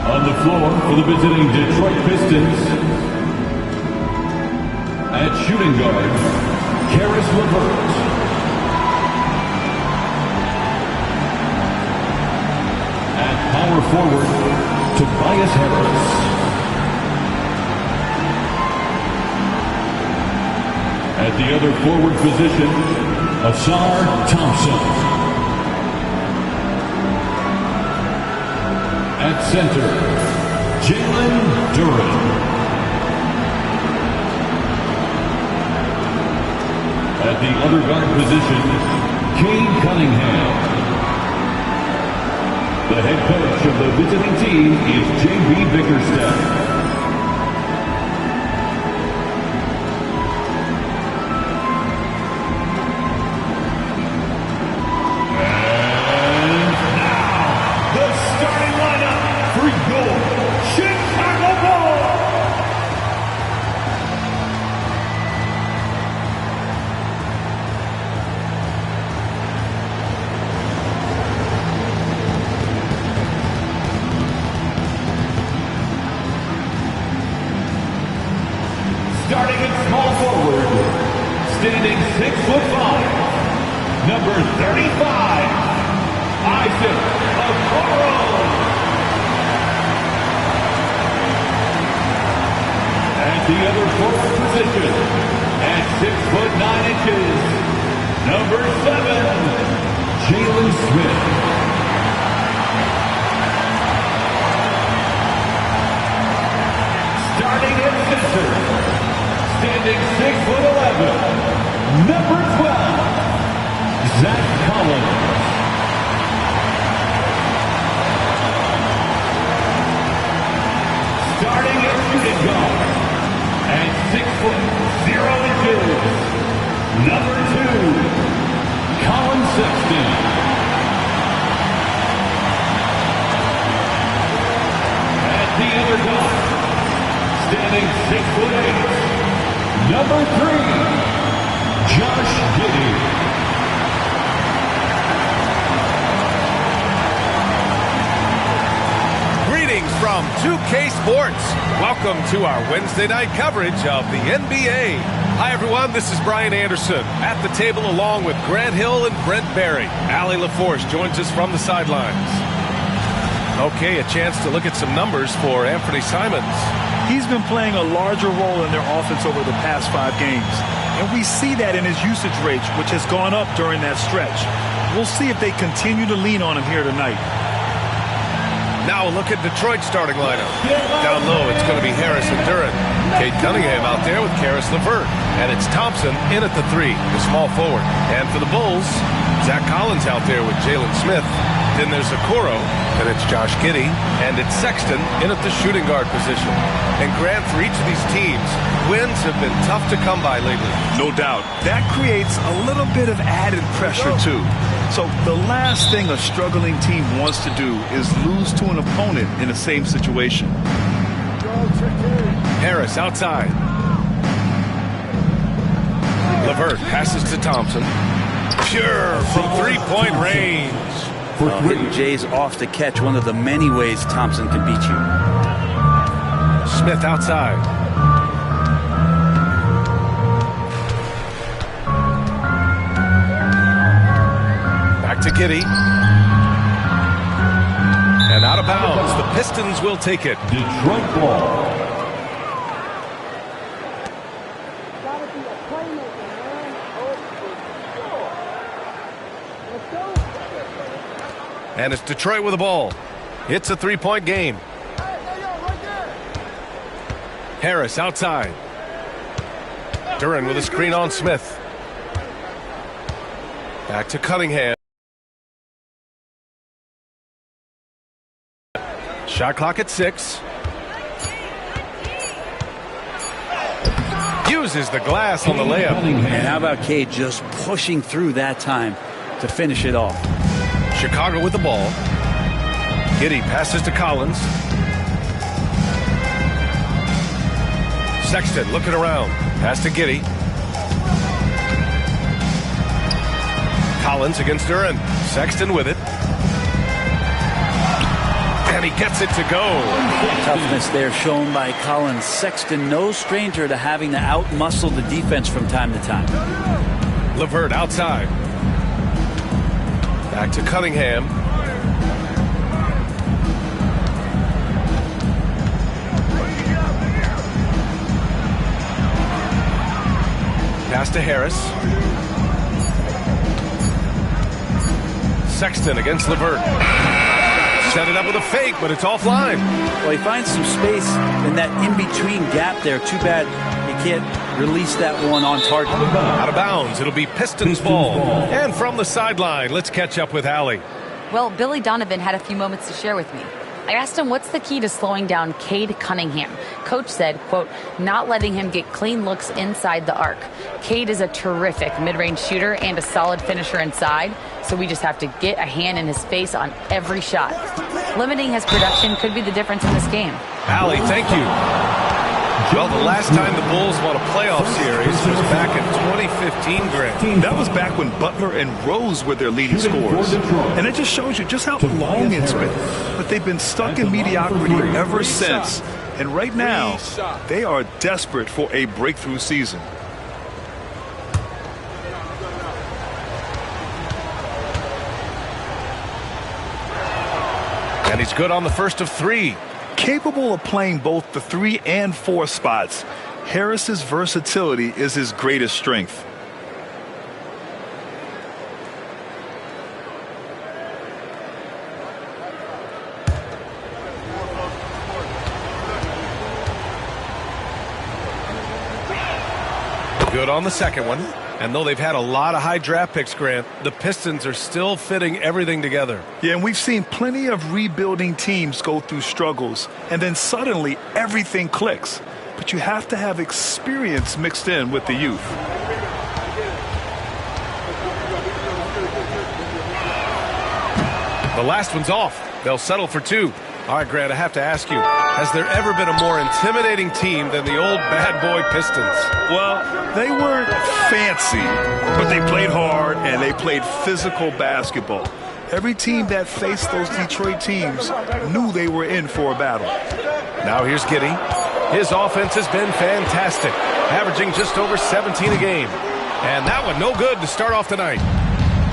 On the floor for the visiting Detroit Pistons, at shooting guard, Caris LeVert. At power forward, Tobias Harris. At the other forward position, Ausar Thompson. At center, Jalen Duren. At the other guard position, Cade Cunningham. The head coach of the visiting team is J.B. Bickerstaff. Starting at small forward, standing 6'5", number 35, Isaac Okoro. At the other forward position, at 6'9", number 7, Jalen Smith. Starting at center, standing 6'11", number 12, Zach Collins. Starting at shooting guard, at 6'0", number 2, Colin Sexton. At the other guard, standing 6'8", number 3, Josh Giddey. Greetings from 2K Sports. Welcome to our Wednesday night coverage of the NBA. Hi, everyone. This is Brian Anderson at the table along with Grant Hill and Brent Barry. Allie LaForce joins us from the sidelines. Okay, a chance to look at some numbers for Anthony Simons. He's been playing a larger role in their offense over the past 5 games. And we see that in his usage rate, which has gone up during that stretch. We'll see if they continue to lean on him here tonight. Now a look at Detroit's starting lineup. Down low, it's going to be Harris and Duren. Cade Cunningham out there with Caris LeVert. And it's Thompson in at the 3, the small forward. And for the Bulls, Zach Collins out there with Jalen Smith. Then there's Okoro, and it's Josh Giddey, and it's Sexton in at the shooting guard position. And Grant, for each of these teams, wins have been tough to come by lately. No doubt. That creates a little bit of added pressure, too. So the last thing a struggling team wants to do is lose to an opponent in the same situation. Harris outside. LeVert passes to Thompson. Pure from three-point range. Hitting Jay's off to catch, one of the many ways Thompson can beat you. Smith outside. Back to Giddey. And out of bounds. The Pistons will take it. Detroit ball. And it's Detroit with the ball. It's a 3-point game. Harris outside. Duren with a screen on Smith. Back to Cunningham. Shot clock at 6. Uses the glass on the layup. And how about Cade just pushing through that time to finish it off? Chicago with the ball. Giddey passes to Collins. Sexton looking around. Pass to Giddey. Collins against Duren. Sexton with it. And he gets it to go. Toughness there shown by Colin Sexton. No stranger to having to outmuscle the defense from time to time. LeVert outside. Back to Cunningham. Pass to Harris. Sexton against LeVert. Set it up with a fake, but it's offline. Well, he finds some space in that in-between gap there. Too bad he can't release that one on target. Out of bounds. It'll be Pistons ball. And from the sideline, let's catch up with Allie. Well, Billy Donovan had a few moments to share with me. I asked him what's the key to slowing down Cade Cunningham. Coach said, quote, not letting him get clean looks inside the arc. Cade is a terrific mid-range shooter and a solid finisher inside, so we just have to get a hand in his face on every shot. Limiting his production could be the difference in this game. Allie, thank you. Well, the last time the Bulls won a playoff series was back in 2015, Grant. That was back when Butler and Rose were their leading scorers. And it just shows you just how long it's been. But they've been stuck in mediocrity ever since. And right now, they are desperate for a breakthrough season. And he's good on the first of three. Capable of playing both the 3 and 4 spots, Harris's versatility is his greatest strength. Good on the second one. And though they've had a lot of high draft picks, Grant, the Pistons are still fitting everything together. Yeah, and we've seen plenty of rebuilding teams go through struggles, and then suddenly everything clicks. But you have to have experience mixed in with the youth. The last one's off. They'll settle for 2. All right, Grant, I have to ask you, has there ever been a more intimidating team than the old bad boy Pistons? Well, they weren't fancy, but they played hard and they played physical basketball. Every team that faced those Detroit teams knew they were in for a battle. Now here's Giddey. His offense has been fantastic, averaging just over 17 a game. And that one no good to start off the night.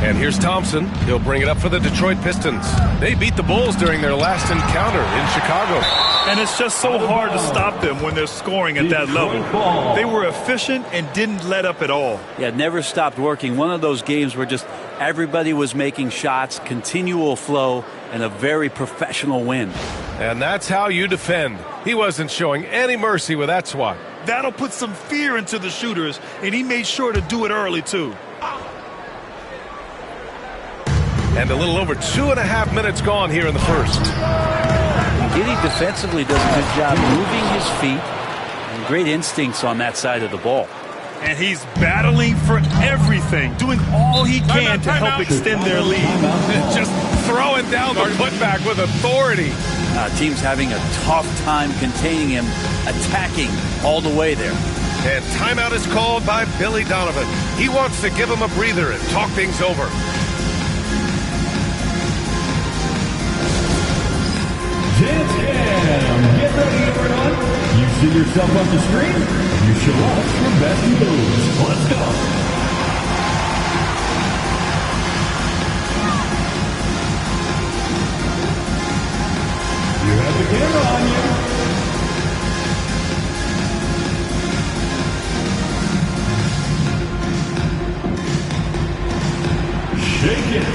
And here's Thompson. He'll bring it up for the Detroit Pistons. They beat the Bulls during their last encounter in Chicago. And it's just so hard to stop them when they're scoring at that level. They were efficient and didn't let up at all. Yeah, never stopped working. One of those games where just everybody was making shots, continual flow, and a very professional win. And that's how you defend. He wasn't showing any mercy with that swat. That'll put some fear into the shooters, and he made sure to do it early, too. And a little over 2.5 minutes gone here in the first. Giddey defensively does a good job moving his feet and great instincts on that side of the ball. And he's battling for everything, doing all he can to help extend their lead. Just throwing down the putback with authority. Team's having a tough time containing him, attacking all the way there. And timeout is called by Billy Donovan. He wants to give him a breather and talk things over. Jazz Cam. Get ready, everyone. You see yourself on the screen. You show us your best moves. Let's go. You have the camera on you. Shake it.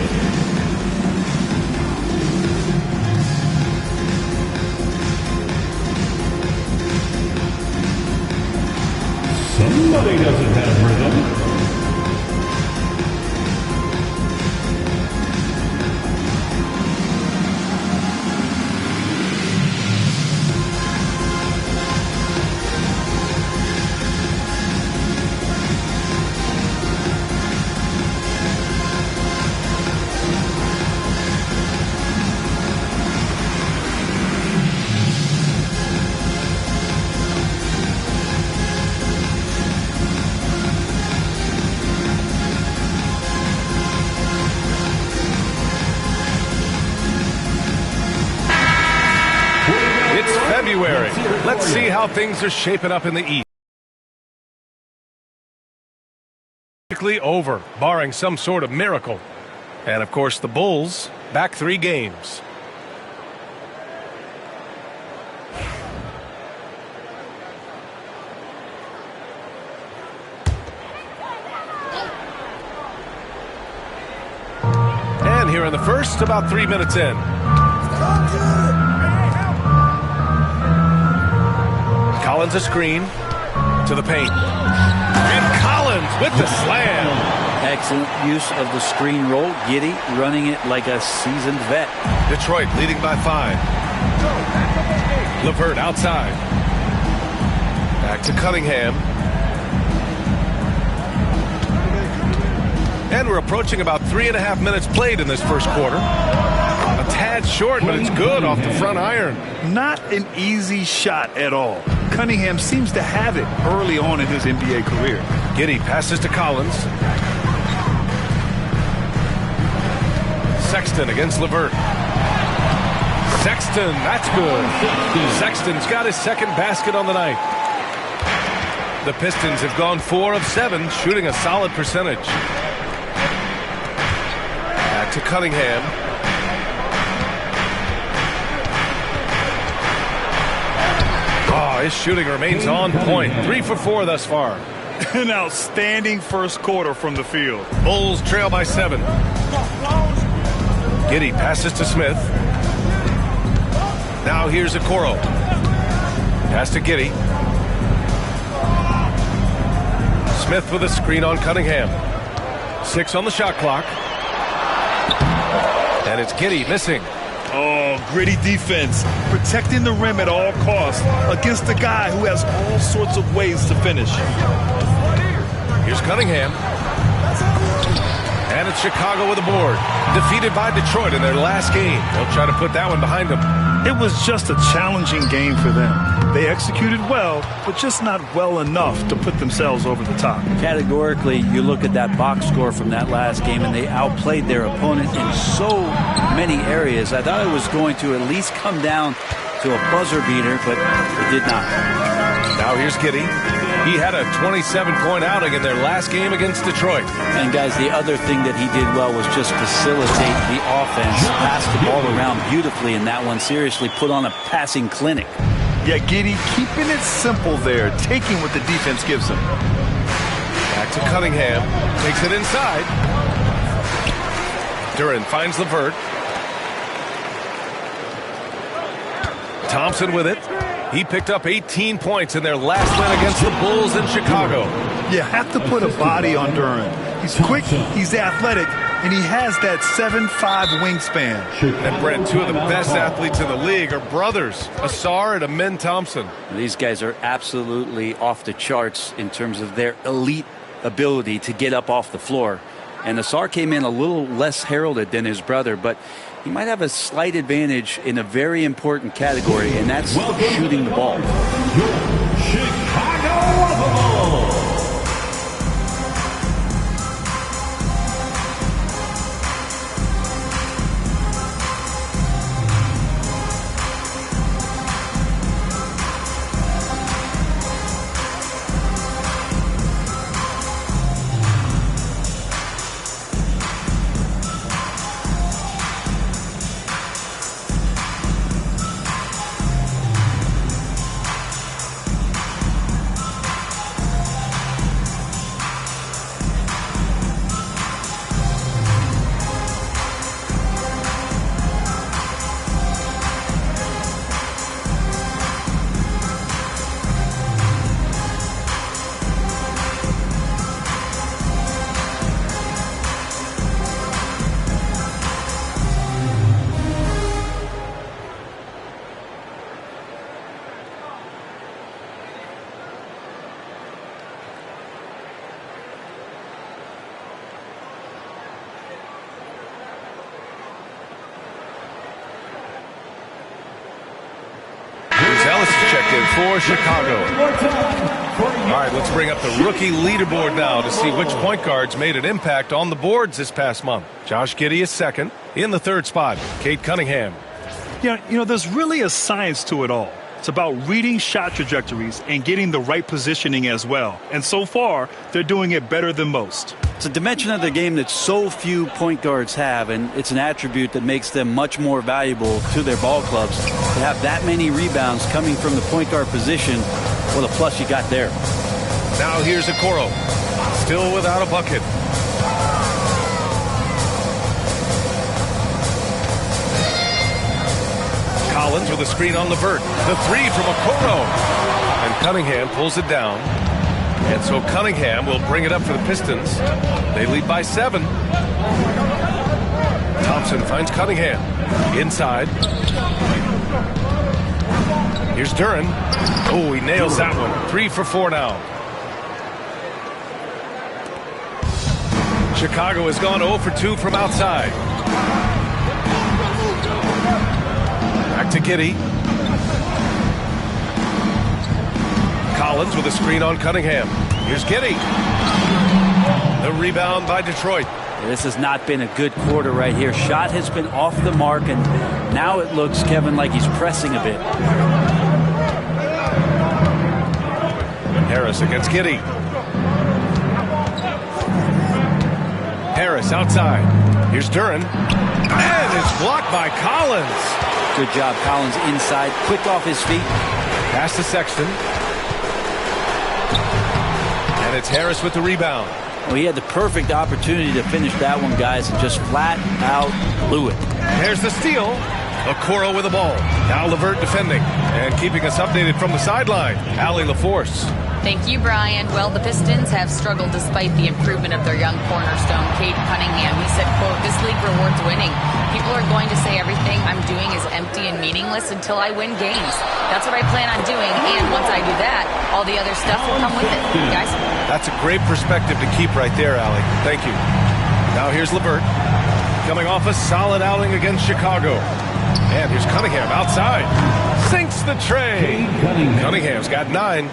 Somebody doesn't have rhythm. It's February. Let's see how things are shaping up in the East. Over, barring some sort of miracle. And of course, the Bulls back 3 games. And here in the first, about 3 minutes in. Collins a screen to the paint. And Collins with the slam. Excellent use of the screen roll. Giddey running it like a seasoned vet. Detroit leading by 5. LeVert outside. Back to Cunningham. And we're approaching about 3.5 minutes played in this first quarter. A tad short, but it's good off the front iron. Not an easy shot at all. Cunningham seems to have it early on in his NBA career. Giddey passes to Collins. Sexton against LeVert. Sexton, that's good. Sexton's got his second basket on the night. The Pistons have gone 4 of 7, shooting a solid percentage. Back to Cunningham. Oh, his shooting remains on point. 3 for 4 thus far. An outstanding first quarter from the field. Bulls trail by 7. Giddey passes to Smith. Now here's Okoro. Pass to Giddey. Smith with a screen on Cunningham. 6 on the shot clock. And it's Giddey missing. Oh, gritty defense. Protecting the rim at all costs against a guy who has all sorts of ways to finish. Here's Cunningham. And it's Chicago with a board. Defeated by Detroit in their last game. They'll try to put that one behind them. It was just a challenging game for them. They executed well, but just not well enough to put themselves over the top. Categorically, you look at that box score from that last game, and they outplayed their opponent in so many areas. I thought it was going to at least come down to a buzzer beater, but it did not. Now here's Giddey. He had a 27-point outing in their last game against Detroit. And guys, the other thing that he did well was just facilitate the offense, pass the ball around beautifully in that one. Seriously, put on a passing clinic. Yeah, Giddey keeping it simple there, taking what the defense gives him. Back to Cunningham. Takes it inside. Duren finds LeVert. Thompson with it. He picked up 18 points in their last win against the Bulls in Chicago. You have to put a body on Duren. He's quick, he's athletic, and he has that 7'5" wingspan. And Brent, 2 of the best athletes in the league are brothers, Ausar and Amen Thompson. These guys are absolutely off the charts in terms of their elite ability to get up off the floor. And Ausar came in a little less heralded than his brother, but he might have a slight advantage in a very important category, and that's shooting the ball. Chicago Bulls. For Chicago. All right, let's bring up the rookie leaderboard now to see which point guards made an impact on the boards this past month. Josh Giddey is second. In the third spot, Cade Cunningham. Yeah, there's really a science to it all. It's about reading shot trajectories and getting the right positioning as well. And so far, they're doing it better than most. It's a dimension of the game that so few point guards have, and it's an attribute that makes them much more valuable to their ball clubs. To have that many rebounds coming from the point guard position, what a plus you got there. Now here's Okoro, still without a bucket. Collins with a screen on Levert. The three from Okoro. And Cunningham pulls it down. And so Cunningham will bring it up for the Pistons. They lead by 7. Thompson finds Cunningham. Inside. Here's Duren. Oh, he nails that one. 3 for 4 now. Chicago has gone 0 for 2 from outside. Back to Giddey. Collins with a screen on Cunningham. Here's Giddey. The rebound by Detroit. This has not been a good quarter right here. Shot has been off the mark, and now it looks, Kevin, like he's pressing a bit. Harris against Giddey. Harris outside. Here's Duren. And it's blocked by Collins. Good job, Collins inside, quick off his feet. Pass to Sexton. And it's Harris with the rebound. Well, he had the perfect opportunity to finish that one, guys, and just flat out blew it. There's the steal. Okoro with the ball. Now Levert defending. And keeping us updated from the sideline, Allie LaForce. Thank you, Brian. Well, the Pistons have struggled despite the improvement of their young cornerstone, Cade Cunningham. He said, quote, "This league rewards winning. People are going to say everything I'm doing is empty and meaningless until I win games. That's what I plan on doing, and once I do that, all the other stuff will come with it." Guys? That's a great perspective to keep right there, Allie. Thank you. Now here's Levert. Coming off a solid outing against Chicago. And here's Cunningham outside. Sinks the tray. Cunningham's got 9.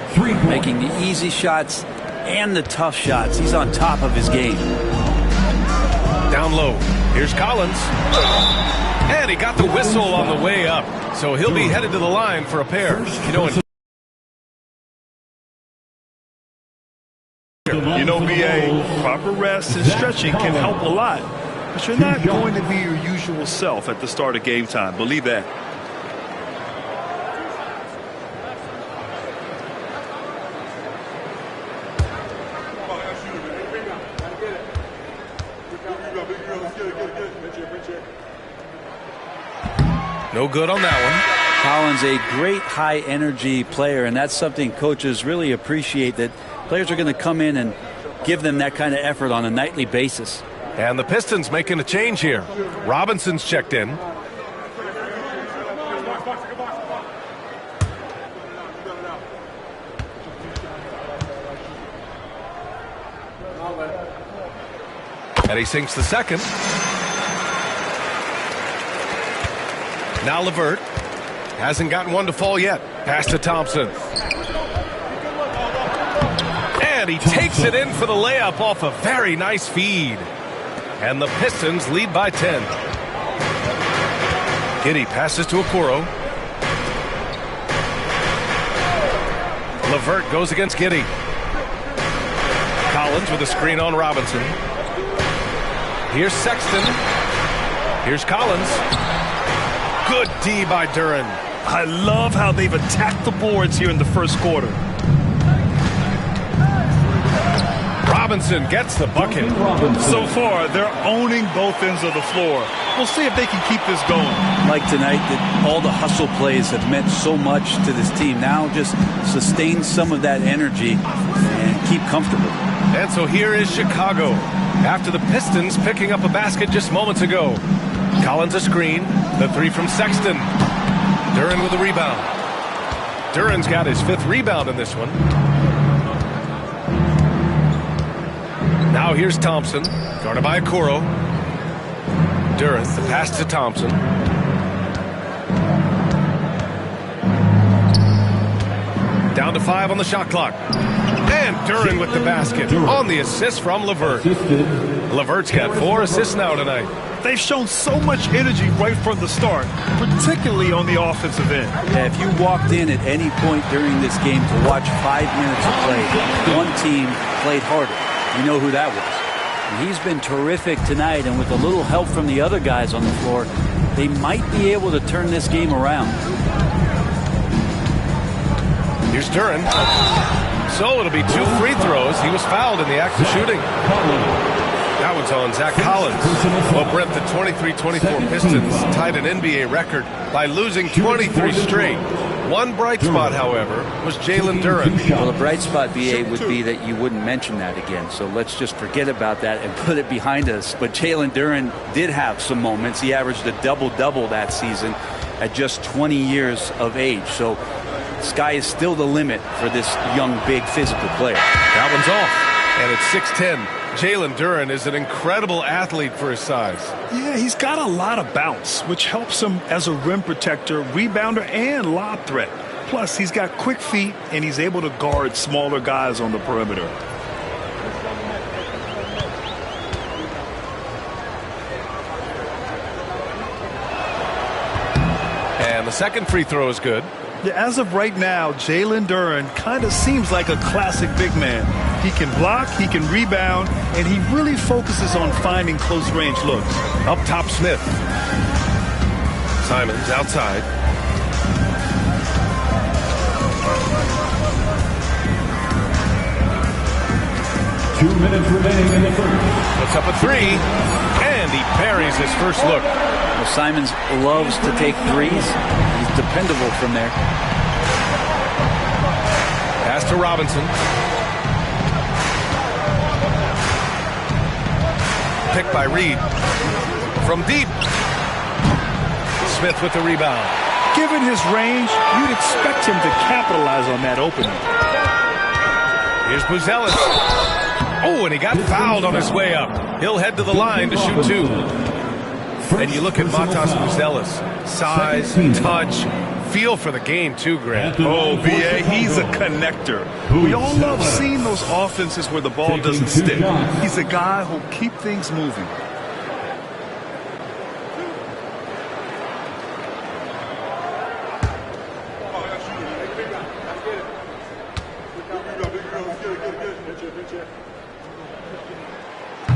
Making the easy shots and the tough shots. He's on top of his game. Down low. Here's Collins. And he got the whistle on the way up. So he'll be headed to the line for a pair. BA, proper rest and stretching can help a lot. But you're not going to be your usual self at the start of game time. Believe that. No good on that one. Collins, a great high-energy player, and that's something coaches really appreciate, that players are going to come in and give them that kind of effort on a nightly basis. And the Pistons making a change here. Robinson's checked in. And he sinks the second. Now Levert. Hasn't gotten one to fall yet. Pass to Thompson. And he takes it in for the layup off a very nice feed. And the Pistons lead by 10. Giddey passes to Okoro. Levert goes against Giddey. Collins with a screen on Robinson. Here's Sexton. Here's Collins. Good D by Duren. I love how they've attacked the boards here in the first quarter. Robinson gets the bucket. So far, they're owning both ends of the floor. We'll see if they can keep this going. Like tonight, that all the hustle plays have meant so much to this team. Now just sustain some of that energy and keep comfortable. And so here is Chicago. After the Pistons picking up a basket just moments ago. Collins a screen. The three from Sexton. Duren with the rebound. Duren's got his 5th rebound in this one. Now here's Thompson, guarded by Okoro. Duren, the pass to Thompson. Down to 5 on the shot clock. And Duren with the basket on the assist from Levert. Levert's got 4 assists now tonight. they've shown so much energy right from the start, particularly on the offensive end. Yeah, if you walked in at any point during this game to watch 5 minutes of play, one team played harder. You know who that was. And he's been terrific tonight, and with a little help from the other guys on the floor, they might be able to turn this game around. Here's Duren. So it'll be 2 free throws. He was fouled in the act of shooting. That one's on Zach Collins. Well, Brent, the 23-24 Pistons tied an NBA record by losing 23 straight. One bright spot, however, was Jalen Duren. Well, the bright spot, BA, would be that you wouldn't mention that again. So let's just forget about that and put it behind us. But Jalen Duren did have some moments. He averaged a double-double that season at just 20 years of age. So sky is still the limit for this young, big, physical player. That one's off. And it's 6-10. Jalen Duren is an incredible athlete for his size. Yeah, he's got a lot of bounce, which helps him as a rim protector, rebounder, and lob threat. Plus, he's got quick feet, and he's able to guard smaller guys on the perimeter. And the second free throw is good. Yeah, as of right now, Jalen Duren kind of seems like a classic big man. He can block, he can rebound, and he really focuses on finding close-range looks. Up top, Smith. Simons outside. Two minutes remaining in the first. Puts up a 3, and he parries his first look. Well, Simons loves to take threes. He's dependable from there. Pass to Robinson. Picked by Reed. From deep. Smith with the rebound. Given his range, you'd expect him to capitalize on that opening. Here's Buzelis. Oh, and he got fouled on his way up. He'll head to the line to shoot 2. And you look at Matas Buzelis. Size, touch, feel for the game too, Grant. Oh, B.A., he's a connector. We all love seeing those offenses where the ball doesn't stick. He's a guy who'll keep things moving.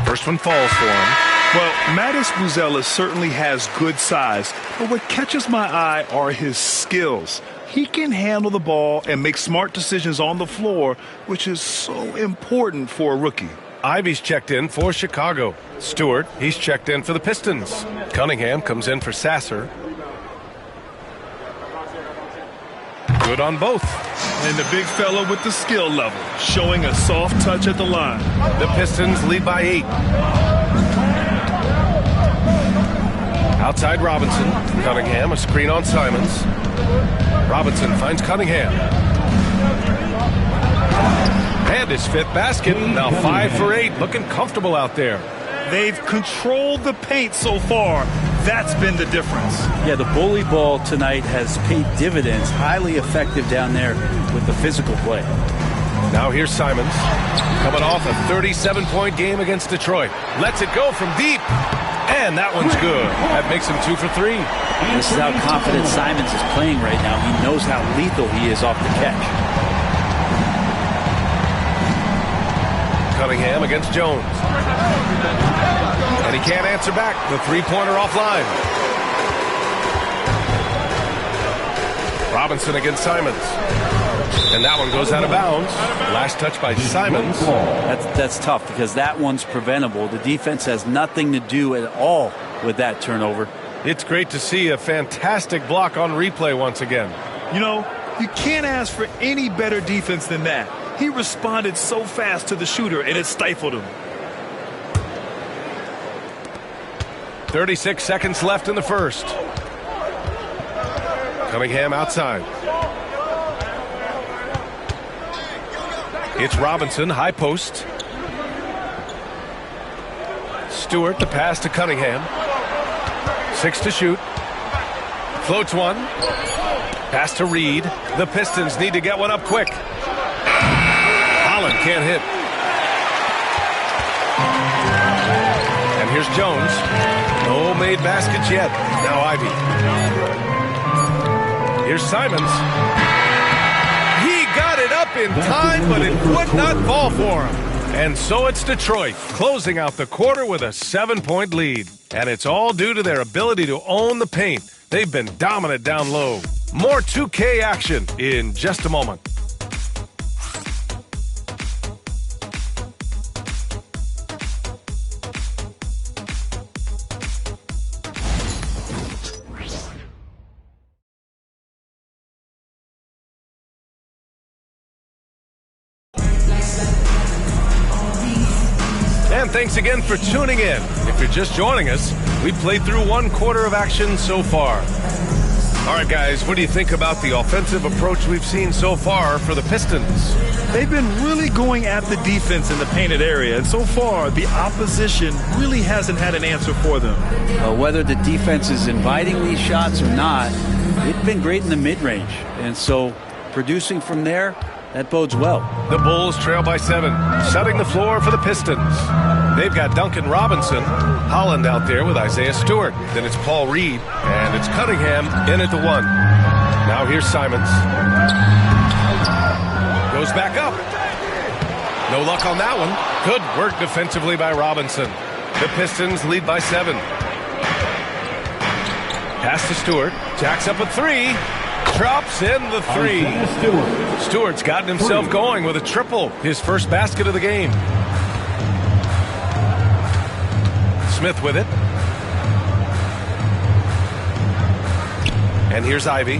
First one falls for him. Well, Matas Buzelis certainly has good size, but what catches my eye are his skills. He can handle the ball and make smart decisions on the floor, which is so important for a rookie. Ivy's checked in for Chicago. Stewart, he's checked in for the Pistons. Cunningham comes in for Sasser. Good on both. And the big fella with the skill level, showing a soft touch at the line. The Pistons lead by 8. Outside Robinson. Cunningham, a screen on Simons. Robinson finds Cunningham. And his 5th basket. Now 5 for 8. Looking comfortable out there. They've controlled the paint so far. That's been the difference. Yeah, the bully ball tonight has paid dividends. Highly effective down there with the physical play. Now here's Simons. Coming off a 37-point game against Detroit. Lets it go from deep. And that one's good. That makes him 2 for 3. This is how confident Simons is playing right now. He knows how lethal he is off the catch. Cunningham against Jones. And he can't answer back. The 3-pointer offline. Robinson against Simons. And that one goes out of bounds. Last touch by Simons. That's tough because that one's preventable. The defense has nothing to do at all with that turnover. It's great to see a fantastic block on replay once again. You know, you can't ask for any better defense than that. He responded so fast to the shooter, and it stifled him. 36 seconds left in the first. Cunningham outside. It's Robinson, high post. Stewart, the pass to Cunningham. 6 to shoot. Floats one. Pass to Reed. The Pistons need to get one up quick. Holland can't hit. And And here's Jones. No made baskets yet. Now Ivey. Here's Simons. He got it up in time, but it would not fall for him. And so it's Detroit closing out the quarter with a 7-point lead. And it's all due to their ability to own the paint. They've been dominant down low. More 2K action in just a moment. And thanks again for tuning in. If you're just joining us, we played through 1 quarter of action so far. All right, guys, what do you think about the offensive approach we've seen so far for the Pistons? They've been really going at the defense in the painted area, and so far the opposition really hasn't had an answer for them. Whether the defense is inviting these shots or not, they've been great in the mid-range. And so producing from there, that bodes well. The Bulls trail by 7, setting the floor for the Pistons. They've got Duncan Robinson, Holland out there with Isaiah Stewart. Then it's Paul Reed, and it's Cunningham in at the 1. Now here's Simons. Goes back up. No luck on that one. Good work defensively by Robinson. The Pistons lead by 7. Pass to Stewart. Jacks up a 3. Drops in the 3. Stewart's gotten himself going with a triple. His first basket of the game. Smith with it. And here's Ivey.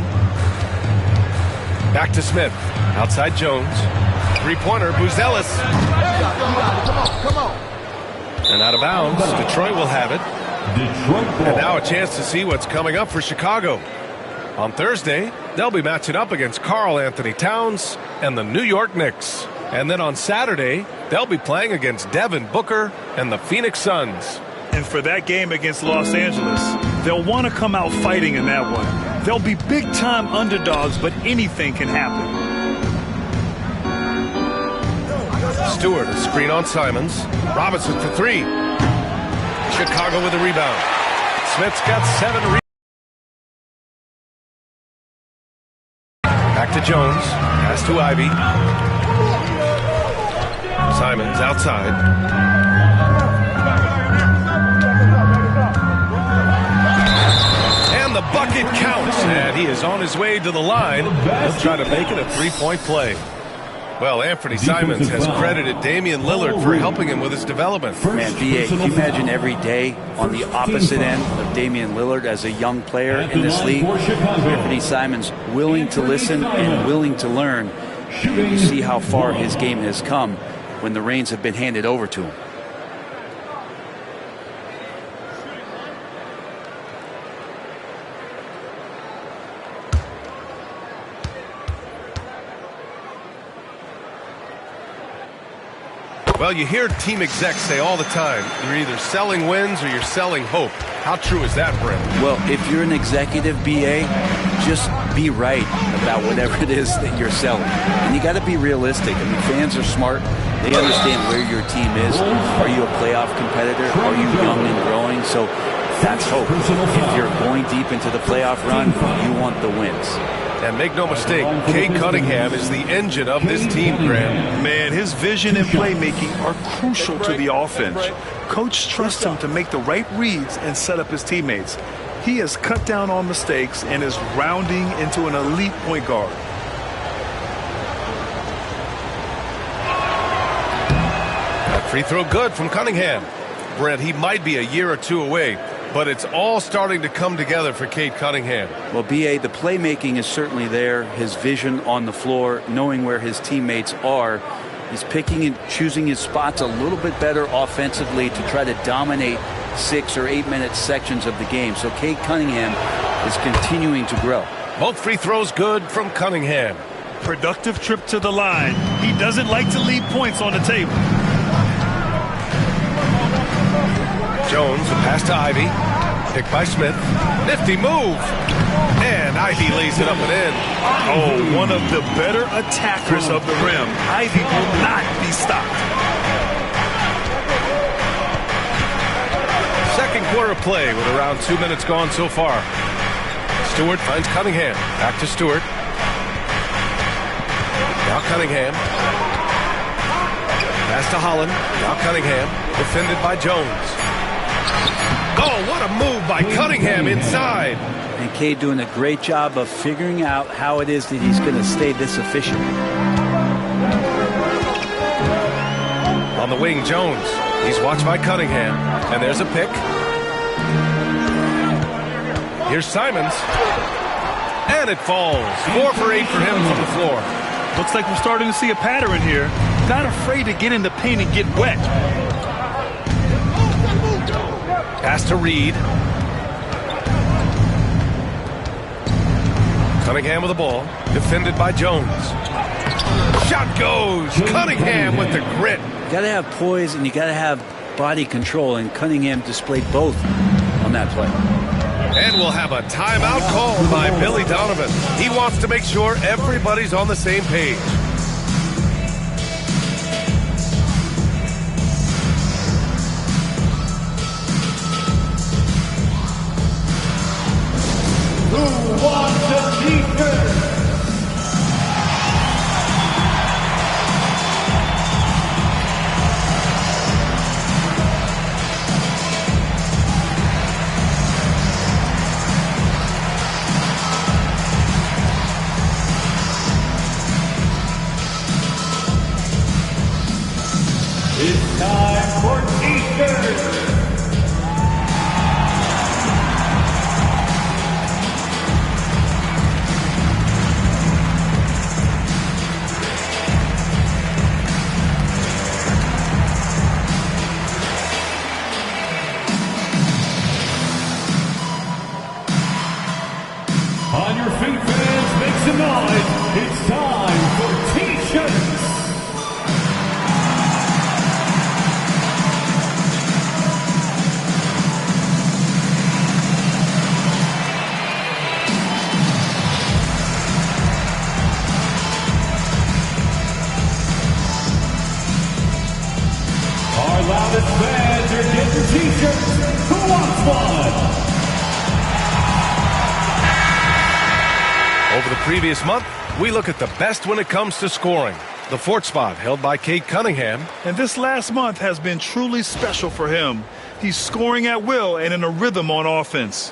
Back to Smith. Outside Jones. Three-pointer, Buzelis. Come on. And out of bounds. Detroit will have it. And now a chance to see what's coming up for Chicago. On Thursday, they'll be matching up against Karl Anthony Towns and the New York Knicks. And then on Saturday, they'll be playing against Devin Booker and the Phoenix Suns. And for that game against Los Angeles, they'll want to come out fighting in that one. They'll be big-time underdogs, but anything can happen. Stewart, a screen on Simons. Robinson for 3. Chicago with a rebound. Smith's got 7 rebounds. Back to Jones. Pass to Ivey. Simons outside. And the bucket counts. And he is on his way to the line. He'll try to make it a 3-point play. Well, Anthony Simons has credited Damian Lillard for helping him with his development. Man, B.A., can you imagine every day on the opposite end of Damian Lillard as a young player in this league? Anthony Simons willing to listen and willing to learn. You see how far his game has come when the reins have been handed over to him. Well, you hear team execs say all the time, you're either selling wins or you're selling hope. How true is that, Brent? Well, if you're an executive, BA, just be right about whatever it is that you're selling. And you got to be realistic. I mean, fans are smart. They understand where your team is. Are you a playoff competitor? Are you young and growing? So that's hope. If you're going deep into the playoff run, you want the wins. And make no mistake, Cade Cunningham is the engine of this team, Graham. Man, his vision and playmaking are crucial to the offense. Coach trusts him to make the right reads and set up his teammates. He has cut down on mistakes and is rounding into an elite point guard. That free throw good from Cunningham. Brent, he might be a year or 2 away, but it's all starting to come together for Cade Cunningham. Well, B.A., the playmaking is certainly there. His vision on the floor, knowing where his teammates are. He's picking and choosing his spots a little bit better offensively to try to dominate 6 or 8 minute sections of the game. So Cade Cunningham is continuing to grow. Both free throws good from Cunningham. Productive trip to the line. He doesn't like to leave points on the table. Jones, a pass to Ivey. Picked by Smith. Nifty move. And Ivey lays it up and in. Oh, one of the better attackers of the rim. Ivey will not be stopped. Second quarter play with around 2 minutes gone so far. Stewart finds Cunningham. Back to Stewart. Now Cunningham. Pass to Holland. Now Cunningham. Defended by Jones. Oh, what a move by Cunningham inside. And Cade doing a great job of figuring out how it is that he's going to stay this efficient. On the wing, Jones. He's watched by Cunningham. And there's a pick. Here's Simons. And it falls. 4 for 8 for him from the floor. Looks like we're starting to see a pattern here. Not afraid to get in the paint and get wet. Pass to Reed. Cunningham with the ball. Defended by Jones. Shot goes. Cunningham with the grit. You got to have poise and you got to have body control, and Cunningham displayed both on that play. And we'll have a timeout called by Billy Donovan. He wants to make sure everybody's on the same page. Who wants the t-shirt? It's time for t-shirts. On your feet, fans, make some noise. It's time for t-shirts. Our loudest fans are getting t-shirts. Who wants one? Over the previous month, we look at the best when it comes to scoring. The fourth spot held by Cade Cunningham. And this last month has been truly special for him. He's scoring at will and in a rhythm on offense.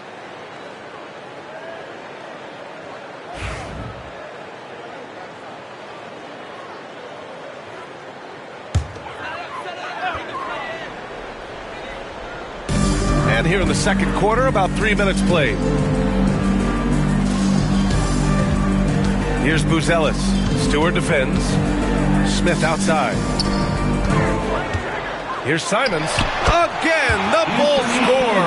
And here in the second quarter, about 3 minutes played. Here's Buzelis. Stewart defends. Smith outside. Here's Simons. Again, the Bulls score.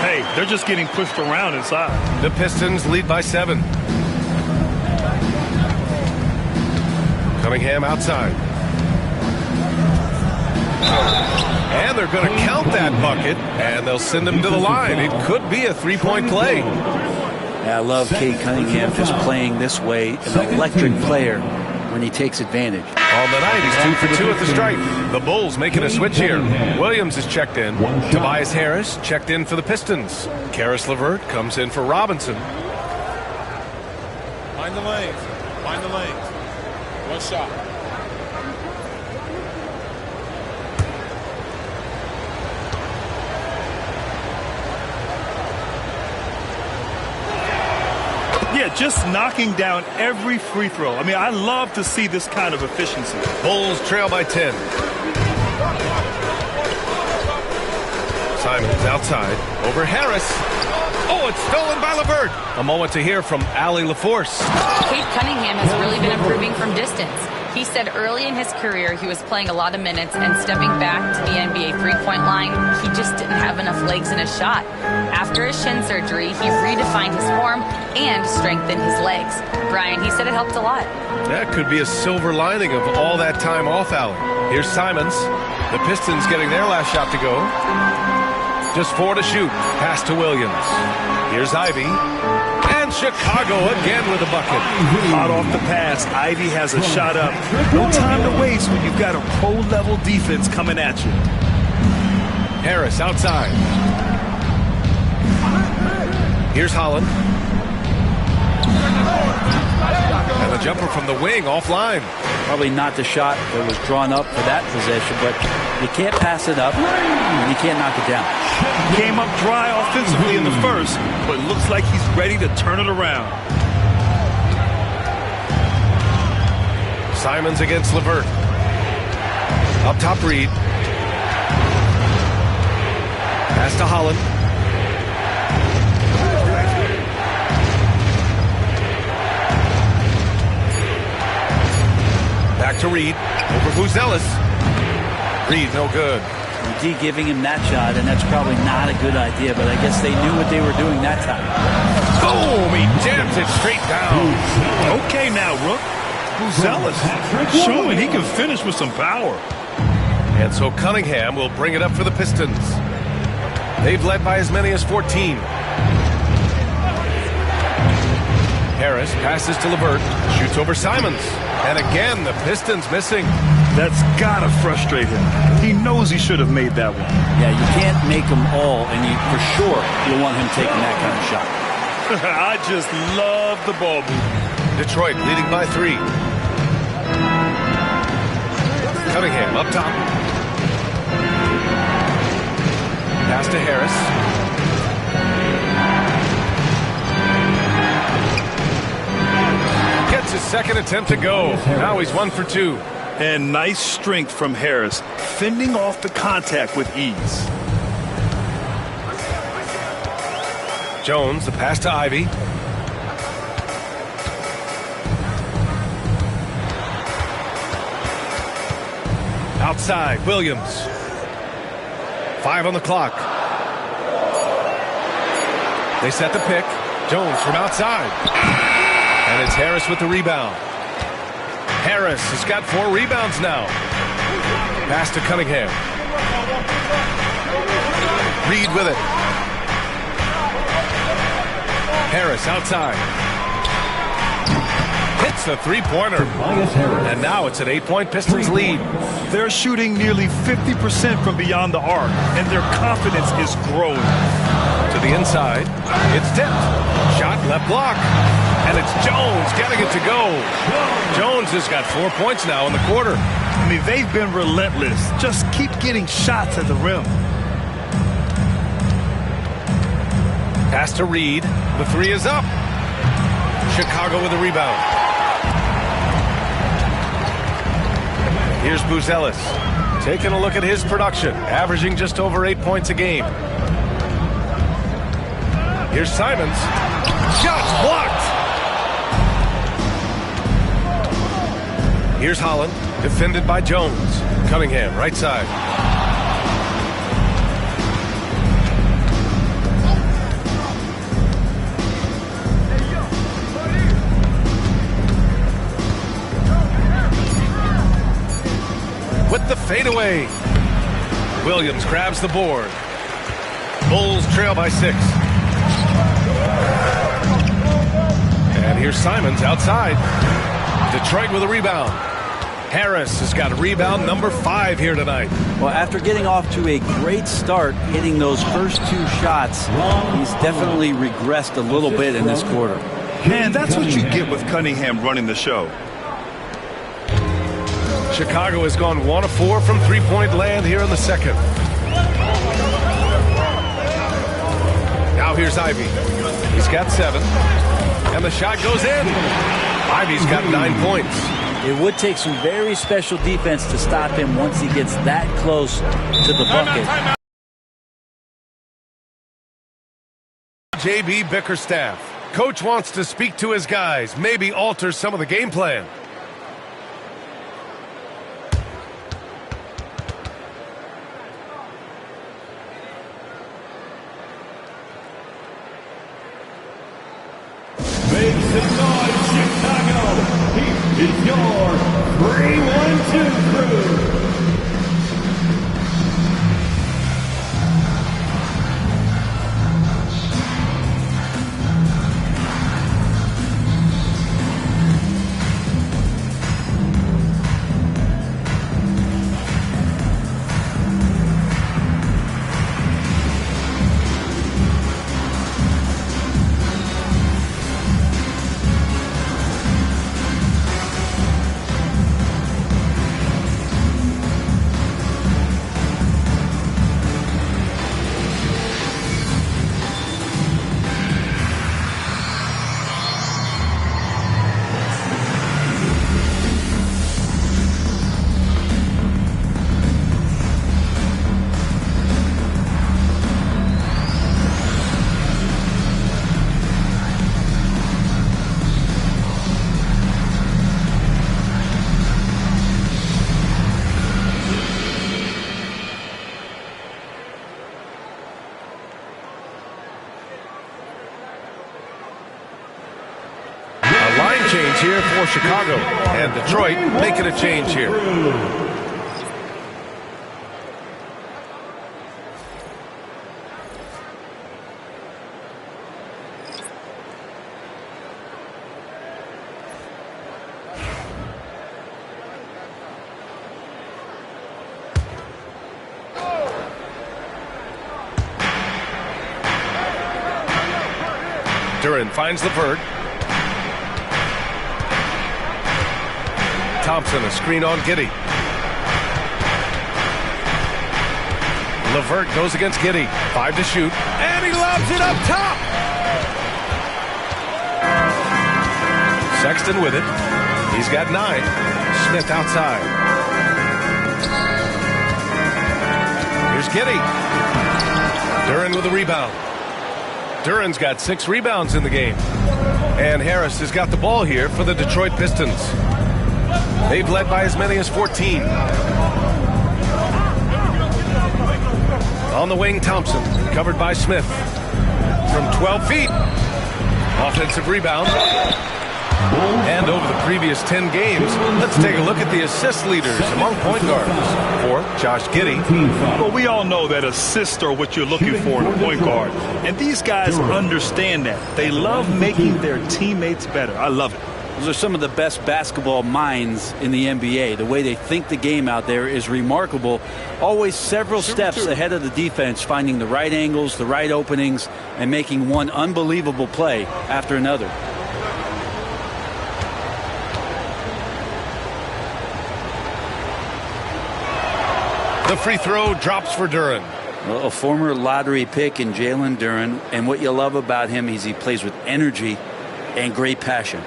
Hey, they're just getting pushed around inside. The Pistons lead by 7. Cunningham outside. And they're going to count that bucket, and they'll send him to the line. It could be a three-point play. Yeah, I love Cade Cunningham just playing this way. An electric player when he takes advantage. On the night, he's 2 for 2 at the stripe. The Bulls making a switch here. Williams is checked in. Tobias Harris checked in for the Pistons. Caris LeVert comes in for Robinson. Find the lanes. Find the lanes. One shot. Yeah, just knocking down every free throw. I mean, I love to see this kind of efficiency. Bulls trail by 10. Simons outside. Over Harris. Oh, it's stolen by LeVert. A moment to hear from Allie LaForce. Cade Cunningham has really been improving from distance. He said early in his career he was playing a lot of minutes, and stepping back to the NBA three-point line, he just didn't have enough legs in his shot. After his shin surgery, he redefined his form and strengthened his legs. Brian, he said it helped a lot. That could be a silver lining of all that time off, Allen. Here's Simons. The Pistons getting their last shot to go. Just 4 to shoot. Pass to Williams. Here's Ivy. And Chicago again with a bucket. Hot off the pass, Ivy has a shot up. No time to waste when you've got a pro-level defense coming at you. Harris outside. Here's Holland. And the jumper from the wing offline. Probably not the shot that was drawn up for that possession, but you can't pass it up and you can't knock it down. Came up dry offensively in the first, but looks like he's ready to turn it around. Simons against LeVert. Up top, Reed. Pass to Holland. Back to Reed. Over Buzelis. Reed, no good. D giving him that shot, and that's probably not a good idea, but I guess they knew what they were doing that time. Boom! He jams it straight down. Okay now, Rook. Buzelis showing he can finish with some power. And so Cunningham will bring it up for the Pistons. They've led by as many as 14. Harris passes to LeVert. Shoots over Simons. And again, the Pistons missing. That's gotta frustrate him. He knows he should have made that one. Yeah, you can't make them all, and for sure you want him taking that kind of shot. I just love the ball movement. Detroit leading by 3. Cunningham up top. Pass to Harris. Gets his second attempt to go. Now he's 1 for 2. And nice strength from Harris, fending off the contact with ease. Jones, the pass to Ivy. Outside, Williams. 5 on the clock. They set the pick. Jones from outside. And it's Harris with the rebound. Harris has got 4 rebounds now. Pass to Cunningham. Reed with it. Harris outside. Hits the three-pointer. And now it's an 8-point Pistons lead. They're shooting nearly 50% from beyond the arc, and their confidence is growing. To the inside. It's tipped. Shot left block. And it's Jones getting it to go. Jones has got 4 points now in the quarter. I mean, they've been relentless. Just keep getting shots at the rim. Pass to Reed. The 3 is up. Chicago with a rebound. Here's Buzelis. Taking a look at his production. Averaging just over 8 points a game. Here's Simons. Shots blocked. Here's Holland, defended by Jones. Cunningham, right side. With the fadeaway. Williams grabs the board. Bulls trail by 6. And here's Simons outside. Detroit with a rebound. Harris has got a rebound number 5 here tonight. Well, after getting off to a great start, hitting those first 2 shots, he's definitely regressed a little bit in this quarter. And that's what you get with Cunningham running the show. Chicago has gone 1 of 4 from three-point land here in the second. Now here's Ivy. He's got 7. And the shot goes in. Ivy's got 9 points. It would take some very special defense to stop him once he gets that close to the bucket. J.B. Bickerstaff. Coach wants to speak to his guys, maybe alter some of the game plan. Make some noise, Chicago. Here is your 3-1-2 crew. for Chicago. And Detroit making a change here. Duren finds LeVert. Thompson, a screen on Giddey. LeVert goes against Giddey. 5 to shoot. And he lobs it up top. Sexton with it. He's got 9. Smith outside. Here's Giddey. Duren with the rebound. Duren's got 6 rebounds in the game. And Harris has got the ball here for the Detroit Pistons. They've led by as many as 14. On the wing, Thompson, covered by Smith. From 12 feet. Offensive rebound. And over the previous 10 games, let's take a look at the assist leaders among point guards. For Josh Giddey. Well, we all know that assists are what you're looking for in a point guard. And these guys understand that. They love making their teammates better. I love it. Those are some of the best basketball minds in the NBA. The way they think the game out there is remarkable. Always several steps ahead of the defense, finding the right angles, the right openings, and making one unbelievable play after another. The free throw drops for Duren. Well, a former lottery pick in Jalen Duren, and what you love about him is he plays with energy and great passion.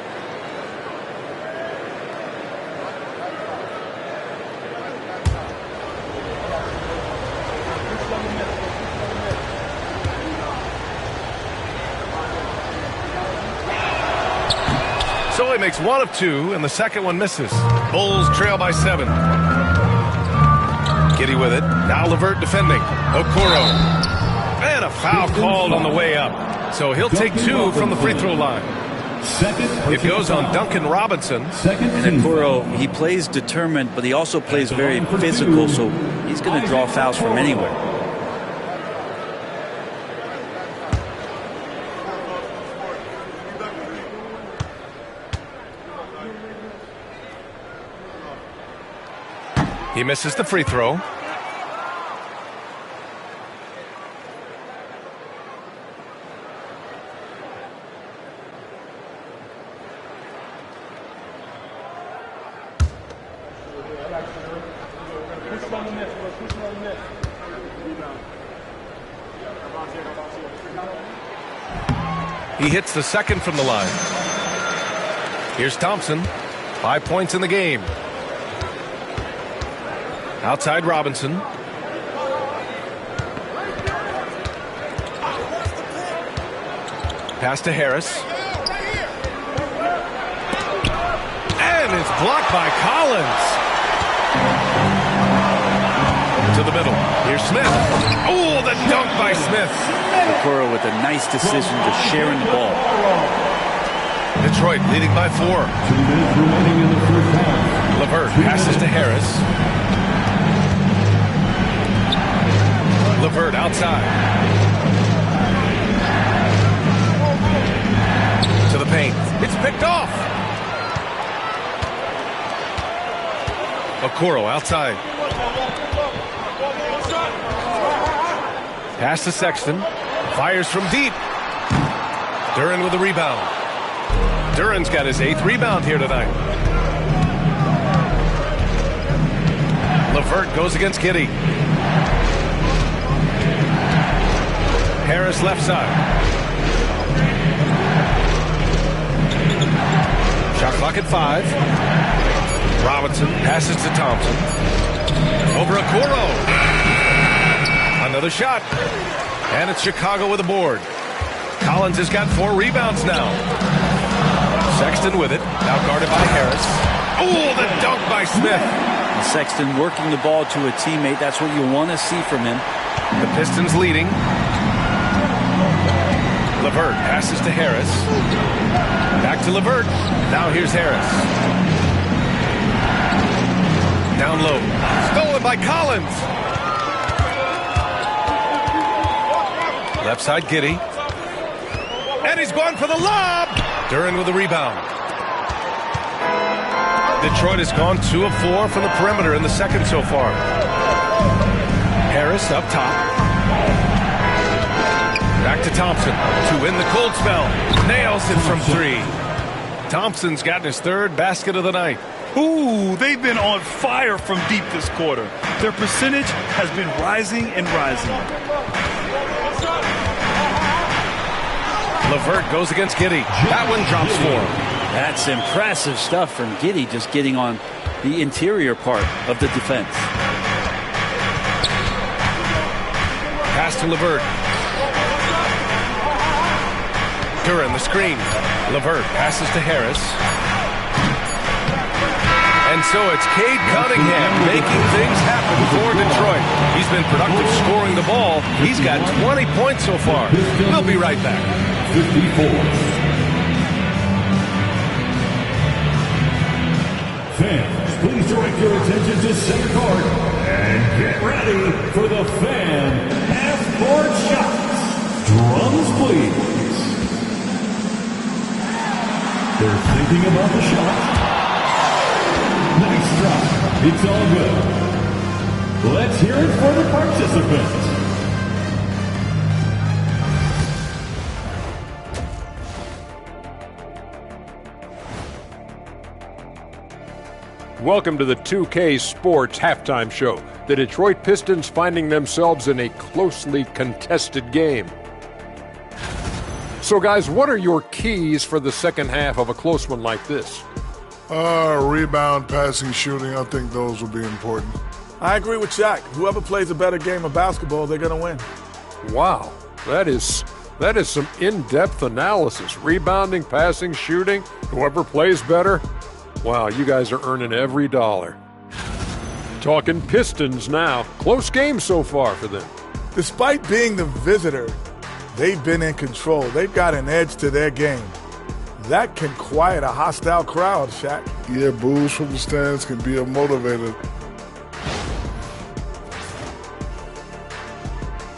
So he makes 1 of 2, and the second one misses. Bulls trail by 7. Giddey with it. Now LeVert defending. Okoro. And a foul called on the way up. So he'll take 2 from the free throw line. It goes on Duncan Robinson. And Okoro, he plays determined, but he also plays very physical, so he's going to draw fouls from anywhere. He misses the free throw. He hits the second from the line. Here's Thompson. 5 points in the game. Outside Robinson. Pass to Harris. And it's blocked by Collins. To the middle. Here's Smith. Oh, the dunk by Smith. Okoro with a nice decision to share in the ball. Detroit leading by 4. 2 minutes remaining in the first half. LeVert passes to Harris. LeVert outside. To the paint. It's picked off. Okoro outside. Pass to Sexton. Fires from deep. Duren with the rebound. Duren's got his 8th rebound here tonight. LeVert goes against Giddey. Harris left side. Shot clock at 5. Robinson passes to Thompson. Over Okoro. Another shot. And it's Chicago with a board. Collins has got 4 rebounds now. Sexton with it. Now guarded by Harris. Oh, the dunk by Smith. Sexton working the ball to a teammate. That's what you want to see from him. The Pistons leading. LeVert passes to Harris. Back to LeVert. Now here's Harris. Down low. Stolen by Collins. Left side, Giddey. And he's going for the lob. Duren with the rebound. Detroit has gone 2 of 4 from the perimeter in the second so far. Harris up top. Back to Thompson to win the cold spell. Nails it from 3. Thompson's gotten his 3rd basket of the night. Ooh, they've been on fire from deep this quarter. Their percentage has been rising and rising. LeVert goes against Giddey. That one drops for him. That's impressive stuff from Giddey, just getting on the interior part of the defense. Pass to LeVert. Duren the screen. LeVert passes to Harris. And so it's Cade Cunningham making things happen for Detroit. He's been productive scoring the ball. He's got 20 points so far. We'll be right back. 54. Fans, please direct your attention to center court and get ready for the fan half-court shots. Drums, please. They're thinking about the shot. Nice drop. It's all good. Let's hear it for the participants. Welcome to the 2K Sports Halftime Show. The Detroit Pistons finding themselves in a closely contested game. So, guys, what are your keys for the second half of a close one like this? Rebound, passing, shooting. I think those will be important. I agree with Shaq. Whoever plays a better game of basketball, they're going to win. Wow, that is some in-depth analysis. Rebounding, passing, shooting, whoever plays better. Wow, you guys are earning every dollar. Talking Pistons now. Close game so far for them. Despite being the visitor, they've been in control. They've got an edge to their game. That can quiet a hostile crowd, Shaq. Yeah, boos from the stands can be a motivator.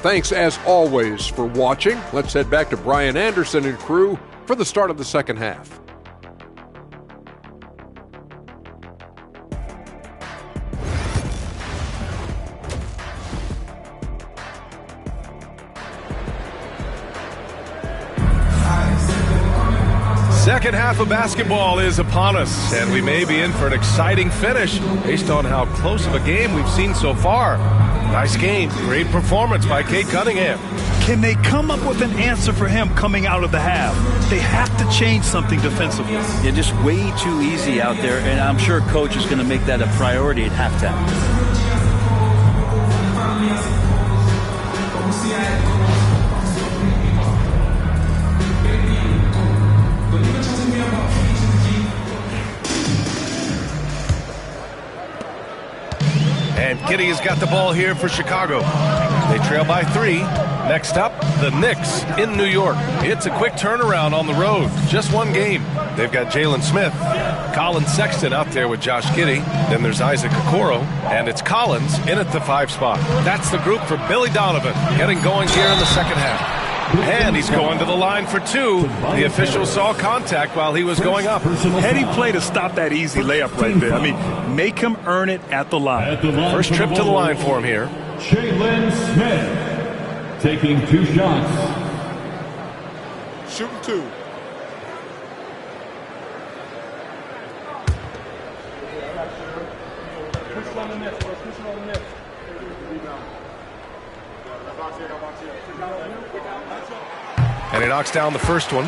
Thanks, as always, for watching. Let's head back to Brian Anderson and crew for the start of the second half. Second half of basketball is upon us, and we may be in for an exciting finish based on how close of a game we've seen so far. Nice game. Great performance by Cade Cunningham. Can they come up with an answer for him coming out of the half? They have to change something defensively. They're just way too easy out there, and I'm sure Coach is going to make that a priority at halftime. And Giddey has got the ball here for Chicago. They trail by 3. Next up, the Knicks in New York. It's a quick turnaround on the road. Just one game. They've got Jalen Smith, Colin Sexton out there with Josh Giddey. Then there's Isaac Okoro, and it's Collins in at the 5 spot. That's the group for Billy Donovan, getting going here in the second half. And he's going to the line for 2. The official saw contact while he was going up. Heady play to stop that easy layup right there. I mean, make him earn it at the line. First trip to the line for him here. Jalen Smith taking 2 shots. Shooting 2. And he knocks down the first one.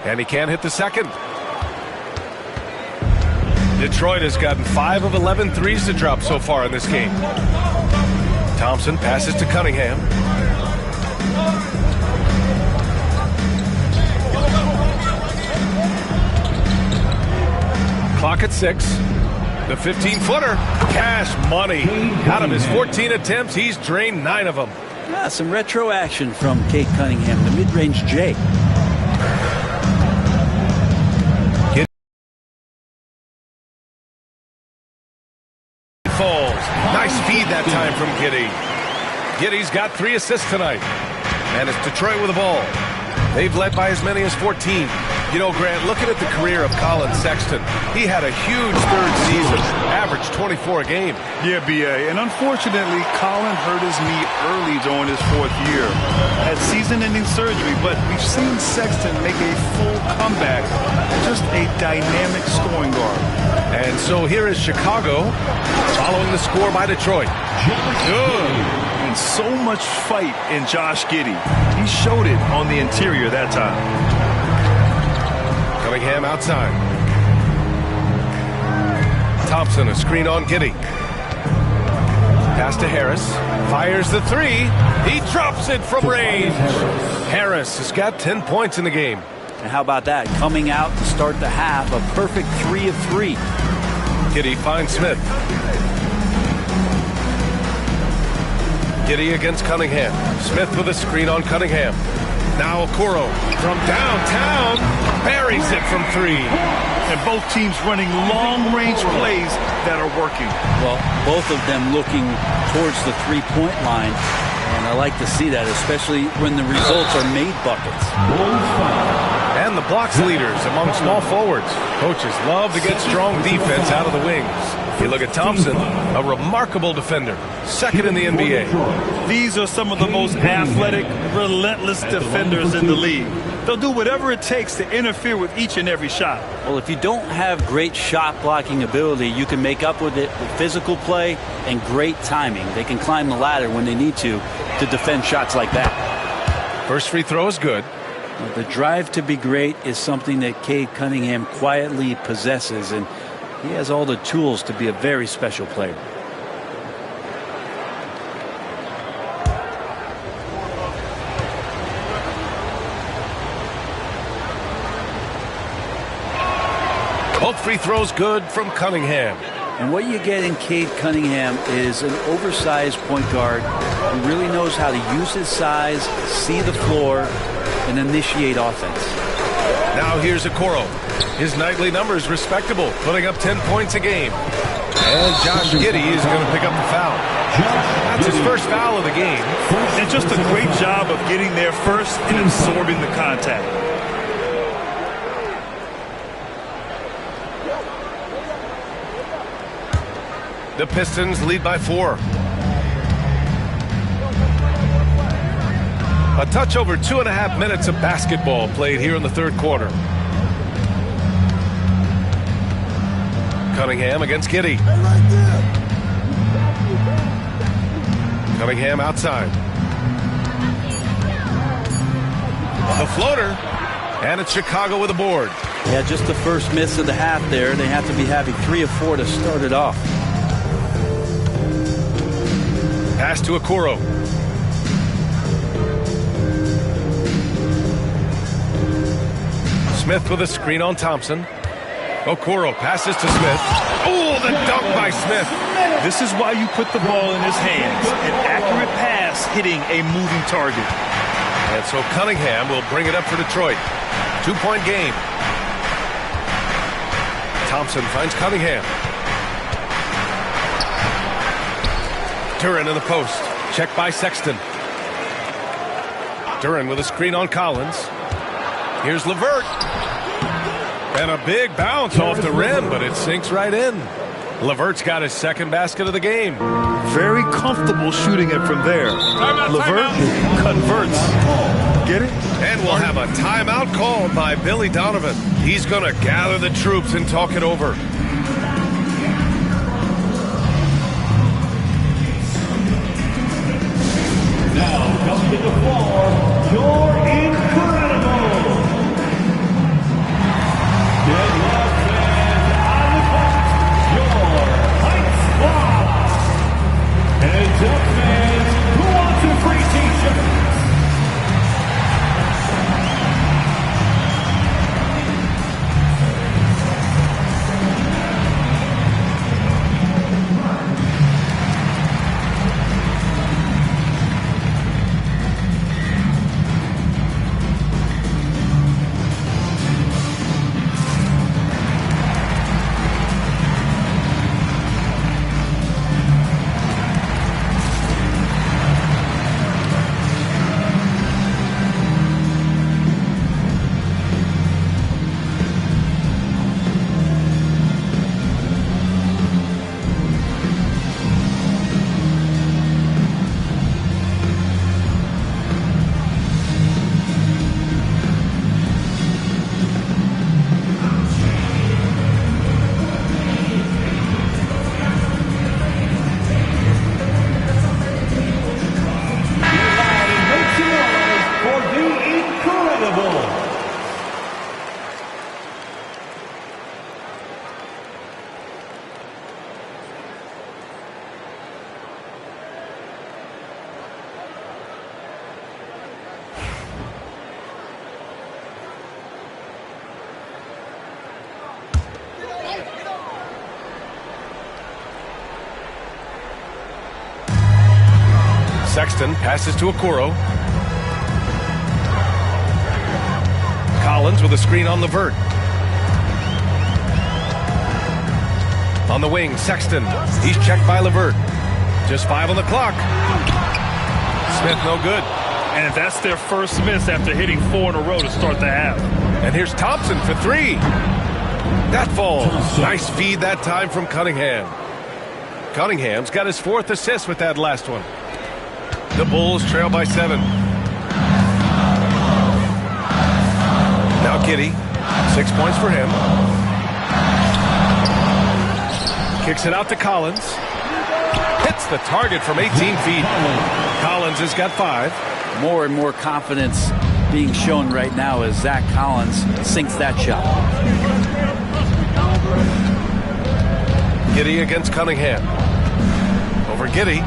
And he can't hit the second. Detroit has gotten 5 of 11 threes to drop so far in this game. Thompson passes to Cunningham. Clock at 6. The 15-footer. Cash money. Out of his 14 attempts, he's drained 9 of them. Yeah, some retro action from Cade Cunningham, the mid-range J. Falls. Nice feed that time from Giddey. Giddey's got 3 assists tonight. And it's Detroit with the ball. They've led by as many as 14. You know, Grant, looking at the career of Colin Sexton, he had a huge third season, averaged 24 a game. Yeah, B.A. And unfortunately, Colin hurt his knee early during his 4th year. Had season-ending surgery, but we've seen Sexton make a full comeback. Just a dynamic scoring guard. And so here is Chicago following the score by Detroit. Good. And so much fight in Josh Giddey. He showed it on the interior that time. Cunningham outside. Thompson, a screen on Giddey. Pass to Harris. Fires the 3. He drops it from range. Harris has got 10 points in the game. And how about that? Coming out to start the half, a perfect 3 of 3. Giddey finds Smith. Giddey against Cunningham. Smith with a screen on Cunningham. Now Okoro from downtown buries it from 3. And both teams running long-range plays that are working. Well, both of them looking towards the three-point line. And I like to see that, especially when the results are made buckets. And the blocks leaders among small forwards. Coaches love to get strong defense out of the wings. You look at Thompson, a remarkable defender, 2nd in the NBA. These are some of the most athletic, relentless defenders in the league. They'll do whatever it takes to interfere with each and every shot. Well, if you don't have great shot blocking ability, you can make up with it with physical play and great timing. They can climb the ladder when they need to defend shots like that. First free throw is good. The drive to be great is something that Cade Cunningham quietly possesses, and he has all the tools to be a very special player. Both free throws good from Cunningham. And what you get in Cade Cunningham is an oversized point guard who really knows how to use his size, see the floor, and initiate offense. Now here's Okoro. His nightly numbers respectable, putting up 10 points a game. And Josh Giddey is going to pick up the foul. That's his first foul of the game. And just a great job of getting there first and absorbing the contact. The Pistons lead by 4. A touch over 2.5 minutes of basketball played here in the 3rd quarter. Cunningham against Giddey. Cunningham outside. The floater. And it's Chicago with a board. Yeah, just the first miss of the half there. They have to be having 3 of 4 to start it off. Pass to Okoro. Smith with a screen on Thompson. Okoro passes to Smith. Oh, the dunk by Smith. This is why you put the ball in his hands. An accurate pass hitting a moving target. And so Cunningham will bring it up for Detroit. 2-point game. Thompson finds Cunningham. Duren in the post. Checked by Sexton. Duren with a screen on Collins. Here's LeVert. And a big bounce off the rim, but it sinks right in. LeVert's got his 2nd basket of the game. Very comfortable shooting it from there. LeVert converts. Get it? And we'll have a timeout called by Billy Donovan. He's going to gather the troops and talk it over. Now coming to the floor, your incredible Deadlock fans on the court. Sexton passes to Okoro. Collins with a screen on LeVert. On the wing, Sexton. He's checked by LeVert. Just 5 on the clock. Smith no good. And that's their first miss after hitting 4 in a row to start the half. And here's Thompson for 3. That falls. Nice feed that time from Cunningham. Cunningham's got his 4th assist with that last one. The Bulls trail by 7. Now Giddey. 6 points for him. Kicks it out to Collins. Hits the target from 18 feet. Collins has got 5. More and more confidence being shown right now as Zach Collins sinks that shot. Giddey against Cunningham. Over Giddey.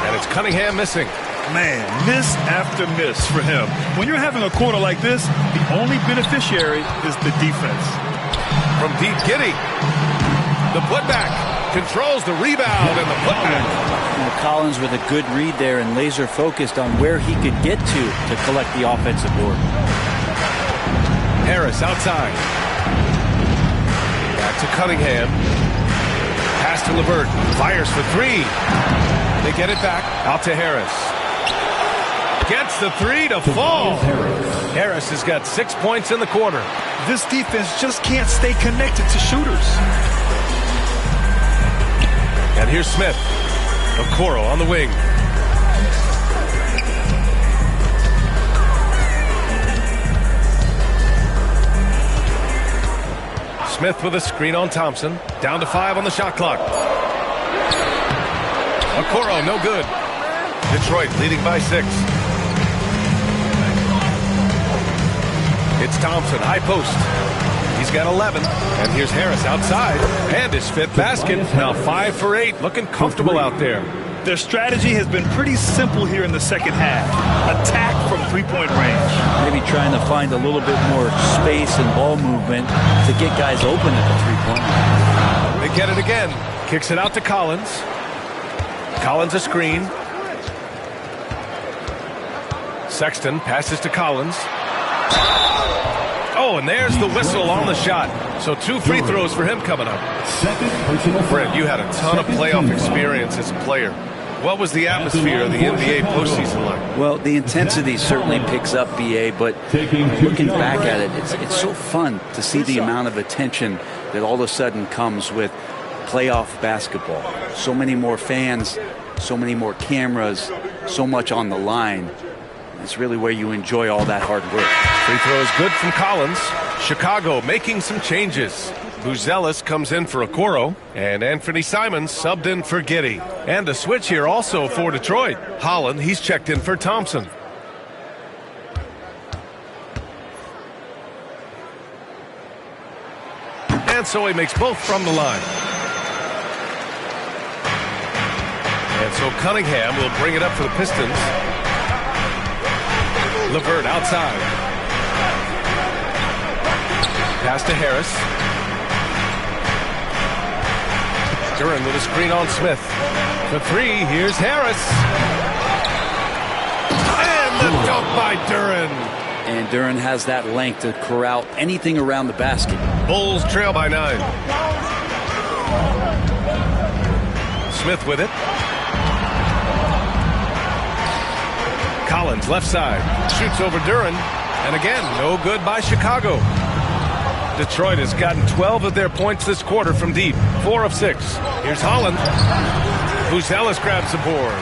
And it's Cunningham missing. Man, miss after miss for him. When you're having a quarter like this, the only beneficiary is the defense. From deep, Giddey. The putback. Controls the rebound and the putback. Collins with a good read there and laser focused on where he could get to collect the offensive board. Harris outside. Back to Cunningham. Pass to LeVert. Fires for 3. They get it back. Out to Harris. Gets the 3 to fall. Harris has got 6 points in the quarter. This defense just can't stay connected to shooters. And here's Smith. Okoro on the wing. Smith with a screen on Thompson. Down to 5 on the shot clock. Okoro, no good. Detroit leading by 6. It's Thompson, high post. He's got 11. And here's Harris outside. And his 5th basket. Now 5 for 8. Looking comfortable out there. Their strategy has been pretty simple here in the second half. Attack from 3-point range. Maybe trying to find a little bit more space and ball movement to get guys open at the 3-point line. They get it again. Kicks it out to Collins. Collins a screen. Sexton passes to Collins. Oh, and there's the whistle on the shot. So 2 free throws for him coming up. Brent, you had a ton of playoff experience as a player. What was the atmosphere of the NBA postseason like? Well, the intensity certainly picks up, BA, but looking back at it, it's so fun to see the amount of attention that all of a sudden comes with playoff basketball. So many more fans, so many more cameras, so much on the line. It's really where you enjoy all that hard work. Free throw is good from Collins. Chicago making some changes. Buzelis comes in for Okoro, and Anthony Simons subbed in for Giddey. And a switch here also for Detroit. Holland, he's checked in for Thompson. And so he makes both from the line. And so Cunningham will bring it up for the Pistons. LeVert outside. Pass to Harris. Duren with a screen on Smith. For 3, here's Harris. And the dunk by Duren. And Duren has that length to corral anything around the basket. Bulls trail by 9. Smith with it. Collins left side. Shoots over Duren. And again, no good by Chicago. Detroit has gotten 12 of their points this quarter from deep. 4 of 6. Here's Holland. Buzelis grabs the board.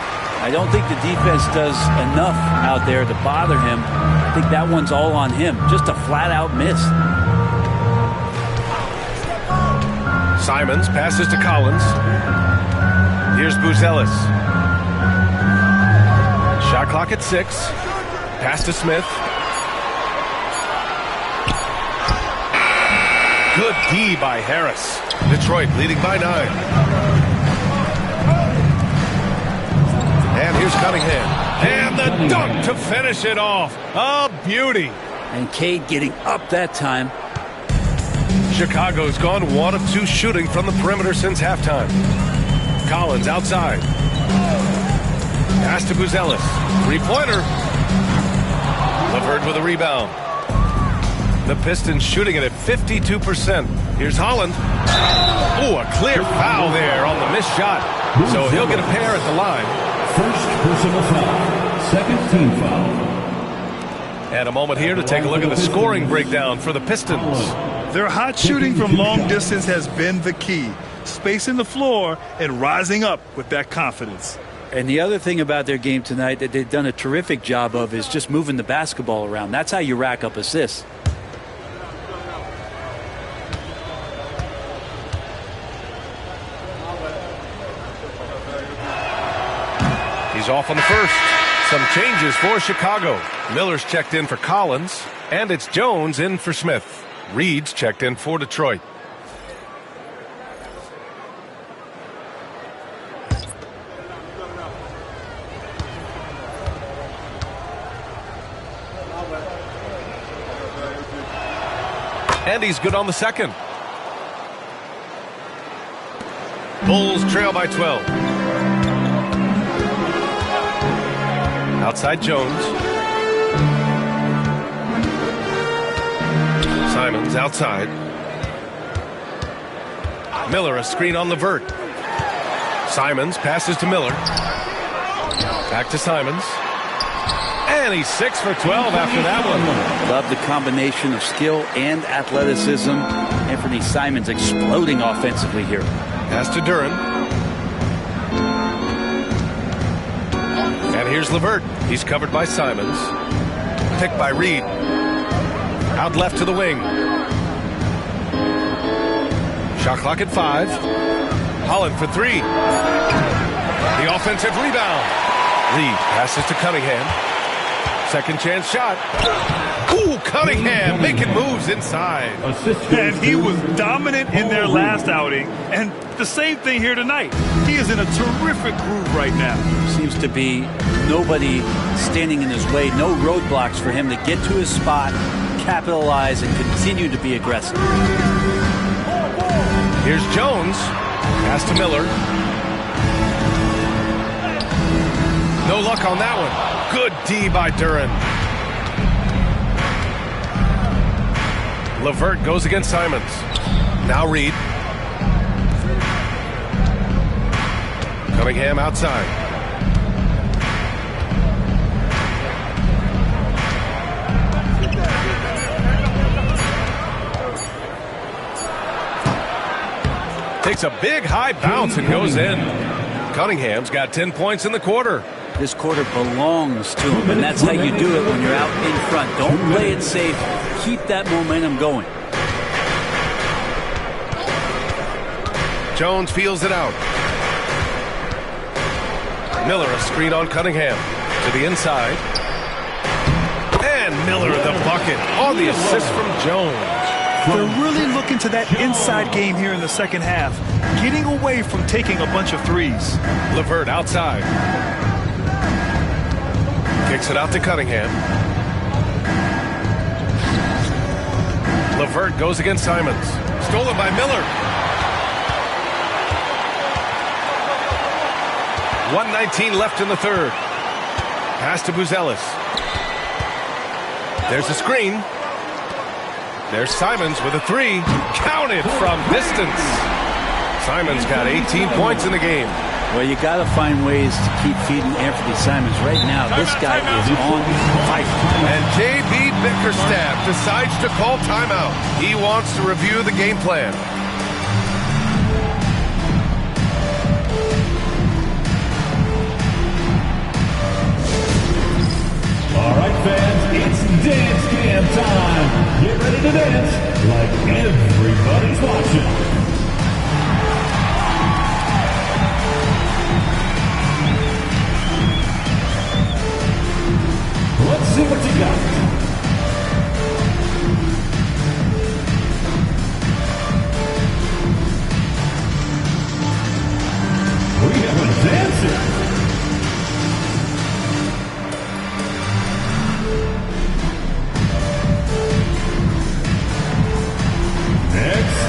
I don't think the defense does enough out there to bother him. I think that one's all on him. Just a flat-out miss. Simons passes to Collins. Here's Buzelis. Shot clock at 6. Pass to Smith. Good D by Harris. Detroit leading by 9. And here's Cunningham. And the dunk to finish it off. A beauty. And Cade getting up that time. Chicago's gone 1 of 2 shooting from the perimeter since halftime. Collins outside. Pass to Buzelis. Three-pointer. LeVert with a rebound. The Pistons shooting it at 52%. Here's Holland. Oh, a clear foul there on the missed shot. So he'll get a pair at the line. First personal foul. Second team foul. And a moment here to take a look at the scoring breakdown for the Pistons. Their hot shooting from long distance has been the key. Spacing the floor and rising up with that confidence. And the other thing about their game tonight that they've done a terrific job of is just moving the basketball around. That's how you rack up assists. He's off on the first. Some changes for Chicago. Miller's checked in for Collins, and it's Jones in for Smith. Reed's checked in for Detroit. And he's good on the second. Bulls trail by 12. Outside Jones. Simons outside. Miller a screen on LeVert. Simons passes to Miller. Back to Simons. And he's 6 for 12 after that one. Love the combination of skill and athleticism. Anthony Simons exploding offensively here. Pass to Duren. And here's LeVert. He's covered by Simons. Picked by Reed. Out left to the wing. Shot clock at 5. Holland for 3. The offensive rebound. Reed passes to Cunningham. Second chance shot. Ooh, Cunningham making moves inside. And he was dominant in their last outing. And the same thing here tonight. He is in a terrific groove right now. Seems to be nobody standing in his way. No roadblocks for him to get to his spot, capitalize, and continue to be aggressive. Here's Jones. Pass to Miller. No luck on that one. Good D by Duren. LeVert goes against Simons. Now Reed. Cunningham outside. Takes a big high bounce and goes in. Cunningham's got 10 points in the quarter. This quarter belongs to him, and that's how you do it when you're out in front. Don't play it safe. Keep that momentum going. Jones feels it out. Miller a screen on Cunningham. To the inside. And Miller the bucket on the assist from Jones. They're really looking to that inside game here in the second half. Getting away from taking a bunch of threes. LeVert outside. Kicks it out to Cunningham. LeVert goes against Simons. Stolen by Miller. 1:19 left in the third. Pass to Buzelis. There's a screen. There's Simons with a 3. Counted from distance. Simons got 18 points in the game. Well, you got to find ways to keep feeding Anthony Simons. Right now, this guy is on fire. And J.B. Bickerstaff decides to call timeout. He wants to review the game plan. All right, fans, it's dance jam time. Get ready to dance like everybody's watching. Let's see what you got. We have a dancer. Next,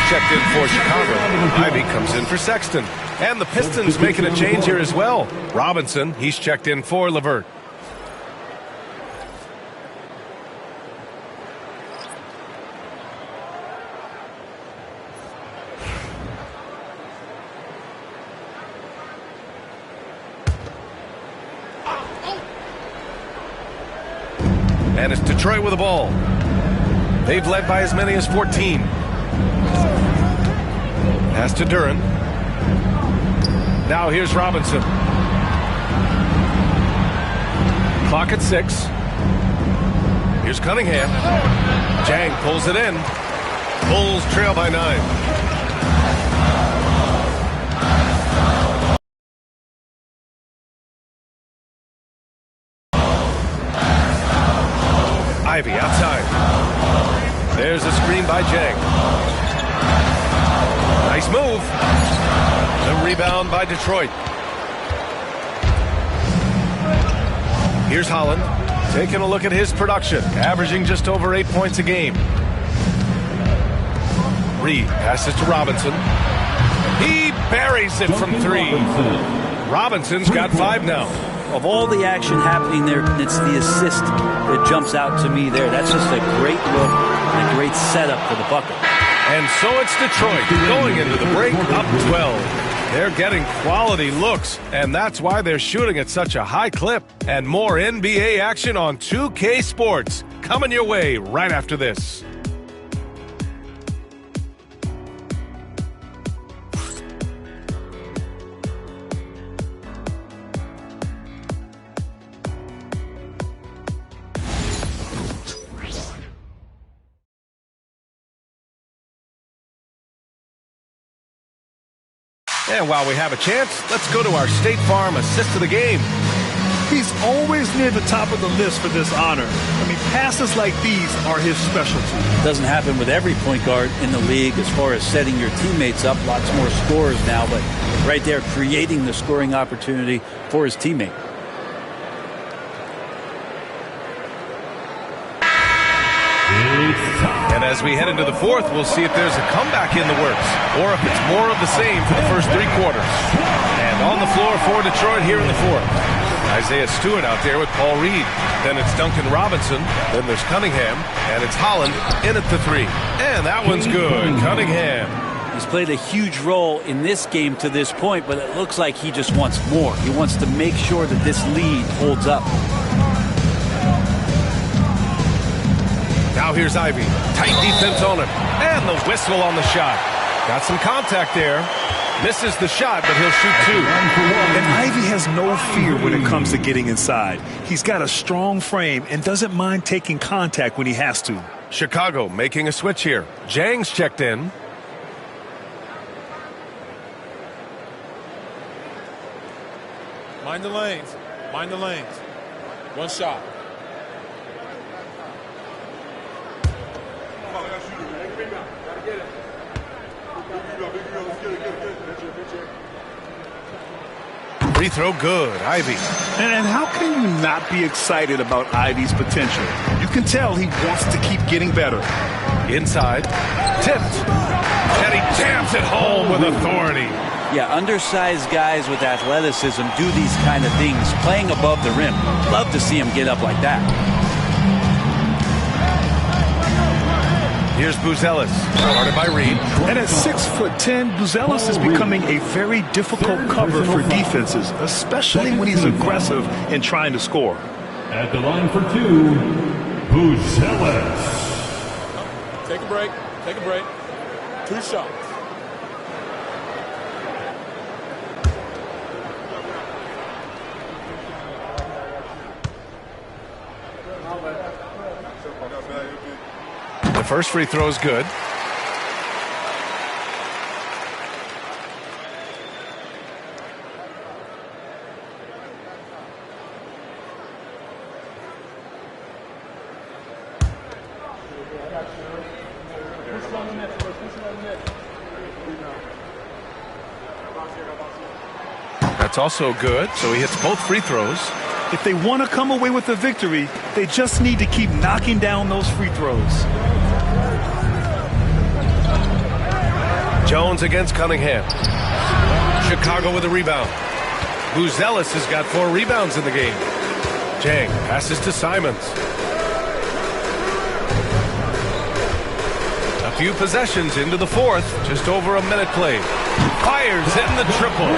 checked in for Chicago. Ivy comes in for Sexton. And the Pistons making a change here as well. Robinson, he's checked in for LeVert. And it's Detroit with the ball. They've led by as many as 14. Pass to Duren. Now here's Robinson. Clock at 6. Here's Cunningham. Jang pulls it in. Bulls trail by 9. Ivy outside. There's a screen by Jang. Nice move. The rebound by Detroit. Here's Holland. Taking a look at his production. Averaging just over 8 points a game. Reed passes to Robinson. He buries it from 3. Robinson's got 5 now. Of all the action happening there, it's the assist that jumps out to me there. That's just a great look and a great setup for the bucket. And so it's Detroit going into the break up 12. They're getting quality looks, and that's why they're shooting at such a high clip. And more NBA action on 2K Sports coming your way right after this. And while we have a chance, let's go to our State Farm assist of the game. He's always near the top of the list for this honor. I mean, passes like these are his specialty. It doesn't happen with every point guard in the league as far as setting your teammates up. Lots more scorers now, but right there creating the scoring opportunity for his teammate. And as we head into the fourth, we'll see if there's a comeback in the works or if it's more of the same for the first 3 quarters. And on the floor for Detroit here in the fourth. Isaiah Stewart out there with Paul Reed. Then it's Duncan Robinson. Then there's Cunningham. And it's Holland in at the 3. And that one's good. Cunningham. He's played a huge role in this game to this point, but it looks like he just wants more. He wants to make sure that this lead holds up. Now here's Ivy. Tight defense on him. And the whistle on the shot. Got some contact there. Misses the shot, but he'll shoot 2. And Ivy has no fear when it comes to getting inside. He's got a strong frame and doesn't mind taking contact when he has to. Chicago making a switch here. Jang's checked in. Mind the lanes. Mind the lanes. One shot. Free throw good. Ivy. And how can you not be excited about Ivy's potential? You can tell he wants to keep getting better. Inside. Tipped. And he jams it home with authority. Yeah, undersized guys with athleticism do these kind of things, playing above the rim. Love to see him get up like that. Here's Buzelis, guarded by Reed. And at 6'10", Buzelis is becoming a very difficult cover for defenses, especially when he's aggressive and trying to score. At the line for 2, Buzelis. Take a break. Take a break. 2 shots. The first free throw is good. That's also good, so he hits both free throws. If they want to come away with a victory, they just need to keep knocking down those free throws. Jones against Cunningham. Chicago with a rebound. Buzelis has got 4 rebounds in the game. Jang passes to Simons. A few possessions into the fourth. Just over a minute played. Fires in the triple.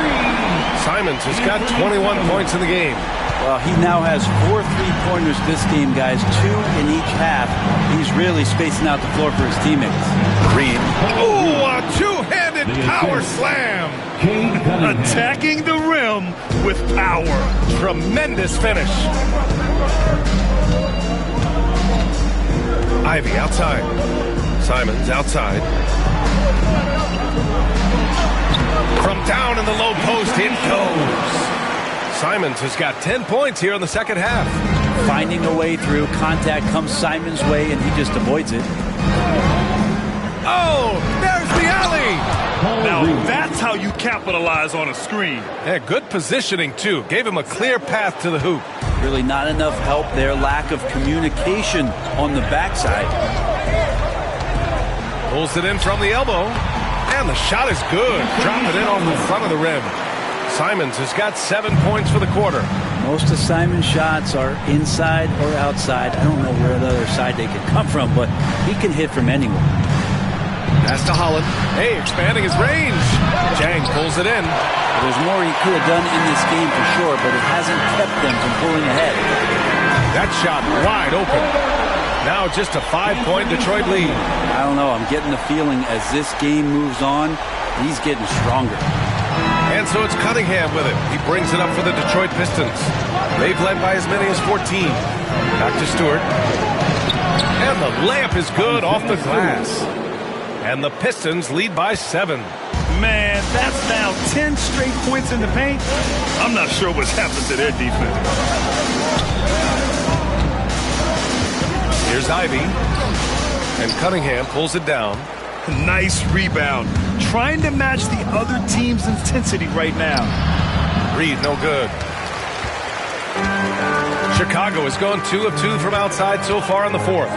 Simons has got 21 points in the game. Well, he now has 4 3-pointers this game, guys. 2 in each half. He's really spacing out the floor for his teammates. Reed. Oh, a two-handed power slam. Attacking the rim with power. Tremendous finish. Ivy outside. Simons outside. From down in the low post, it goes. Simons has got 10 points here in the second half. Finding a way through. Contact comes Simons' way, and he just avoids it. Oh, there's the alley. Now that's how you capitalize on a screen. Yeah, good positioning, too. Gave him a clear path to the hoop. Really not enough help there. Lack of communication on the backside. Pulls it in from the elbow. And the shot is good. Drop it in on the front of the rim. Simons has got 7 points for the quarter. Most of Simons' shots are inside or outside. I don't know where the other side they can come from, but he can hit from anywhere. Pass to Holland. Hey, expanding his range. Jang pulls it in. There's more he could have done in this game for sure, but it hasn't kept them from pulling ahead. That shot wide open. Now just a 5-point Detroit lead. I don't know. I'm getting the feeling as this game moves on, he's getting stronger. And so it's Cunningham with it. He brings it up for the Detroit Pistons. They've led by as many as 14. Back to Stewart. And the layup is good off the glass. And the Pistons lead by 7. Man, that's now 10 straight points in the paint. I'm not sure what's happened to their defense. Here's Ivy. And Cunningham pulls it down. Nice rebound. Trying to match the other team's intensity right now. Reed, no good. Chicago has gone 2 of 2 from outside so far in the fourth.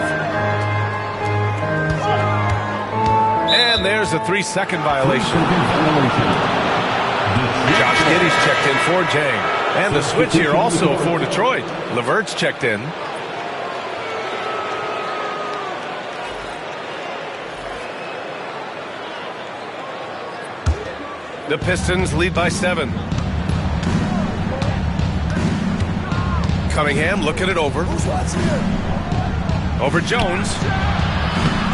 And there's a 3-second violation. Josh Giddey's checked in for Jang. And the switch here also for Detroit. LeVert's checked in. The Pistons lead by 7. Cunningham looking it over. Over Jones.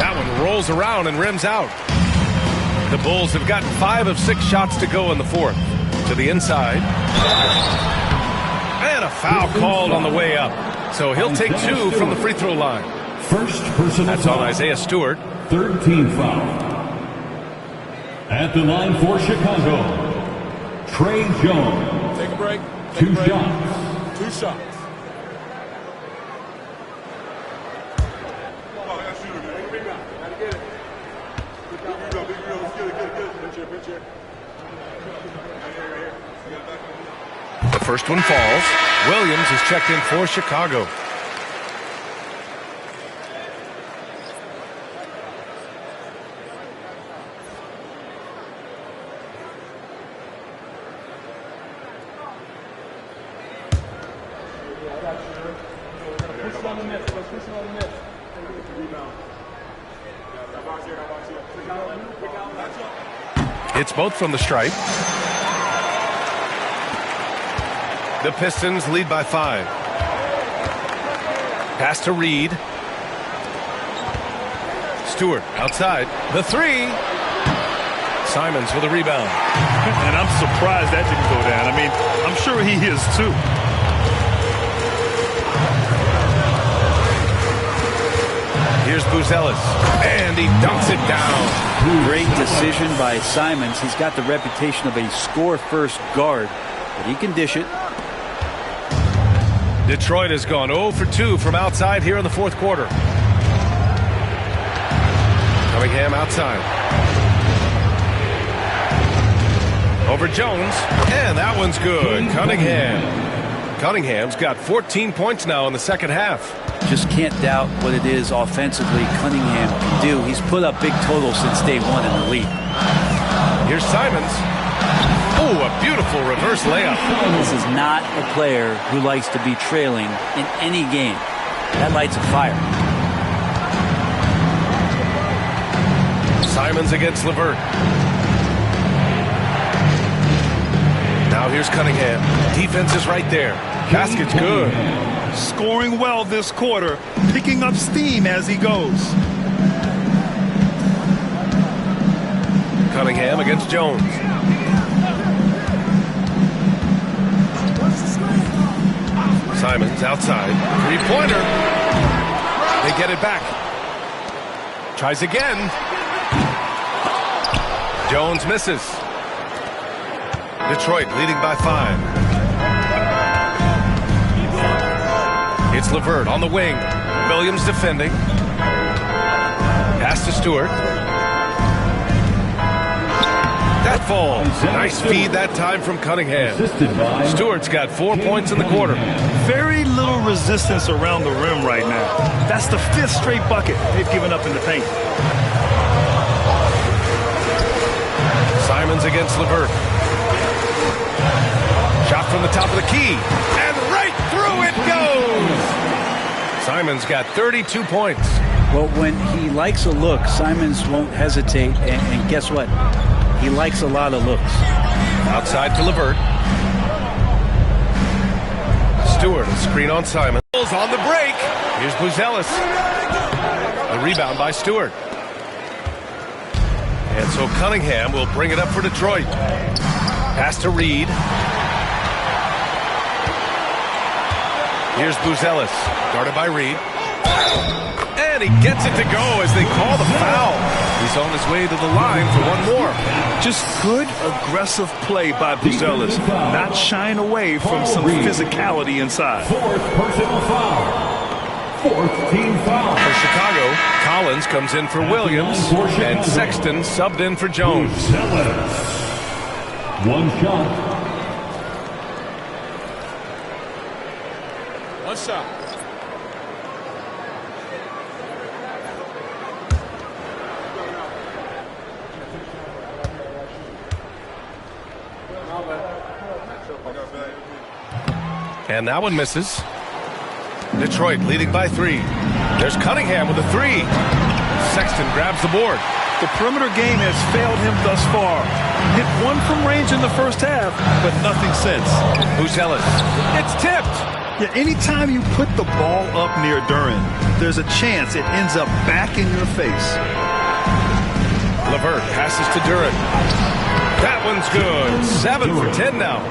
That one rolls around and rims out. The Bulls have gotten 5 of 6 shots to go in the fourth. To the inside. And a foul called on the way up. So he'll take 2 from the free throw line. First personal That's on Isaiah Stewart. 3rd team foul. At the line for Chicago, Trey Jones. Take a break. 2 shots. 2 shots. The first one falls. Williams is checked in for Chicago. It's both from the stripe. The Pistons lead by 5. Pass to Reed. Stewart outside. The 3. Simons with a rebound. And I'm surprised that didn't go down. I mean, I'm sure he is too. Here's Buzelis. And he dunks it down. Great decision by Simons. He's got the reputation of a score-first guard, but he can dish it. Detroit has gone 0 for 2 from outside here in the fourth quarter. Cunningham outside. Over Jones. And that one's good. Cunningham's got 14 points now in the second half. Just can't doubt what it is offensively Cunningham can do. He's put up big totals since day one in the league. Here's Simons. Oh, a beautiful reverse layup. This is not a player who likes to be trailing in any game. That lights a fire. Simons against LeVert. Now here's Cunningham. Defense is right there. Basket's good. Scoring well this quarter, picking up steam as he goes. Cunningham against Jones. Simons outside. Three-pointer. They get it back. Tries again. Jones misses. Detroit leading by 5. It's LeVert on the wing. Williams defending. Pass to Stewart. That falls. Nice feed that time from Cunningham. Stewart's got 4 points in the quarter. Very little resistance around the rim right now. That's the 5th straight bucket they've given up in the paint. Simons against LeVert. Shot from the top of the key. And right through it goes! Simons got 32 points. Well, when he likes a look, Simons won't hesitate. And guess what? He likes a lot of looks. Outside to LeVert. Stewart, a screen on Simons. On the break. Here's Buzelis. A rebound by Stewart. And so Cunningham will bring it up for Detroit. Pass to Reed. Here's Buzelis, guarded by Reed. And he gets it to go as they call the foul. He's on his way to the line for one more. Just good, aggressive play by Buzelis. Not shying away from some physicality inside. 4th personal foul. 4th team foul. For Chicago, Collins comes in for Williams, and Sexton subbed in for Jones. One shot. One shot. And that one misses. Detroit leading by 3. There's Cunningham with a 3. Sexton grabs the board. The perimeter game has failed him thus far. Hit one from range in the first half, but nothing since. Buzelis. It's tipped. Yeah, anytime you put the ball up near Duren, there's a chance it ends up back in your face. LeVert passes to Duren. That one's good. 7 for 10 now.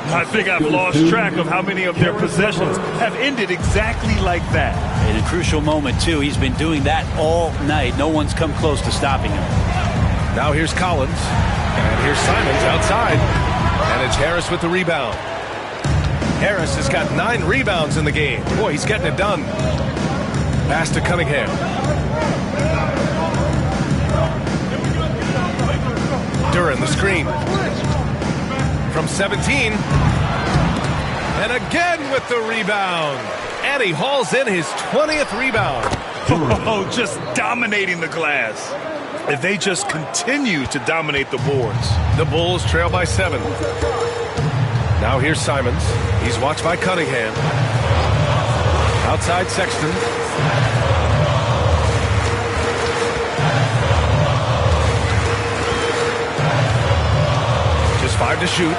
I think I've lost track of how many of their possessions have ended exactly like that. In a crucial moment, too. He's been doing that all night. No one's come close to stopping him. Now here's Collins. And here's Simons outside. And it's Harris with the rebound. Harris has got 9 rebounds in the game. Boy, he's getting it done. Pass to Cunningham. Duren, the screen. From 17. And again with the rebound. And he hauls in his 20th rebound. Oh, just dominating the glass. If they just continue to dominate the boards. The Bulls trail by 7. Now here's Simons. He's watched by Cunningham. Outside Sexton. Just 5 to shoot.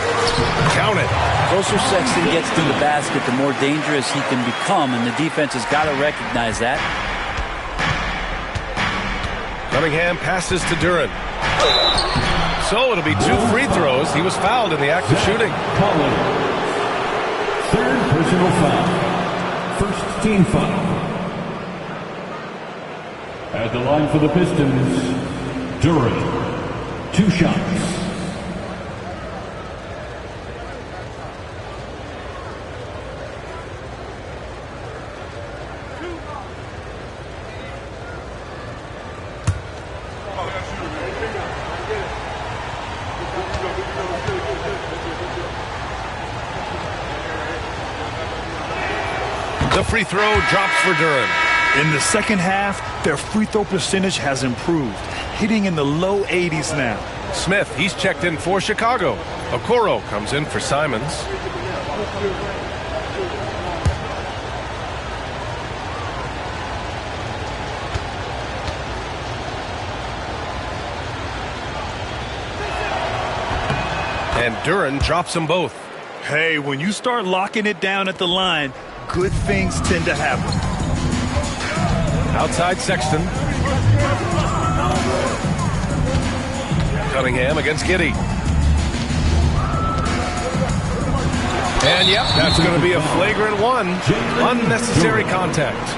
Count it. The closer Sexton gets to the basket, the more dangerous he can become, and the defense has got to recognize that. Cunningham passes to Duren. So it'll be 2 free throws. He was fouled in the act of shooting. Collins. 3rd personal foul. 1st team foul. At the line for the Pistons, Duren. 2 shots. The free throw drops for Duren. In the second half, their free throw percentage has improved, hitting in the low 80s now. Smith, he's checked in for Chicago. Okoro comes in for Simons. And Duren drops them both. Hey, when you start locking it down at the line, good things tend to happen. Outside Sexton. Cunningham against Giddey. And yep, that's going to be a flagrant one. Unnecessary contact.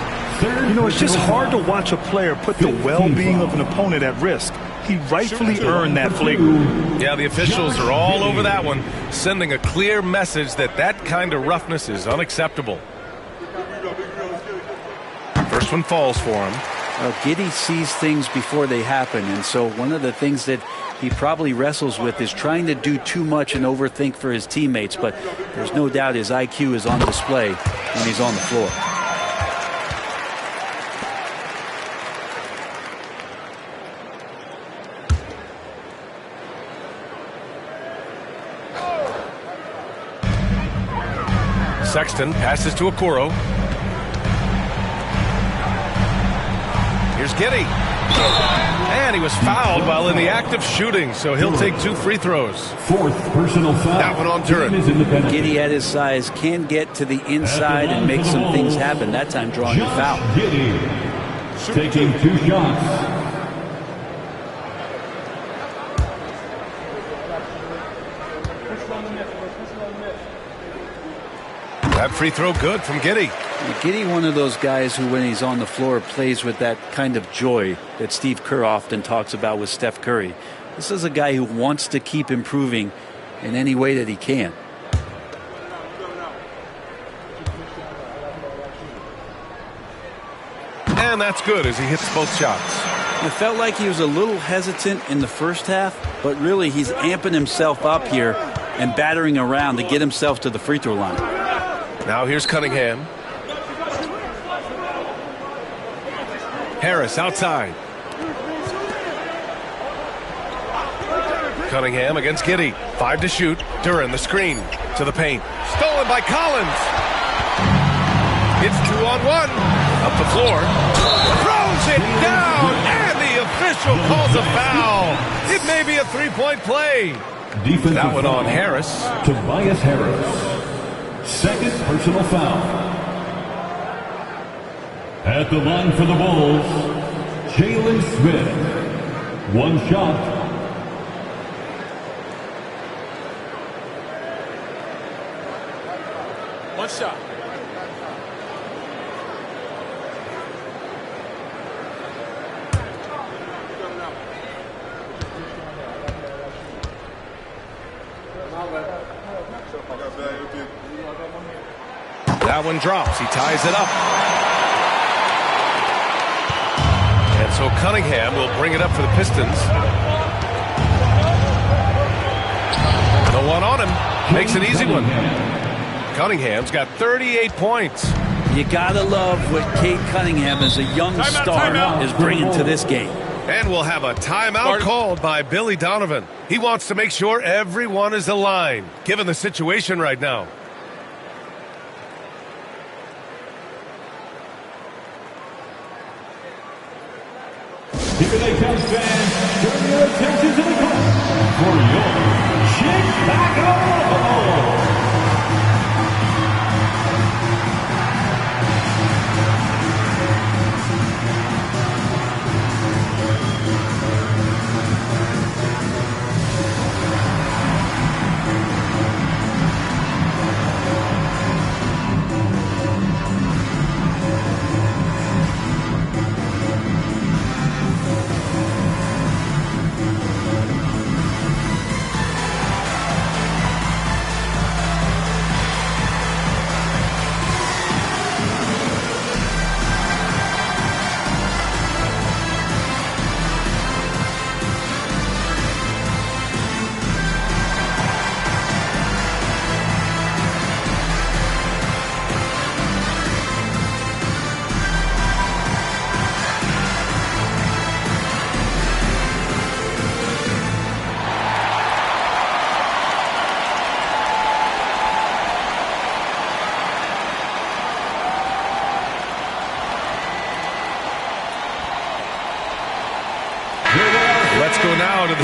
You know, it's just hard to watch a player put the well-being of an opponent at risk. He rightfully earned that flagrant. Yeah, the officials are all over that one, sending a clear message that that kind of roughness is unacceptable. First one falls for him. Well, Giddey sees things before they happen, and so one of the things that he probably wrestles with is trying to do too much and overthink for his teammates, but there's no doubt his IQ is on display when he's on the floor. Sexton passes to Okoro. Here's Giddey. And he was fouled while in the act of shooting, so he'll take 2 free throws. Fourth personal foul. That one on Duren. Giddey at his size can get to the inside and make some things happen. That time drawing a foul. Giddey taking 2 shots. That free throw good from Giddey. Giddey, one of those guys who, when he's on the floor, plays with that kind of joy that Steve Kerr often talks about with Steph Curry. This is a guy who wants to keep improving in any way that he can. And that's good as he hits both shots. It felt like he was a little hesitant in the first half, but really he's amping himself up here and battering around to get himself to the free throw line. Now here's Cunningham. Harris outside. Cunningham against Giddey. 5 to shoot. Duren the screen to the paint. Stolen by Collins. It's 2-on-1. Up the floor. Throws it down. And the official calls a foul. It may be a 3-point play. Defensive that one on foul. Harris. Tobias Harris. Second personal foul. At the line for the Bulls, Jalen Smith. 1 shot. One shot. That one drops. He ties it up. And so Cunningham will bring it up for the Pistons. The one on him. Makes an easy one. Cunningham's got 38 points. You gotta love what Cade Cunningham as a young star is bringing to this game. And we'll have a timeout called by Billy Donovan. He wants to make sure everyone is aligned, given the situation right now. Here they come, fans. Turn your attention to the court for your Chicago Bulls.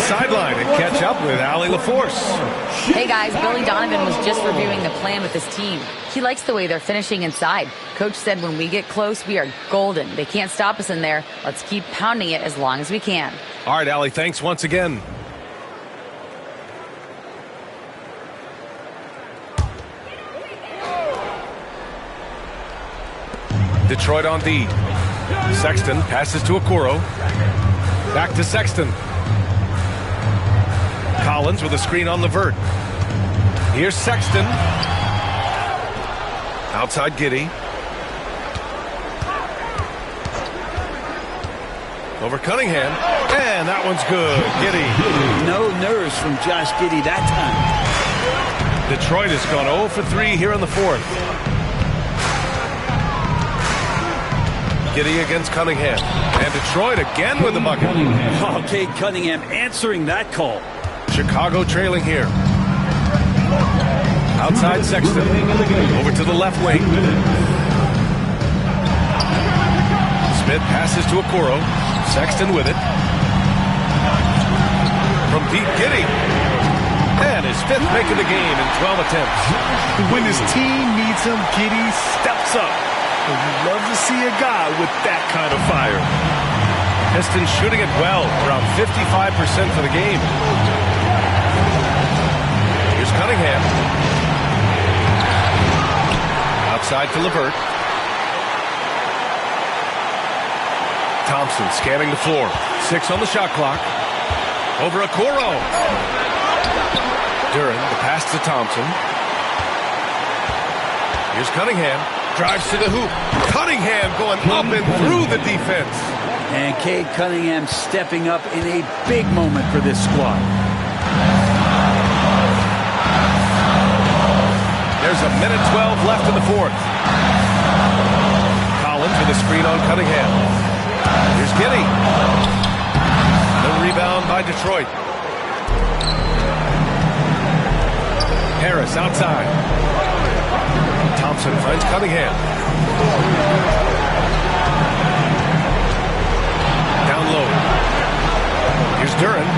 sideline and catch up with Allie LaForce. Hey guys, Billy Donovan was just reviewing the plan with his team. He likes the way they're finishing inside. Coach said when we get close, we are golden. They can't stop us in there. Let's keep pounding it as long as we can. All right, Allie, thanks once again. Detroit on D. Sexton passes to Okoro. Back to Sexton. Collins with a screen on LeVert. Here's Sexton. Outside Giddey. Over Cunningham. And that one's good. Giddey. No nerves from Josh Giddey that time. Detroit has gone 0 for 3 here in the fourth. Giddey against Cunningham. And Detroit again with the bucket. Oh, Cade Cunningham answering that call. Chicago trailing here. Outside Sexton. Over to the left wing. Smith passes to Okoro. Sexton with it. From deep, Giddey. And his fifth make of the game in 12 attempts. When his team needs him, Giddey steps up. And you love to see a guy with that kind of fire. Pistons shooting it well, around 55% for the game. Here's Cunningham. Outside to LeVert. Thompson scanning the floor. 6 on the shot clock. Over Okoro. Duren, the pass to Thompson. Here's Cunningham. Drives to the hoop. Cunningham going up and through the defense. And Cade Cunningham stepping up in a big moment for this squad. There's a minute 12 left in the fourth. Collins with a screen on Cunningham. Here's Giddey. The rebound by Detroit. Harris outside. Thompson finds Cunningham. Down low. Here's Duren.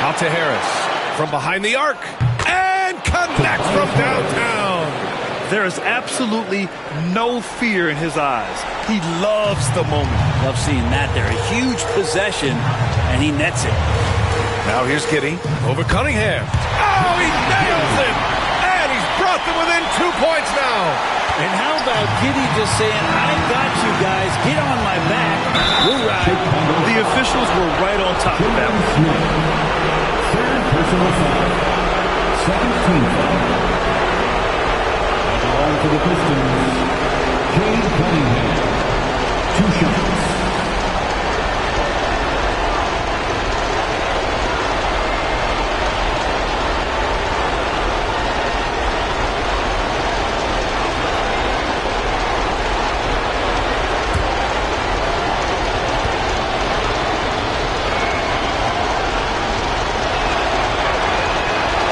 Out to Harris. From behind the arc. And connects from downtown. There is absolutely no fear in his eyes. He loves the moment. Love seeing that there. A huge possession, and he nets it. Now here's Giddey over Cunningham. Oh, he nails it! And he's brought them within 2 points now. And how about Giddey just saying, I got you guys, get on my back, we'll ride. The officials were right on top of that. Third personal foul. Second team foul. On for the Pistons, Cade Cunningham. 2 shots.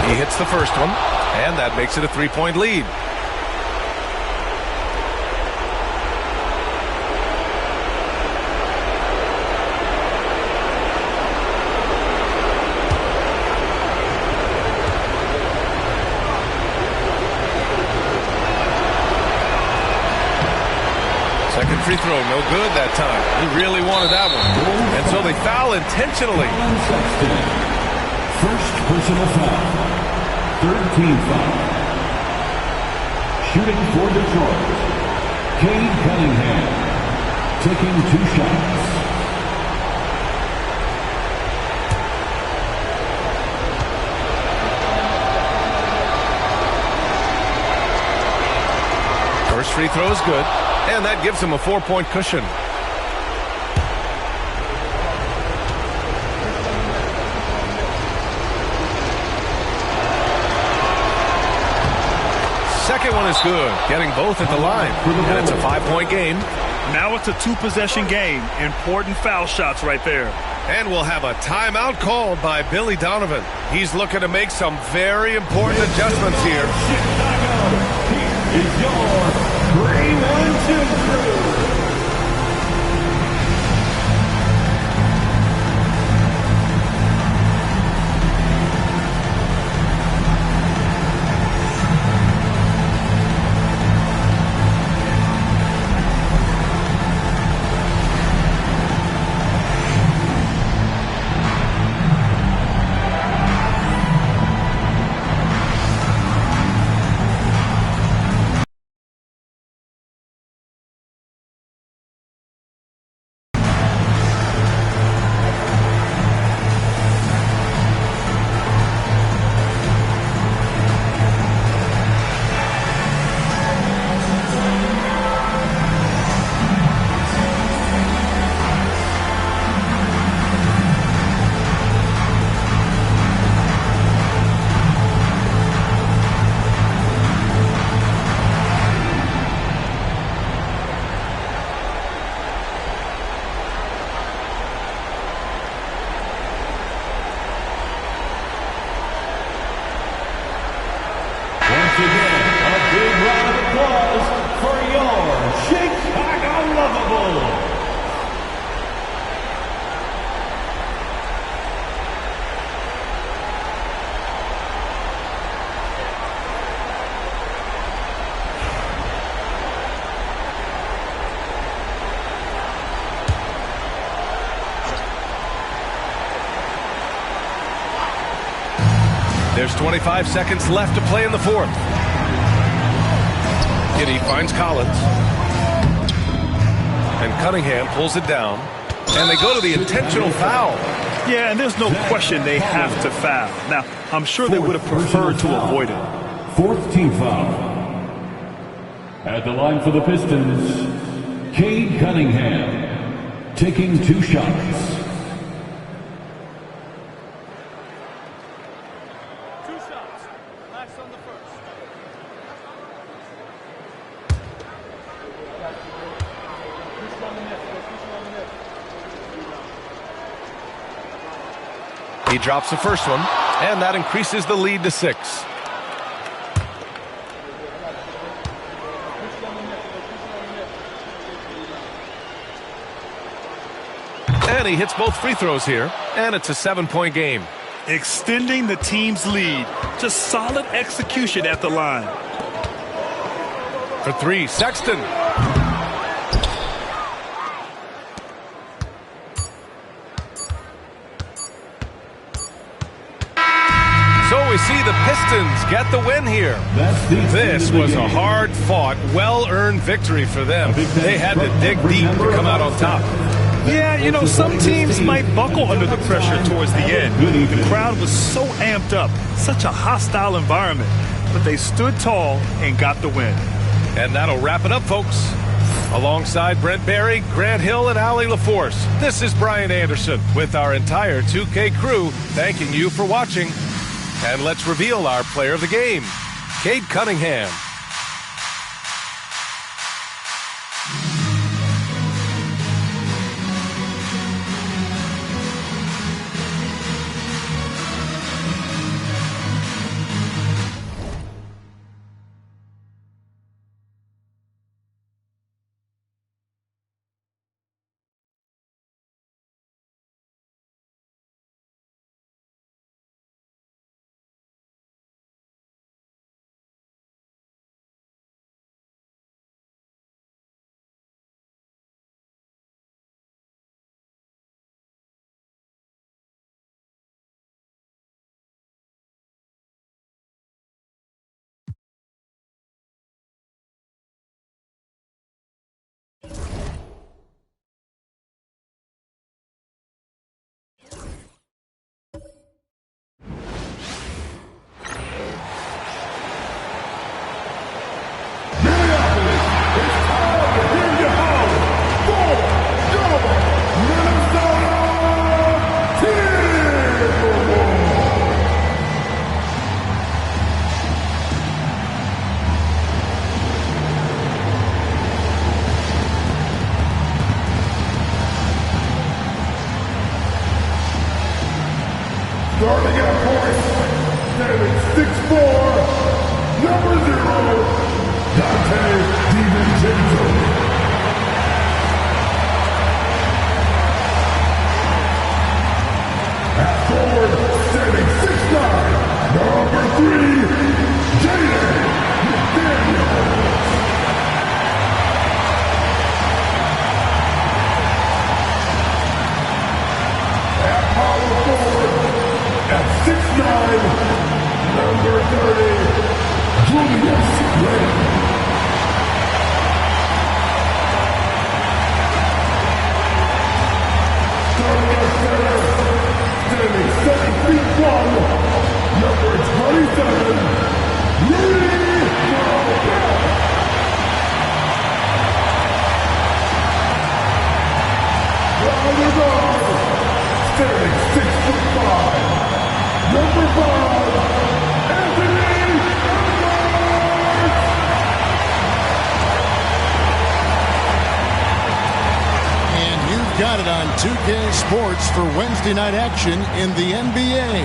He hits the first one, and that makes it a 3-point lead. Second free throw, no good that time. He really wanted that one. And so they foul intentionally. First personal foul. Third team foul. Shooting for Detroit, Cade Cunningham. Taking 2 shots. First free throw is good. And that gives him a 4-point cushion. Second one is good, getting both at the line. And it's a 5-point game. Now it's a 2-possession game. Important foul shots right there. And we'll have a timeout called by Billy Donovan. He's looking to make some very important adjustments here. Here is your 3-1-2 crew. There's 25 seconds left to play in the fourth. Giddey finds Collins. And Cunningham pulls it down. And they go to the intentional foul. Yeah, and there's no question they have to foul. Now, I'm sure they would have preferred to avoid it. Fourth team foul. At the line for the Pistons, Cade Cunningham, taking 2 shots. Last on the first. He drops the first one, and that increases the lead to 6. And he hits both free throws here, and it's a 7-point game. Extending the team's lead. Just solid execution at the line. For 3, Sexton. So we see the Pistons get the win here. This was a hard-fought, well-earned victory for them. They had to dig deep to come out on top. Yeah, you know, some teams might buckle under the pressure towards the end. The crowd was so amped up, such a hostile environment. But they stood tall and got the win. And that'll wrap it up, folks. Alongside Brent Barry, Grant Hill, and Allie LaForce, this is Brian Anderson with our entire 2K crew thanking you for watching. And let's reveal our player of the game, Cade Cunningham. Starting at point, standing 6'4", number 0, Dante DiVincenzo. At forward, standing 6'9", number 3, Jaden McDaniels. At power forward, at 6'9", number 30, Julius Randle. Starting at center, standing 7 feet 1, number 27, Rudy Gobert. On the guard, standing 6'5", number 5, Anthony Edwards. And you've got it on 2K Sports for Wednesday night action in the NBA.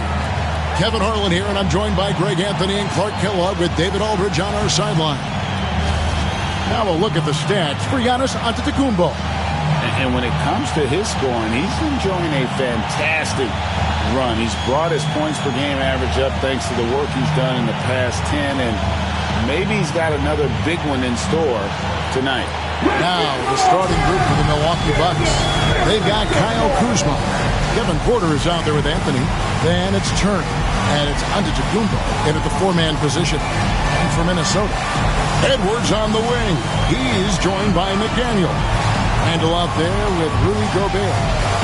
Kevin Harlan here, and I'm joined by Greg Anthony and Clark Kellogg with David Aldridge on our sideline. Now we'll look at the stats for Giannis Antetokounmpo. And when it comes to his scoring, he's enjoying a fantastic run. He's brought his points per game average up thanks to the work he's done in the past 10, and maybe he's got another big one in store tonight. Now the starting group for the Milwaukee Bucks. They've got Kyle Kuzma, Kevin Porter is out there with Anthony. Then it's Turner. And it's Antetokounmpo in at the 4-man position. And for Minnesota, Edwards on the wing. He's joined by McDaniel. Randall out there with Rudy Gobert.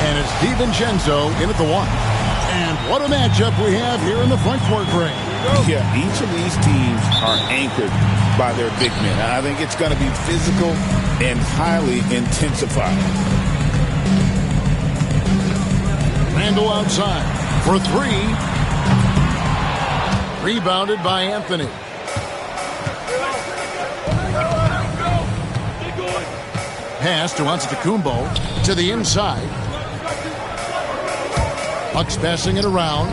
And it's DiVincenzo in at the 1. And what a matchup we have here in the front court, Greg. Yeah, each of these teams are anchored by their big men. And I think it's going to be physical and highly intensified. Randall outside for 3. Rebounded by Anthony. Pass to Antetokounmpo to the inside. Bucks passing it around.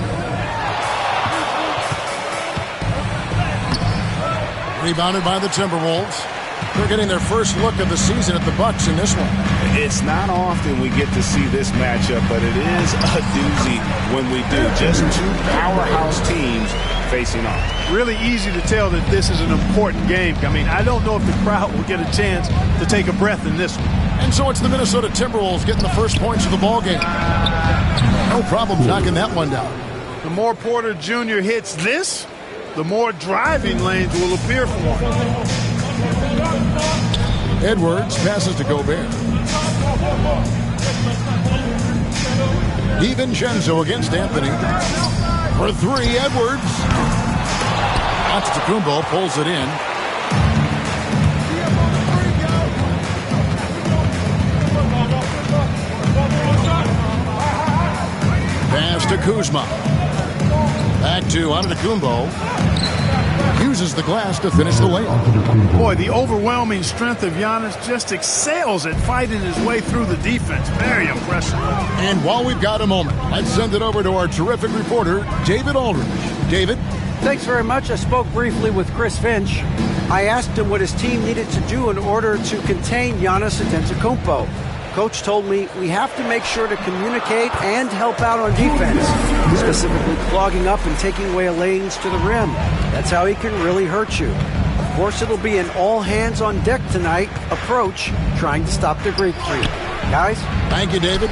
Rebounded by the Timberwolves. They're getting their first look of the season at the Bucks in this one. It's not often we get to see this matchup, but it is a doozy when we do. Just two powerhouse teams facing off. Really easy to tell that this is an important game. I mean, I don't know if the crowd will get a chance to take a breath in this one. And so it's the Minnesota Timberwolves getting the first points of the ball game. No problem knocking that one down. The more Porter Jr. hits this, the more driving lanes will appear for him. Edwards passes to Gobert. DiVincenzo against Anthony. For 3, Edwards. Antetokounmpo pulls it in. Pass to Kuzma. Back to Antetokounmpo. Uses the glass to finish the layup. Boy, the overwhelming strength of Giannis just excels at fighting his way through the defense. Very impressive. And while we've got a moment, let's send it over to our terrific reporter, David Aldridge. David? Thanks very much. I spoke briefly with Chris Finch. I asked him what his team needed to do in order to contain Giannis Antetokounmpo. Coach told me we have to make sure to communicate and help out on defense, specifically clogging up and taking away lanes to the rim. That's how he can really hurt you. Of course, it'll be an all-hands-on-deck tonight approach, trying to stop the Greek Freak. Guys? Thank you, David.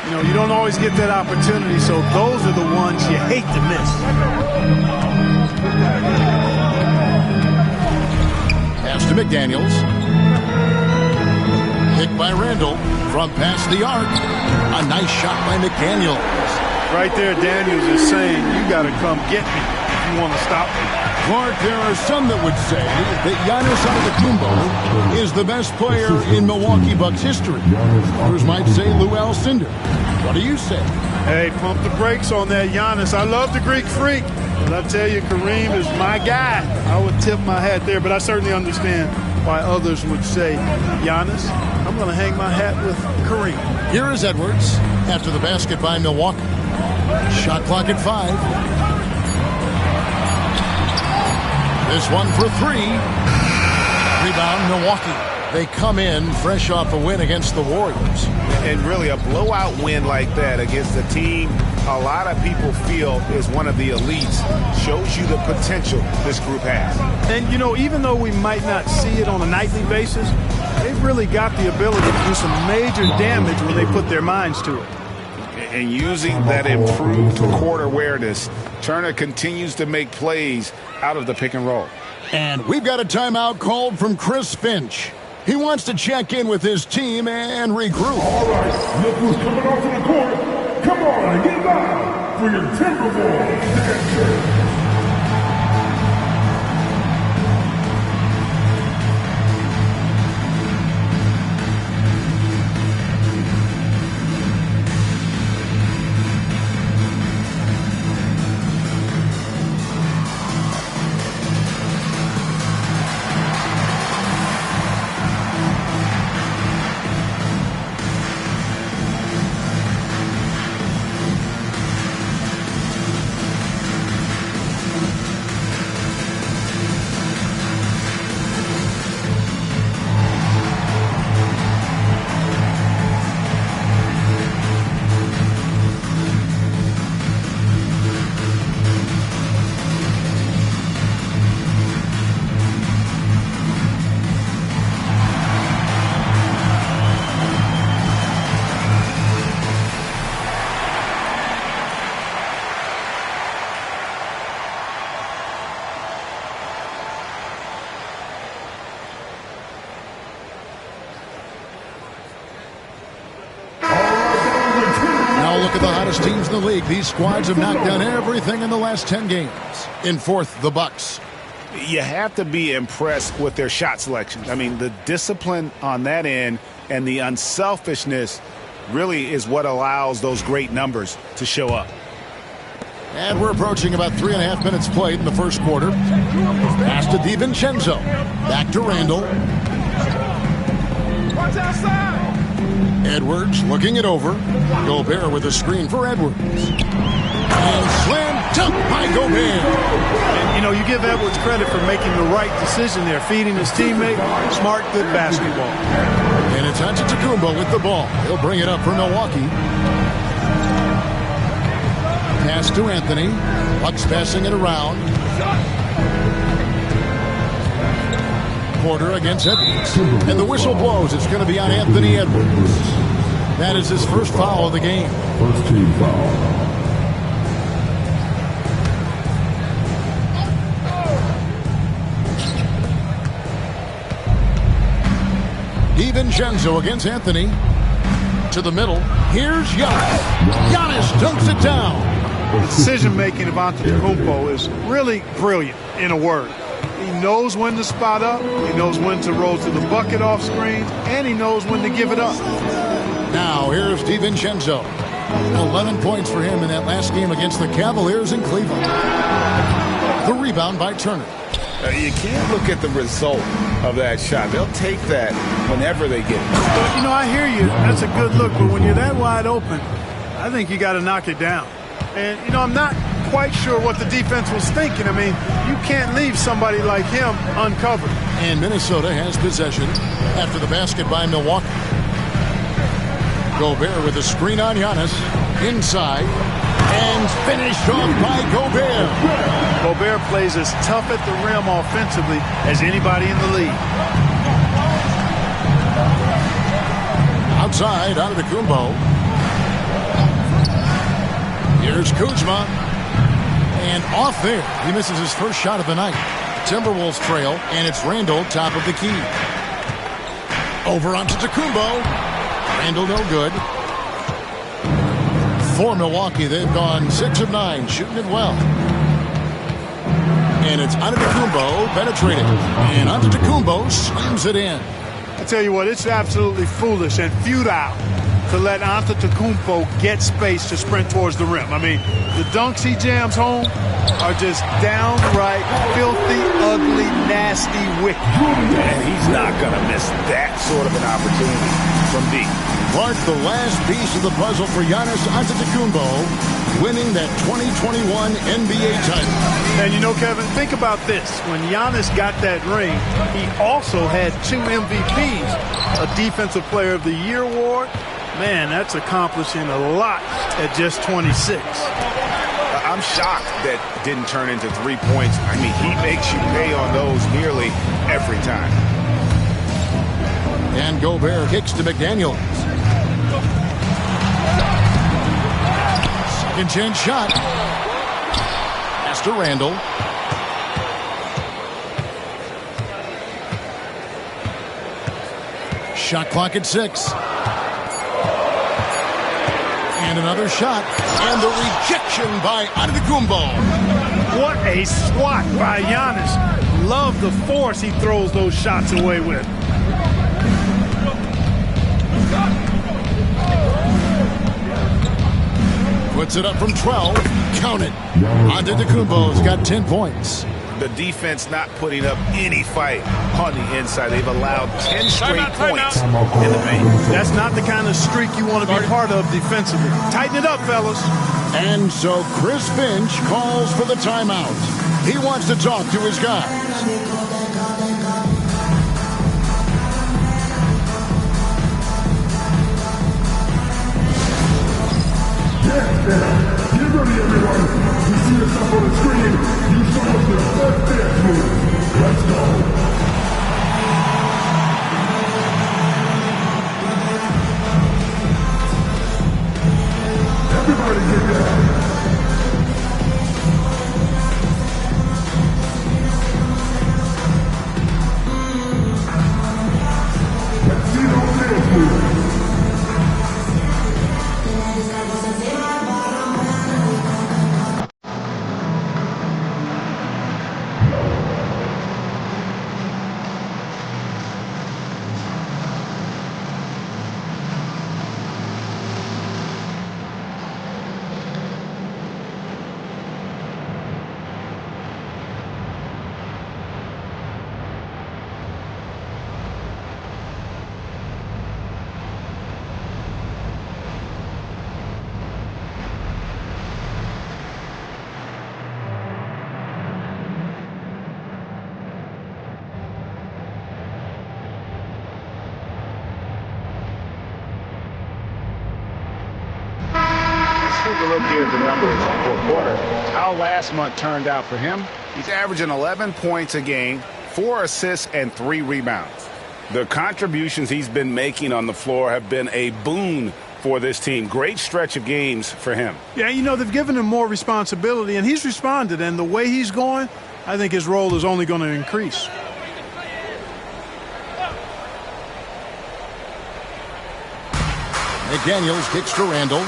You know, you don't always get that opportunity, so those are the ones you hate to miss. Pass to McDaniels. Picked by Randall from past the arc. A nice shot by McDaniels. Right there, Daniels is saying, you got to come get me if you want to stop me. Clark, there are some that would say that Giannis Antetokounmpo is the best player in Milwaukee Bucks history. Others might say Lou Alcindor. What do you say? Hey, pump the brakes on that Giannis. I love the Greek Freak. But I tell you, Kareem is my guy. I would tip my hat there, but I certainly understand why others would say, Giannis, I'm going to hang my hat with Kareem. Here is Edwards after the basket by Milwaukee. Shot clock at 5. This one for 3. Rebound, Milwaukee. They come in fresh off a win against the Warriors. And really a blowout win like that against a team a lot of people feel is one of the elites shows you the potential this group has. And, you know, even though we might not see it on a nightly basis, they've really got the ability to do some major damage when they put their minds to it. And using that improved court awareness, Turner continues to make plays out of the pick and roll. And we've got a timeout called from Chris Finch. He wants to check in with his team and regroup. All right, look who's coming off of the court. Come on, get loud for your Timberwolves. look at the hottest teams in the league. These squads have knocked down everything in the last 10 games. In fourth, the Bucks. You have to be impressed with their shot selection. I mean, the discipline on that end and the unselfishness really is what allows those great numbers to show up. And we're approaching about 3.5 minutes played in the first quarter. Pass to DiVincenzo. Back to Randall. Watch outside. Edwards looking it over. Gobert with a screen for Edwards. And slam dunk by Gobert. And, you know, you give Edwards credit for making the right decision there, feeding his teammate. Smart, good basketball. And it's Antetokounmpo with the ball. He'll bring it up for Milwaukee. Pass to Anthony. Bucks passing it around. Porter against Edwards. And the whistle blows. It's going to be on Anthony Edwards. That is his first foul of the game. First team foul. DiVincenzo against Anthony. To the middle. Here's Giannis. Giannis dunks it down. The decision-making of Antetokounmpo is really brilliant, in a word. He knows when to spot up, he knows when to roll to the bucket off screen, and he knows when to give it up. Now, here's DiVincenzo. 11 points for him in that last game against the Cavaliers in Cleveland. The rebound by Turner. You can't look at the result of that shot. They'll take that whenever they get it. But, you know, I hear you. That's a good look, but when you're that wide open, I think you got to knock it down. And, you know, I'm not quite sure what the defense was thinking. I mean, you can't leave somebody like him uncovered. And Minnesota has possession after the basket by Milwaukee. Gobert with a screen on Giannis. Inside. And finished off by Gobert. Gobert plays as tough at the rim offensively as anybody in the league. Outside, Antetokounmpo. Here's Kuzma. And off there. He misses his first shot of the night. Timberwolves trail, and it's Randall top of the key. Over onto Antetokounmpo. Randall no good. For Milwaukee, they've gone 6 of 9, shooting it well. And it's Antetokounmpo penetrating. And Antetokounmpo slams it in. I tell you what, it's absolutely foolish and futile to let Antetokounmpo get space to sprint towards the rim. I mean, the dunks he jams home are just downright filthy, ugly, nasty, wicked. And he's not going to miss that sort of an opportunity from deep. Clark, the last piece of the puzzle for Giannis Antetokounmpo, winning that 2021 NBA title. And you know, Kevin, think about this. When Giannis got that ring, he also had 2 MVPs, a Defensive Player of the Year award. Man, that's accomplishing a lot at just 26. I'm shocked that didn't turn into 3 points. I mean, he makes you pay on those nearly every time. And Gobert kicks to McDaniels. Second chance shot. Pass to Randall. Shot clock at 6. And another shot. And the rejection by Antetokounmpo. What a swat by Giannis. Love the force he throws those shots away with. Puts it up from 12. Count it. Antetokounmpo's got 10 points. The defense not putting up any fight on the inside. They've allowed 10 straight points in the paint. That's not the kind of streak you want to be part of defensively. Tighten it up, fellas. And so Chris Finch calls for the timeout. He wants to talk to his guys. Get ready, everyone. You see us up on the screen. You saw us the best dance move. Let's go. Everybody get down. Let's see those dance moves. take a look here at the numbers for Porter. How last month turned out for him. He's averaging 11 points a game, 4 assists, and 3 rebounds. The contributions he's been making on the floor have been a boon for this team. Great stretch of games for him. Yeah, you know, they've given him more responsibility, and he's responded. And the way he's going, I think his role is only going to increase. McDaniels kicks to Randall.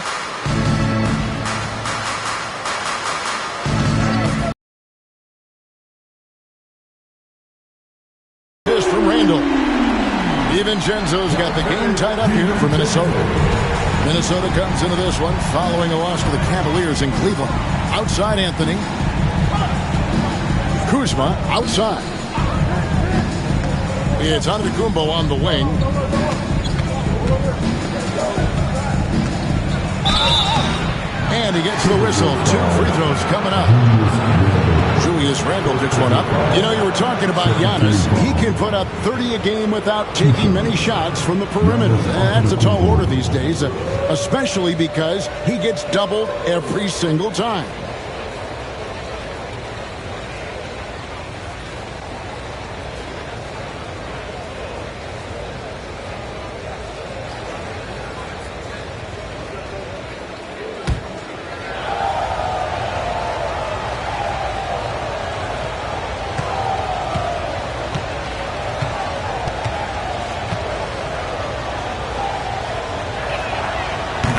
This from Randall. DiVincenzo's got the game tied up here for Minnesota. Minnesota comes into this one following a loss to the Cavaliers in Cleveland. Outside Anthony. Kuzma outside. It's Antetokounmpo on the wing. And he gets the whistle. 2 free throws coming up. Julius Randle picks one up. You know, you were talking about Giannis. He can put up 30 a game without taking many shots from the perimeter. That's a tall order these days, especially because he gets doubled every single time.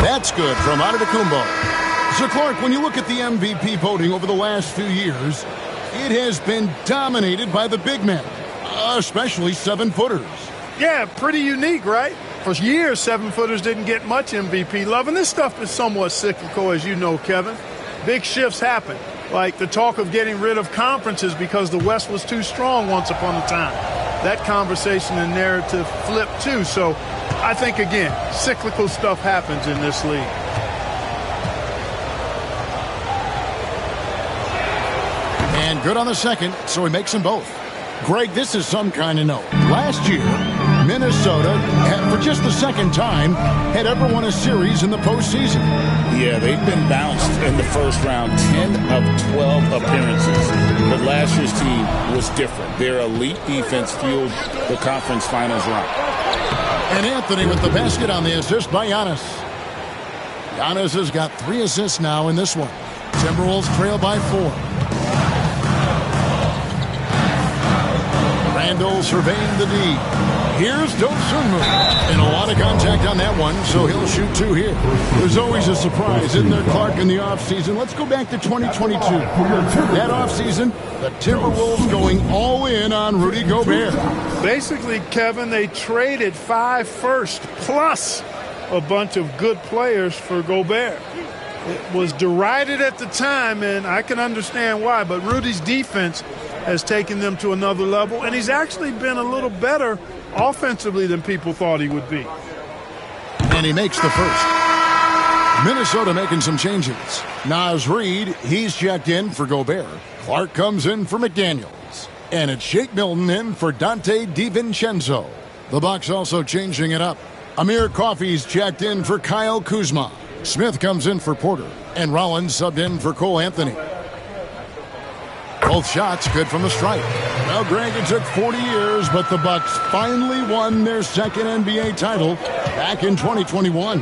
That's good from Antetokounmpo. So, Clark, when you look at the MVP voting over the last few years, it has been dominated by the big men, especially 7-footers. Yeah, pretty unique, right? For years, 7-footers didn't get much MVP love, and this stuff is somewhat cyclical, as you know, Kevin. Big shifts happen, like the talk of getting rid of conferences because the West was too strong once upon a time. That conversation and narrative flipped, too. So I think, again, cyclical stuff happens in this league. And good on the second, so he makes them both. Greg, this is some kind of note. Last year, Minnesota, for just the second time, had ever won a series in the postseason. Yeah, they've been bounced in the first round, 10 of 12 appearances. But last year's team was different. Their elite defense fueled the conference finals run. And Anthony with the basket on the assist by Giannis. Giannis has got 3 assists now in this one. Timberwolves trail by 4. Randall surveying the D. Here's Dosunmu. And a lot of contact on that one, so he'll shoot 2 here. There's always a surprise, isn't there, Clark, in the offseason? Let's go back to 2022. That offseason, the Timberwolves going all in on Rudy Gobert. Basically, Kevin, they traded 5 firsts plus a bunch of good players for Gobert. It was derided at the time, and I can understand why, but Rudy's defense has taken them to another level, and he's actually been a little better offensively than people thought he would be. And he makes the first. Minnesota making some changes. Naz Reid, he's checked in for Gobert. Clark comes in for McDaniels. And it's Shake Milton in for Dante DiVincenzo. The Bucks also changing it up. Amir Coffey's checked in for Kyle Kuzma. Smith comes in for Porter. And Rollins subbed in for Cole Anthony. Both shots good from the stripe. Well, Greg, it took 40 years, but the Bucks finally won their second NBA title back in 2021.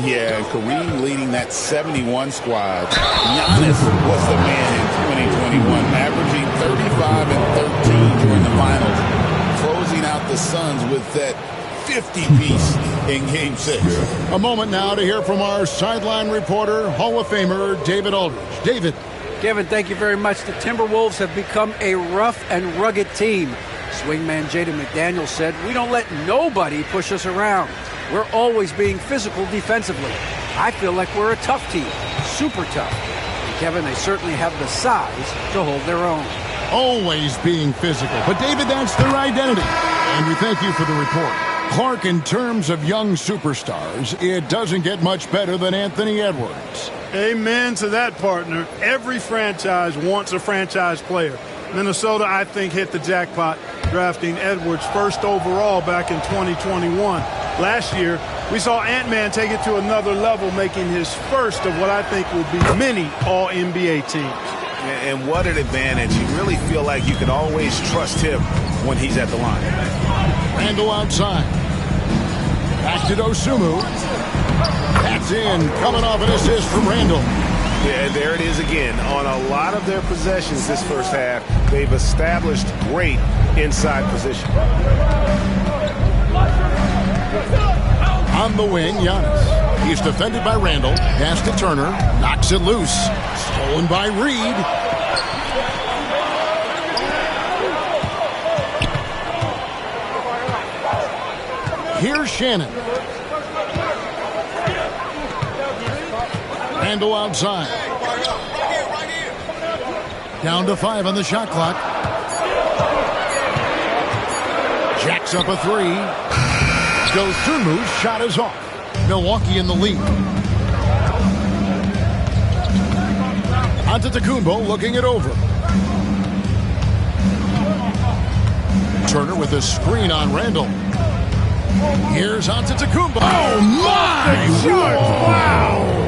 Yeah, Kareem leading that 71 squad. Giannis was the man in 2021, averaging 35 and 13 during the finals, closing out the Suns with that 50-piece in Game 6. A moment now to hear from our sideline reporter, Hall of Famer David Aldridge. David. Kevin, thank you very much. The Timberwolves have become a rough and rugged team. Swingman Jaden McDaniels said, "We don't let nobody push us around. We're always being physical defensively. I feel like we're a tough team, super tough." And Kevin, they certainly have the size to hold their own. Always being physical. But David, that's their identity. And we thank you for the report. Clark, in terms of young superstars, it doesn't get much better than Anthony Edwards. Amen to that, partner. Every franchise wants a franchise player. Minnesota, I think, hit the jackpot drafting Edwards first overall back in 2021. last year, we saw Ant-Man take it to another level, making his first of what I think will be many All-NBA teams. And what an advantage. You really feel like you can always trust him when he's at the line. Randle outside. Back to Dosunmu. That's in. Coming off an assist from Randle. Yeah, there it is again. On a lot of their possessions this first half, they've established great inside position. On the wing, Giannis. He's defended by Randle. Pass to Turner. Knocks it loose. Stolen by Reed. Here's Shannon. Randle outside. Down to 5 on the shot clock. Jacks up a 3. Dosunmu's shot is off. Milwaukee in the lead. Antetokounmpo looking it over. Turner with a screen on Randle. Here's Antetokounmpo. Oh, my! Wow!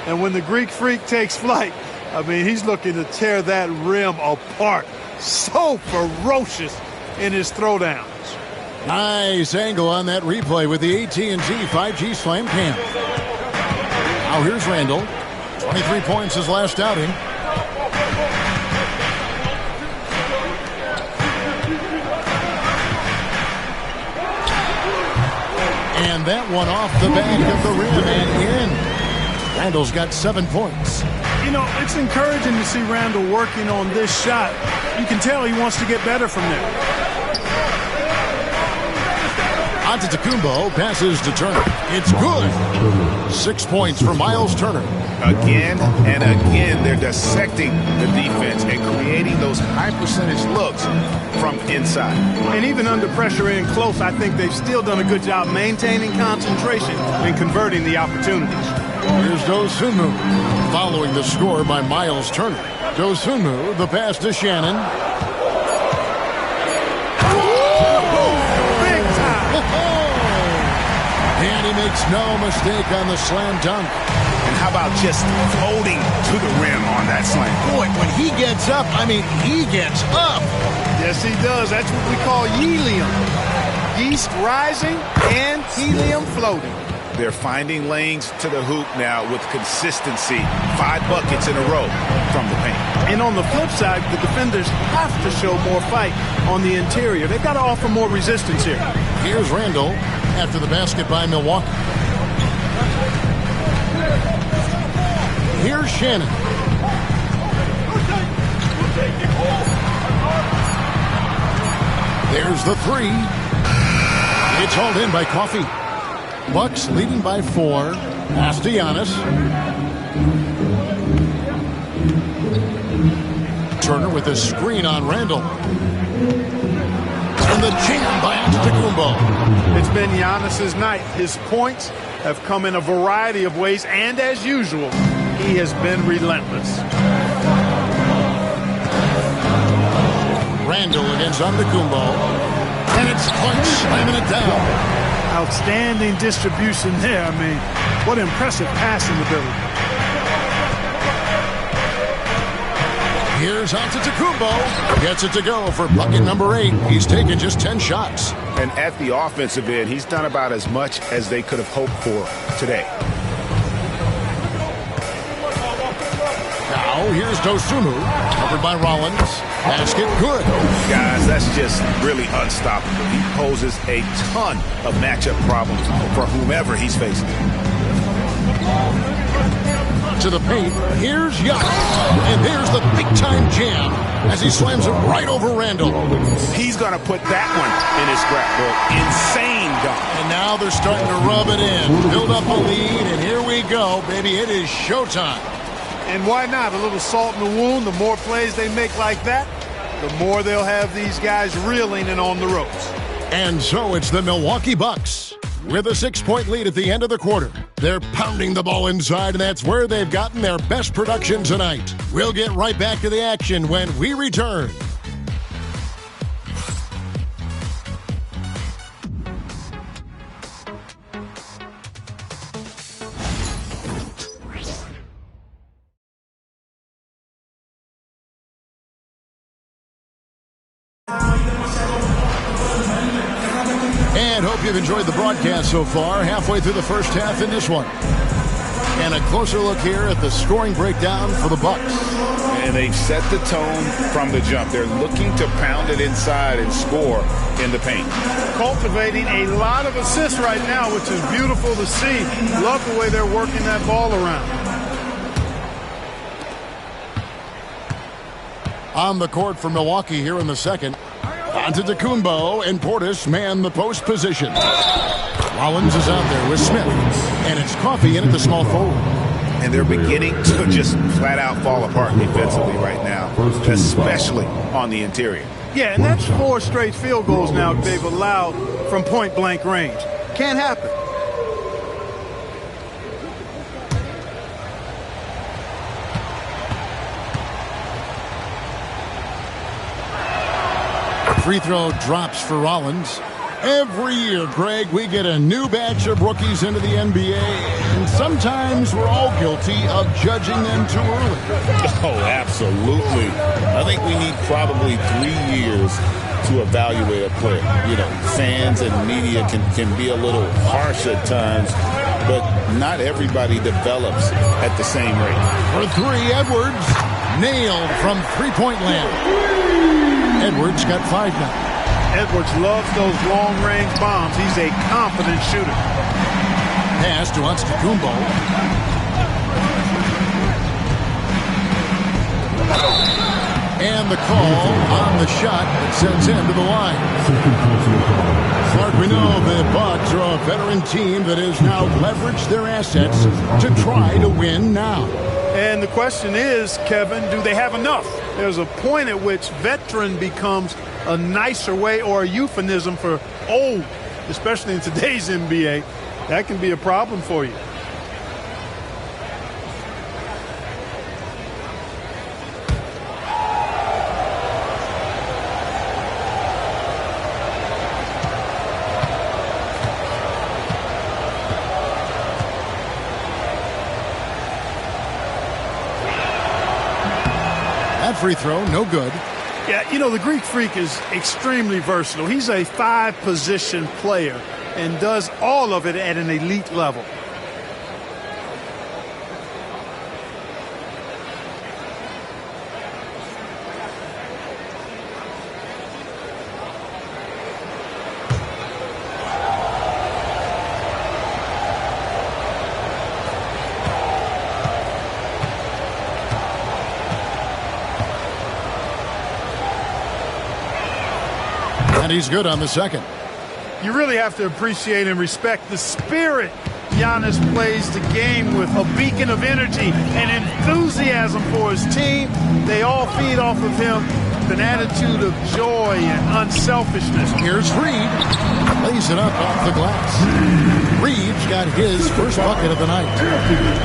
And when the Greek Freak takes flight, I mean, he's looking to tear that rim apart. So ferocious in his throwdowns. Nice angle on that replay with the AT&T 5G Slam Cam. Now here's Randle. 23 points his last outing. And that one off the back of the rim and in. Randle's got 7 points. You know, it's encouraging to see Randle working on this shot. You can tell he wants to get better from there. Antetokounmpo passes to Turner. It's good. 6 points for Miles Turner. Again and again, they're dissecting the defense and creating those high-percentage looks from inside. And even under pressure in close, I think they've still done a good job maintaining concentration and converting the opportunities. Here's Dosunmu, following the score by Miles Turner. Dosunmu, the pass to Shannon. Big time! And he makes no mistake on the slam dunk. And how about just floating to the rim on that slam? Boy, when he gets up, I mean, he gets up. Yes, he does. That's what we call helium. Yeast rising and helium floating. They're finding lanes to the hoop now with consistency. 5 buckets in a row from the paint. And on the flip side, the defenders have to show more fight on the interior. They've got to offer more resistance here. Here's Randle after the basket by Milwaukee. Here's Shannon. There's the 3. It's hauled in by Coffey. Bucks leading by 4. Pass to Giannis. Turner with a screen on Randle. And the jam by Antetokounmpo. It's been Giannis's night. His points have come in a variety of ways, and as usual, he has been relentless. Randle against Antetokounmpo. And it's Clark slamming it down. Outstanding distribution there. I mean, what impressive passing ability. Here's Antetokounmpo. Gets it to go for bucket number 8. He's taken just 10 shots. And at the offensive end, he's done about as much as they could have hoped for today. Now here's Dosunmu. Covered by Rollins. Basket good. Guys, that's just really unstoppable. He poses a ton of matchup problems for whomever he's facing. To the paint, here's Giannis. And there's the big-time jam as he slams it right over Randle. He's going to put that one in his scrapbook. Insane dunk. And now they're starting to rub it in. Build up a lead, and here we go, baby. It is showtime. And why not? A little salt in the wound. The more plays they make like that, the more they'll have these guys reeling and on the ropes. And so it's the Milwaukee Bucks with a 6-point lead at the end of the quarter. They're pounding the ball inside, and that's where they've gotten their best production tonight. We'll get right back to the action when we return. And hope you've enjoyed the broadcast so far. Halfway through the first half in this one. And a closer look here at the scoring breakdown for the Bucks. And they've set the tone from the jump. They're looking to pound it inside and score in the paint. Cultivating a lot of assists right now, which is beautiful to see. Love the way they're working that ball around. On the court for Milwaukee here in the second. Antetokounmpo and Portis man the post position. Rollins is out there with Smith. And it's Coffey in at the small forward. And they're beginning to just flat out fall apart defensively right now, especially on the interior. Yeah, and that's 4 straight field goals now they've allowed from point-blank range. Can't happen. Free throw drops for Rollins. Every year, Greg, we get a new batch of rookies into the NBA, and sometimes we're all guilty of judging them too early. Oh, absolutely. I think we need probably 3 years to evaluate a player. You know, fans and media can be a little harsh at times, but not everybody develops at the same rate. For 3, Edwards nailed from three-point land. Edwards got 5 now. Edwards loves those long-range bombs. He's a confident shooter. Pass to Antetokounmpo. And the call on the shot that sends him to the line. Clark, we know the Bucks are a veteran team that has now leveraged their assets to try to win now. And the question is, Kevin, do they have enough? There's a point at which veteran becomes a nicer way or a euphemism for old, especially in today's NBA. That can be a problem for you. That free throw, no good. Yeah, you know, the Greek Freak is extremely versatile. He's a 5-position player and does all of it at an elite level. And he's good on the second. You really have to appreciate and respect the spirit Giannis plays the game with, a beacon of energy and enthusiasm for his team. They all feed off of him with an attitude of joy and unselfishness. Here's Reed. Lays it up off the glass. Reed's got his first bucket of the night.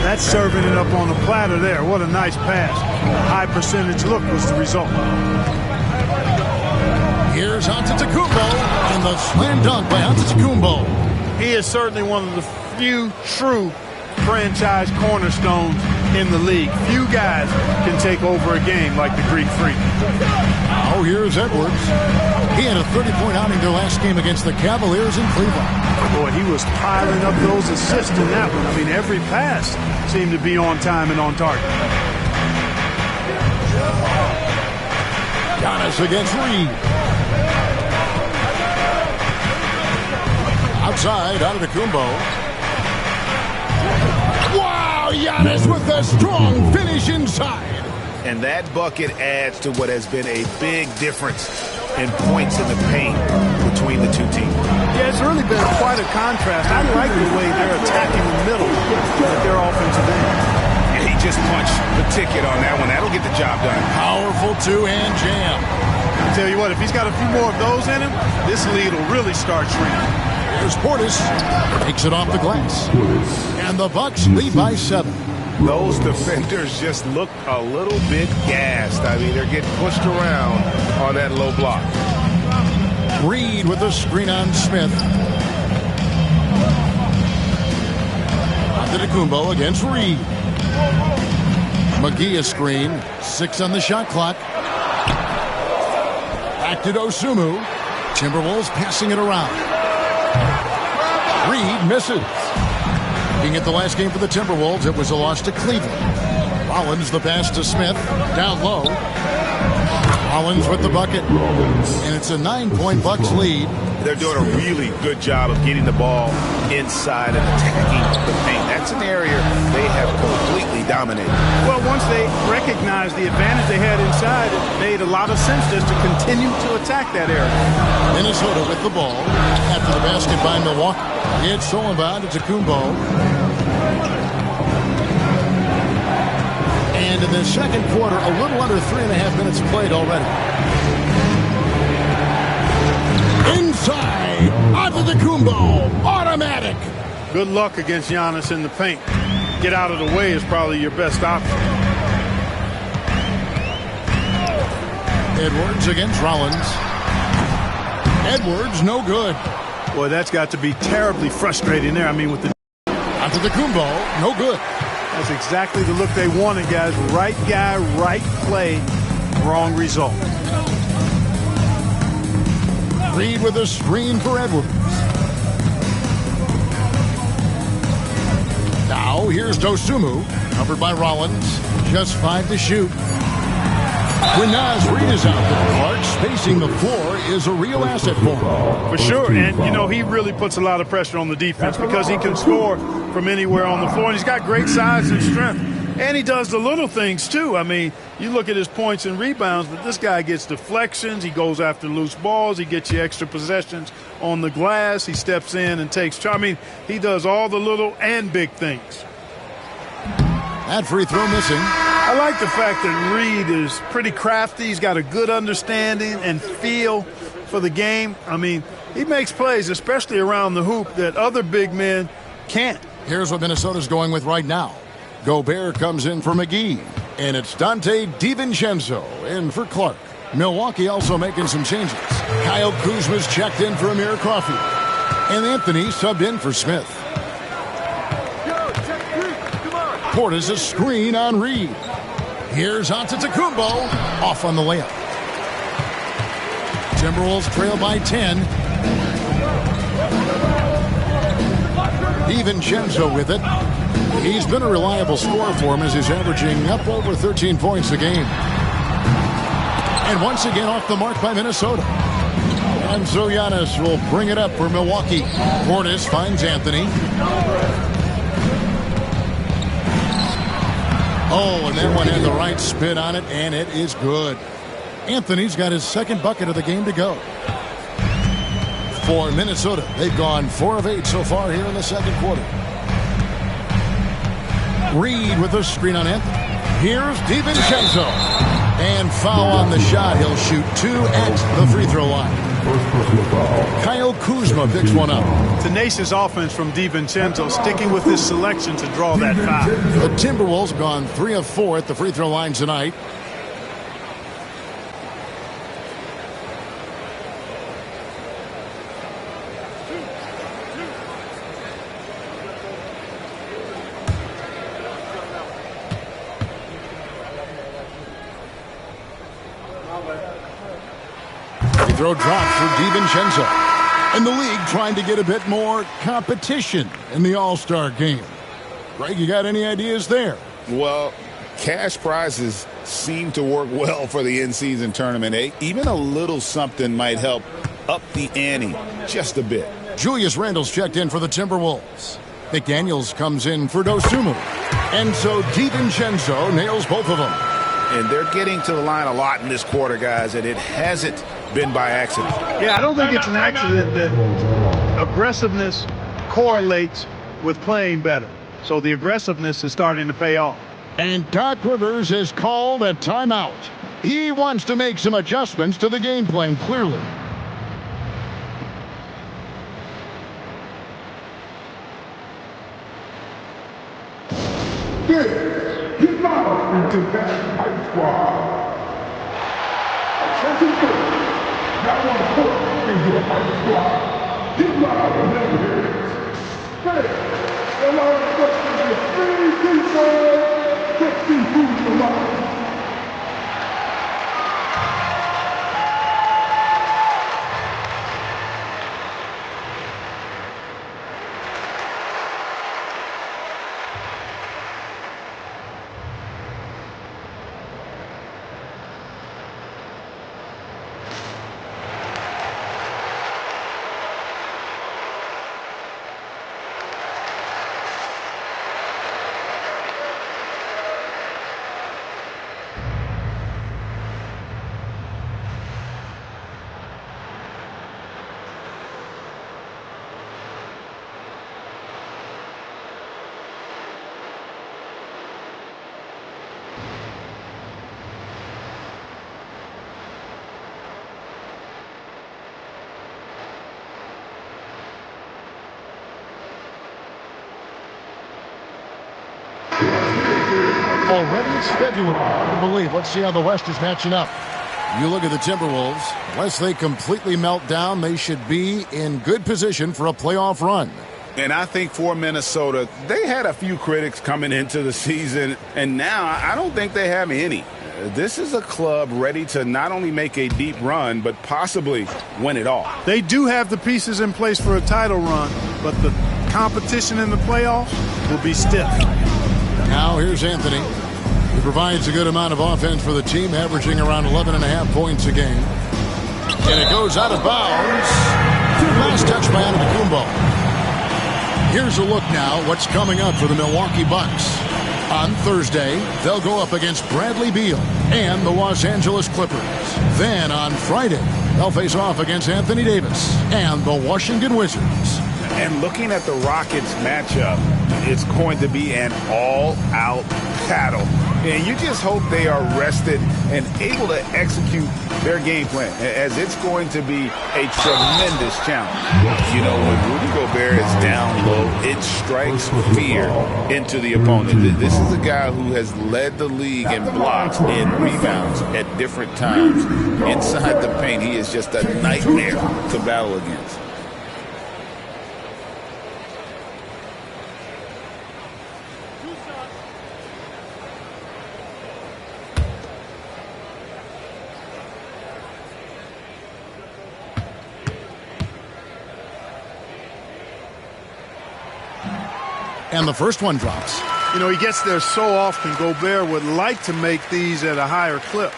That's serving it up on the platter there. What a nice pass. A high percentage look was the result. Here's Antetokounmpo, and the slam dunk by Antetokounmpo. He is certainly one of the few true franchise cornerstones in the league. Few guys can take over a game like the Greek Freak. Oh, here's Edwards. He had a 30-point outing their last game against the Cavaliers in Cleveland. Boy, he was piling up those assists in that one. I mean, every pass seemed to be on time and on target. Giannis against Reed. Outside, Antetokounmpo. Wow, Giannis with a strong finish inside. And that bucket adds to what has been a big difference in points in the paint between the two teams. Yeah, it's really been quite a contrast. I like the way they're attacking the middle at their offensive end. And he just punched the ticket on that one. That'll get the job done. Powerful two-hand jam. I tell you what, if he's got a few more of those in him, this lead will really start shrinking. Here's Portis. Takes it off the glass. And the Bucks lead by 7. Those defenders just look a little bit gassed. I mean, they're getting pushed around on that low block. Reed with the screen on Smith. Antetokounmpo against Reed. McGee a screen. 6 on the shot clock. Back to Dosunmu. Timberwolves passing it around. Reed misses. Looking at the last game for the Timberwolves, it was a loss to Cleveland. Rollins the pass to Smith. Down low. Rollins with the bucket. And it's a 9-point Bucks lead. They're doing a really good job of getting the ball inside and attacking the paint. That's an area they have completely dominated. Well, once they recognized the advantage they had inside, it made a lot of sense just to continue to attack that area. Minnesota with the ball after the basket by Milwaukee. It's Sullivan to Tacumbo. And in the second quarter, a little under 3.5 minutes played already. Inside, onto the Kumbo, automatic. Good luck against Giannis in the paint. Get out of the way is probably your best option. Edwards against Rollins. Edwards, no good. Boy, that's got to be terribly frustrating there. I mean, with the... Onto the Kumbo, no good. That's exactly the look they wanted, guys. Right guy, right play, wrong result. Reed with a screen for Edwards. Now here's Dosunmu, covered by Rollins. Just 5 to shoot. When Naz Reid is out there, Clark spacing the floor is a real asset for him. For sure, and you know, he really puts a lot of pressure on the defense because he can score from anywhere on the floor, and he's got great size and strength. And he does the little things, too. I mean, you look at his points and rebounds, but this guy gets deflections. He goes after loose balls. He gets you extra possessions on the glass. He steps in and takes charge. I mean, he does all the little and big things. That free throw missing. I like the fact that Reed is pretty crafty. He's got a good understanding and feel for the game. I mean, he makes plays, especially around the hoop, that other big men can't. Here's what Minnesota's going with right now. Gobert comes in for McGee, and it's Dante DiVincenzo in for Clark. Milwaukee also making some changes. Kyle Kuzma's checked in for Amir Coffey, and Anthony subbed in for Smith. Portis a screen on Reed. Here's Antetokounmpo, off on the layup. Timberwolves trail by 10. DiVincenzo with it. He's been a reliable scorer for him as he's averaging up over 13 points a game. And once again off the mark by Minnesota. And so Giannis will bring it up for Milwaukee. Portis finds Anthony. Oh, and that one had the right spin on it, and it is good. Anthony's got his second bucket of the game to go. For Minnesota, they've gone 4 of 8 so far here in the second quarter. Reed with a screen on Anthony. Here's DiVincenzo. And foul on the shot. He'll shoot 2 at the free throw line. Kyle Kuzma picks one up. Tenacious offense from DiVincenzo, sticking with his selection to draw that foul. The Timberwolves have gone 3 of 4 at the free throw line tonight. Throw dropped for DiVincenzo. And the league trying to get a bit more competition in the All-Star game. Greg, you got any ideas there? Well, cash prizes seem to work well for the in-season tournament. Even a little something might help up the ante just a bit. Julius Randle's checked in for the Timberwolves. McDaniels comes in for Dosunmu. And so DiVincenzo nails both of them. And they're getting to the line a lot in this quarter, guys, and it hasn't been by accident. Yeah, I don't think it's an accident that aggressiveness correlates with playing better. So the aggressiveness is starting to pay off. And Doc Rivers is called a timeout. He wants to make some adjustments to the game plan, clearly. Get out into that high squad. That one put into a high squad. Get loud and never hear it. Hey, allow the question to 3 people, 60 who's alive. Already scheduled. Hard to believe. Let's see how the West is matching up. You look at the Timberwolves. Unless they completely melt down, they should be in good position for a playoff run. And I think for Minnesota, they had a few critics coming into the season, and now I don't think they have any. This is a club ready to not only make a deep run, but possibly win it all. They do have the pieces in place for a title run, but the competition in the playoffs will be stiff. Now here's Anthony. He provides a good amount of offense for the team, averaging around 11.5 points a game. And it goes out of bounds. Last touch by Antetokounmpo. Here's a look now what's coming up for the Milwaukee Bucks. On Thursday, they'll go up against Bradley Beal and the Los Angeles Clippers. Then on Friday, they'll face off against Anthony Davis and the Washington Wizards. And looking at the Rockets matchup, it's going to be an all-out battle. And you just hope they are rested and able to execute their game plan, as it's going to be a tremendous challenge. You know, when Rudy Gobert is down low, it strikes fear into the opponent. This is a guy who has led the league in blocks and rebounds at different times. Inside the paint, he is just a nightmare to battle against. And the first one drops. You know, he gets there so often. Gobert would like to make these at a higher clip.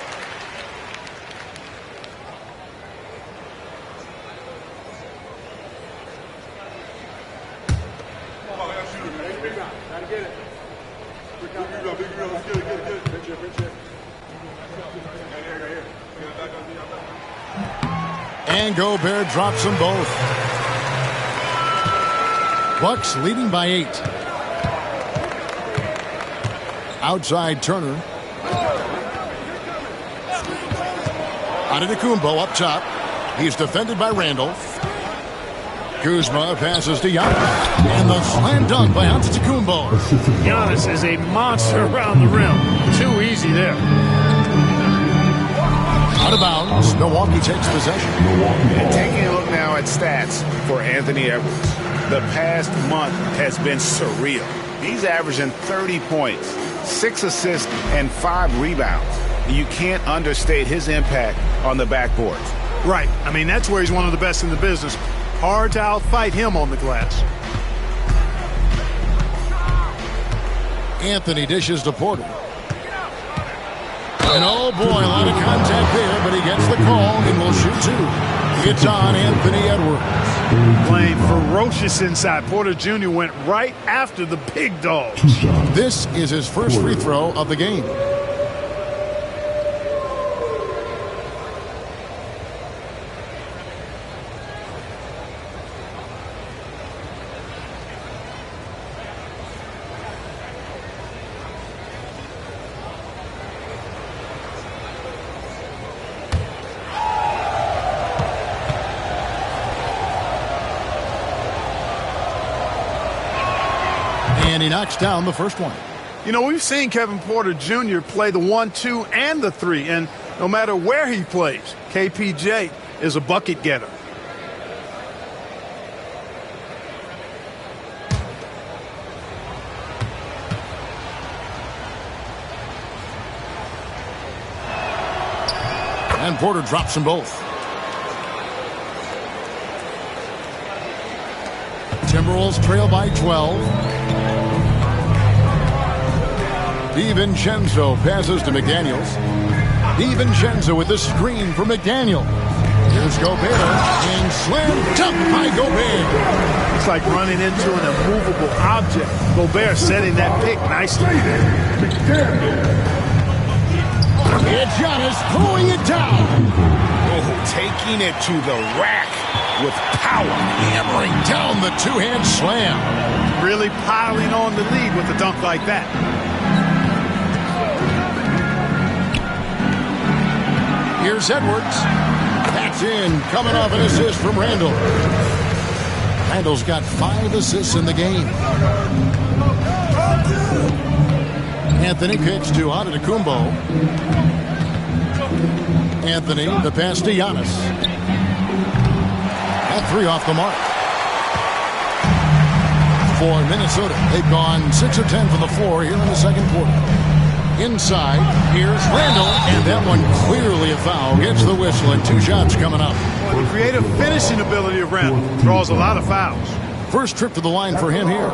And Gobert drops them both. Bucks leading by 8. Outside Turner. Antetokounmpo up top. He's defended by Randall. Kuzma passes to Giannis. And the slam dunk by Antetokounmpo. Giannis is a monster around the rim. Too easy there. Out of bounds. Milwaukee takes possession. And taking a look now at stats for Anthony Edwards. The past month has been surreal. He's averaging 30 points, 6 assists, and 5 rebounds. You can't understate his impact on the backboards. Right. I mean, that's where he's one of the best in the business. Hard to outfight him on the glass. Anthony dishes to Porter. And oh boy, a lot of contact there, but he gets the call and will shoot 2. It's on Anthony Edwards. Playing ferocious inside. Porter Jr. went right after the big dogs. This is his first free throw of the game. And he knocks down the first one. You know, we've seen Kevin Porter Jr. play the 1, 2, and the 3. And no matter where he plays, KPJ is a bucket getter. And Porter drops them both. Timberwolves trail by 12. DiVincenzo passes to McDaniels. DiVincenzo with the screen for McDaniel. Here's Gobert and slam dunk by Gobert. It's like running into an immovable object. Gobert setting that pick nicely. It's Giannis pulling it down. Oh, taking it to the rack with power. Hammering down the two-hand slam. Really piling on the lead with a dunk like that. Here's Edwards. That's in, coming off an assist from Randall. Randall's got 5 assists in the game. Anthony kicks to Antetokounmpo. Anthony, the pass to Giannis. That three off the mark. For Minnesota, they've gone 6 of 10 from the floor here in the second quarter. Inside, here's Randall, and that one clearly a foul. Gets the whistle, and 2 shots coming up. Well, the creative finishing ability of Randall draws a lot of fouls. First trip to the line for him here.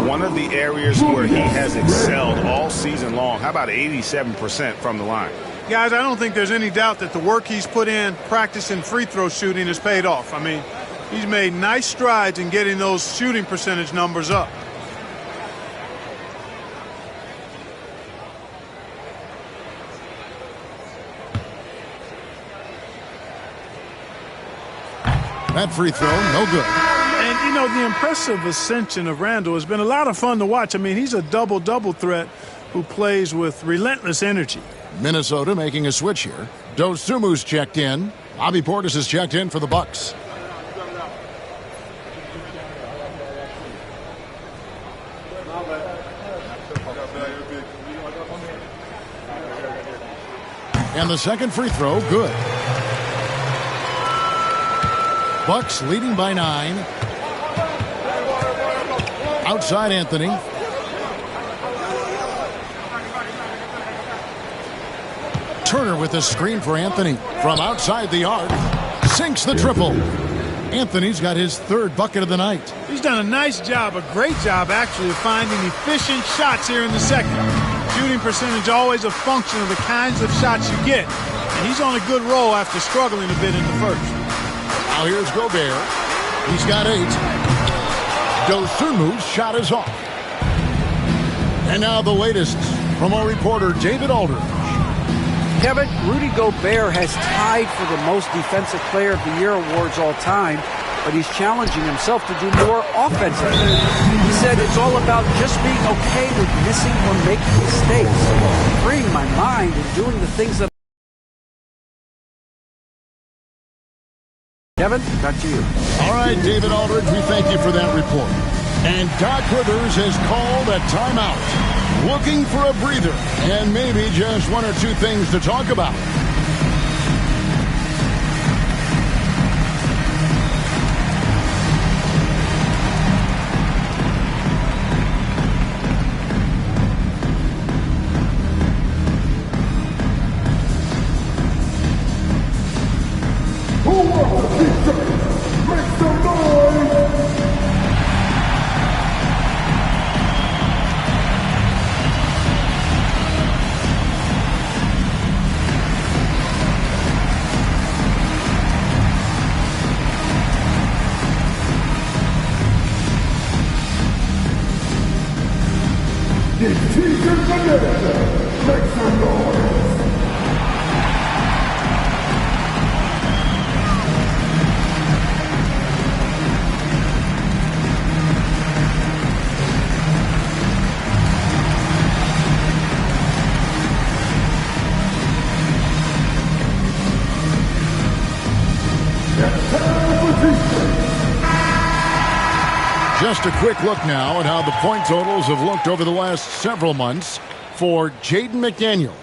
One of the areas where he has excelled all season long. How about 87% from the line? Guys, I don't think there's any doubt that the work he's put in practicing free throw shooting has paid off. I mean, he's made nice strides in getting those shooting percentage numbers up. That free throw, no good. And, you know, the impressive ascension of Randall has been a lot of fun to watch. I mean, he's a double-double threat who plays with relentless energy. Minnesota making a switch here. Dosumu's checked in. Bobby Portis is checked in for the Bucks. And the second free throw, good. Bucks leading by 9. Outside Anthony. Turner with a screen for Anthony. From outside the arc. Sinks the triple. Anthony's got his 3rd bucket of the night. He's done a nice job, a great job actually, of finding efficient shots here in the second. Shooting percentage always a function of the kinds of shots you get. And he's on a good roll after struggling a bit in the first. Now here's Gobert. He's got 8. Dosumu's shot is off. And now the latest from our reporter, David Aldridge. Kevin, Rudy Gobert has tied for the most Defensive Player of the Year awards all time, but he's challenging himself to do more offensively. He said it's all about just being okay with missing or making mistakes, freeing my mind and doing the things that... Kevin, back to you. All right, David Aldridge, we thank you for that report. And Doc Rivers has called a timeout, looking for a breather, and maybe just 1 or 2 things to talk about. Make some noise! It's Teacher Vanessa. Make some noise! Just a quick look now at how the point totals have looked over the last several months for Jaden McDaniels.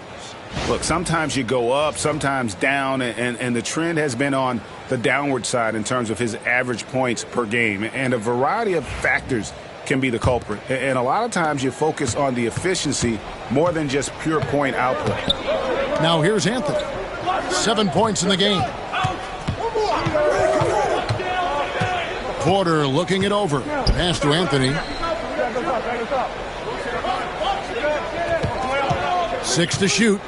Look, sometimes you go up, sometimes down, and the trend has been on the downward side in terms of his average points per game. And a variety of factors can be the culprit. And a lot of times you focus on the efficiency more than just pure point output. Now here's Anthony. 7 points in the game. Porter looking it over. Pass to Anthony. 6 to shoot.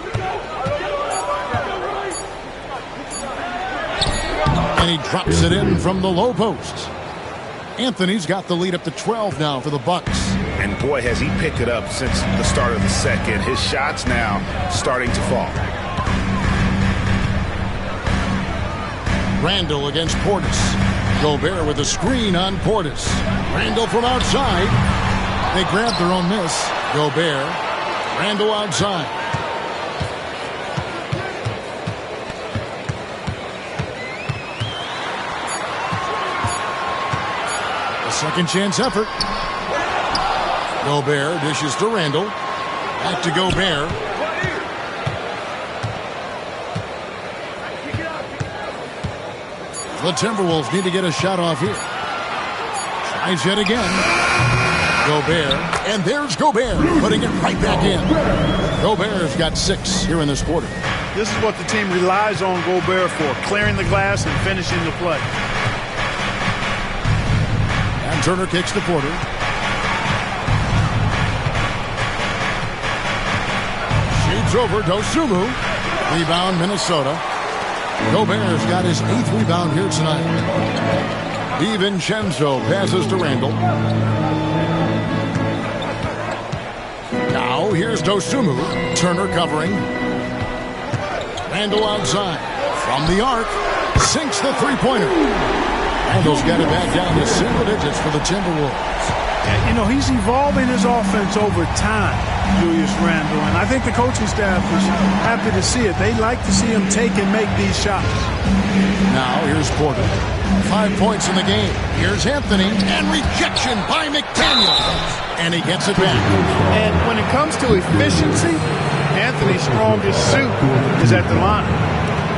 And he drops it in from the low post. Anthony's got the lead up to 12 now for the Bucks. And boy, has he picked it up since the start of the second. His shots now starting to fall. Randall against Portis. Gobert with a screen on Portis. Randall from outside. They grab their own miss. Gobert. Randall outside. A second chance effort. Gobert dishes to Randall. Back to Gobert. The Timberwolves need to get a shot off here. Tries yet again. Gobert. And there's Gobert, putting it right back in. Gobert's got 6 here in this quarter. This is what the team relies on Gobert for, clearing the glass and finishing the play. And Turner kicks to Porter. Shoots over Dosunmu. Rebound Minnesota. Gobert's got his 8th rebound here tonight. DiVincenzo passes to Randall. Now here's Dosunmu. Turner covering. Randall outside. From the arc. Sinks the three-pointer. Randall's got it back down to single digits for the Timberwolves. Yeah, you know, he's evolving his offense over time, Julius Randle, and I think the coaching staff is happy to see it. They like to see him take and make these shots. Now here's Porter. 5 points in the game. Here's Anthony, and rejection by McDaniels. And he gets it back. And when it comes to efficiency, Anthony's strongest suit is at the line.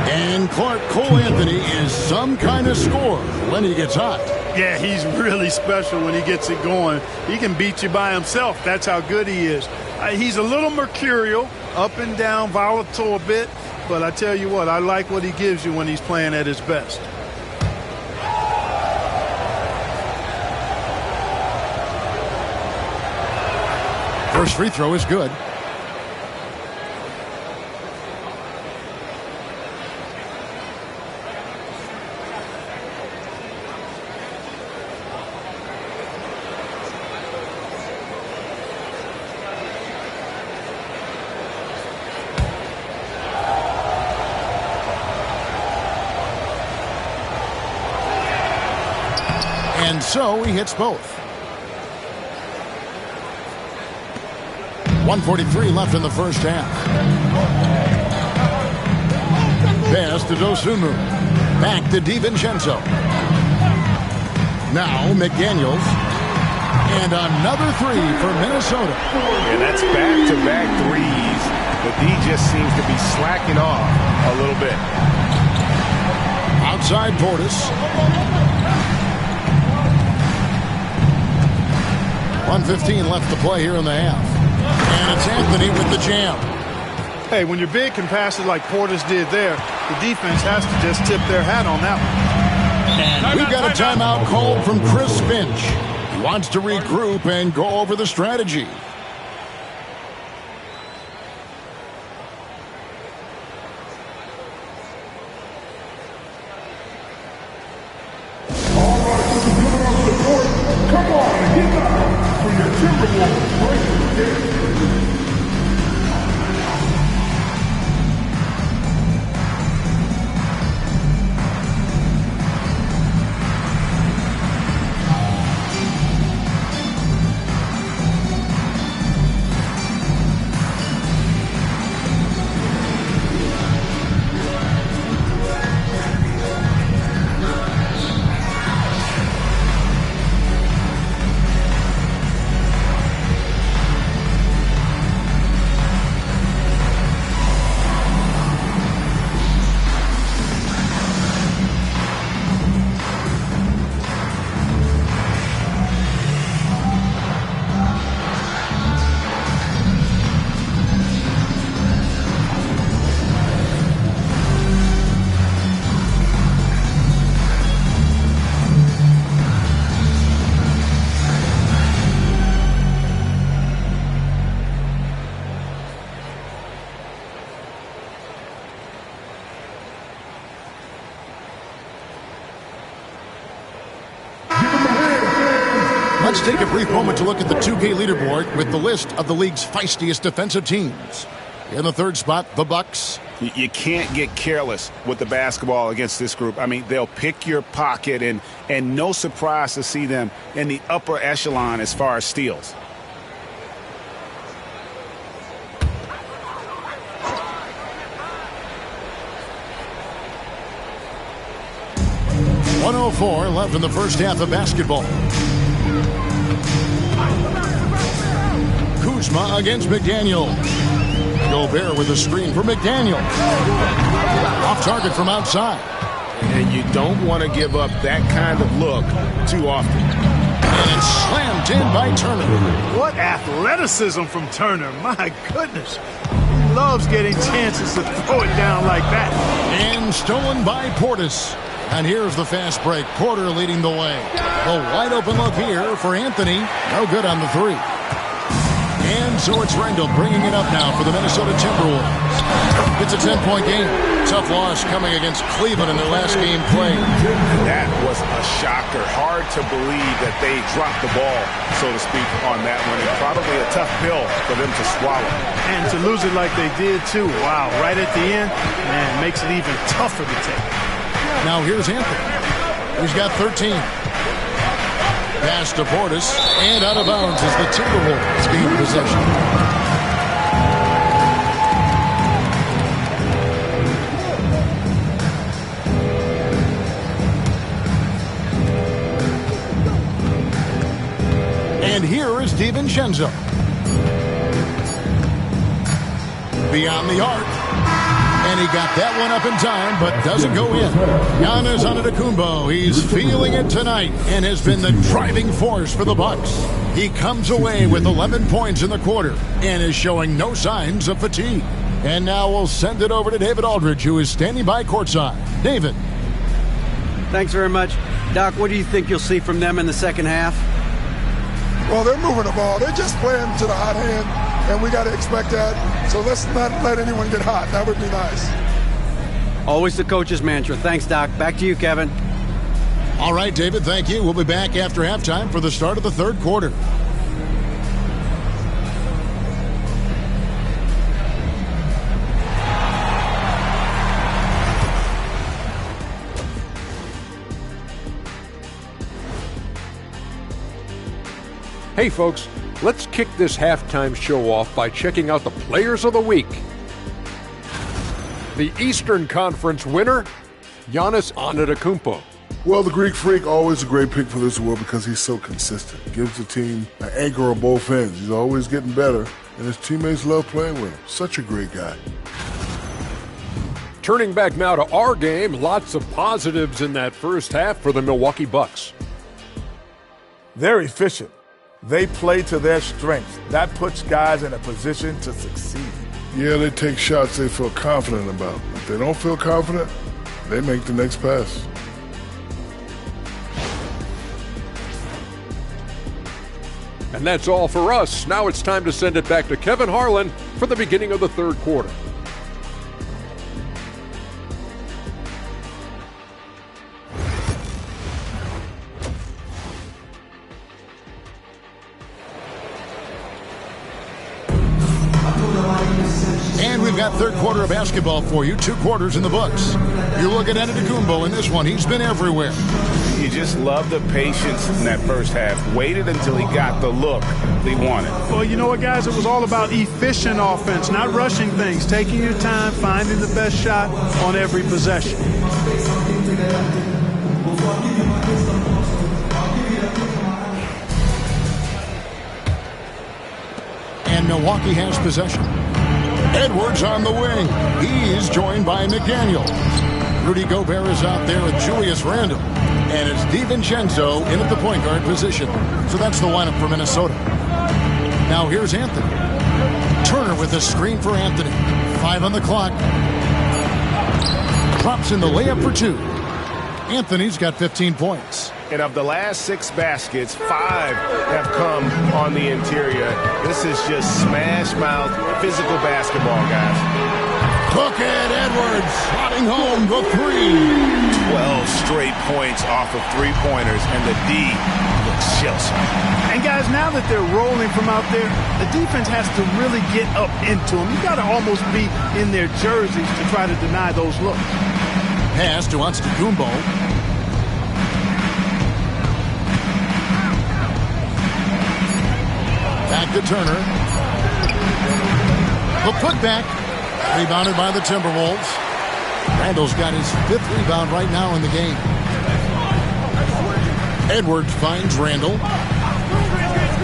And Clark, Cole Anthony is some kind of scorer when he gets hot. Yeah, he's really special when he gets it going. He can beat you by himself. That's how good he is. He's a little mercurial, up and down, volatile a bit. But I tell you what, I like what he gives you when he's playing at his best. First free throw is good. And so he hits both. 1:43 left in the first half. Pass to Dosunmu. Back to DiVincenzo. Now McDaniels. And another 3 for Minnesota. And that's back-to-back threes. But D just seems to be slacking off a little bit. Outside Portis. 1:15 left to play here in the half. And it's Anthony with the jam. Hey, when you're big and pass it like Portis did there, the defense has to just tip their hat on that one. And we've got a timeout called from Chris Finch. He wants to regroup and go over the strategy. Come on, get down for your Timberwolves break of the game. Let's take a brief moment to look at the 2K leaderboard with the list of the league's feistiest defensive teams. In the third spot, the Bucks. You can't get careless with the basketball against this group. I mean, they'll pick your pocket, and no surprise to see them in the upper echelon as far as steals. .104 left in the first half of basketball. Kuzma against McDaniels. Gobert with a screen for McDaniels. Off target from outside. And you don't want to give up that kind of look too often. And slammed in by Turner. What athleticism from Turner. My goodness. He loves getting chances to throw it down like that. And stolen by Portis. And here's the fast break. Porter leading the way. A wide open look here for Anthony. No good on the three. And so it's Randall bringing it up now for the Minnesota Timberwolves. It's a 10-point game. Tough loss coming against Cleveland in their last game played. That was a shocker. Hard to believe that they dropped the ball, so to speak, on that one. And probably a tough pill for them to swallow. And to lose it like they did, too. Wow, right at the end, man, makes it even tougher to take. Now here's Anthony. He's got 13. Pass to Portis, and out of bounds as the Timberwolves gain possession. And here is DiVincenzo. Beyond the arc. And he got that one up in time, but doesn't go in. Giannis Antetokounmpo, he's feeling it tonight and has been the driving force for the Bucks. He comes away with 11 points in the quarter and is showing no signs of fatigue. And now we'll send it over to David Aldridge, who is standing by courtside. David. Thanks very much. Doc, what do you think you'll see from them in the second half? Well, they're moving the ball. They're just playing to the hot hand, and we got to expect that. So let's not let anyone get hot. That would be nice. Always the coach's mantra. Thanks, Doc. Back to you, Kevin. All right, David, thank you. We'll be back after halftime for the start of the third quarter. Hey folks, let's kick this halftime show off by checking out the Players of the Week. The Eastern Conference winner, Giannis Antetokounmpo. Well, the Greek Freak, always a great pick for this award because he's so consistent. Gives the team an anchor on both ends. He's always getting better, and his teammates love playing with him. Such a great guy. Turning back now to our game, lots of positives in that first half for the Milwaukee Bucks. They're efficient. They play to their strengths. That puts guys in a position to succeed. Yeah, they take shots they feel confident about. If they don't feel confident, they make the next pass. And that's all for us. Now it's time to send it back to Kevin Harlan for the beginning of the third quarter. And we've got third quarter of basketball for you. 2 quarters in the books. You look at Antetokounmpo in this one. He's been everywhere. You just love the patience in that first half. Waited until he got the look he wanted. Well, you know what, guys? It was all about efficient offense, not rushing things, taking your time, finding the best shot on every possession. And Milwaukee has possession. Edwards on the wing. He's joined by McDaniels. Rudy Gobert is out there with Julius Randle. And it's DiVincenzo in at the point guard position. So that's the lineup for Minnesota. Now here's Anthony. Turner with a screen for Anthony. 5 on the clock. Drops in the layup for 2. Anthony's got 15 points. And of the last 6 baskets, 5 have come on the interior. This is just smash-mouth physical basketball, guys. Look at Edwards slotting home the 3. 12 straight points off of 3-pointers, and the D looks shell-shocked. And guys, now that they're rolling from out there, the defense has to really get up into them. You got to almost be in their jerseys to try to deny those looks. Pass to Antetokounmpo. Back to Turner. The putback. Rebounded by the Timberwolves. Randall's got his 5th rebound right now in the game. Edwards finds Randall.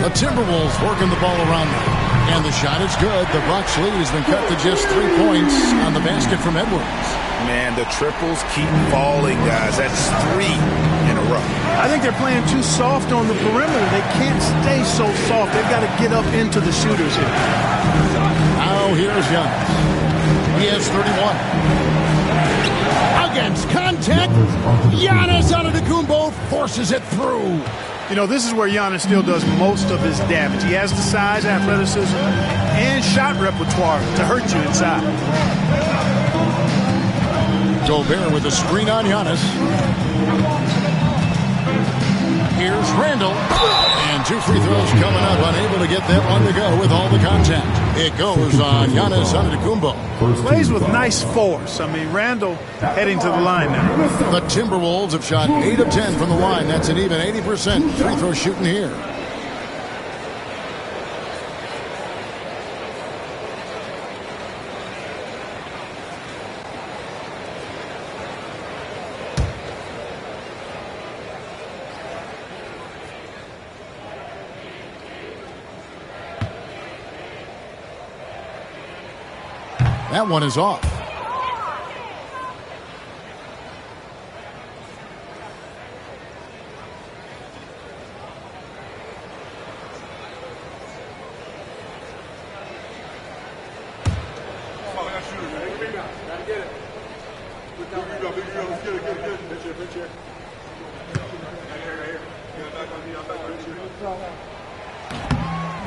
The Timberwolves working the ball around them. And the shot is good. The Bucks lead has been cut to just 3 points on the basket from Edwards. Man, the triples keep falling, guys. That's 3 in a row. I think they're playing too soft on the perimeter. They can't stay so soft. They've got to get up into the shooters here. Now here's Giannis. He has 31. Against contact, Giannis Antetokounmpo forces it through. You know, this is where Giannis still does most of his damage. He has the size, athleticism, and shot repertoire to hurt you inside. Gobert with a screen on Giannis. Here's Randall. And 2 free throws coming up. Unable to get that one to go with all the contact. It goes on Giannis Antetokounmpo. Plays with nice force. I mean, Randall heading to the line now. The Timberwolves have shot 8 of 10 from the line. That's an even 80% free throw shooting here. That one is off.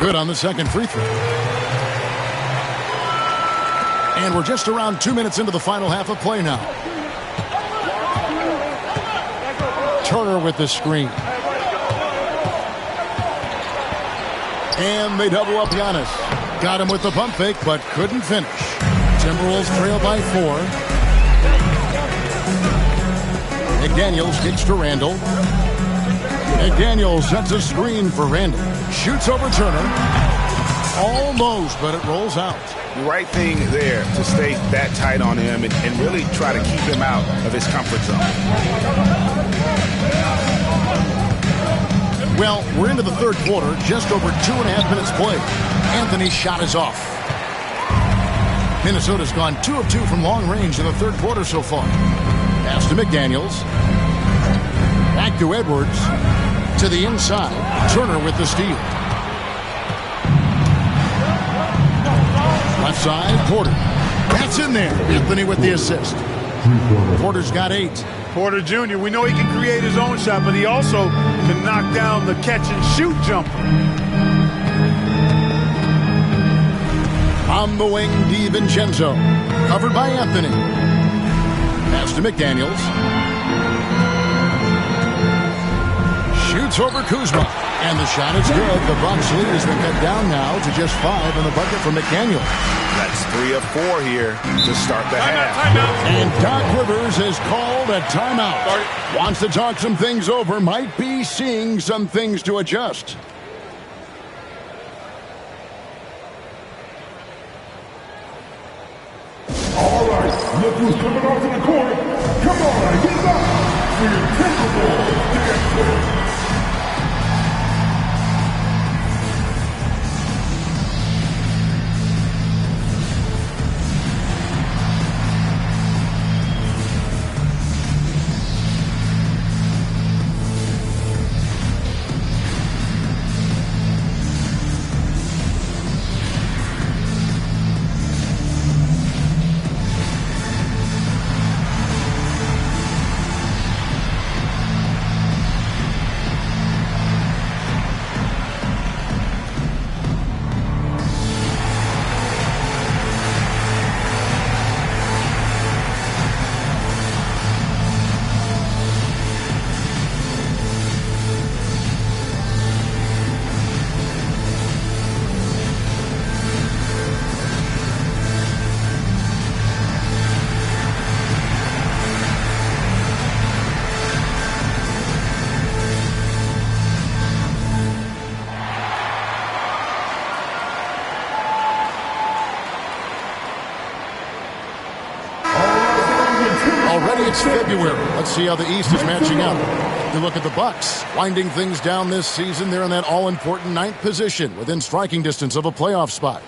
Good on the second free throw. And we're just around 2 minutes into the final half of play now. Turner with the screen. And they double up Giannis. Got him with the pump fake, but couldn't finish. Timberwolves trail by 4. McDaniels kicks to Randall. McDaniels sets a screen for Randall. Shoots over Turner. Almost, but it rolls out. Right thing there to stay that tight on him and really try to keep him out of his comfort zone. Well, we're into the third quarter, just over 2.5 minutes played. Anthony's shot is off. Minnesota's gone 2 of 2 from long range in the third quarter so far. Pass to McDaniels. Back to Edwards. To the inside. Turner with the steal. Left side, Porter. That's in there. Anthony with the assist. Porter's got 8. Porter Jr., we know he can create his own shot, but he also can knock down the catch-and-shoot jumper. On the wing, DiVincenzo. Covered by Anthony. Pass to McDaniels. Shoots over Kuzma. And the shot is good. The Bucks lead has been cut down now to just 5 in the bucket for McDaniel. That's 3 of 4 here to start the half. And Doc Rivers has called a timeout. Wants to talk some things over. Might be seeing some things to adjust. All right, look who's coming off to the court. Come on, get up. For your Timberwolves dance. It's February. Let's see how the East is matching up. You look at the Bucks, winding things down this season. They're in that all-important 9th position within striking distance of a playoff spot.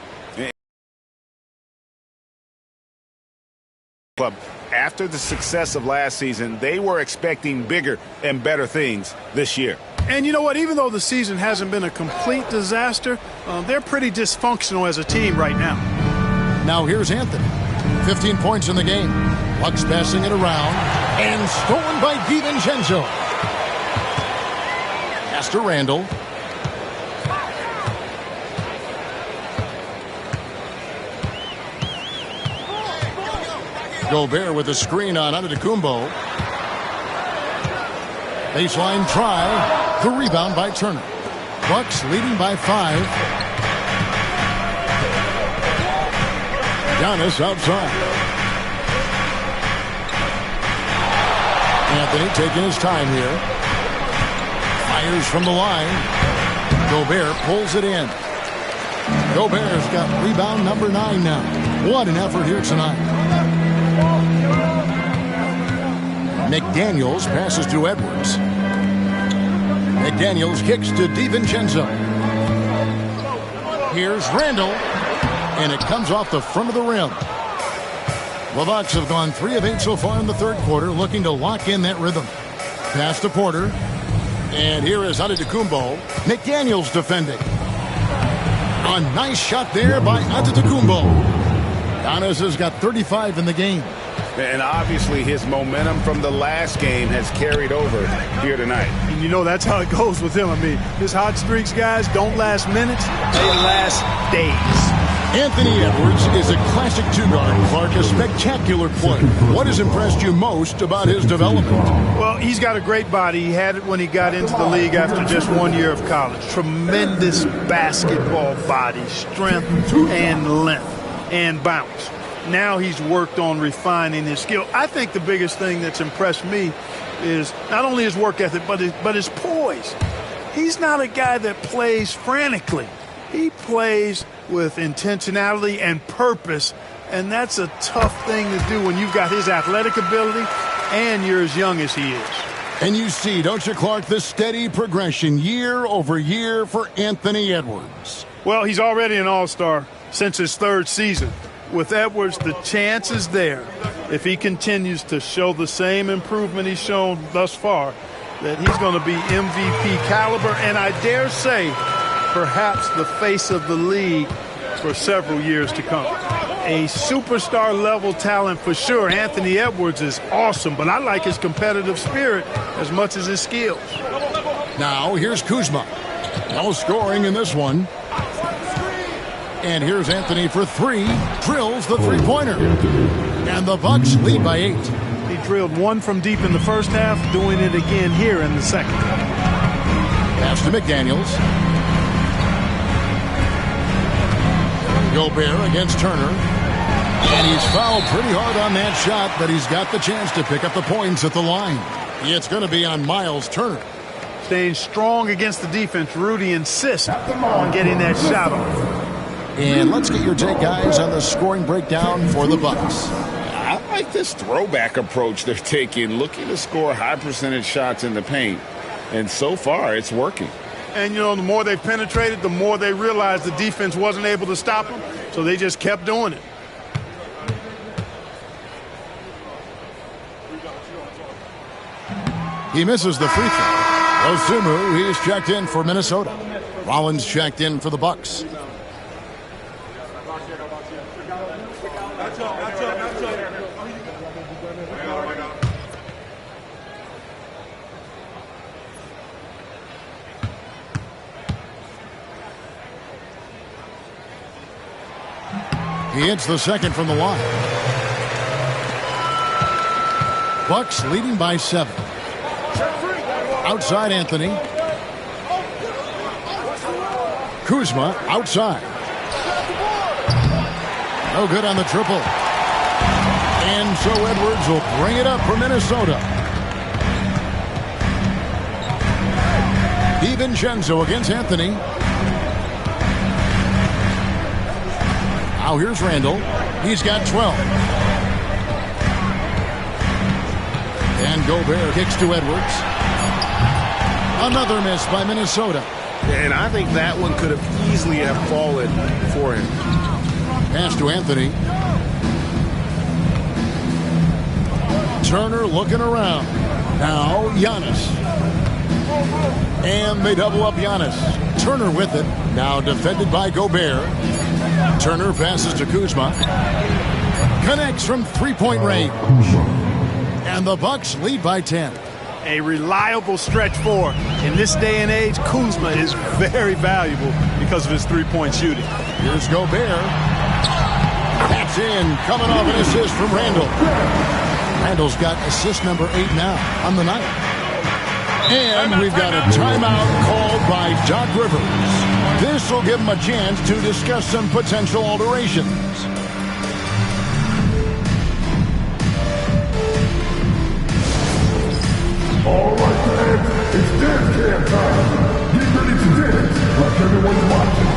After the success of last season, they were expecting bigger and better things this year. And you know what? Even though the season hasn't been a complete disaster, they're pretty dysfunctional as a team right now. Now here's Anthony. 15 points in the game. Bucks passing it around. And stolen by DiVincenzo. Pass to Randall. Gobert with a screen on Antetokounmpo. Baseline try. The rebound by Turner. Bucks leading by 5. Giannis outside. Anthony taking his time here. Fires from the line. Gobert pulls it in. Gobert's got rebound number 9 now. What an effort here tonight. McDaniels passes to Edwards. McDaniels kicks to DiVincenzo. Here's Randall. And it comes off the front of the rim. The Bucks have gone 3 of 8 so far in the third quarter, looking to lock in that rhythm. Pass to Porter. And here is Antetokounmpo. McDaniels defending. A nice shot there by Antetokounmpo. Giannis has got 35 in the game. And obviously his momentum from the last game has carried over here tonight. And you know that's how it goes with him. I mean, his hot streaks, guys, don't last minutes. They last days. Anthony Edwards is a classic two-guard. Clark, a spectacular player. What has impressed you most about his development? Well, he's got a great body. He had it when he got into the league after just 1 year of college. Tremendous basketball body, strength and length and bounce. Now he's worked on refining his skill. I think the biggest thing that's impressed me is not only his work ethic, but his poise. He's not a guy that plays frantically. He plays with intentionality and purpose, and that's a tough thing to do when you've got his athletic ability and you're as young as he is. And you see, don't you, Clark, the steady progression year over year for Anthony Edwards. Well, he's already an all-star since his 3rd season. With Edwards, the chance is there, if he continues to show the same improvement he's shown thus far, that he's going to be MVP caliber, and I dare say, perhaps the face of the league for several years to come. A superstar-level talent for sure. Anthony Edwards is awesome, but I like his competitive spirit as much as his skills. Now, here's Kuzma. No scoring in this one. And here's Anthony for 3. Drills the three-pointer. And the Bucks lead by 8. He drilled 1 from deep in the first half, doing it again here in the second. Pass to McDaniels. Gobert against Turner. And he's fouled pretty hard on that shot, but he's got the chance to pick up the points at the line. It's going to be on Miles Turner. Staying strong against the defense, Rudy insists on getting that shot off. And let's get your take, guys, on the scoring breakdown for the Bucks. I like this throwback approach they're taking, looking to score high percentage shots in the paint. And so far, it's working. And, you know, the more they penetrated, the more they realized the defense wasn't able to stop them, so they just kept doing it. He misses the free throw. Osumu, he's checked in for Minnesota. Rollins checked in for the Bucks. He hits the second from the line. Bucks leading by 7. Outside Anthony. Kuzma outside. No good on the triple. And so Edwards will bring it up for Minnesota. DiVincenzo against Anthony. Now here's Randall. He's got 12. And Gobert kicks to Edwards. Another miss by Minnesota. And I think that one could have easily have fallen for him. Pass to Anthony. Turner looking around. Now Giannis. And they double up Giannis. Turner with it. Now defended by Gobert. Turner passes to Kuzma. Connects from three-point range. And the Bucks lead by 10. A reliable stretch four. In this day and age, Kuzma is very valuable because of his three-point shooting. Here's Gobert. That's in. Coming off an assist from Randall. Randall's got assist number 8 now on the night. And we've got a timeout called by Doc Rivers. This will give him a chance to discuss some potential alterations. All right, fans, it's dance cam time. Get ready to dance like everyone's watching.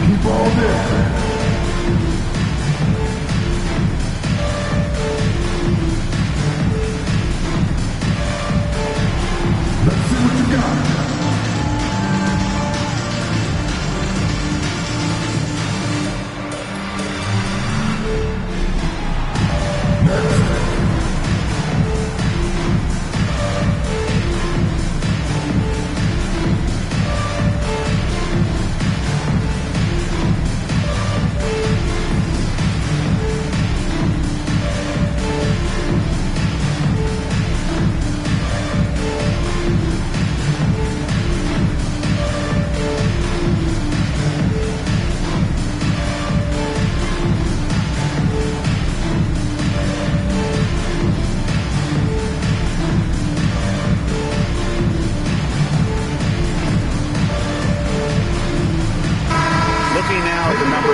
Keep on dancing. Let's see what you got.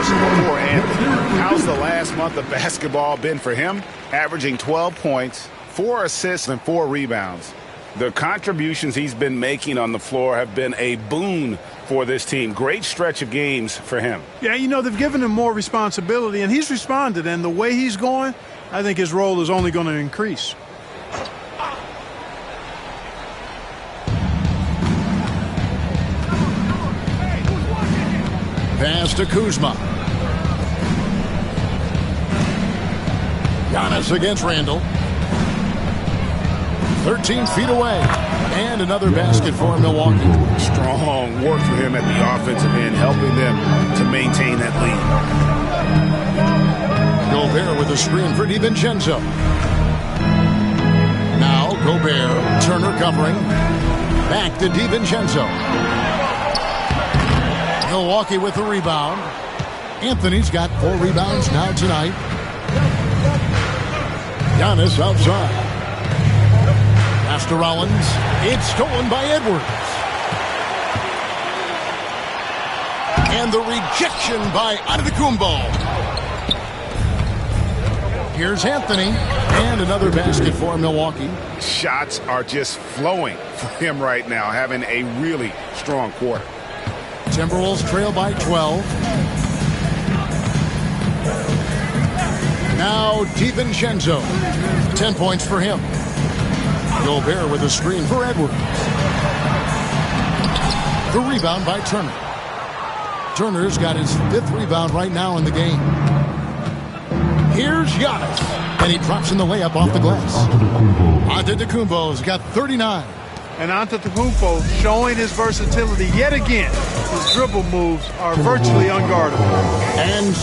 For Anthony. How's the last month of basketball been for him? Averaging 12 points, 4 assists, and 4 rebounds. The contributions he's been making on the floor have been a boon for this team. Great stretch of games for him. Yeah, you know, they've given him more responsibility, and he's responded. And the way he's going, I think his role is only going to increase. Pass to Kuzma. Giannis against Randall. 13 feet away. And another basket for Milwaukee. Strong work for him at the offensive end, helping them to maintain that lead. Gobert with a screen for DiVincenzo. Now Gobert. Turner covering. Back to DiVincenzo. Milwaukee with the rebound. Anthony's got 4 rebounds now tonight. Giannis outside. Pass to Rollins. It's stolen by Edwards. And the rejection by Antetokounmpo. Here's Anthony. And another basket for Milwaukee. Shots are just flowing for him right now, having a really strong quarter. Timberwolves trail by 12. Now DiVincenzo. 10 points for him. Gobert with a screen for Edwards. The rebound by Turner. Turner's got his 5th rebound right now in the game. Here's Giannis. And he drops in the layup off the glass. Antetokounmpo's got 39. And Antetokounmpo showing his versatility yet again. His dribble moves are virtually unguardable. And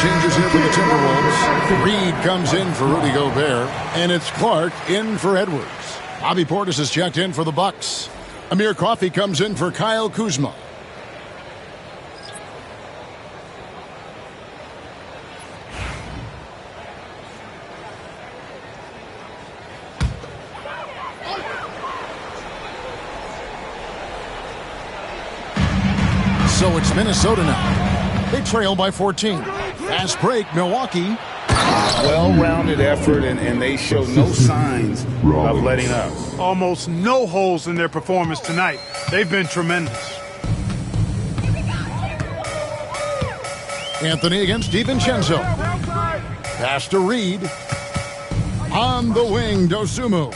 changes here for the Timberwolves. Reed comes in for Rudy Gobert, and it's Clark in for Edwards. Bobby Portis is checked in for the Bucks. Amir Coffey comes in for Kyle Kuzma. So it's Minnesota now. They trail by 14. Fast break, Milwaukee. Well-rounded effort, and they show no signs of letting up. Almost no holes in their performance tonight. They've been tremendous. Anthony against DiVincenzo. Pass to Reed. On the wing, Dosunmu.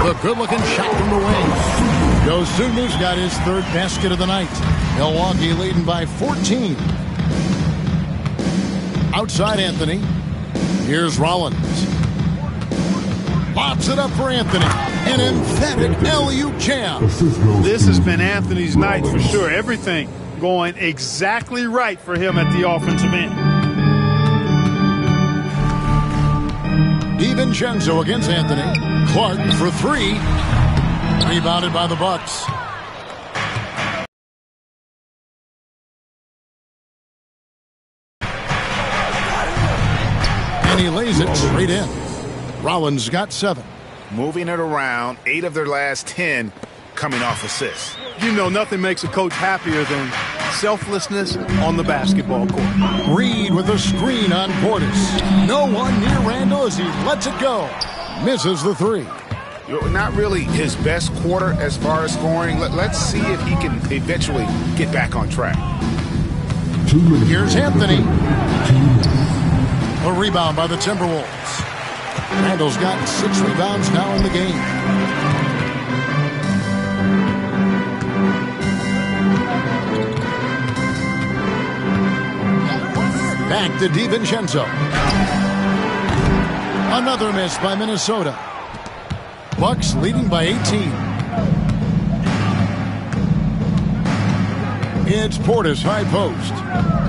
The good-looking shot from the wing. Dosunmu's got his third basket of the night. Milwaukee leading by 14. Outside Anthony. Here's Rollins. Lobs it up for Anthony. An emphatic alley-oop jam. This has been Anthony's night for sure. Everything going exactly right for him at the offensive end. DiVincenzo against Anthony. Clark for three. Rebounded by the Bucks. And he lays it straight in. Rollins got 7. Moving it around, 8 of their last 10 coming off assists. You know, nothing makes a coach happier than selflessness on the basketball court. Reed with a screen on Portis. No one near Randall as he lets it go. Misses the 3. Not really his best quarter as far as scoring. Let's see if he can eventually get back on track. Here's Anthony. A rebound by the Timberwolves. Randall's got 6 rebounds now in the game. Back to DiVincenzo. Another miss by Minnesota. Bucks leading by 18. It's Portis high post.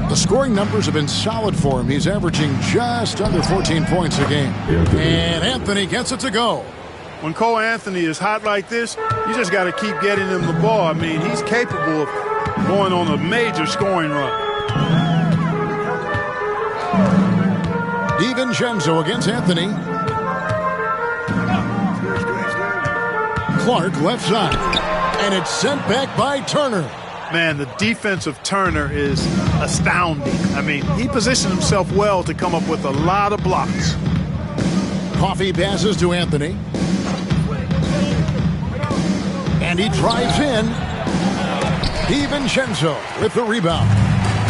The scoring numbers have been solid for him. He's averaging just under 14 points a game. And Anthony gets it to go. When Cole Anthony is hot like this, you just got to keep getting him the ball. I mean, he's capable of going on a major scoring run. DiVincenzo against Anthony. Clark left side. And it's sent back by Turner. Man, the defense of Turner is astounding. I mean, he positioned himself well to come up with a lot of blocks. Coffey passes to Anthony. And he drives in. DiVincenzo with the rebound.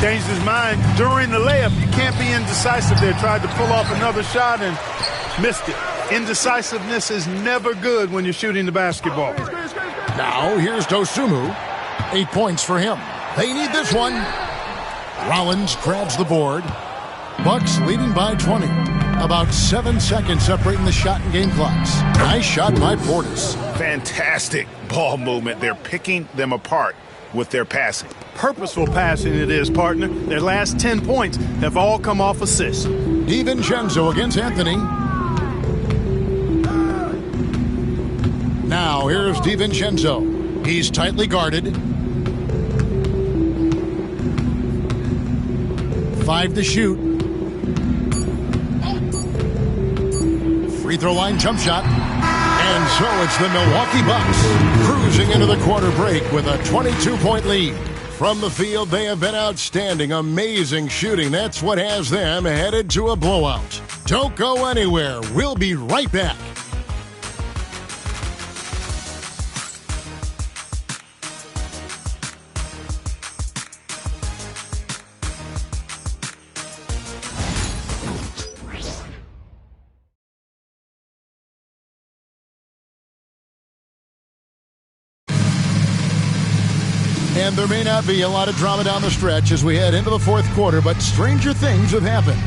Changed his mind during the layup. You can't be indecisive there. Tried to pull off another shot and missed it. Indecisiveness is never good when you're shooting the basketball. Now here's Dosunmu. 8 points for him. They need this one. Rollins grabs the board. Bucks leading by 20. About 7 seconds separating the shot and game clocks. Nice shot by Portis. Fantastic ball movement. They're picking them apart with their passing. Purposeful passing it is, partner. Their last 10 points have all come off assists. DiVincenzo against Anthony. Now here's DiVincenzo. He's tightly guarded. 5 to shoot. Free throw line jump shot. And so it's the Milwaukee Bucks cruising into the quarter break with a 22-point lead. From the field, they have been outstanding. Amazing shooting. That's what has them headed to a blowout. Don't go anywhere. We'll be right back. And there may not be a lot of drama down the stretch as we head into the fourth quarter, but stranger things have happened.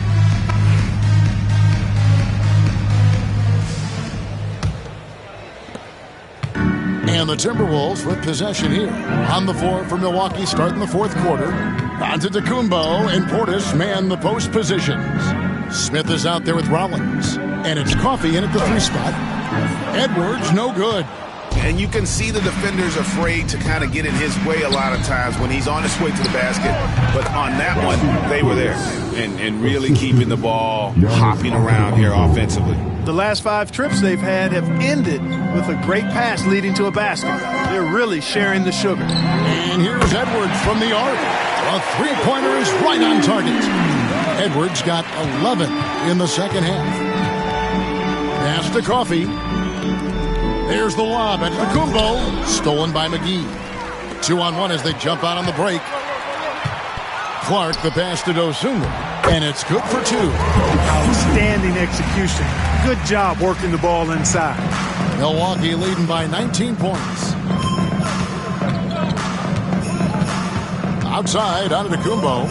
And the Timberwolves with possession here. On the floor for Milwaukee starting the fourth quarter. Antetokounmpo and Portis man the post positions. Smith is out there with Rollins. And it's Coffey in at the 3 spot. Edwards, no good. And you can see the defenders afraid to kind of get in his way a lot of times when he's on his way to the basket. But on that one, they were there and really keeping the ball hopping around here offensively. The last 5 trips they've had have ended with a great pass leading to a basket. They're really sharing the sugar. And here's Edwards from the arc. A three-pointer is right on target. Edwards got 11 in the second half. Pass to Coffey. There's the lob at Antetokounmpo. Stolen by McGee. 2-on-1 as they jump out on the break. Clark the pass to Dosunmu. And it's good for 2. Outstanding execution. Good job working the ball inside. Milwaukee leading by 19 points. Outside, Antetokounmpo.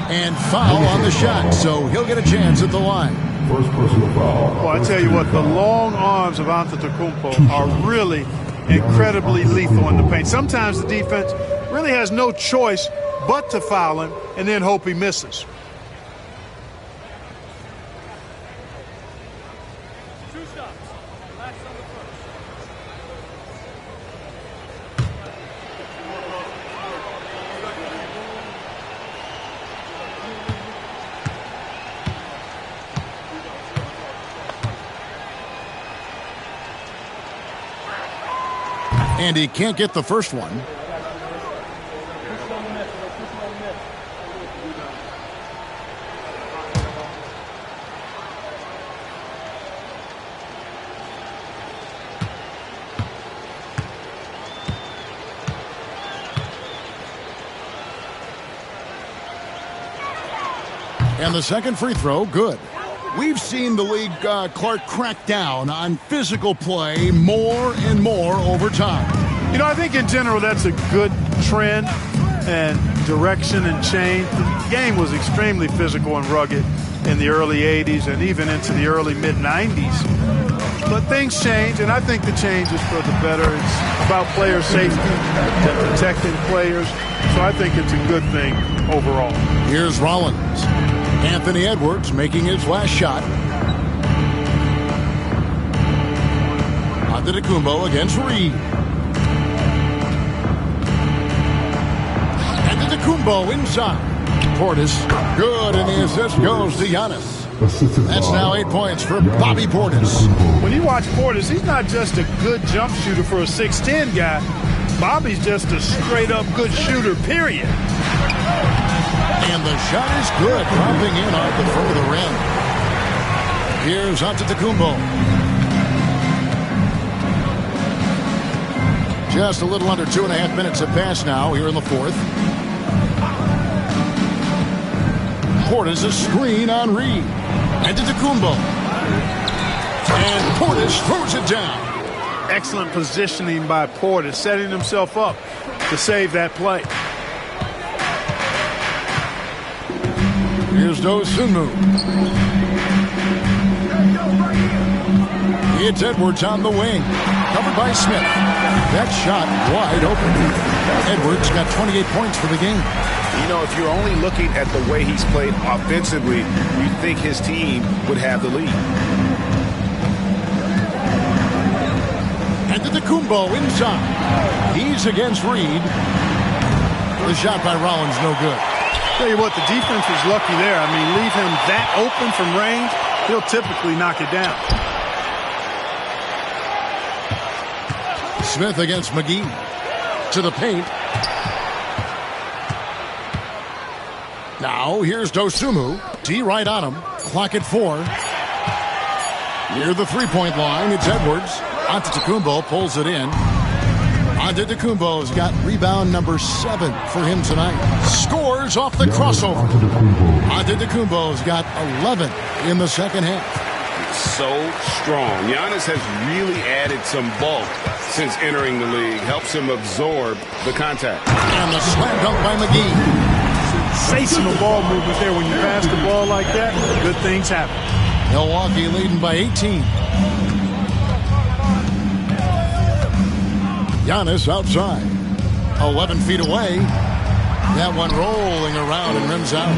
And foul on the shot, so he'll get a chance at the line. First personal foul. Well, I tell you what, the long arms of Antetokounmpo are really incredibly lethal in the paint. Sometimes the defense really has no choice but to foul him and then hope he misses. And he can't get the first one. And the second free throw, good. We've seen the league, Clark, crack down on physical play more and more over time. You know, I think in general that's a good trend and direction and change. The game was extremely physical and rugged in the early 80s and even into the early mid-90s. But things change, and I think the change is for the better. It's about player safety and protecting players. So I think it's a good thing overall. Here's Rollins. Anthony Edwards making his last shot. Antetokounmpo against Reed. Antetokounmpo inside. Portis, good, and the assist goes to Giannis. That's now 8 points for Bobby Portis. When you watch Portis, he's not just a good jump shooter for a 6'10 guy. Bobby's just a straight-up good shooter, period. And the shot is good, dropping in off the front of the rim. Here's Antetokounmpo. Just a little under 2.5 minutes have passed now here in the fourth. Portis a screen on Reed. Antetokounmpo. And Portis throws it down. Excellent positioning by Portis, setting himself up to save that play. Here's Dosunmu. It's Edwards on the wing. Covered by Smith. That shot wide open. Edwards got 28 points for the game. You know, if you're only looking at the way he's played offensively, you think his team would have the lead. Antetokounmpo inside. He's against Reed. The shot by Rollins no good. Tell you what, the defense was lucky there. I mean, leave him that open from range, he'll typically knock it down. Smith against McGee. To the paint. Now, here's Dosunmu. D right on him. Clock at 4. Near the three-point line, it's Edwards. Antetokounmpo pulls it in. Antetokounmpo's got rebound number 7 for him tonight. Scores off the crossover. Antetokounmpo's got 11 in the second half. So strong. Giannis has really added some bulk since entering the league. Helps him absorb the contact. And the slam dunk by McGee. sensational ball movement there. When you pass the ball like that, good things happen. Milwaukee leading by 18. Giannis outside. 11 feet away. That one rolling around and rims out.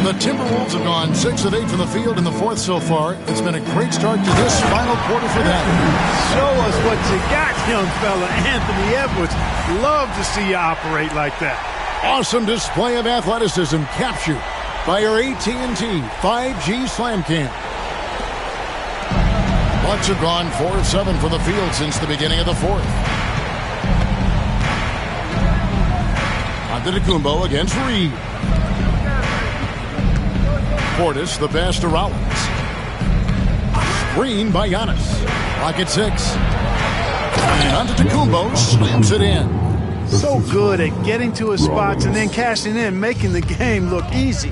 The Timberwolves have gone 6 of 8 from the field in the fourth so far. It's been a great start to this final quarter for them. Show us what you got, young fella. Anthony Edwards. Love to see you operate like that. Awesome display of athleticism captured by our AT&T 5G Slam Cam. Bucks have gone 4 of 7 from the field since the beginning of the fourth. Antetokounmpo against Reed. Portis, the pass to Rollins. Screen by Giannis. Lock at 6. And Antetokounmpo slams it in. So good at getting to his spots and then cashing in, making the game look easy.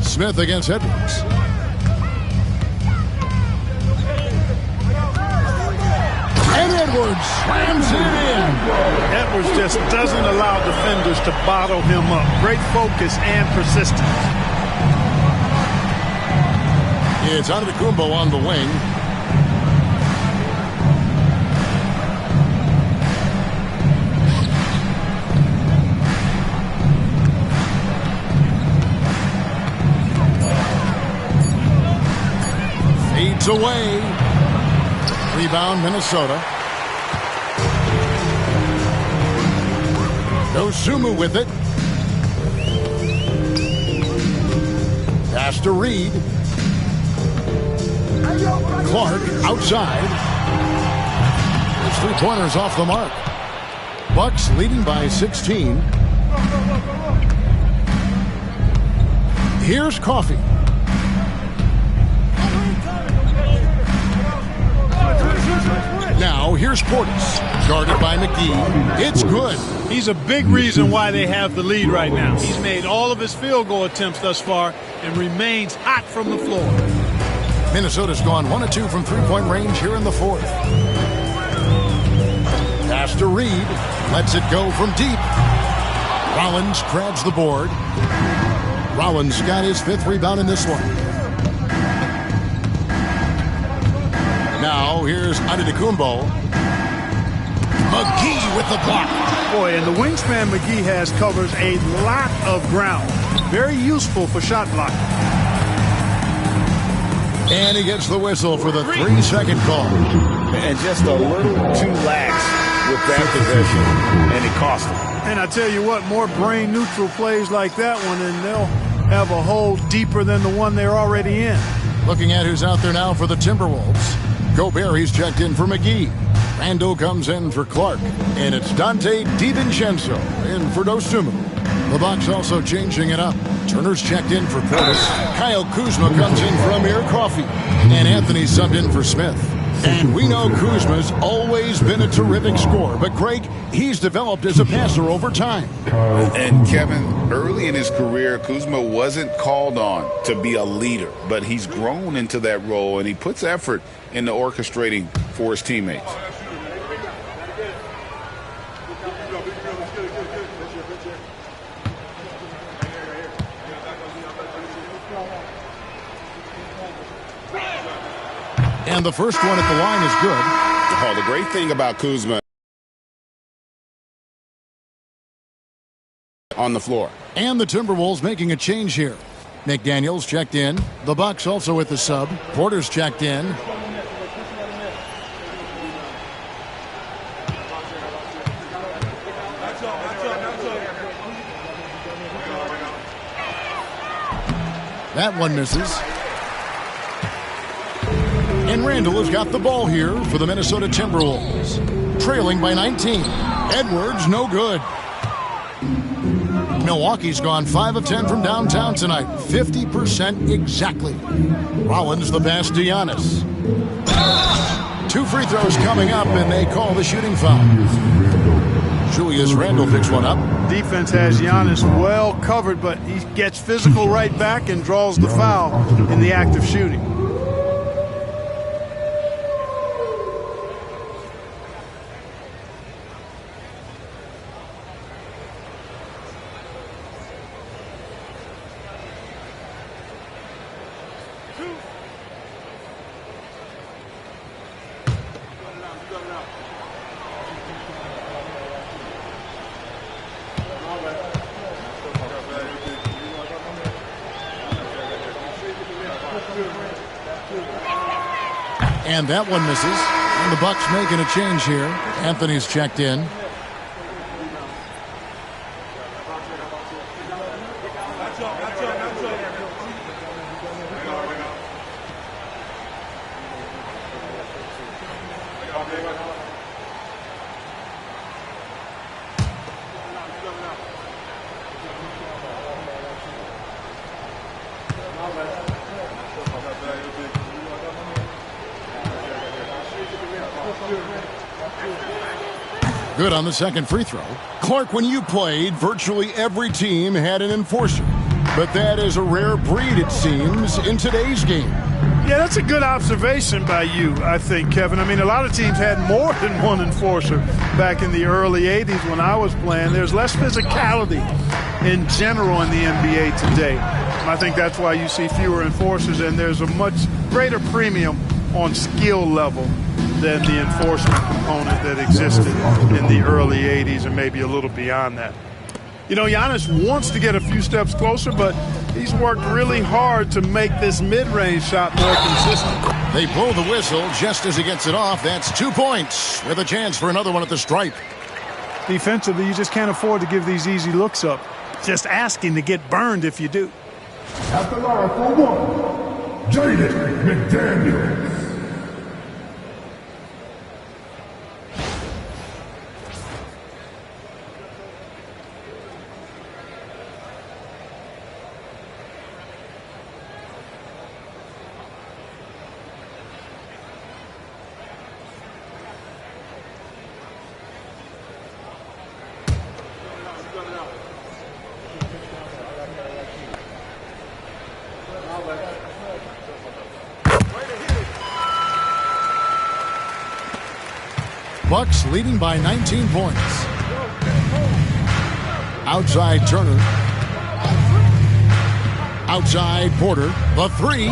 Smith against Edwards. And Edwards slams it in. Edwards just doesn't allow defenders to bottle him up. Great focus and persistence. It's Antetokounmpo on the wing. Fades away. Rebound, Minnesota. Dosunmu with it. Pass to Reed. Clark outside. There's 3 pointers off the mark. Bucks leading by 16. Here's Coffey. Now here's Portis, guarded by McGee. It's good. He's a big reason why they have the lead right now. He's made all of his field goal attempts thus far and remains hot from the floor. Minnesota's gone 1 of 2 from three-point range here in the fourth. Pass to Reed. Lets it go from deep. Rollins grabs the board. Rollins got his 5th rebound in this one. Now here's Antetokounmpo. McGee with the block. Boy, and the wingspan McGee has covers a lot of ground. Very useful for shot blocking. And he gets the whistle for the 3-second call. And just a little too lax with that possession, and it cost him. And I tell you what, more brain-neutral plays like that one, and they'll have a hole deeper than the one they're already in. Looking at who's out there now for the Timberwolves. Gobert, he's checked in for McGee. Randall comes in for Clark. And it's Dante DiVincenzo in for Dosunmu. The Bucks also changing it up. Turner's checked in for Portis. Kyle Kuzma comes in for Amir Coffey. And Anthony subbed in for Smith. And we know Kuzma's always been a terrific scorer. But, Craig, he's developed as a passer over time. And, Kevin, early in his career, Kuzma wasn't called on to be a leader. But he's grown into that role, and he puts effort into orchestrating for his teammates. And the first one at the line is good. Oh, the great thing about Kuzma on the floor. And the Timberwolves making a change here. McDaniels checked in. The Bucks also with the sub. Porter's checked in. That one misses. And Randall has got the ball here for the Minnesota Timberwolves. Trailing by 19. Edwards, no good. Milwaukee's gone 5 of 10 from downtown tonight. 50% exactly. Rollins the pass to Giannis. 2 free throws coming up, and they call the shooting foul. Julius Randle picks one up. Defense has Giannis well covered, but he gets physical right back and draws the foul in the act of shooting. And that one misses. And the Bucks making a change here. Anthony's checked in. Good on the second free throw. Clark, when you played, virtually every team had an enforcer. But that is a rare breed, it seems, in today's game. Yeah, that's a good observation by you, I think, Kevin. I mean, a lot of teams had more than one enforcer back in the early 80s when I was playing. There's less physicality in general in the NBA today. I think that's why you see fewer enforcers, and there's a much greater premium on skill level than the enforcement component that existed in the early 80s and maybe a little beyond that. You know, Giannis wants to get a few steps closer, but he's worked really hard to make this mid-range shot more consistent. They blow the whistle just as he gets it off. That's 2 points with a chance for another one at the stripe. Defensively, you just can't afford to give these easy looks up. Just asking to get burned if you do. At the line for one, Jaden McDaniels. Bucks leading by 19 points. Outside Turner. Outside Porter. The three.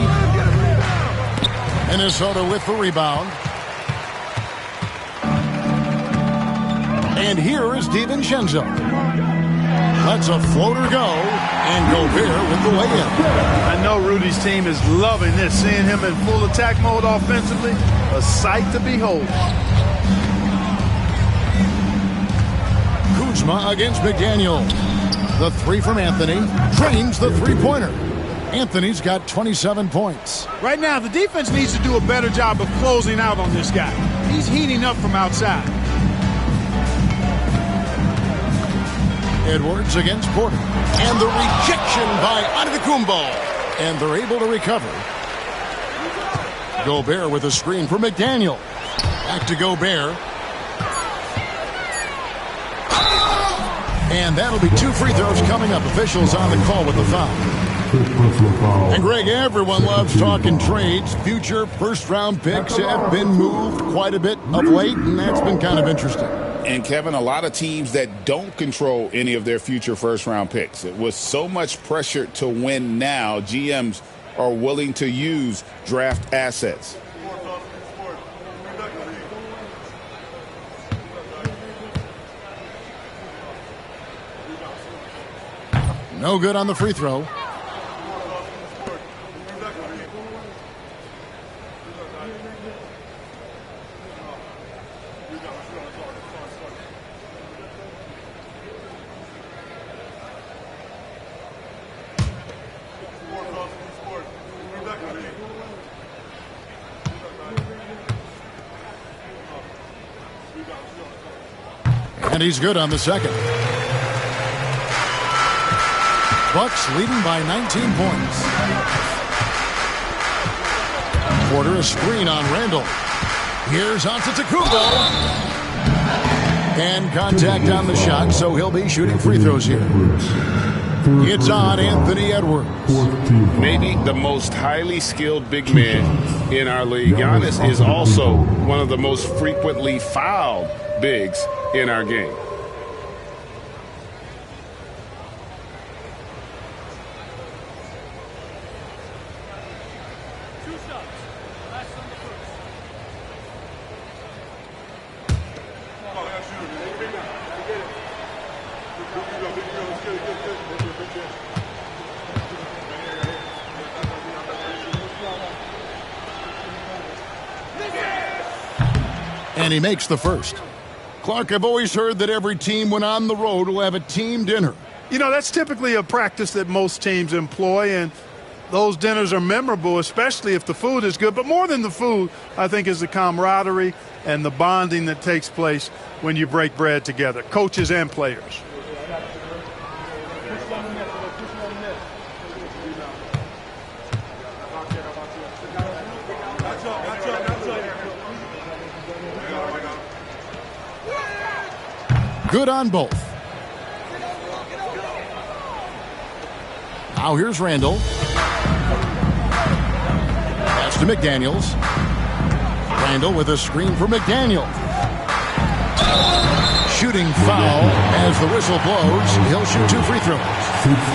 Minnesota with the rebound. And here is DiVincenzo. Lets a floater go. And Gobert with the lay-in. I know Rudy's team is loving this. Seeing him in full attack mode offensively. A sight to behold. Kuzma against McDaniel. The three from Anthony. Drains the three-pointer. Anthony's got 27 points. Right now, the defense needs to do a better job of closing out on this guy. He's heating up from outside. Edwards against Porter. And the rejection by Antetokounmpo. And they're able to recover. Gobert with a screen for McDaniel. Back to Gobert. And that'll be 2 free throws coming up. Officials on the call with the foul. And Greg, everyone loves talking trades. Future first-round picks have been moved quite a bit of late, and that's been kind of interesting. And, Kevin, a lot of teams that don't control any of their future first-round picks. With so much pressure to win now, GMs are willing to use draft assets. No good on the free throw. And he's good on the second. Bucks leading by 19 points. Porter a screen on Randall. Here's Antetokounmpo. And contact on the shot, so he'll be shooting free throws here. It's on Anthony Edwards. Maybe the most highly skilled big man in our league. Giannis is also one of the most frequently fouled bigs in our game. And he makes the first. Clark, I've always heard that every team when on the road will have a team dinner. You know, that's typically a practice that most teams employ, and those dinners are memorable, especially if the food is good. But more than the food, I think, is the camaraderie and the bonding that takes place when you break bread together, coaches and players. Good on both. Now here's Randall. Pass to McDaniels. Randall with a screen for McDaniel. Shooting foul as the whistle blows. He'll shoot 2 free throws.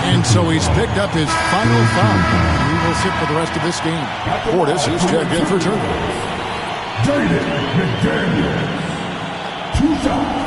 And so he's picked up his final foul. He will sit for the rest of this game. Portis is checked in for turnover. Jaden McDaniel. 2 shots.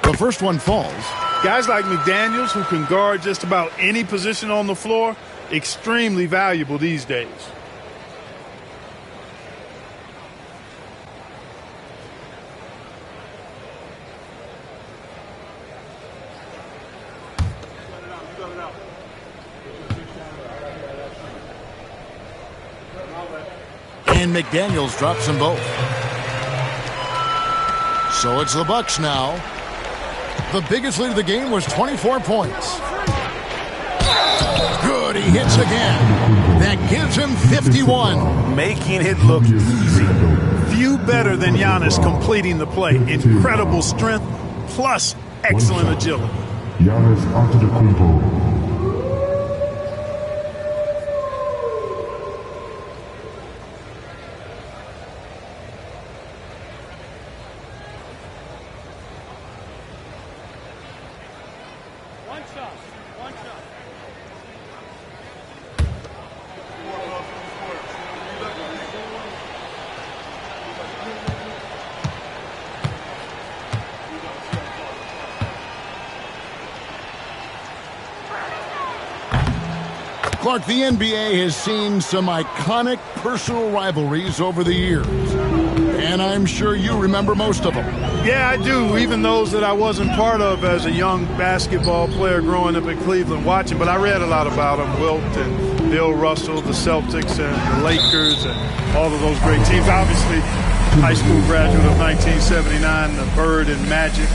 The first one falls. Guys like McDaniels, who can guard just about any position on the floor, extremely valuable these days. And McDaniels drops them both. So it's the Bucks now. The biggest lead of the game was 24 points. Good, he hits again. That gives him 51. Making it look easy. Few better than Giannis completing the play. Incredible strength plus excellent agility. Giannis Antetokounmpo. Clark, the NBA has seen some iconic personal rivalries over the years. And I'm sure you remember most of them. Yeah, I do, even those that I wasn't part of as a young basketball player growing up in Cleveland watching. But I read a lot about them, Wilt and Bill Russell, the Celtics and the Lakers and all of those great teams. Obviously, high school graduate of 1979, the Bird and Magic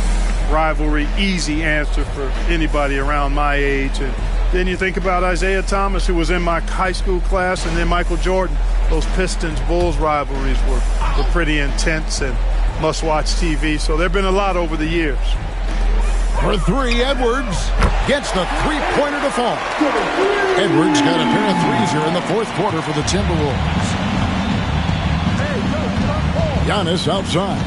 rivalry, easy answer for anybody around my age. And then you think about Isaiah Thomas, who was in my high school class, and then Michael Jordan. Those Pistons-Bulls rivalries were pretty intense and must-watch TV. So there have been a lot over the years. For 3, Edwards gets the three-pointer to fall. Edwards got a pair of threes here in the fourth quarter for the Timberwolves. Giannis outside.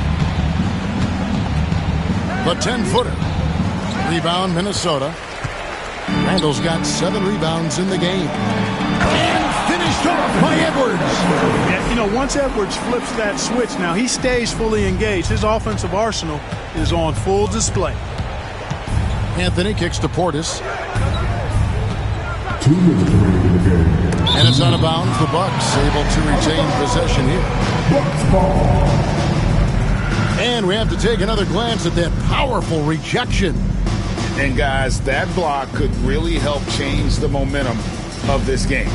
The 10-footer. Rebound, Minnesota. Randall's got 7 rebounds in the game. And finished off by Edwards. Yeah, you know, once Edwards flips that switch, now he stays fully engaged. His offensive arsenal is on full display. Anthony kicks to Portis. 2 minutes remaining in the game. And it's out of bounds. The Bucks able to retain possession here. Bucks ball. And we have to take another glance at that powerful rejection. And guys, that block could really help change the momentum of this game.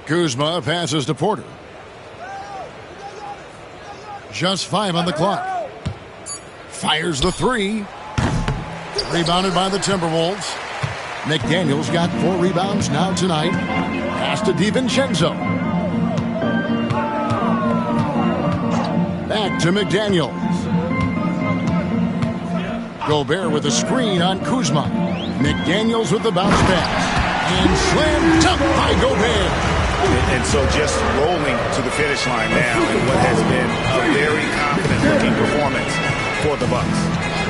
Kuzma passes to Porter. Just 5 on the clock. Fires the 3. Rebounded by the Timberwolves. McDaniels got 4 rebounds now tonight. Pass to DiVincenzo. Back to McDaniels. Gobert with a screen on Kuzma. McDaniels with the bounce pass. And slam dunk by Gobert. And so just rolling to the finish line now in what has been a very confident-looking performance for the Bucks.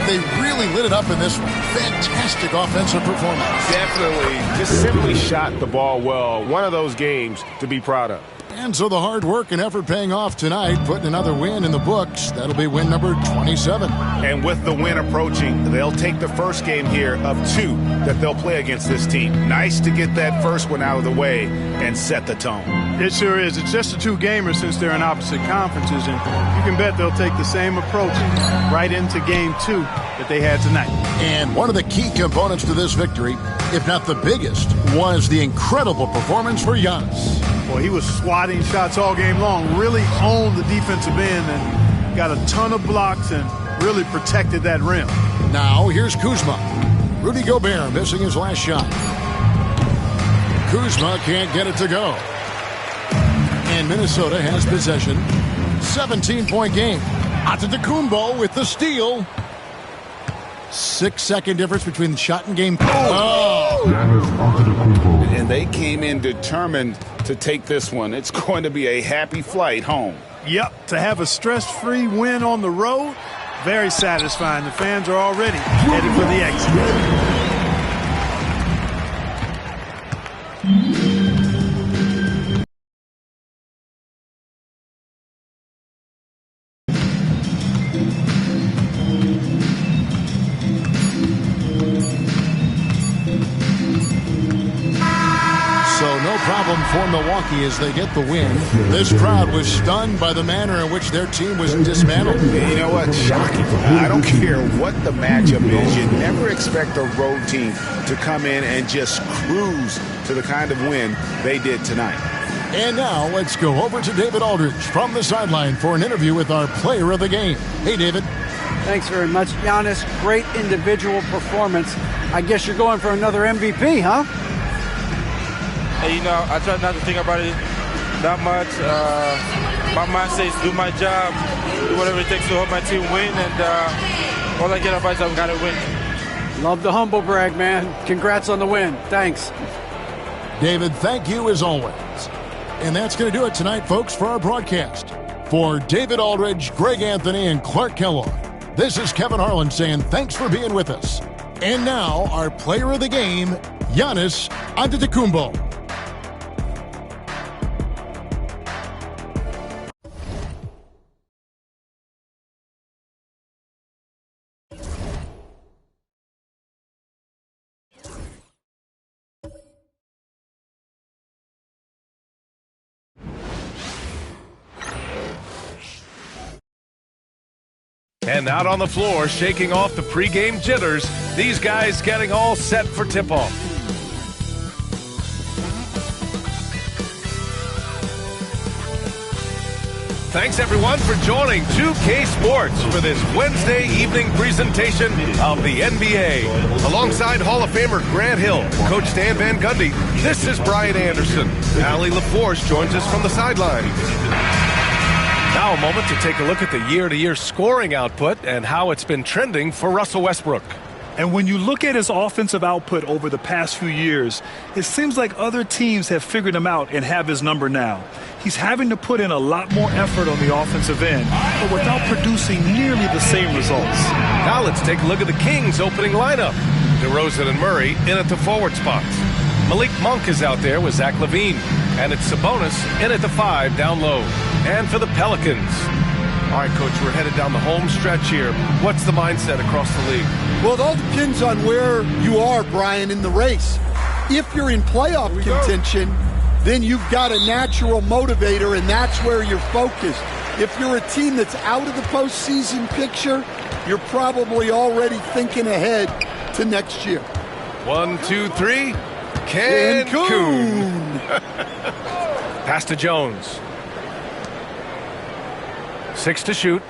they really lit it up in this one. Fantastic offensive performance. Definitely. Just simply shot the ball well. One of those games to be proud of. And so the hard work and effort paying off tonight, putting another win in the books. That'll be win number 27. And with the win approaching, they'll take the first game here of 2 that they'll play against this team. Nice to get that first one out of the way and set the tone. It sure is. It's just a 2-gamer since they're in opposite conferences, and you can bet they'll take the same approach right into game 2 that they had tonight. And one of the key components to this victory, if not the biggest, was the incredible performance for Giannis. Boy, he was swatting shots all game long, really owned the defensive end and got a ton of blocks and really protected that rim. Now here's Kuzma. Rudy Gobert missing his last shot. Kuzma can't get it to go. And Minnesota has possession. 17-point game. Antetokounmpo with the steal. 6-second difference between the shot and game. And they came in determined to take this one. It's going to be a happy flight home. Yep, to have a stress-free win on the road, very satisfying. The fans are already headed for the exit. Problem for Milwaukee as they get the win. This crowd was stunned by the manner in which their team was dismantled. You know what? Shocking. I don't care what the matchup is. You never expect a road team to come in and just cruise to the kind of win they did tonight. And now let's go over to David Aldridge from the sideline for an interview with our player of the game. Hey, David. Thanks very much, Giannis. Great individual performance. I guess you're going for another MVP, huh? And, you know, I try not to think about it that much. My mindset is do my job, do whatever it takes to help my team win, and all I get about is I've got to win. Love the humble brag, man. Congrats on the win. Thanks. David, thank you as always. And that's going to do it tonight, folks, for our broadcast. For David Aldridge, Greg Anthony, and Clark Kellogg, this is Kevin Harlan saying thanks for being with us. And now, our player of the game, Giannis Antetokounmpo. And out on the floor, shaking off the pregame jitters, these guys getting all set for tip-off. Thanks, everyone, for joining 2K Sports for this Wednesday evening presentation of the NBA. Alongside Hall of Famer Grant Hill and Coach Stan Van Gundy, this is Brian Anderson. Allie LaForce joins us from the sideline. Now a moment to take a look at the year-to-year scoring output and how it's been trending for Russell Westbrook. And when you look at his offensive output over the past few years, it seems like other teams have figured him out and have his number now. He's having to put in a lot more effort on the offensive end, but without producing nearly the same results. Now let's take a look at the Kings' opening lineup. DeRozan and Murray in at the forward spots. Malik Monk is out there with Zach LaVine. And it's Sabonis in at the 5 down low. And for the Pelicans. All right, Coach, we're headed down the home stretch here. What's the mindset across the league? Well, it all depends on where you are, Brian, in the race. If you're in playoff contention, then you've got a natural motivator, and that's where you're focused. If you're a team that's out of the postseason picture, you're probably already thinking ahead to next year. 1, 2, 3. Cancun. Pass to Jones. 6 to shoot.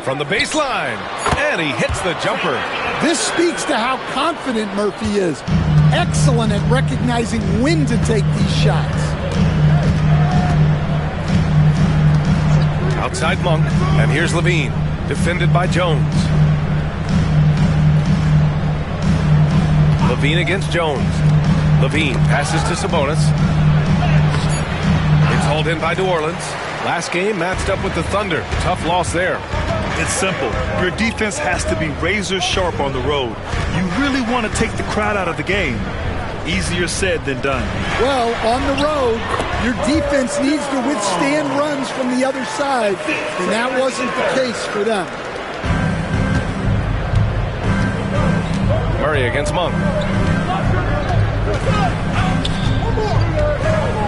From the baseline. And he hits the jumper. This speaks to how confident Murphy is. Excellent at recognizing when to take these shots. Outside Monk. And here's LaVine. Defended by Jones. LaVine against Jones. LaVine passes to Sabonis. It's hauled in by New Orleans. Last game matched up with the Thunder. Tough loss there. It's simple. Your defense has to be razor sharp on the road. You really want to take the crowd out of the game. Easier said than done. Well, on the road, your defense needs to withstand runs from the other side, and that wasn't the case for them. Murray against Monk.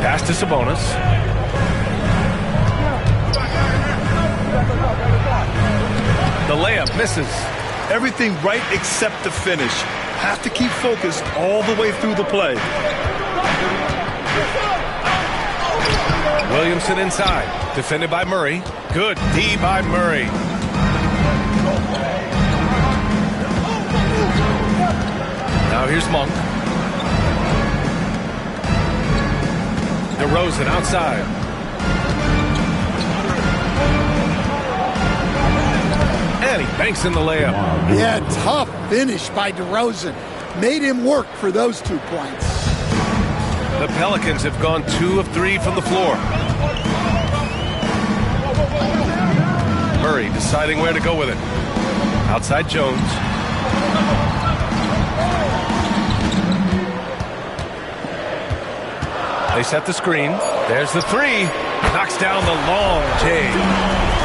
Pass to Sabonis. The layup misses. Everything right except the finish. Have to keep focused all the way through the play. Williamson inside. Defended by Murray. Good D by Murray. Now here's Monk. DeRozan outside. And he banks in the layup. Yeah, tough finish by DeRozan. Made him work for those 2 points. The Pelicans have gone 2 of 3 from the floor. Murray deciding where to go with it. Outside Jones. They set the screen. There's the three. Knocks down the long J.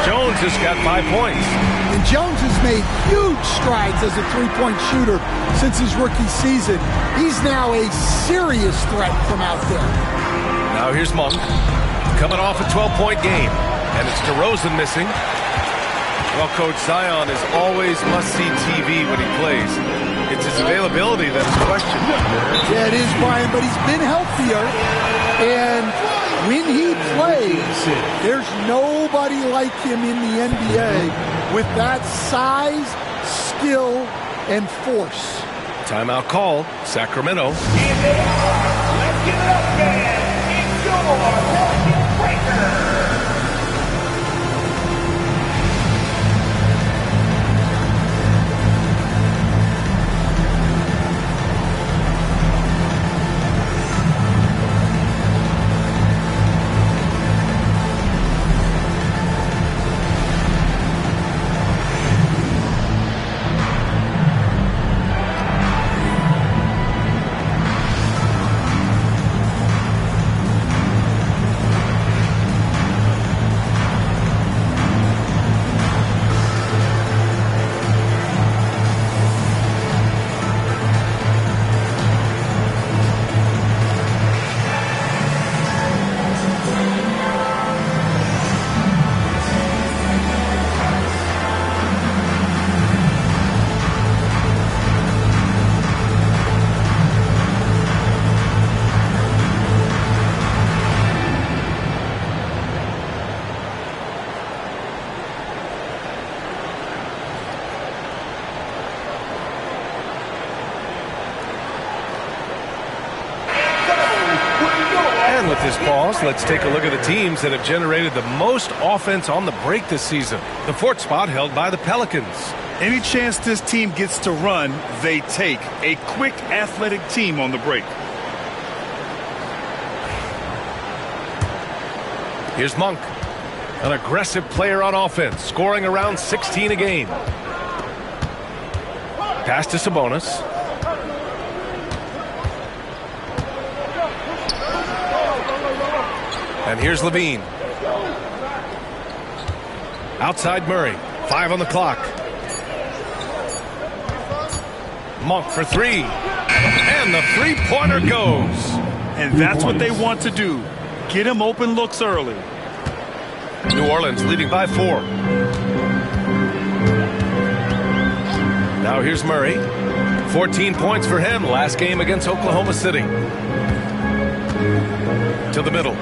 Jones has got 5 points. And Jones has made huge strides as a three-point shooter since his rookie season. He's now a serious threat from out there. Now here's Monk. Coming off a 12-point game. And it's DeRozan missing. Well, Coach, Zion is always must-see TV when he plays. It's his availability that's questioned. Yeah, it is, Brian, but he's been healthier. And when he plays, there's nobody like him in the NBA with that size, skill, and force. Timeout call, Sacramento. Let's give it up, man. It's your market breaker. With this pause, let's take a look at the teams that have generated the most offense on the break this season. The 4th spot held by the Pelicans. Any chance this team gets to run, they take. A quick, athletic team on the break. Here's Monk, an aggressive player on offense, scoring around 16 a game. Pass to Sabonis. And here's Levine. Outside Murray. 5 on the clock. Monk for 3. And the three-pointer goes. And that's what they want to do. Get him open looks early. New Orleans leading by 4. Now here's Murray. 14 points for him last game against Oklahoma City. To the middle.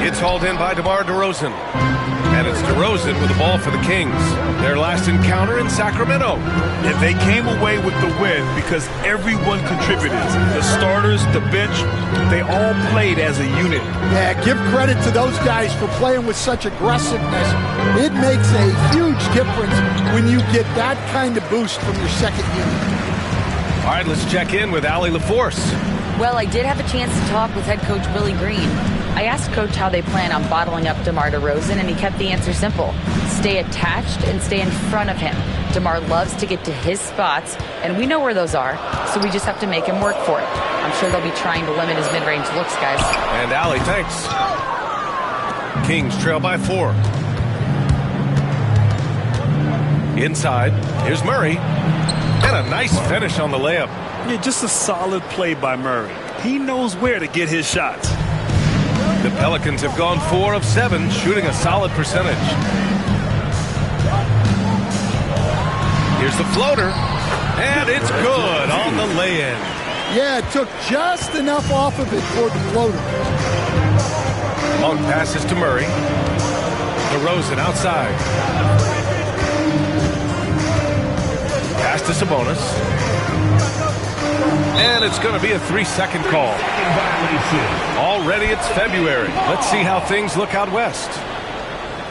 It's hauled in by DeMar DeRozan. And it's DeRozan with the ball for the Kings. Their last encounter in Sacramento. And they came away with the win because everyone contributed. The starters, the bench, they all played as a unit. Yeah, give credit to those guys for playing with such aggressiveness. It makes a huge difference when you get that kind of boost from your second unit. All right, let's check in with Allie LaForce. Well, I did have a chance to talk with head coach Willie Green. I asked Coach how they plan on bottling up DeMar DeRozan, and he kept the answer simple. Stay attached and stay in front of him. DeMar loves to get to his spots, and we know where those are, so we just have to make him work for it. I'm sure they'll be trying to limit his mid-range looks, guys. And Allie, thanks. Kings trail by 4. Inside, here's Murray. And a nice finish on the layup. Yeah, just a solid play by Murray. He knows where to get his shots. The Pelicans have gone 4 of 7, shooting a solid percentage. Here's the floater, and it's good on the lay-in. Yeah, it took just enough off of it for the floater. Monk passes to Murray. DeRozan outside. Pass to Sabonis. And it's going to be a 3-second call. Already it's February. Let's see how things look out west.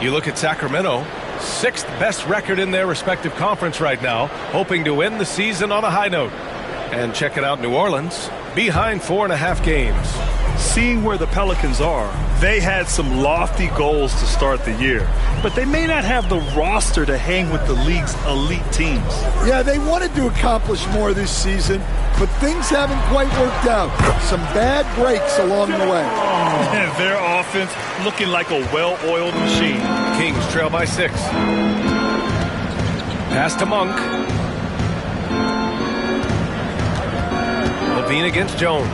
You look at Sacramento, 6th best record in their respective conference right now, hoping to end the season on a high note. And check it out, New Orleans, behind 4.5 games. Seeing where the Pelicans are, they had some lofty goals to start the year, but they may not have the roster to hang with the league's elite teams. Yeah, they wanted to accomplish more this season, but things haven't quite worked out. Some bad breaks along the way. And their offense looking like a well-oiled machine. Kings trail by 6. Pass to Monk. Levine against Jones.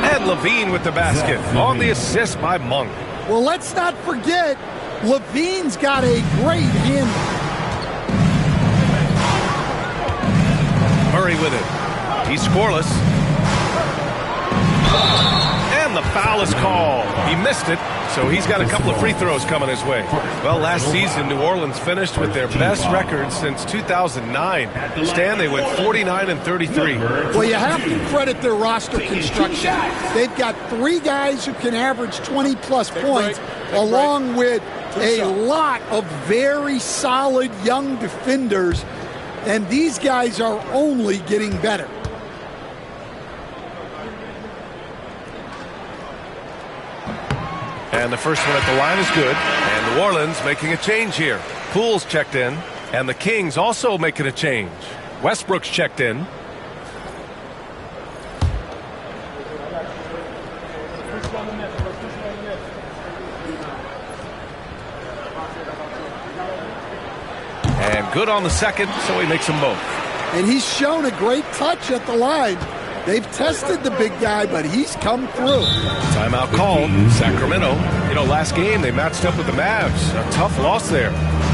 And Levine with the basket on the assist by Monk. Well, let's not forget, Levine's got a great handle. Murray with it. He's scoreless. And the foul is called. He missed it, so he's got a couple of free throws coming his way. Well, last season, New Orleans finished with their best record since 2009. Stan, they went 49-33. Well, you have to credit their roster construction. They've got 3 guys who can average 20-plus points, along with a lot of very solid young defenders, and these guys are only getting better. And the first one at the line is good. And New Orleans making a change here. Poole's checked in. And the Kings also making a change. Westbrook's checked in. And good on the second, so he makes them both. And he's shown a great touch at the line. They've tested the big guy, but he's come through. Timeout called. Sacramento. You know, last game they matched up with the Mavs. A tough loss there.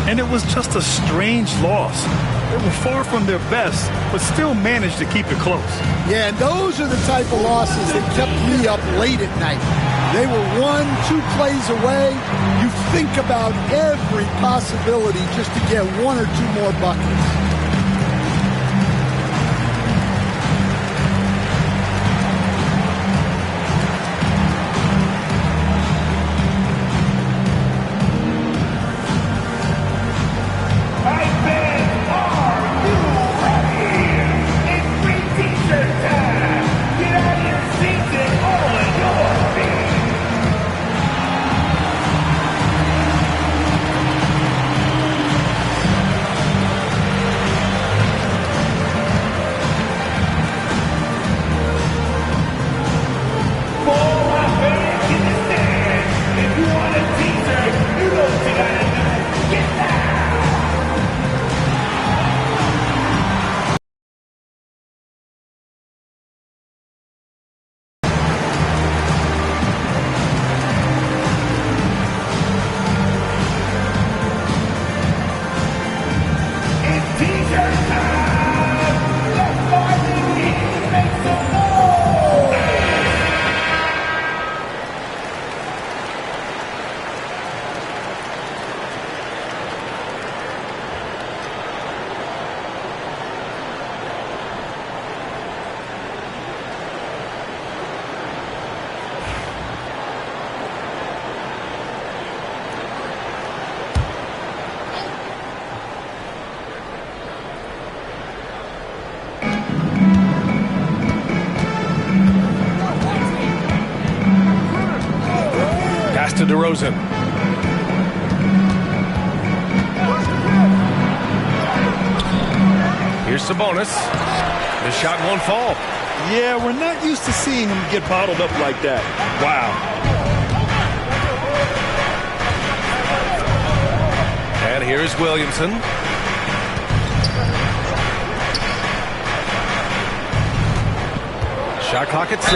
And it was just a strange loss. They were far from their best, but still managed to keep it close. Yeah, and those are the type of losses that kept me up late at night. They were 1-2 plays away. You think about every possibility just to get 1 or 2 more buckets. Pass to DeRozan. Here's Sabonis. The shot won't fall. Yeah, we're not used to seeing him get bottled up like that. Wow. And here's Williamson. Shot clock at 6.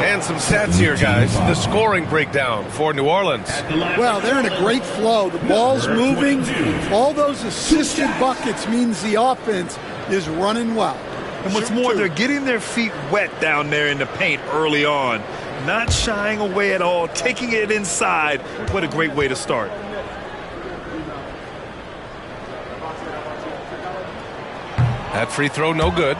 And some stats here, guys. The scoring breakdown for New Orleans. Well, they're in a great flow. The ball's moving. All those assisted buckets means the offense is running well. And what's more, they're getting their feet wet down there in the paint early on. Not shying away at all, taking it inside. What a great way to start. That free throw, no good.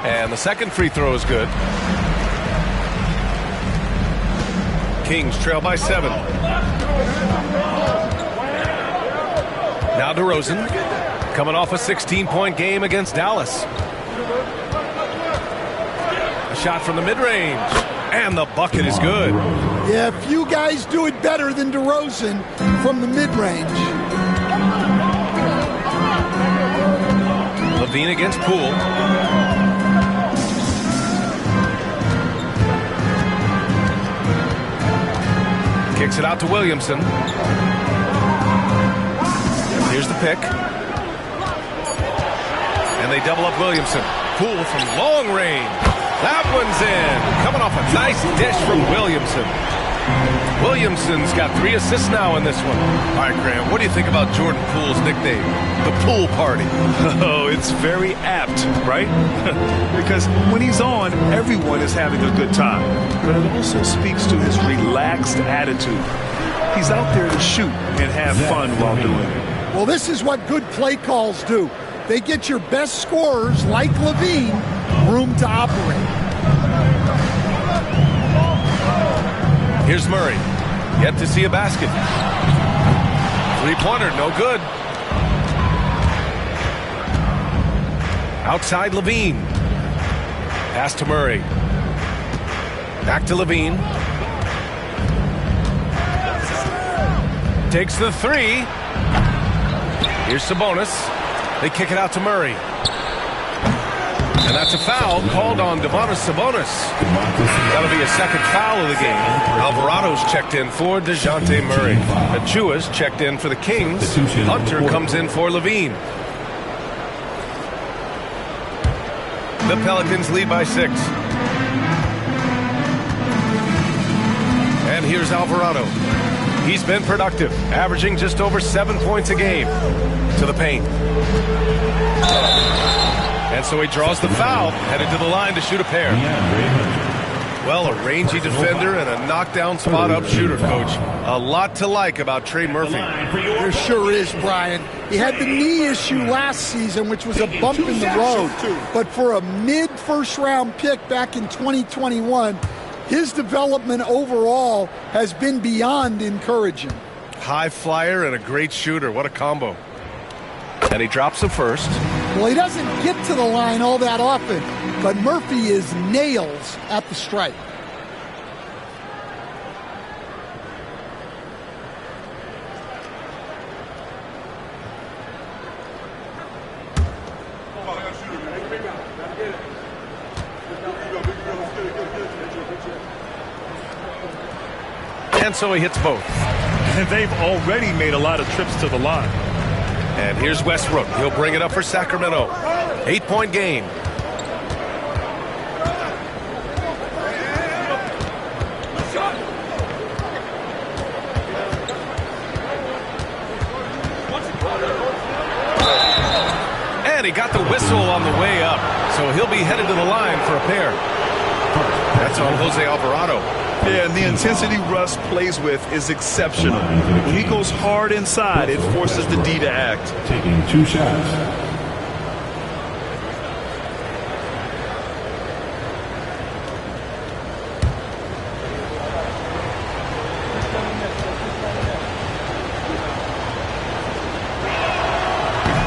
And the second free throw is good. Kings trail by 7. Now DeRozan, coming off a 16-point game against Dallas. A shot from the mid-range, and the bucket is good. Yeah, few guys do it better than DeRozan from the mid-range. LaVine against Poole. Kicks it out to Williamson. Here's the pick. And they double up Williamson. Poole from long range. That one's in. Coming off a nice dish from Williamson. Williamson's got 3 assists now in this one. All right, Graham, what do you think about Jordan Poole's nickname, the Pool Party? Oh, it's very apt, right? Because when he's on, everyone is having a good time. But it also speaks to his relaxed attitude. He's out there to shoot and have fun while doing it. Well, this is what good play calls do. They get your best scorers, like LaVine, room to operate. Here's Murray. Yet to see a basket. 3-pointer, no good. Outside LaVine. Pass to Murray. Back to LaVine. Takes the 3. Here's Sabonis. They kick it out to Murray. And that's a foul called on Domantas Sabonis. That'll be a second foul of the game. Alvarado's checked in for DeJounte Murray. Achua's checked in for the Kings. Hunter comes in for LaVine. The Pelicans lead by 6. And here's Alvarado. He's been productive, averaging just over 7 points a game. To the paint. And so he draws the foul, headed to the line to shoot a pair. Well, a rangy defender and a knockdown spot-up shooter, Coach. A lot to like about Trey Murphy. There sure is, Brian. He had the knee issue last season, which was a bump in the road. But for a mid-first-round pick back in 2021, his development overall has been beyond encouraging. High flyer and a great shooter. What a combo. And he drops the first. Well, he doesn't get to the line all that often, but Murphy is nails at the stripe. And so he hits both. And they've already made a lot of trips to the line. And here's Westbrook. He'll bring it up for Sacramento. 8-point game. And he got the whistle on the way up. So he'll be headed to the line for a pair. That's on Jose Alvarado. Yeah, and the intensity Russ plays with is exceptional. When he goes hard inside, it forces the D to act. Taking 2 shots.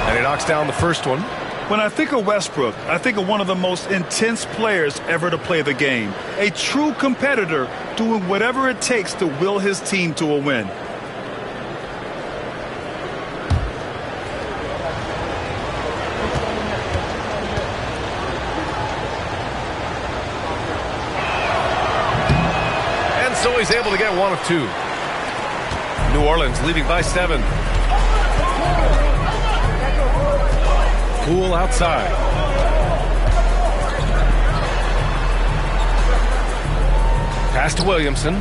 And he knocks down the first one. When I think of Westbrook, I think of one of the most intense players ever to play the game. A true competitor doing whatever it takes to will his team to a win. And so he's able to get 1 of 2. New Orleans leading by 7. Poole outside. Pass to Williamson.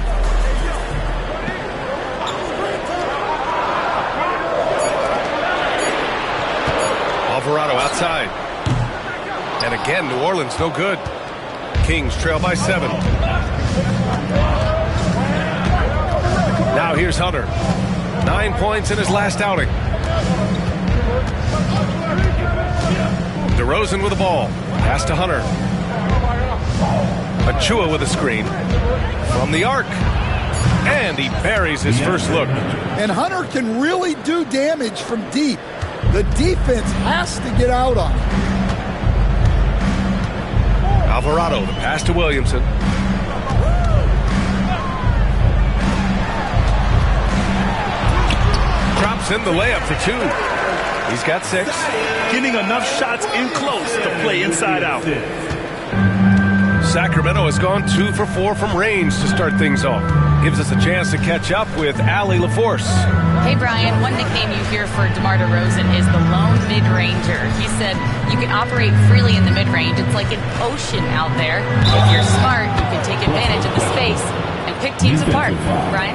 Alvarado outside. And again, New Orleans no good. Kings trail by 7. Now here's Hunter. 9 points in his last outing. DeRozan with the ball. Pass to Hunter. Achua with a screen. From the arc. And he buries his first look. And Hunter can really do damage from deep. The defense has to get out on him. Alvarado, the pass to Williamson. Drops in the layup for 2. He's got 6. Getting enough shots in close to play inside out. Sacramento has gone 2 for 4 from range to start things off. Gives us a chance to catch up with Allie LaForce. Hey, Brian, one nickname you hear for DeMar DeRozan is the lone mid-ranger. He said you can operate freely in the mid-range. It's like an ocean out there. If you're smart, you can take advantage of the space and pick teams apart. Brian?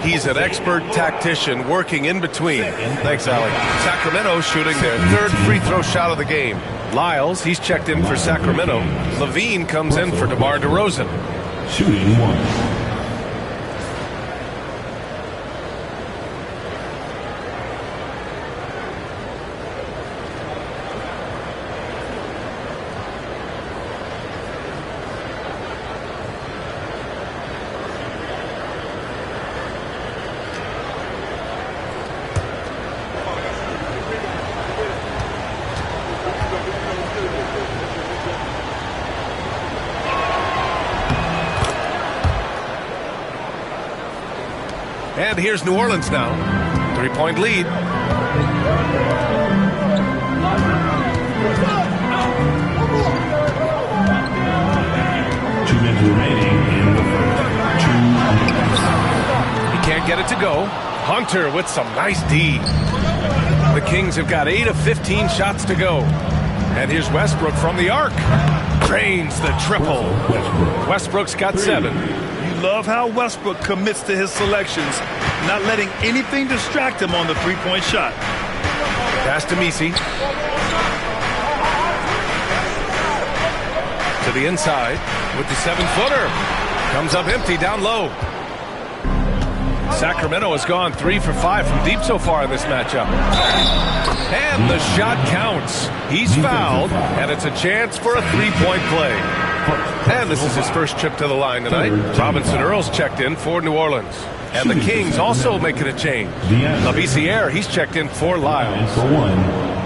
He's an expert tactician working in between. Thanks, Allie. Sacramento shooting their 3rd free throw shot of the game. Lyles, he's checked in for Sacramento. Levine comes in for DeMar DeRozan. Shooting 1. And here's New Orleans now. 3-point lead. 2 minutes remaining in the first. 2 minutes. He can't get it to go. Hunter with some nice D. The Kings have got 8 of 15 shots to go. And here's Westbrook from the arc. Drains the triple. Westbrook's got 7. Love how Westbrook commits to his selections, not letting anything distract him on the 3-point shot. Pass to Messi. To the inside with the 7-footer. Comes up empty down low. Sacramento has gone 3 for 5 from deep so far in this matchup. And the shot counts. He's fouled, and it's a chance for a 3-point play. And this is his first trip to the line tonight. Robinson Earls checked in for New Orleans. And the Kings also making a change. Labissiere, he's checked in for Lyles. For 1.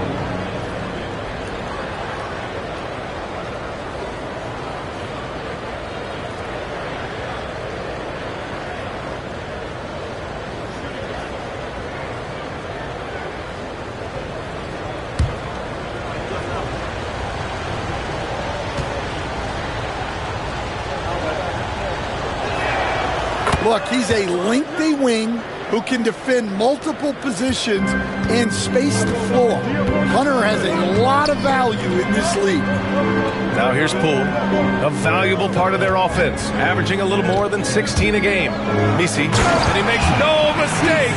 Look, he's a lengthy wing who can defend multiple positions and space the floor. Hunter has a lot of value in this league. Now here's Poole, a valuable part of their offense, averaging a little more than 16 a game. Messi, and he makes no mistake.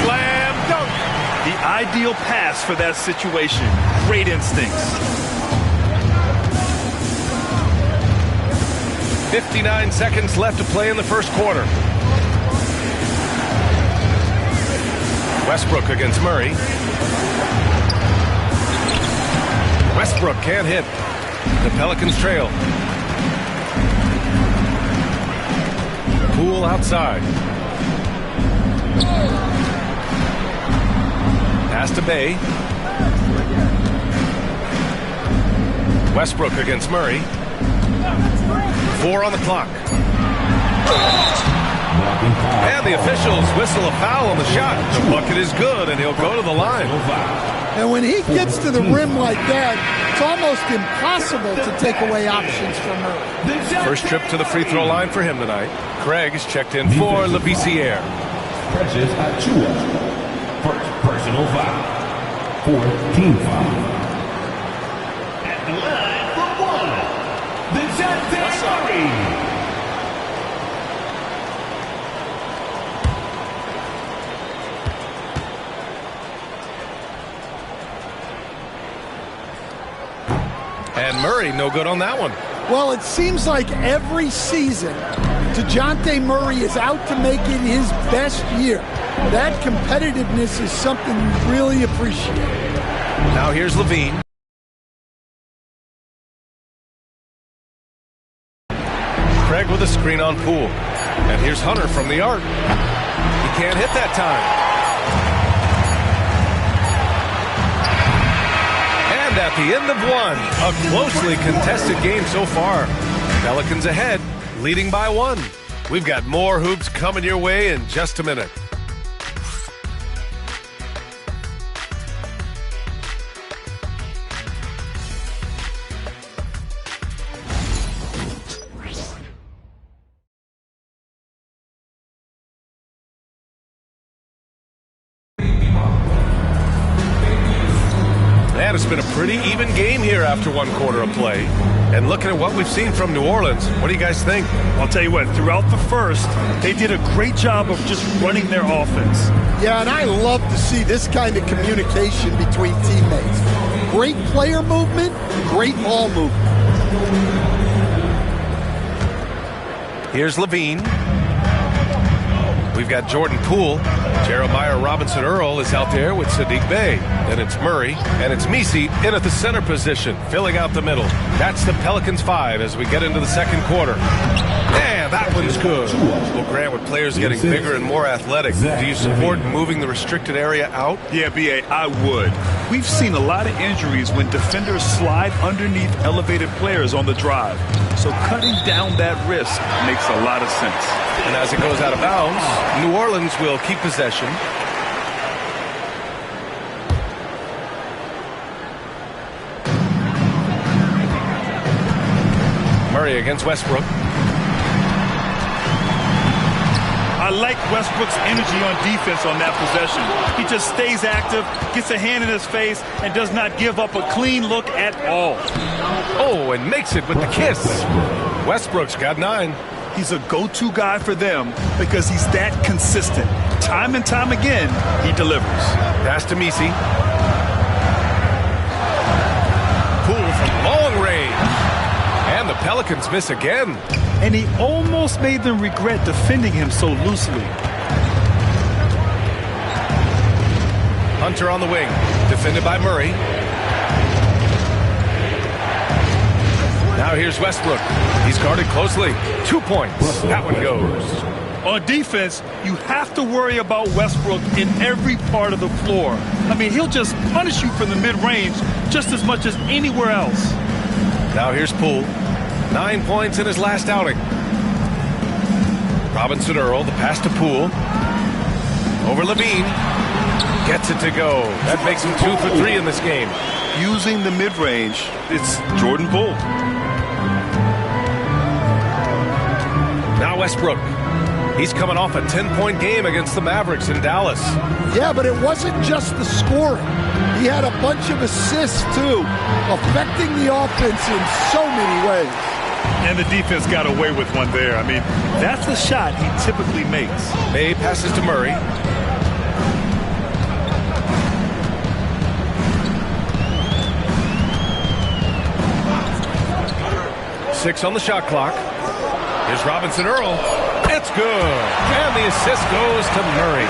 Slam dunk. The ideal pass for that situation. Great instincts. 59 seconds left to play in the first quarter. Westbrook against Murray. Westbrook can't hit. The Pelicans trail. Poole outside. Pass to Bay. Westbrook against Murray. 4 on the clock. And the officials whistle a foul on the shot. The bucket is good, and he'll go to the line. And when he gets to the rim like that, it's almost impossible to take away options from Murray. First trip to the free throw line for him tonight. Craig is checked in for Labissiere. Precious Achiuwa. First personal foul. 4th team foul. At the line for one, DeJounte Murray. And Murray, no good on that one. Well, it seems like every season, DeJounte Murray is out to make it his best year. That competitiveness is something we really appreciate. Now here's Levine. Craig with a screen on Poole. And here's Hunter from the arc. He can't hit that time. And at the end of one, a closely contested game so far. Pelicans ahead, leading by 1. We've got more hoops coming your way in just a minute. And it's been a pretty even game here after 1 quarter of play. And looking at what we've seen from New Orleans, what do you guys think? I'll tell you what, throughout the first, they did a great job of just running their offense. Yeah, and I love to see this kind of communication between teammates. Great player movement, great ball movement. Here's Levine. We've got Jordan Poole. Jeremiah Robinson-Earl is out there with Saddiq Bey. Then it's Murray, and it's Messi in at the center position, filling out the middle. That's the Pelicans 5 as we get into the second quarter. And that one's good. Well, Grant, with players getting bigger and more athletic, do you support moving the restricted area out? Yeah, B.A., I would. We've seen a lot of injuries when defenders slide underneath elevated players on the drive. So cutting down that risk makes a lot of sense. And as it goes out of bounds, New Orleans will keep possession. Murray against Westbrook. I like Westbrook's energy on defense on that possession. He just stays active, gets a hand in his face, and does not give up a clean look at all. Oh, and makes it with the kiss. Westbrook's got 9. He's a go-to guy for them because he's that consistent. Time and time again, he delivers. Pass to Messi. Poole from long range. And the Pelicans miss again. And he almost made them regret defending him so loosely. Hunter on the wing, defended by Murray. Now here's Westbrook. He's guarded closely. 2 points. That one goes. On defense, you have to worry about Westbrook in every part of the floor. I mean, he'll just punish you from the mid-range just as much as anywhere else. Now here's Poole. 9 points in his last outing. Robinson-Earl, the pass to Poole. Over Levine. Gets it to go. That makes him 2 for 3 in this game. Using the mid-range, it's Jordan Poole. Now Westbrook. He's coming off a 10-point game against the Mavericks in Dallas. Yeah, but it wasn't just the scoring. He had a bunch of assists, too, affecting the offense in so many ways. And the defense got away with one there. I mean, that's the shot he typically makes. Bay passes to Murray. Six on the shot clock. Here's Robinson Earl. It's good. And the assist goes to Murray.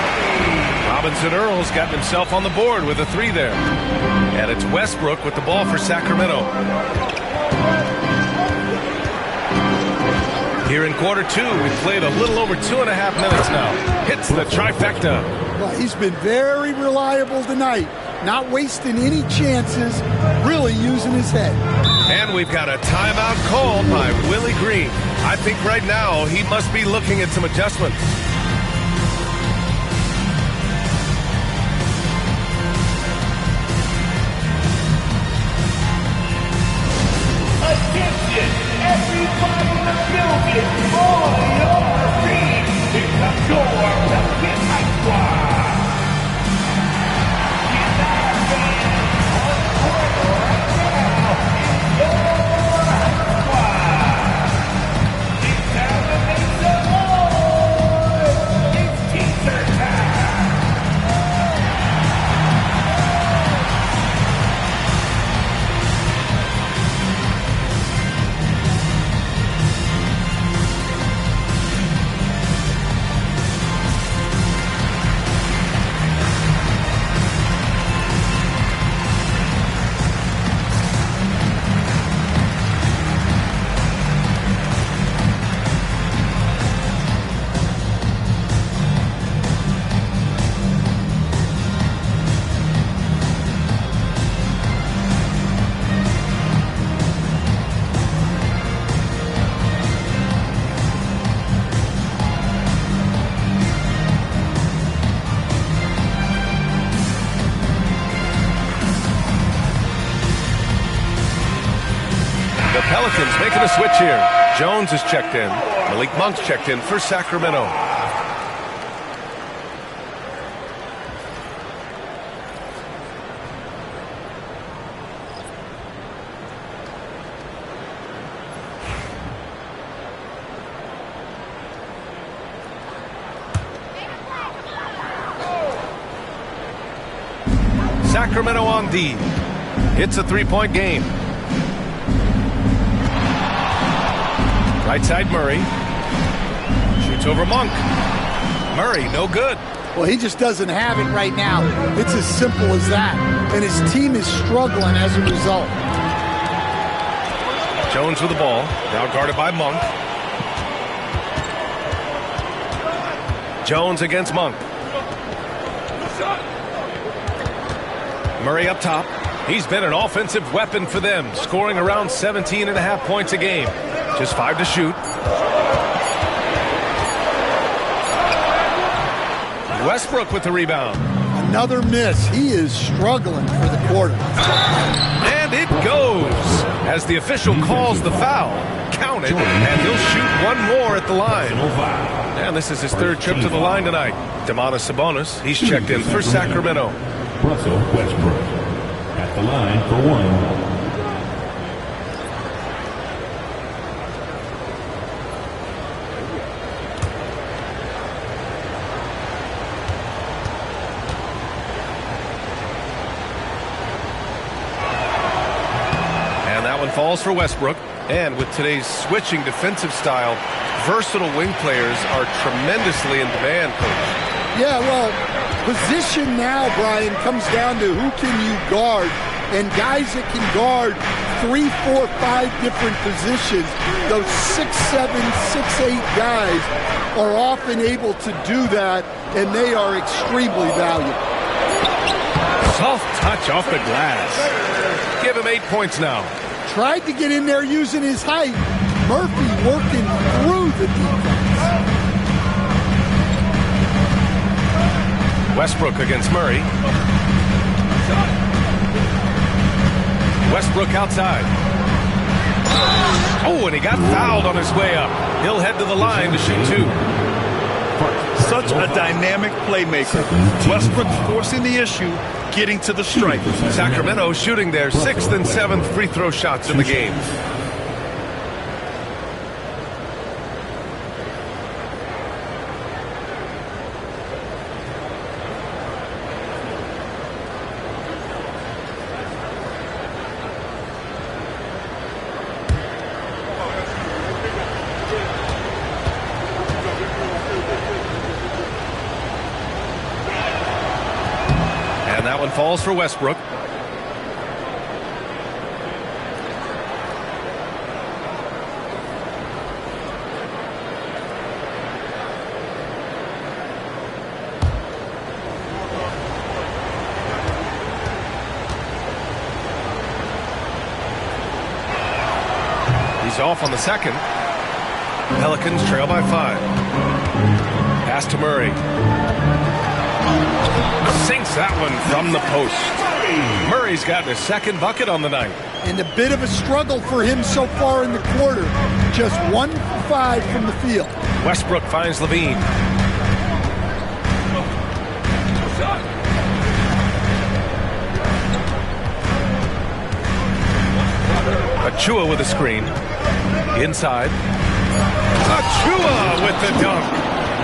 Robinson Earl's gotten himself on the board with a 3 there. And it's Westbrook with the ball for Sacramento. Here in quarter 2, we've played a little over 2.5 minutes now. Hits the trifecta. Well, he's been very reliable tonight. Not wasting any chances, really using his head. And we've got a timeout called by Willie Green. I think right now he must be looking at some adjustments. Attention, everybody in the building, on your feet. Here comes your Pelican High Squad. Pelicans making a switch here. Jones is checked in. Malik Monk's checked in for Sacramento. Sacramento on D. It's a three-point game. Right side Murray. Shoots over Monk. Murray, no good. Well, he just doesn't have it right now. It's as simple as that. And his team is struggling as a result. Jones with the ball. Now guarded by Monk. Jones against Monk. Murray up top. He's been an offensive weapon for them, scoring around 17.5 points a game. Just 5 to shoot. Westbrook with the rebound. Another miss. He is struggling for the quarter. And it goes. As the official calls the foul, count it, and he'll shoot one more at the line. And this is his third trip to the line tonight. Domantas Sabonis, he's checked in for Sacramento. Russell Westbrook at the line for one. Falls for Westbrook, and with today's switching defensive style, versatile wing players are tremendously in demand, Coach. Yeah, well, position now, Brian, comes down to who can you guard, and guys that can guard 3, 4, 5 different positions. Those 6'7", 6'8" guys are often able to do that, and they are extremely valuable. Soft touch off the glass. Give him 8 points now. Tried to get in there using his height. Murphy working through the defense. Westbrook against Murray. Westbrook outside. Oh, and he got fouled on his way up. He'll head to the line to shoot 2. Such a dynamic playmaker. Westbrook forcing the issue, getting to the stripe. Sacramento shooting their 6th and 7th free throw shots in the game. falls for Westbrook. He's off on the second. Pelicans trail by 5. Pass to Murray. Sinks that one from the post. Murray's gotten his second bucket on the night. And a bit of a struggle for him so far in the quarter. Just 1 for 5 from the field. Westbrook finds Levine. Achua with a screen. Inside. Achua with the dunk.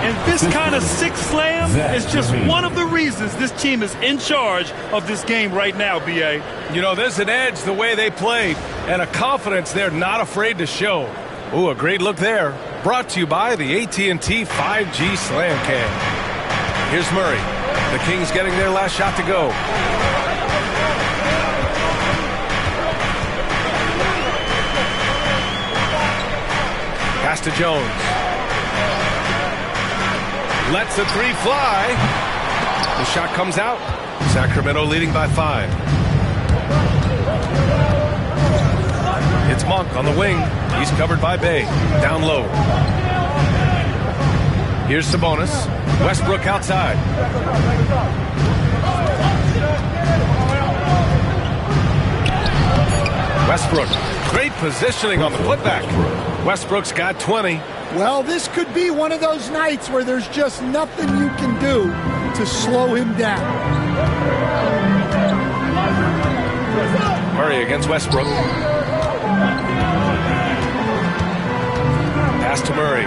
And this kind of six slam is just one of the reasons this team is in charge of this game right now, B.A. You know, there's an edge the way they played and a confidence they're not afraid to show. Ooh, a great look there. Brought to you by the AT&T 5G Slam Cam. Here's Murray. The Kings getting their last shot to go. Pass to Jones. Lets the three fly. The shot comes out. Sacramento leading by 5. It's Monk on the wing. He's covered by Bay. Down low. Here's Sabonis. Westbrook outside. Westbrook. Great positioning on the putback. Westbrook's got 20. Well, this could be one of those nights where there's just nothing you can do to slow him down. Murray against Westbrook. Pass to Murray.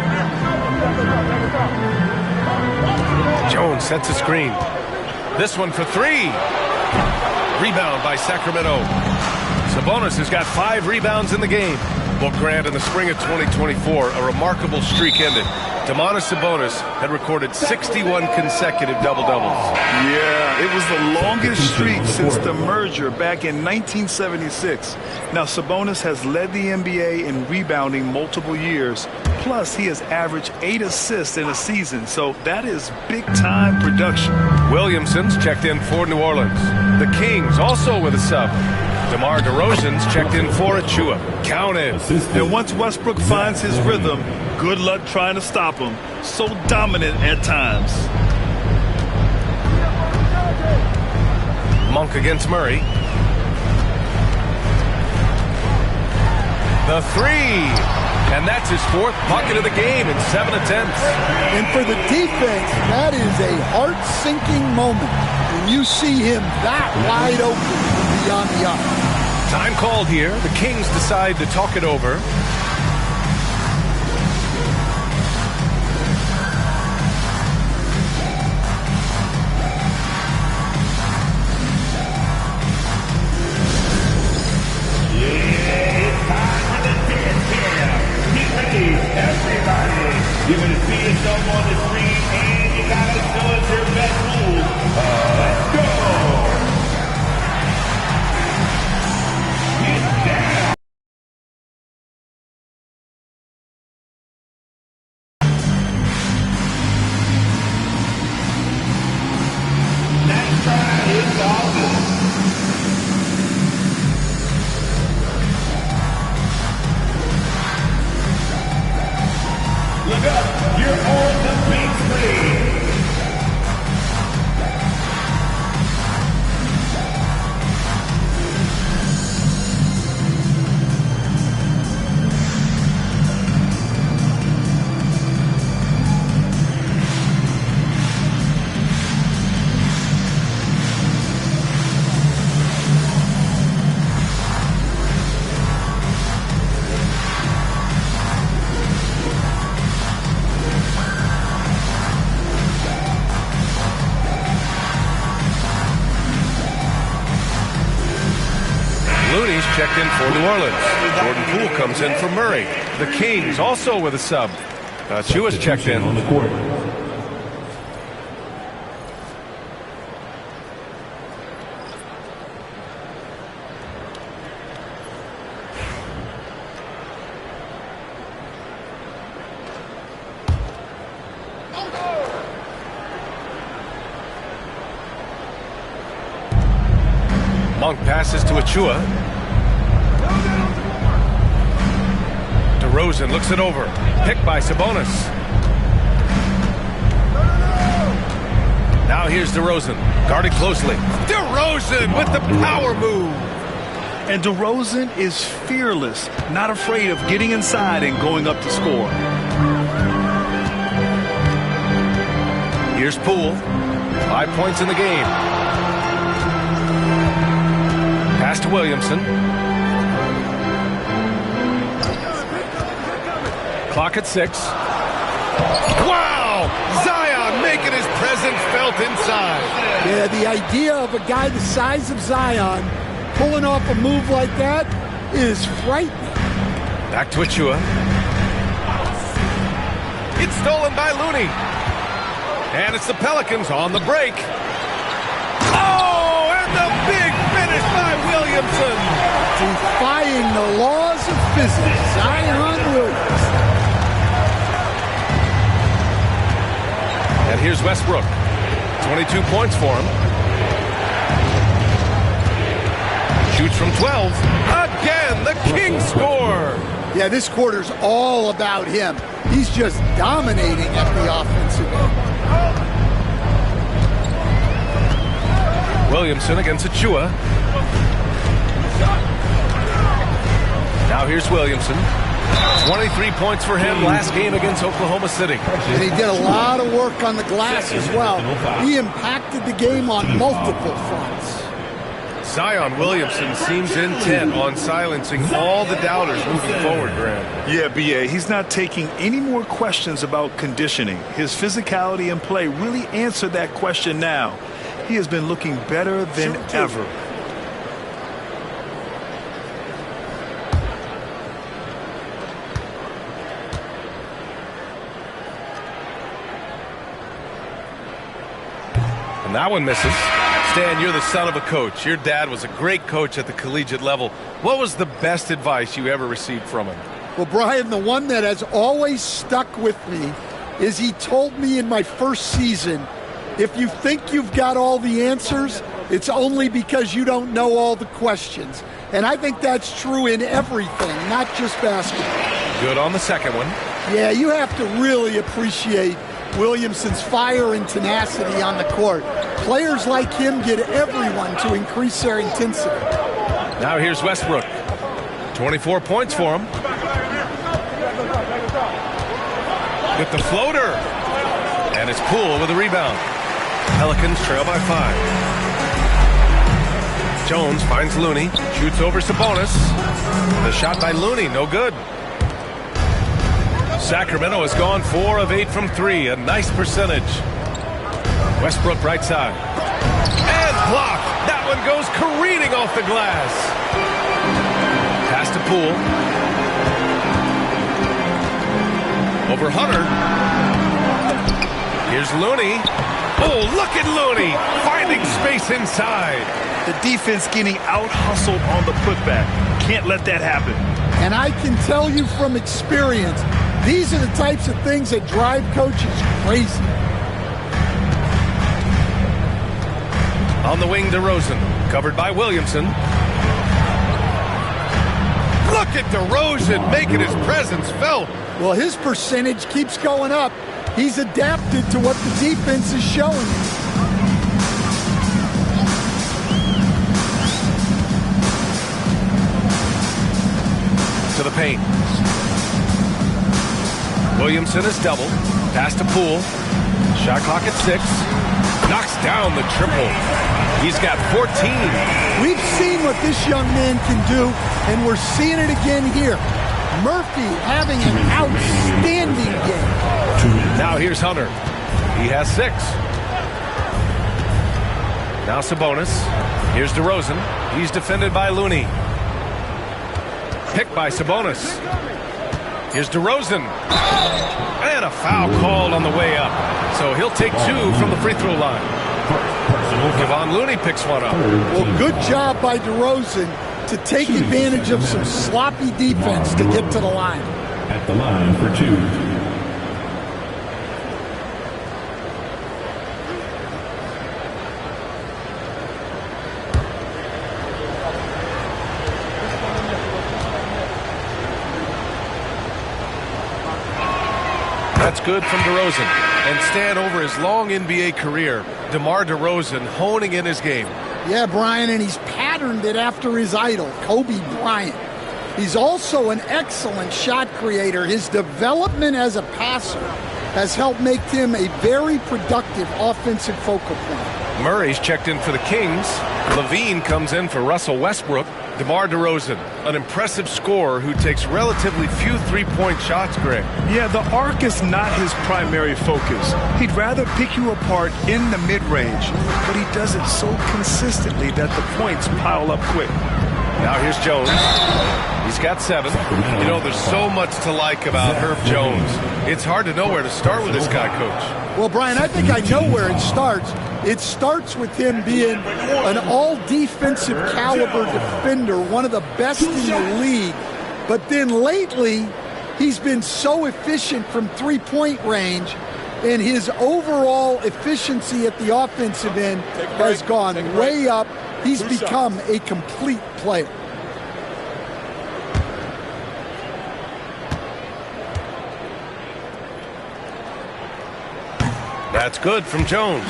Jones sets a screen. This one for 3. Rebound by Sacramento. Sabonis has got 5 rebounds in the game. Well, Grant, in the spring of 2024, a remarkable streak ended. Domantas Sabonis had recorded 61 consecutive double-doubles. Yeah, it was the longest streak since the merger back in 1976. Now, Sabonis has led the NBA in rebounding multiple years. Plus, he has averaged 8 assists in a season, so that is big-time production. Williamson's checked in for New Orleans. The Kings also with a sub. DeMar DeRozan's checked in for Achua. Counted. And once Westbrook finds his rhythm, good luck trying to stop him. So dominant at times. Monk against Murray. The 3. And that's his 4th bucket of the game in 7 attempts. And for the defense, that is a heart-sinking moment when you see him that wide open beyond the arc. Time called here. The Kings decide to talk it over. Everybody, you're going to see yourself on the screen, and you got to show us your best move. Let's go. Get down. Nice try. It's all good. Look up, you're on the big screen. Looney's checked in for New Orleans. Jordan Poole comes in for Murray. The Kings also with a sub. Chua's checked in. On the court. Monk passes to Achua. DeRozan looks it over. Picked by Sabonis. Now here's DeRozan, guarded closely. DeRozan with the power move. And DeRozan is fearless, not afraid of getting inside and going up to score. Here's Poole. 5 points in the game. Pass to Williamson. Clock at 6. Wow! Zion making his presence felt inside. Yeah, the idea of a guy the size of Zion pulling off a move like that is frightening. Back to Achua. It's stolen by Looney. And it's the Pelicans on the break. Oh, and the big finish by Williamson. Defying the laws of physics, Zion Williamson. And here's Westbrook. 22 points for him. Shoots from 12. Again, the king score. Yeah, this quarter's all about him. He's just dominating at the offensive end. Williamson against Achua. Now here's Williamson. 23 points for him last game against Oklahoma City. And he did a lot of work on the glass as well. He impacted the game on multiple fronts. Zion Williamson seems intent on silencing all the doubters moving forward, Graham. Yeah, B.A., he's not taking any more questions about conditioning. His physicality and play really answered that question now. He has been looking better than ever. And that one misses. Stan, you're the son of a coach. Your dad was a great coach at the collegiate level. What was the best advice you ever received from him? Well, Brian, the one that has always stuck with me is he told me in my first season, if you think you've got all the answers, it's only because you don't know all the questions. And I think that's true in everything, not just basketball. Good on the second one. Yeah, you have to really appreciate Williamson's fire and tenacity on the court. Players like him get everyone to increase their intensity. Now here's Westbrook. 24 points for him. With the floater. And it's Poole with a rebound. Pelicans trail by 5. Jones finds Looney. Shoots over Sabonis. The shot by Looney, no good. Sacramento has gone 4 of 8 from 3. A nice percentage. Westbrook right side. And blocked. That one goes careening off the glass. Pass to Poole. Over Hunter. Here's Looney. Oh, look at Looney finding space inside. The defense getting out-hustled on the putback. Can't let that happen. And I can tell you from experience, these are the types of things that drive coaches crazy. On the wing, DeRozan, covered by Williamson. Look at DeRozan making his presence felt. Well, his percentage keeps going up. He's adapted to what the defense is showing. To the paint. Williamson is doubled. Pass to Poole. Shot clock at 6. Knocks down the triple. He's got 14. We've seen what this young man can do, and we're seeing it again here. Murphy having an outstanding game. Now here's Hunter. He has 6. Now Sabonis. Here's DeRozan. He's defended by Looney. Picked by Sabonis. Here's DeRozan. And a foul called on the way up. So he'll take 2 from the free throw line. Kevon Looney picks one up. Well, good job by DeRozan to take advantage of some sloppy defense to get to the line. At the line for 2. That's good from DeRozan. And Stan, over his long NBA career, DeMar DeRozan honing in his game. Yeah, Brian, and he's patterned it after his idol, Kobe Bryant. He's also an excellent shot creator. His development as a passer has helped make him a very productive offensive focal point. Murray's checked in for the Kings. Levine comes in for Russell Westbrook. DeMar DeRozan, an impressive scorer who takes relatively few three-point shots, Greg. Yeah, the arc is not his primary focus. He'd rather pick you apart in the mid-range, but he does it so consistently that the points pile up quick. Now here's Jones. He's got 7. You know, there's so much to like about Herb Jones. It's hard to know where to start with this guy, Coach. Well, Brian, I think I know where it starts. It starts with him being an all-defensive caliber defender, one of the best in the league. But then lately, he's been so efficient from three-point range, and his overall efficiency at the offensive end has gone way up. He's become a complete player. That's good from Jones.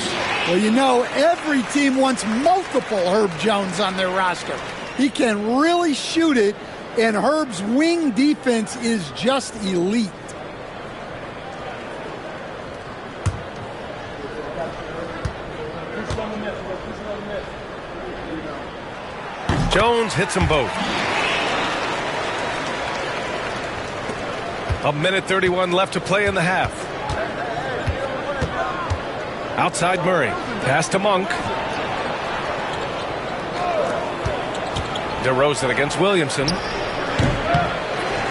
Well, you know, every team wants multiple Herb Jones on their roster. He can really shoot it, and Herb's wing defense is just elite. Jones hits them both. 1:31 left to play in the half. Outside Murray. Pass to Monk. DeRozan against Williamson.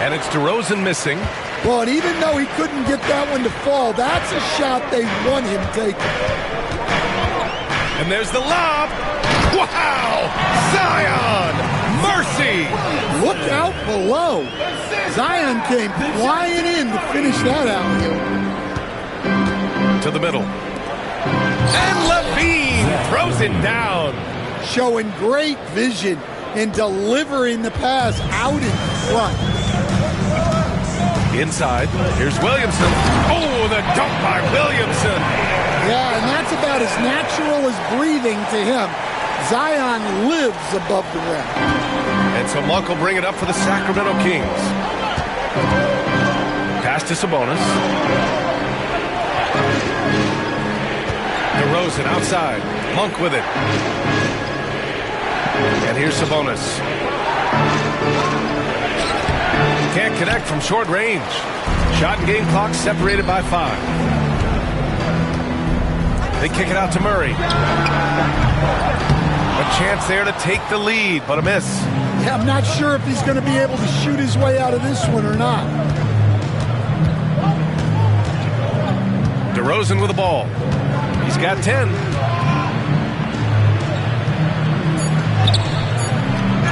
And it's DeRozan missing. Well, and even though he couldn't get that one to fall, that's a shot they want him taking. And there's the lob. Wow! Zion! Mercy! Look out below. Zion came flying in to finish that alley-oop. To the middle. And Levine throws it down. Showing great vision and delivering the pass out in front. Inside, here's Williamson. Oh, the dunk by Williamson. Yeah, and that's about as natural as breathing to him. Zion lives above the rim. And so Monk will bring it up for the Sacramento Kings. Pass to Sabonis. DeRozan outside. Monk with it. And here's Sabonis. Can't connect from short range. Shot and game clock separated by 5. They kick it out to Murray. A chance there to take the lead, but a miss. Yeah, I'm not sure if he's going to be able to shoot his way out of this one or not. DeRozan with the ball. He's got 10.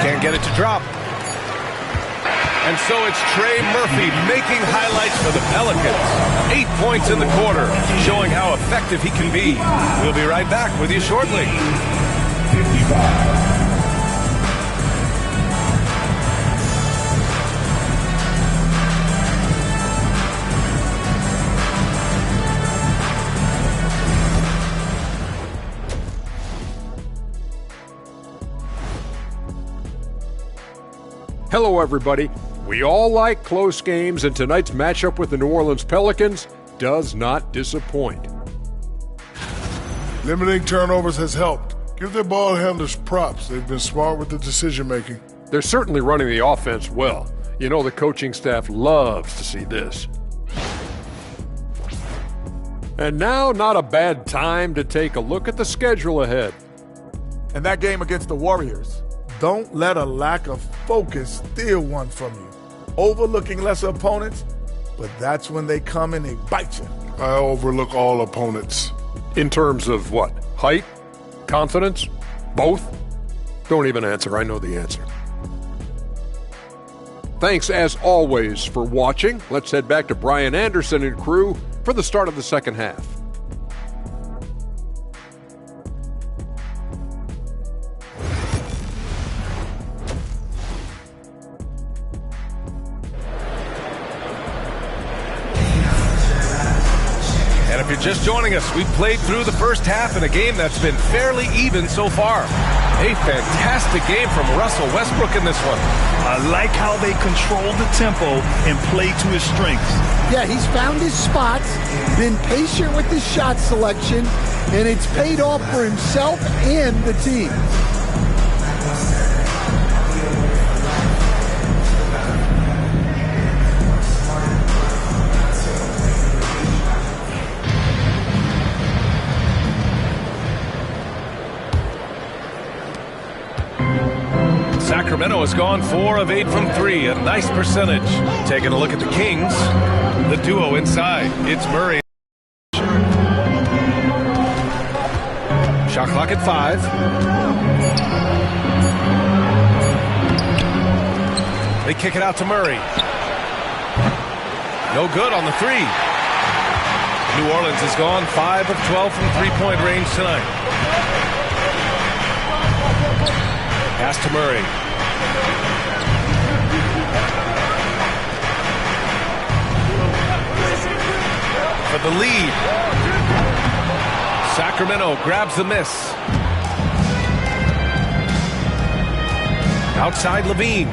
Can't get it to drop. And so it's Trey Murphy making highlights for the Pelicans. 8 points in the quarter, showing how effective he can be. We'll be right back with you shortly. 55. Hello, everybody. We all like close games, and tonight's matchup with the New Orleans Pelicans does not disappoint. Limiting turnovers has helped. Give their ball handlers props. They've been smart with the decision-making. They're certainly running the offense well. You know the coaching staff loves to see this. And now, not a bad time to take a look at the schedule ahead. And that game against the Warriors. Don't let a lack of focus steal one from you. Overlooking lesser opponents, but that's when they come and they bite you. I overlook all opponents. In terms of what? Height? Confidence? Both? Don't even answer. I know the answer. Thanks, as always, for watching. Let's head back to Brian Anderson and crew for the start of the second half. you're just joining us, we've played through the first half in a game that's been fairly even so far. A fantastic game from Russell Westbrook in this one. I like how they control the tempo and play to his strengths. Yeah, he's found his spots, been patient with his shot selection, and it's paid off for himself and the team. Sacramento has gone 4 of 8 from 3, a nice percentage. Taking a look at the Kings, the duo inside. It's Murray. Shot clock at 5. They kick it out to Murray. No good on the 3. New Orleans has gone 5 of 12 from three-point range tonight. Pass to Murray. For the lead. Sacramento grabs the miss. Outside Levine.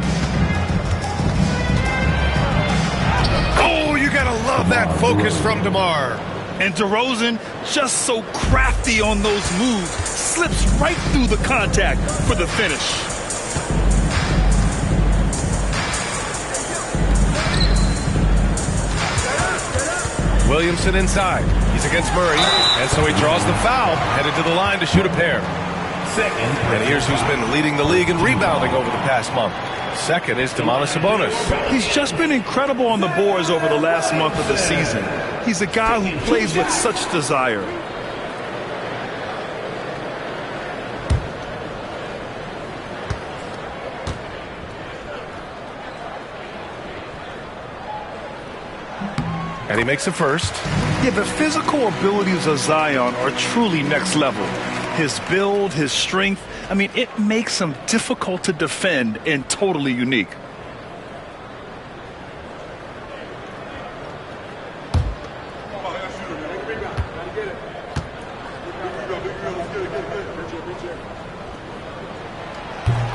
Oh, you gotta love that focus from DeMar. And DeRozan, just so crafty on those moves, slips right through the contact for the finish. Williamson inside. He's against Murray, and so he draws the foul, headed to the line to shoot a pair. Second. And here's who's been leading the league in rebounding over the past month. Second is Domantas Sabonis. He's just been incredible on the boards over the last month of the season. He's a guy who plays with such desire. And he makes the first. Yeah, the physical abilities of Zion are truly next level. His build, his strength, I mean, it makes him difficult to defend and totally unique.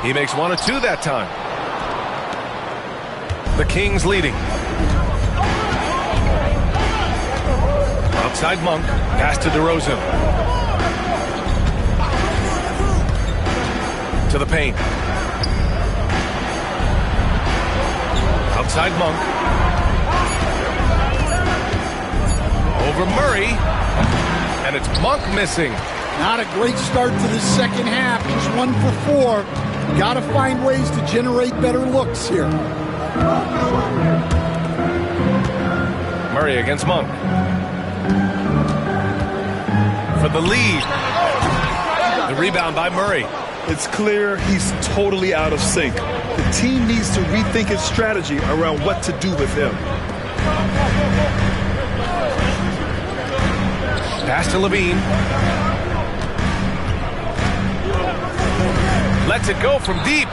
He makes 1 of 2 that time. The Kings leading. Outside Monk, pass to DeRozan. To the paint. Outside Monk. Over Murray. And it's Monk missing. Not a great start to the second half. Just 1 for 4. Got to find ways to generate better looks here. Murray against Monk. For the lead. The rebound by Murray. It's clear he's totally out of sync. The team needs to rethink its strategy around what to do with him. Pass to Levine. Lets it go from deep.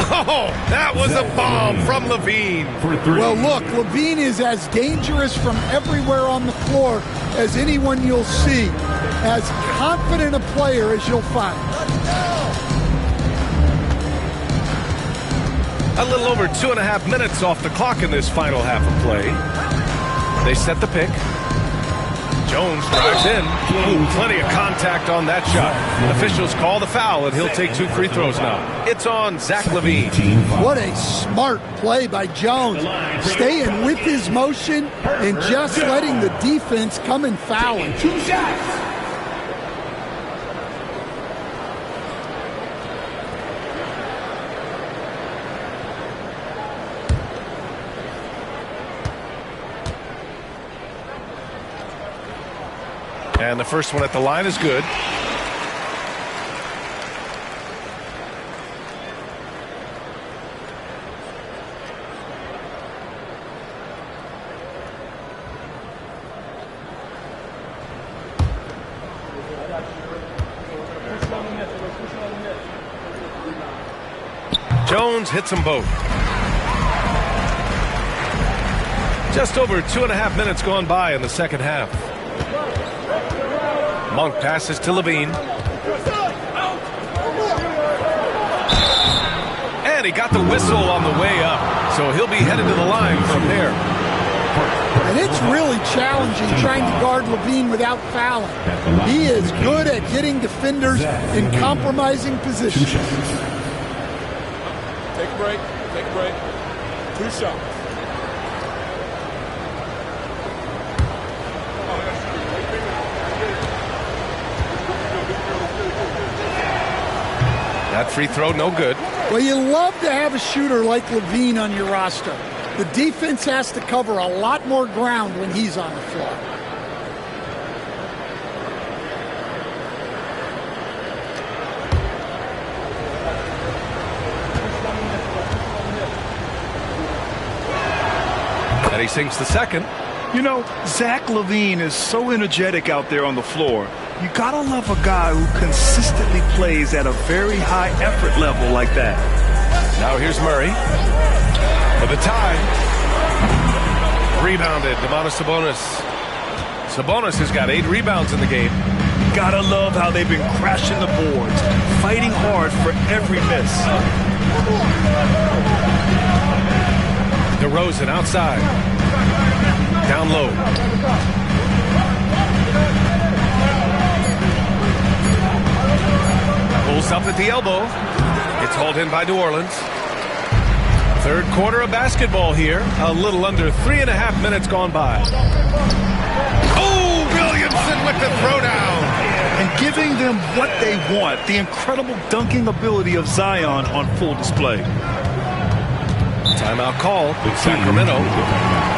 Oh, that was a bomb from Levine. Well, look, Levine is as dangerous from everywhere on the floor as anyone you'll see. As confident a player as you'll find. A little over 2.5 minutes off the clock in this final half of play. They set the pick. Jones drives in. Ooh, plenty of contact on that shot. Officials call the foul, and he'll take 2 free throws now. It's on Zach LaVine. What a smart play by Jones. Staying with his motion and just letting the defense come and foul him. 2 shots. And the first one at the line is good. Jones hits them both. Just over 2.5 minutes gone by in the second half. Monk passes to Levine. And he got the whistle on the way up, so he'll be headed to the line for a pair. And it's really challenging trying to guard Levine without fouling. He is good at hitting defenders in compromising positions. Take a break. Take a break. 2 shots. That free throw, no good. Well, you love to have a shooter like Levine on your roster. The defense has to cover a lot more ground when he's on the floor. And he sinks the second. You know, Zach LaVine is so energetic out there on the floor. You gotta love a guy who consistently plays at a very high effort level like that. Now here's Murray for the tie. Rebounded, Domantas Sabonis. Sabonis has got 8 rebounds in the game. Gotta love how they've been crashing the boards, fighting hard for every miss. DeRozan outside. Down low. Pulls up at the elbow. It's hauled in by New Orleans. Third quarter of basketball here. A little under 3.5 minutes gone by. Oh, Williamson with the throwdown. And giving them what they want. The incredible dunking ability of Zion on full display. Timeout call with Sacramento.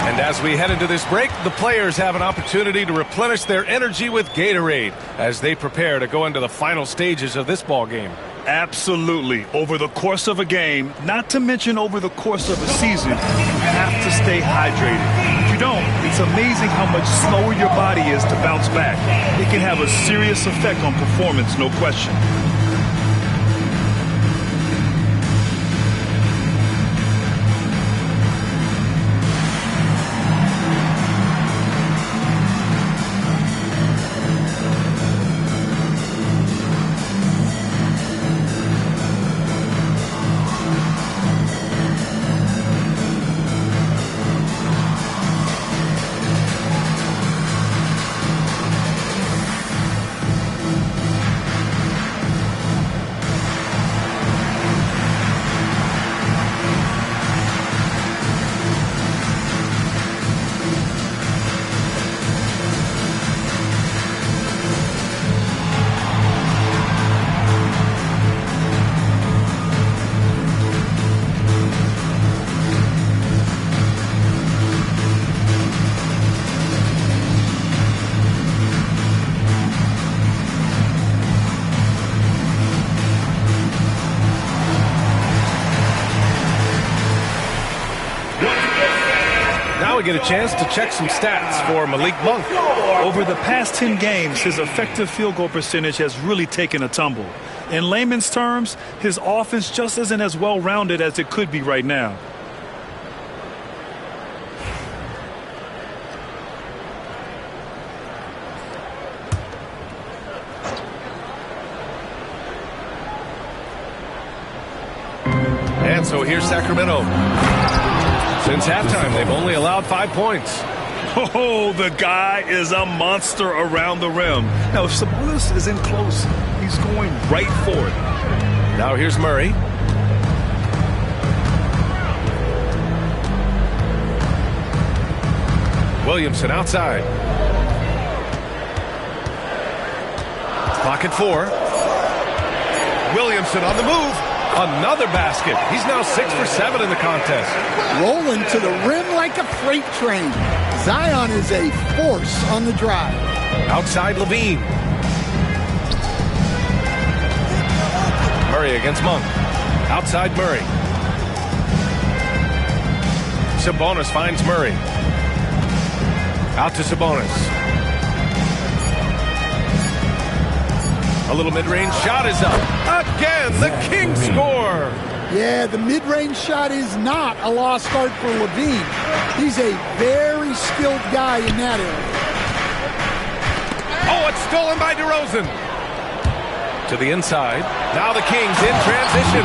And as we head into this break, the players have an opportunity to replenish their energy with Gatorade as they prepare to go into the final stages of this ball game. Absolutely. Over the course of a game, not to mention over the course of a season, you have to stay hydrated. If you don't, it's amazing how much slower your body is to bounce back. It can have a serious effect on performance, no question. We get a chance to check some stats for Malik Monk. Over the past 10 games, his effective field goal percentage has really taken a tumble. In layman's terms, his offense just isn't as well-rounded as it could be right now. And so here's Sacramento. Since halftime, they've only allowed 5 points. Oh, the guy is a monster around the rim. Now, if Sabonis is in close, he's going right for it. Now here's Murray. Williamson outside. Clock at 4. Williamson on the move. Another basket. He's now 6 for 7 in the contest. Rolling to the rim like a freight train. Zion is a force on the drive. Outside Levine. Murray against Monk. Outside Murray. Sabonis finds Murray. Out to Sabonis. A little mid-range shot is up. Again, the King score. Yeah, the mid-range shot is not a lost start for Levine. He's a very skilled guy in that area. Oh, it's stolen by DeRozan. To the inside. Now the Kings in transition.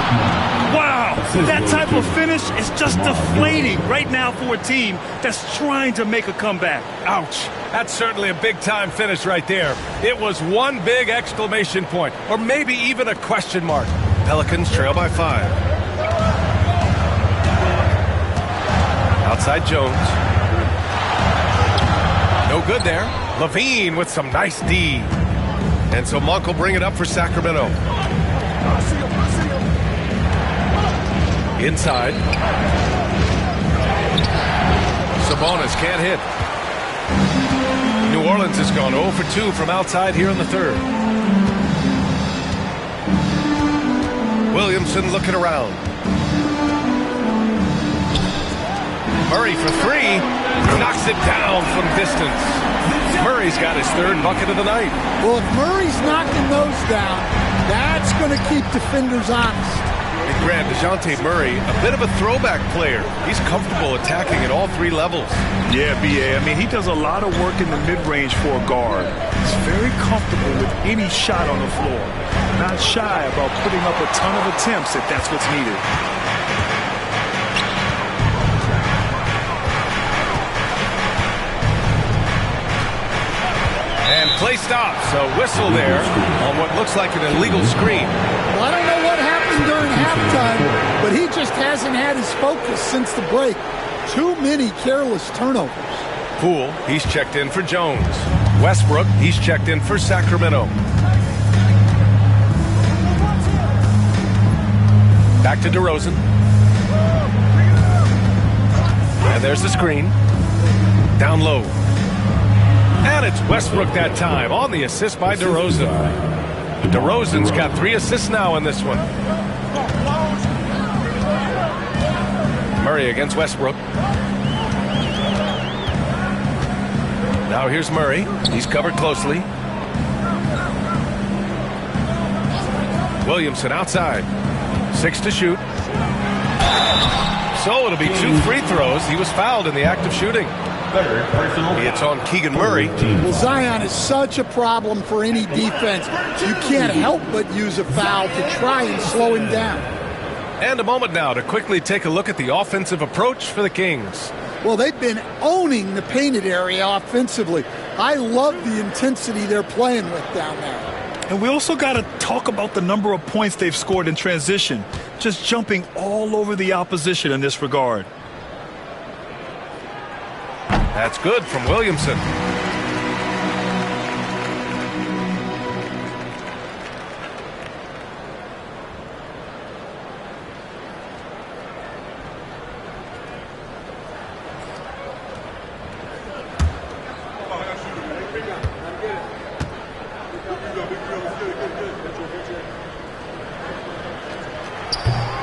Wow, that type of finish is just deflating right now for a team that's trying to make a comeback. Ouch. That's certainly a big-time finish right there. It was one big exclamation point, or maybe even a question mark. Pelicans trail by 5. Outside Jones. No good there. Levine with some nice D. And so Monk will bring it up for Sacramento. Inside. Sabonis can't hit. New Orleans has gone 0 for 2 from outside here in the third. Williamson looking around. Murray for 3. Knocks it down from distance. Murray's got his third bucket of the night. Well, if Murray's knocking those down, that's going to keep defenders honest. And Grant, DeJounte Murray, a bit of a throwback player. He's comfortable attacking at all 3 levels. Yeah, B.A. I mean, he does a lot of work in the mid-range for a guard. He's very comfortable with any shot on the floor. Not shy about putting up a ton of attempts if that's what's needed. And play stops. A whistle there on what looks like an illegal screen. Well, I don't know what happened during halftime, but he just hasn't had his focus since the break. Too many careless turnovers. Poole, he's checked in for Jones. Westbrook, he's checked in for Sacramento. Back to DeRozan. And there's the screen. Down low. And it's Westbrook that time on the assist by DeRozan. DeRozan's got 3 assists now in this one. Murray against Westbrook. Now here's Murray. He's covered closely. Williamson outside. 6 to shoot. So it'll be 2 free throws. He was fouled in the act of shooting. It's on Keegan Murray. Well, Zion is such a problem for any defense. You can't help but use a foul to try and slow him down. And a moment now to quickly take a look at the offensive approach for the Kings. Well, they've been owning the painted area offensively. I love the intensity they're playing with down there. And we also got to talk about the number of points they've scored in transition, just jumping all over the opposition in this regard. That's good from Williamson.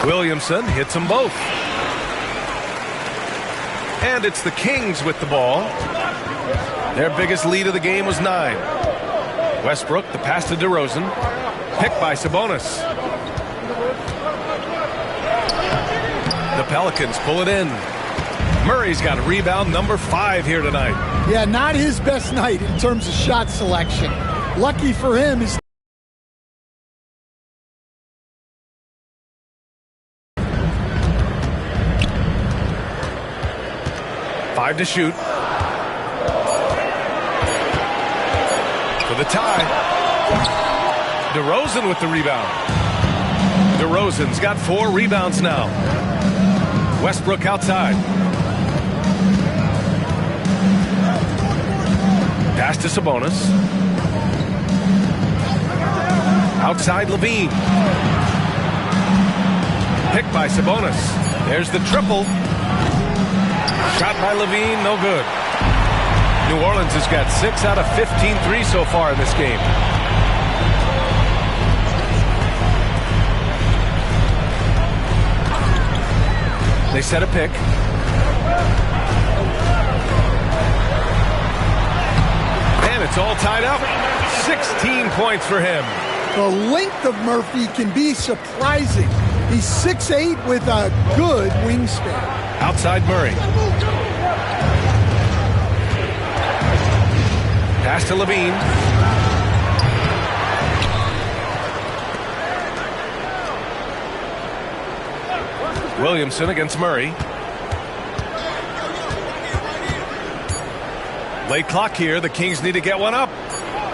Williamson hits them both. And it's the Kings with the ball. Their biggest lead of the game was 9. Westbrook, the pass to DeRozan. Picked by Sabonis. The Pelicans pull it in. Murray's got a rebound number 5 here tonight. Yeah, not his best night in terms of shot selection. Lucky for him is 5 to shoot. For the tie. DeRozan with the rebound. DeRozan's got 4 rebounds now. Westbrook outside. Pass to Sabonis. Outside Levine. Picked by Sabonis. There's the triple. Shot by Levine, no good. New Orleans has got 6 out of 15 threes so far in this game. They set a pick. And it's all tied up. 16 points for him. The length of Murphy can be surprising. He's 6'8" with a good wingspan. Outside Murray. Pass to Levine. Williamson against Murray. Late clock here. The Kings need to get one up.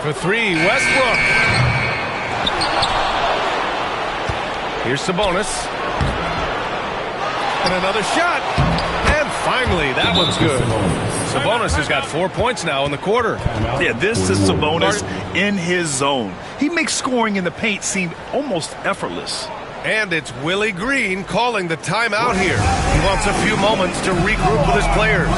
For three, Westbrook. Here's Sabonis. And another shot. And finally, that one's good. Sabonis has got 4 points now in the quarter. Yeah, this is Sabonis in his zone. He makes scoring in the paint seem almost effortless. And it's Willie Green calling the timeout here. He wants a few moments to regroup with his players.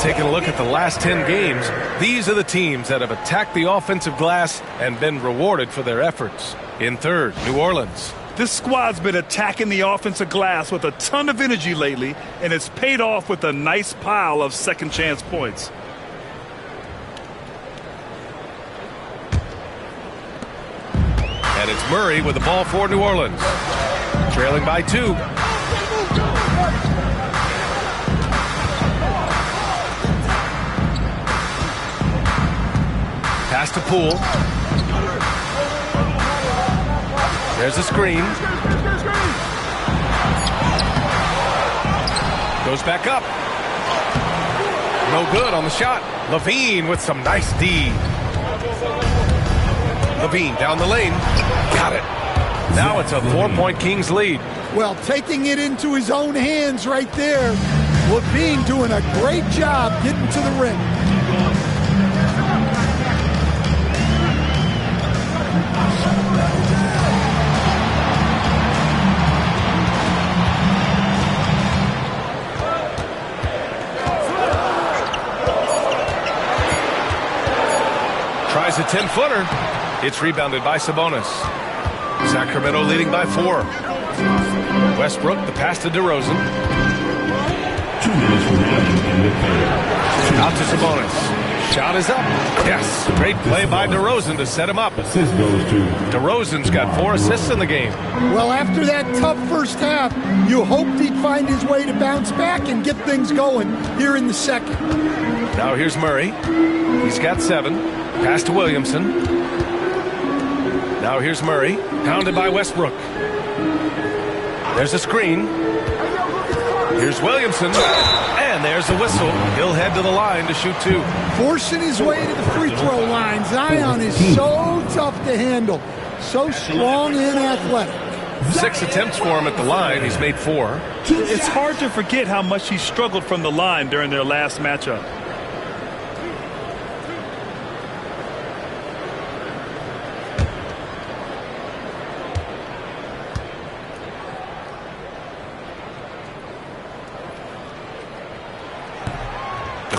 Taking a look at the last 10 games, these are the teams that have attacked the offensive glass and been rewarded for their efforts. In third, New Orleans. This squad's been attacking the offensive glass with a ton of energy lately, and it's paid off with a nice pile of second chance points. And it's Murray with the ball for New Orleans. Trailing by 2. Pass to Poole. There's a screen. Goes back up. No good on the shot. LaVine with some nice D. LaVine down the lane. Got it. Now it's a 4-point Kings lead. Well, taking it into his own hands right there. LaVine doing a great job getting to the rim. Tries a 10-footer. It's rebounded by Sabonis. Sacramento leading by 4. Westbrook, the pass to DeRozan. 2 minutes remaining in the third. Out to Sabonis. Shot is up. Yes, great play by DeRozan to set him up. Assist goes to DeRozan's got 4 assists in the game. Well, after that tough first half, you hoped he'd find his way to bounce back and get things going here in the second. Now here's Murray. He's got 7. Pass to Williamson. Now here's Murray. Pounded by Westbrook. There's a screen. Here's Williamson. And there's the whistle. He'll head to the line to shoot 2. Forcing his way to the free throw line. Zion is so tough to handle. So strong and athletic. 6 attempts for him at the line. He's made 4. It's hard to forget how much he struggled from the line during their last matchup.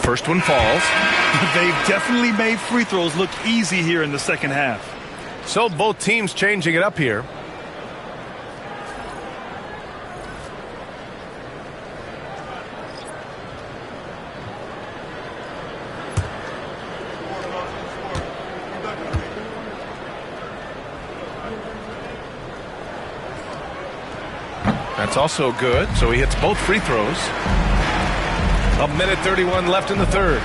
First one falls. They've definitely made free throws look easy here in the second half. So both teams changing it up here. That's also good. So he hits both free throws. 1:31 left in the third.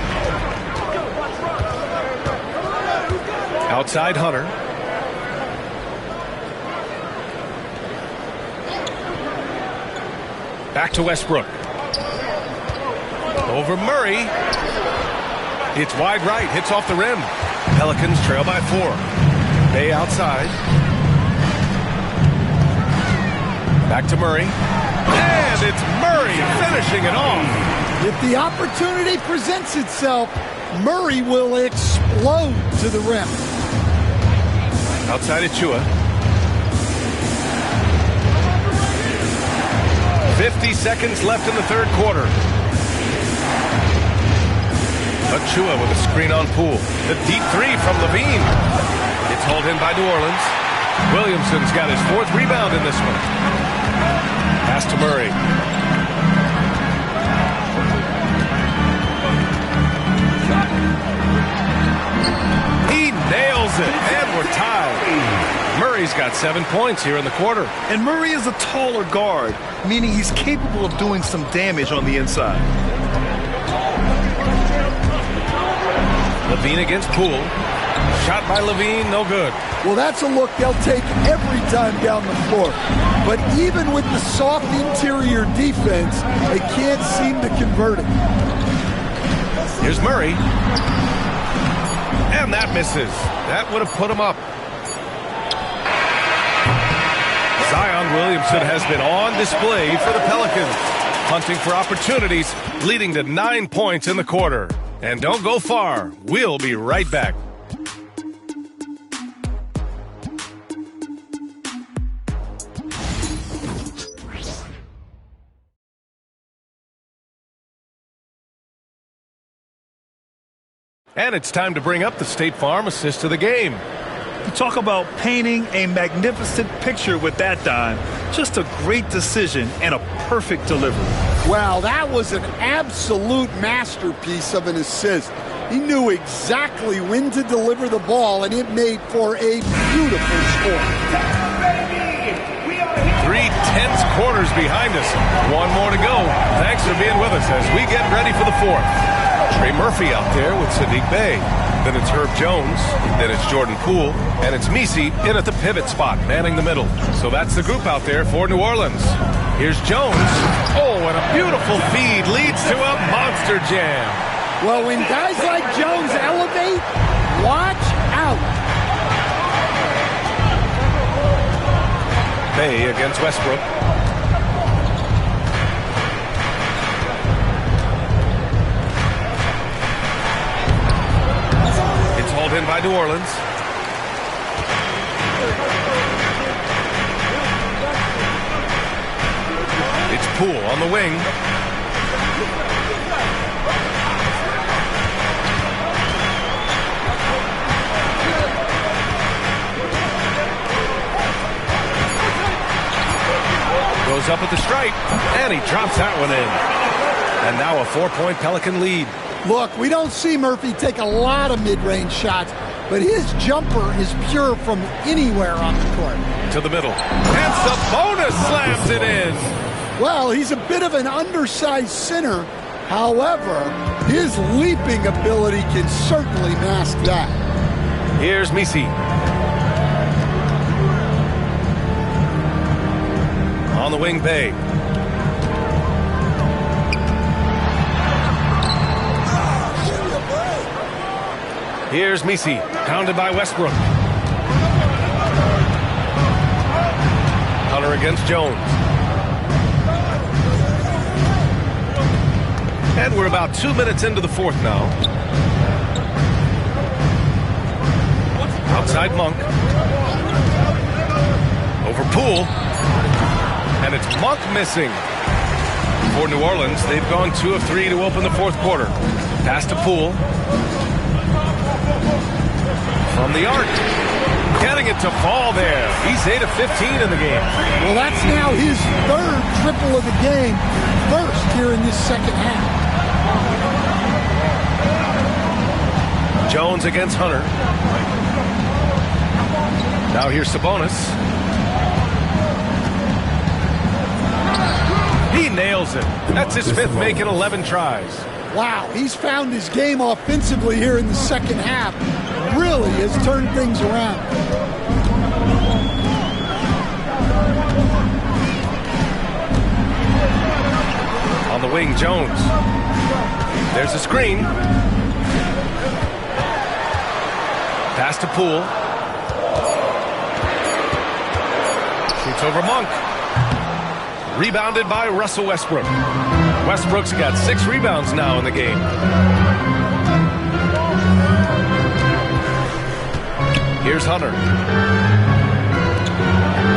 Outside Hunter. Back to Westbrook. Over Murray. It's wide right. Hits off the rim. Pelicans trail by 4. Bay outside. Back to Murray. And it's Murray finishing it off. If the opportunity presents itself, Murray will explode to the rim. Outside Achua. 50 seconds left in the third quarter. Achua with a screen on Poole. The deep three from Levine. It's hauled in by New Orleans. Williamson's got his 4th rebound in this one. Pass to Murray. He nails it, and we're tied. Murray's got 7 points here in the quarter. And Murray is a taller guard, meaning he's capable of doing some damage on the inside. Levine against Poole. Shot by Levine, no good. Well, that's a look they'll take every time down the floor. But even with the soft interior defense, they can't seem to convert it. Here's Murray. And that misses. That would have put him up. Zion Williamson has been on display for the Pelicans. Hunting for opportunities, leading to 9 points in the quarter. And don't go far. We'll be right back. And it's time to bring up the State Farm assist of the game. You talk about painting a magnificent picture with that dime. Just a great decision and a perfect delivery. Wow, that was an absolute masterpiece of an assist. He knew exactly when to deliver the ball, and it made for a beautiful score. 3 tense quarters behind us. 1 more to go. Thanks for being with us as we get ready for the 4th. Trey Murphy out there with Sadiq Bey. Then it's Herb Jones. Then it's Jordan Poole. And it's Misi in at the pivot spot, manning the middle. So that's the group out there for New Orleans. Here's Jones. Oh, and a beautiful feed leads to a monster jam. Well, when guys like Jones elevate, watch out. Bey against Westbrook. Hauled in by New Orleans. It's Poole on the wing. Goes up at the stripe, and he drops that one in. And now a 4-point Pelican lead. Look, we don't see Murphy take a lot of mid-range shots, but his jumper is pure from anywhere on the court. To the middle. And Sabonis slams it in. Well, he's a bit of an undersized center. However, his leaping ability can certainly mask that. Here's Misi. On the wing, Bey. Here's Misi, pounded by Westbrook. Hunter against Jones. And we're about 2 minutes into the 4th now. Outside Monk. Over Poole. And it's Monk missing. For New Orleans, they've gone 2 of 3 to open the 4th quarter. Pass to Poole. From the arc. Getting it to fall there. He's 8 of 15 in the game. Well, that's now his 3rd triple of the game. First here in this second half. Jones against Hunter. Now here's Sabonis. He nails it. That's his 5th make in 11 tries. Wow, he's found his game offensively here in the second half. Really has turned things around. wing, Jones. There's a screen. Pass to Poole. Shoots over Monk. Rebounded by Russell Westbrook. Westbrook's got 6 rebounds now in the game. Here's Hunter.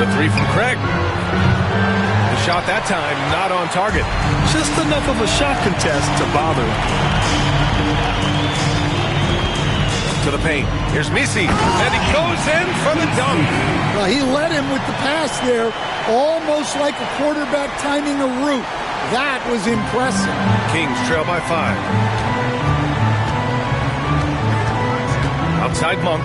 The 3 from Craig. The shot that time not on target. Just enough of a shot contest to bother him. To the paint. Here's Misi. And he goes in for the dunk. Well, he led him with the pass there, almost like a quarterback timing a route. That was impressive. Kings trail by 5. Outside Monk.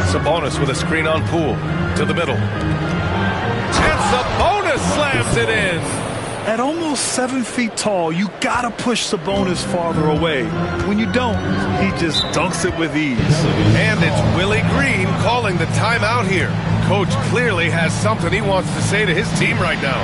Sabonis with a screen on Poole. To the middle. And Sabonis slams it in. At almost 7 feet tall, you gotta push Sabonis farther away. When you don't, he just dunks it with ease. And it's Willie Green calling the timeout here. Coach clearly has something he wants to say to his team right now.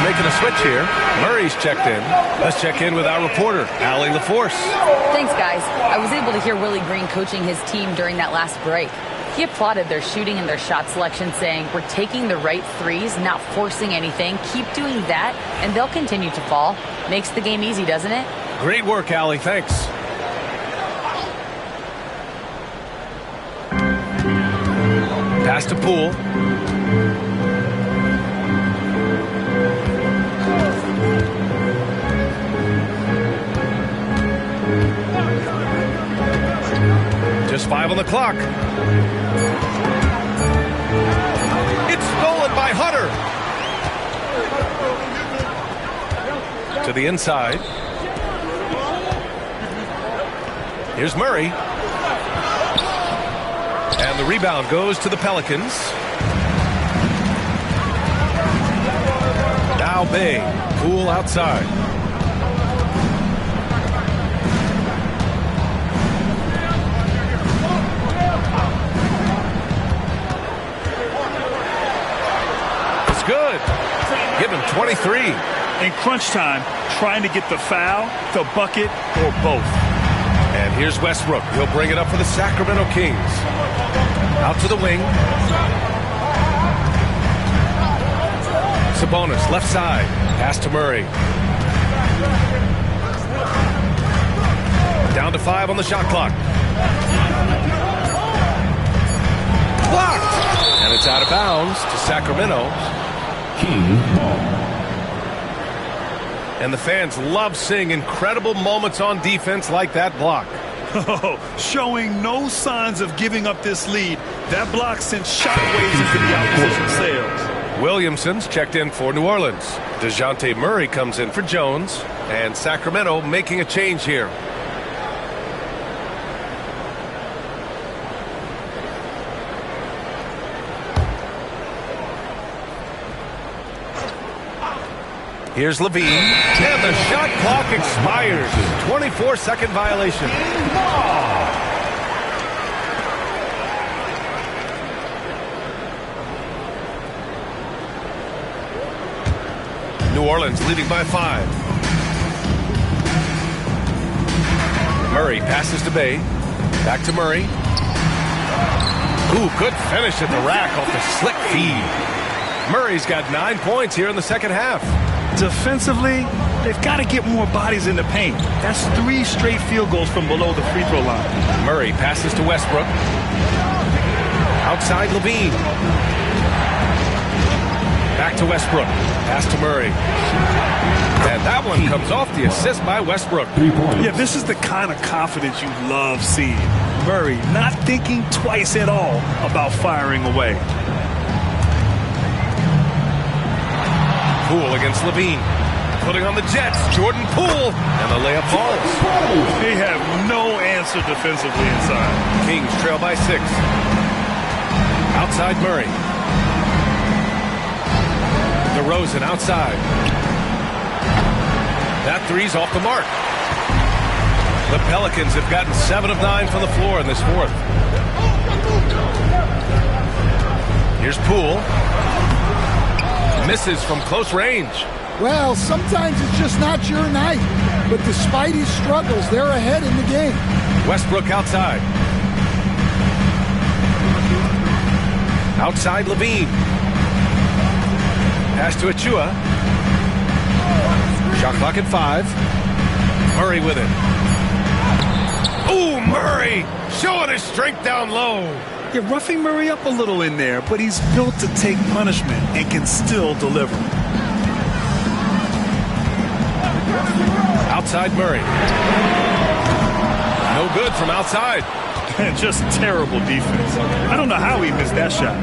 Making a switch here. Murray's checked in. Let's check in with our reporter, Allie LaForce. Thanks, guys. I was able to hear Willie Green coaching his team during that last break. He applauded their shooting and their shot selection, saying, "We're taking the right threes, not forcing anything. Keep doing that, and they'll continue to fall." Makes the game easy, doesn't it? Great work, Allie. Thanks. Pass to Poole. Just 5 on the clock. It's stolen by Hunter. To the inside. Here's Murray. And the rebound goes to the Pelicans. Now Bay. Poole outside. Good. Give him 23. In crunch time, trying to get the foul, the bucket, or both. And here's Westbrook. He'll bring it up for the Sacramento Kings. Out to the wing. Sabonis, left side. Pass to Murray. Down to 5 on the shot clock. Blocked! And it's out of bounds to Sacramento. And the fans love seeing incredible moments on defense like that block. Showing no signs of giving up this lead. That block sent shockwaves into the opposition sails. Williamson's checked in for New Orleans. DeJounte Murray comes in for Jones. And Sacramento making a change here. Here's Levine, and the shot clock expires. 24-second violation. New Orleans leading by 5. Murray passes to Bay. Back to Murray. Ooh, good finish at the rack off the slick feed. Murray's got 9 points here in the second half. Defensively, they've got to get more bodies in the paint. That's 3 straight field goals from below the free throw line. Murray passes to Westbrook. Outside Levine. Back to Westbrook. Pass to Murray. And that one comes off the assist by Westbrook. 3 points. Yeah, this is the kind of confidence you love seeing. Murray not thinking twice at all about firing away. Poole against Levine. Putting on the Jets. Jordan Poole. And the layup falls. They have no answer defensively inside. Kings trail by 6. Outside Murray. DeRozan outside. That three's off the mark. The Pelicans have gotten 7 of 9 from the floor in this fourth. Here's Poole. Misses from close range. Well, sometimes it's just not your night. But despite his struggles, they're ahead in the game. Westbrook outside. Outside Levine. Pass to Achua. Shot clock at 5. Murray with it. Ooh, Murray showing his strength down low. Yeah, roughing Murray up a little in there, but he's built to take punishment and can still deliver. Outside Murray. No good from outside. Just terrible defense. I don't know how he missed that shot.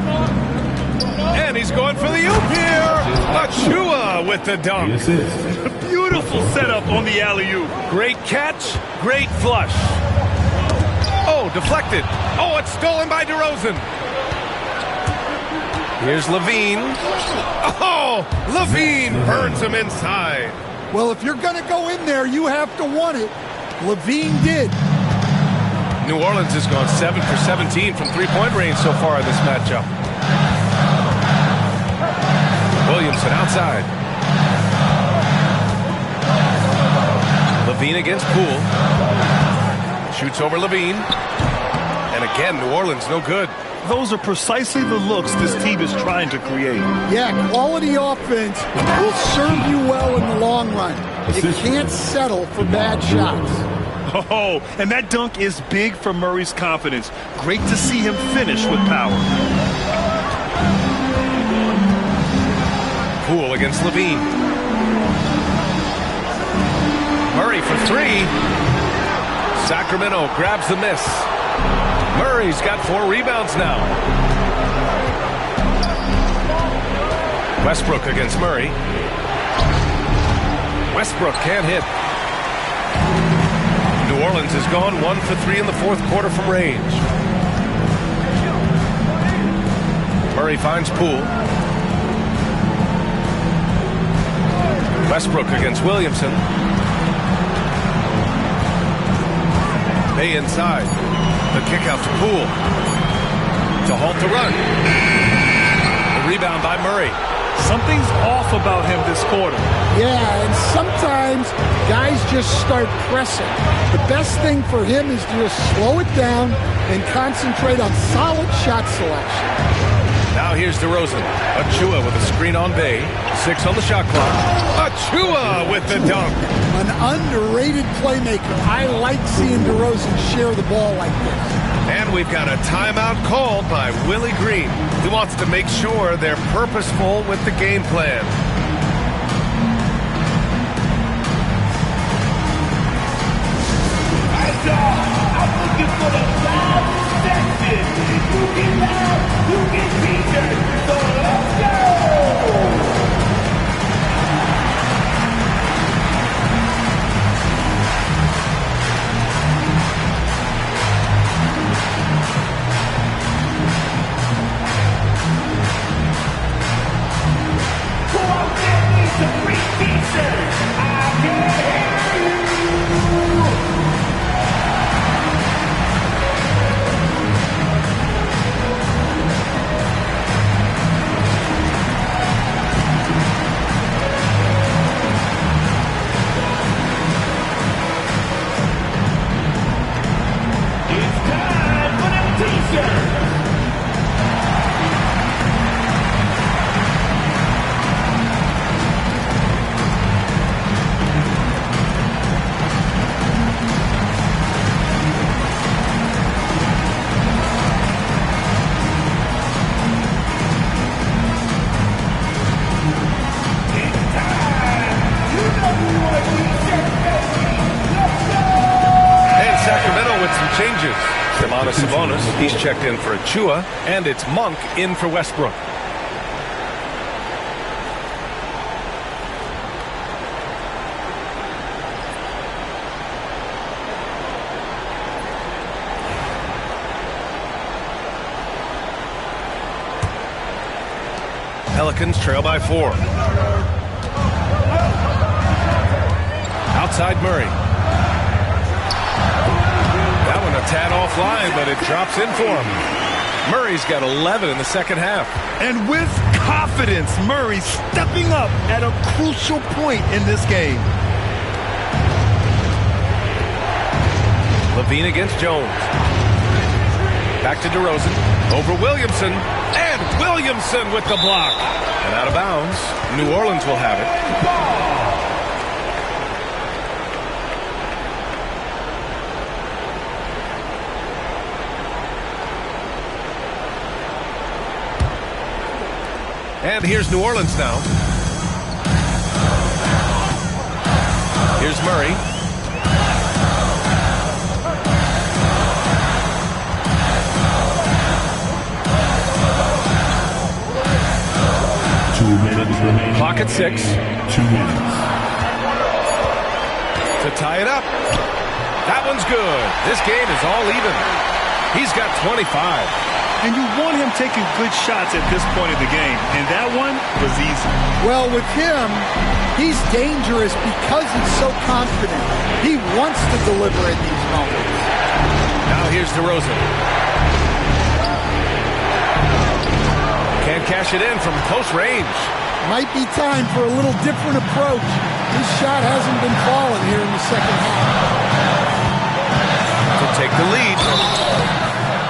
And he's going for the oop here. Achua with the dunk. Beautiful setup on the alley-oop. Great catch, great flush. Oh, deflected. Oh, it's stolen by DeRozan. Here's Levine. Oh, Levine burns him inside. Well, if you're going to go in there, you have to want it. Levine did. New Orleans has gone 7 for 17 from three-point range so far in this matchup. Williamson outside. Levine against Poole. Shoots over Levine. And again, New Orleans no good. Those are precisely the looks this team is trying to create. Yeah, quality offense will serve you well in the long run. You can't settle for bad shots. Oh, and that dunk is big for Murray's confidence. Great to see him finish with power. Poole against Levine. Murray for 3. Sacramento grabs the miss. Murray's got 4 rebounds now. Westbrook against Murray. Westbrook can't hit. New Orleans has gone 1 for 3 in the fourth quarter from range. Murray finds Poole. Westbrook against Williamson. Bay inside. The kick out to Poole. To halt the run. The rebound by Murray. Something's off about him this quarter. Yeah, and sometimes guys just start pressing. The best thing for him is to just slow it down and concentrate on solid shot selection. Now here's DeRozan. Achua with a screen on Bay. 6 on the shot clock. Achua with the dunk. An underrated playmaker. I like seeing DeRozan share the ball like this. And we've got a timeout called by Willie Green. He wants to make sure they're purposeful with the game plan. I'm looking for the loud section. You get loud, you get featured. So let's go! Come on, Domantas Sabonis, he's checked in for Achua, and it's Monk in for Westbrook. Pelicans trail by 4. Outside Murray. That one a tad offline, but it drops in for him. Murray's got 11 in the second half. And with confidence, Murray stepping up at a crucial point in this game. Levine against Jones. Back to DeRozan. Over Williamson. And Williamson with the block. And out of bounds. New Orleans will have it. And here's New Orleans now. Here's Murray. Clock at 6. 2 minutes. To tie it up. That one's good. This game is all even. He's got 25. And you want him taking good shots at this point of the game. And that one was easy. Well, with him, he's dangerous because he's so confident. He wants to deliver in these moments. Now here's DeRozan. Can't cash it in from close range. Might be time for a little different approach. His shot hasn't been falling here in the second half. To take the lead.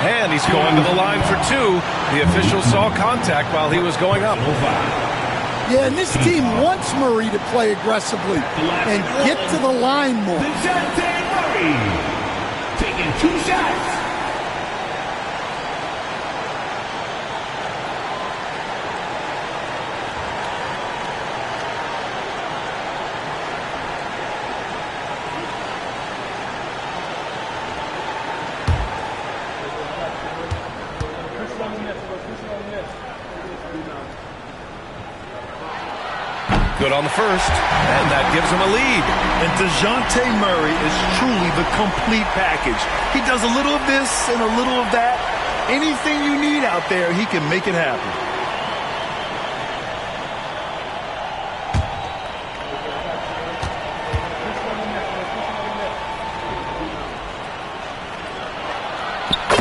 And he's going to the line for 2. The official saw contact while he was going up. Yeah, and this team wants Murray to play aggressively and get to the line more. Murray taking 2 shots. Good on the first, and that gives him a lead. And DeJounte Murray is truly the complete package. He does a little of this and a little of that. Anything you need out there, he can make it happen.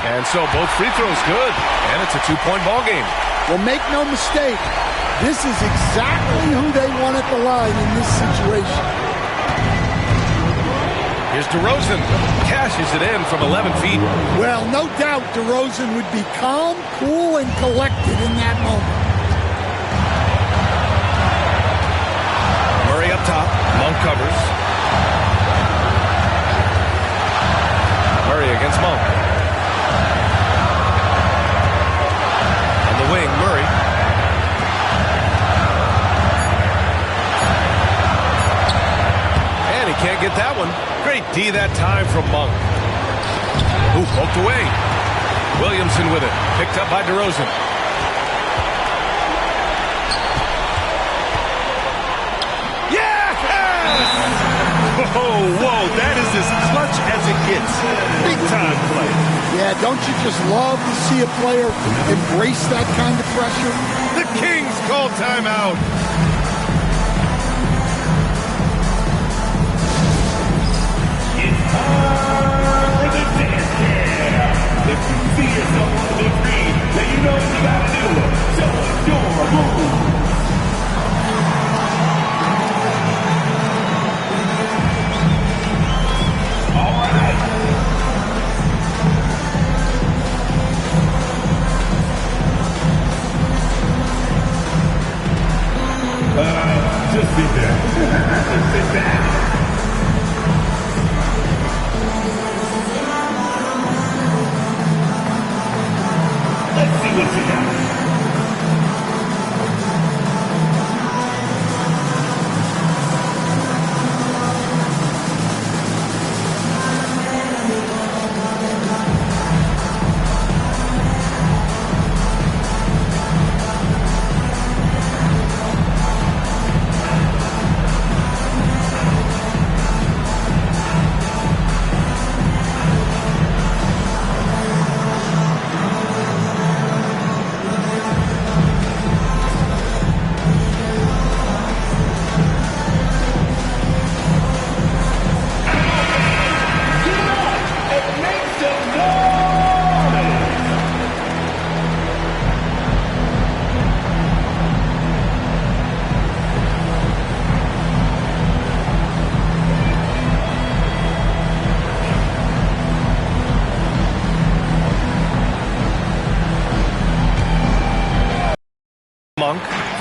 And so both free throws good, and it's a 2-point ball game. Well, make no mistake. This is exactly who they want at the line in this situation. Here's DeRozan. Cashes it in from 11 feet. Well, no doubt DeRozan would be calm, cool, and collected in that moment. Murray up top. Monk covers. Murray against Monk. On the wing, Murray. Can't get that one. Great D that time from Monk. Ooh, poked away. Williamson with it. Picked up by DeRozan. Yes! Whoa, that is as clutch as it gets. Big time play. Yeah, don't you just love to see a player embrace that kind of pressure? The Kings call timeout. For the dance cam. If you see yourself on the screen, then you know what you gotta do. Show us your move. All right.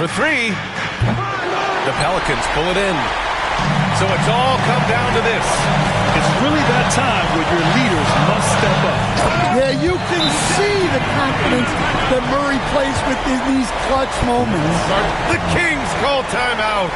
for three. The Pelicans pull it in. So it's all come down to this. It's really that time where your leaders must step up. Yeah, you can see the confidence that Murray plays with in these clutch moments. The Kings call timeout.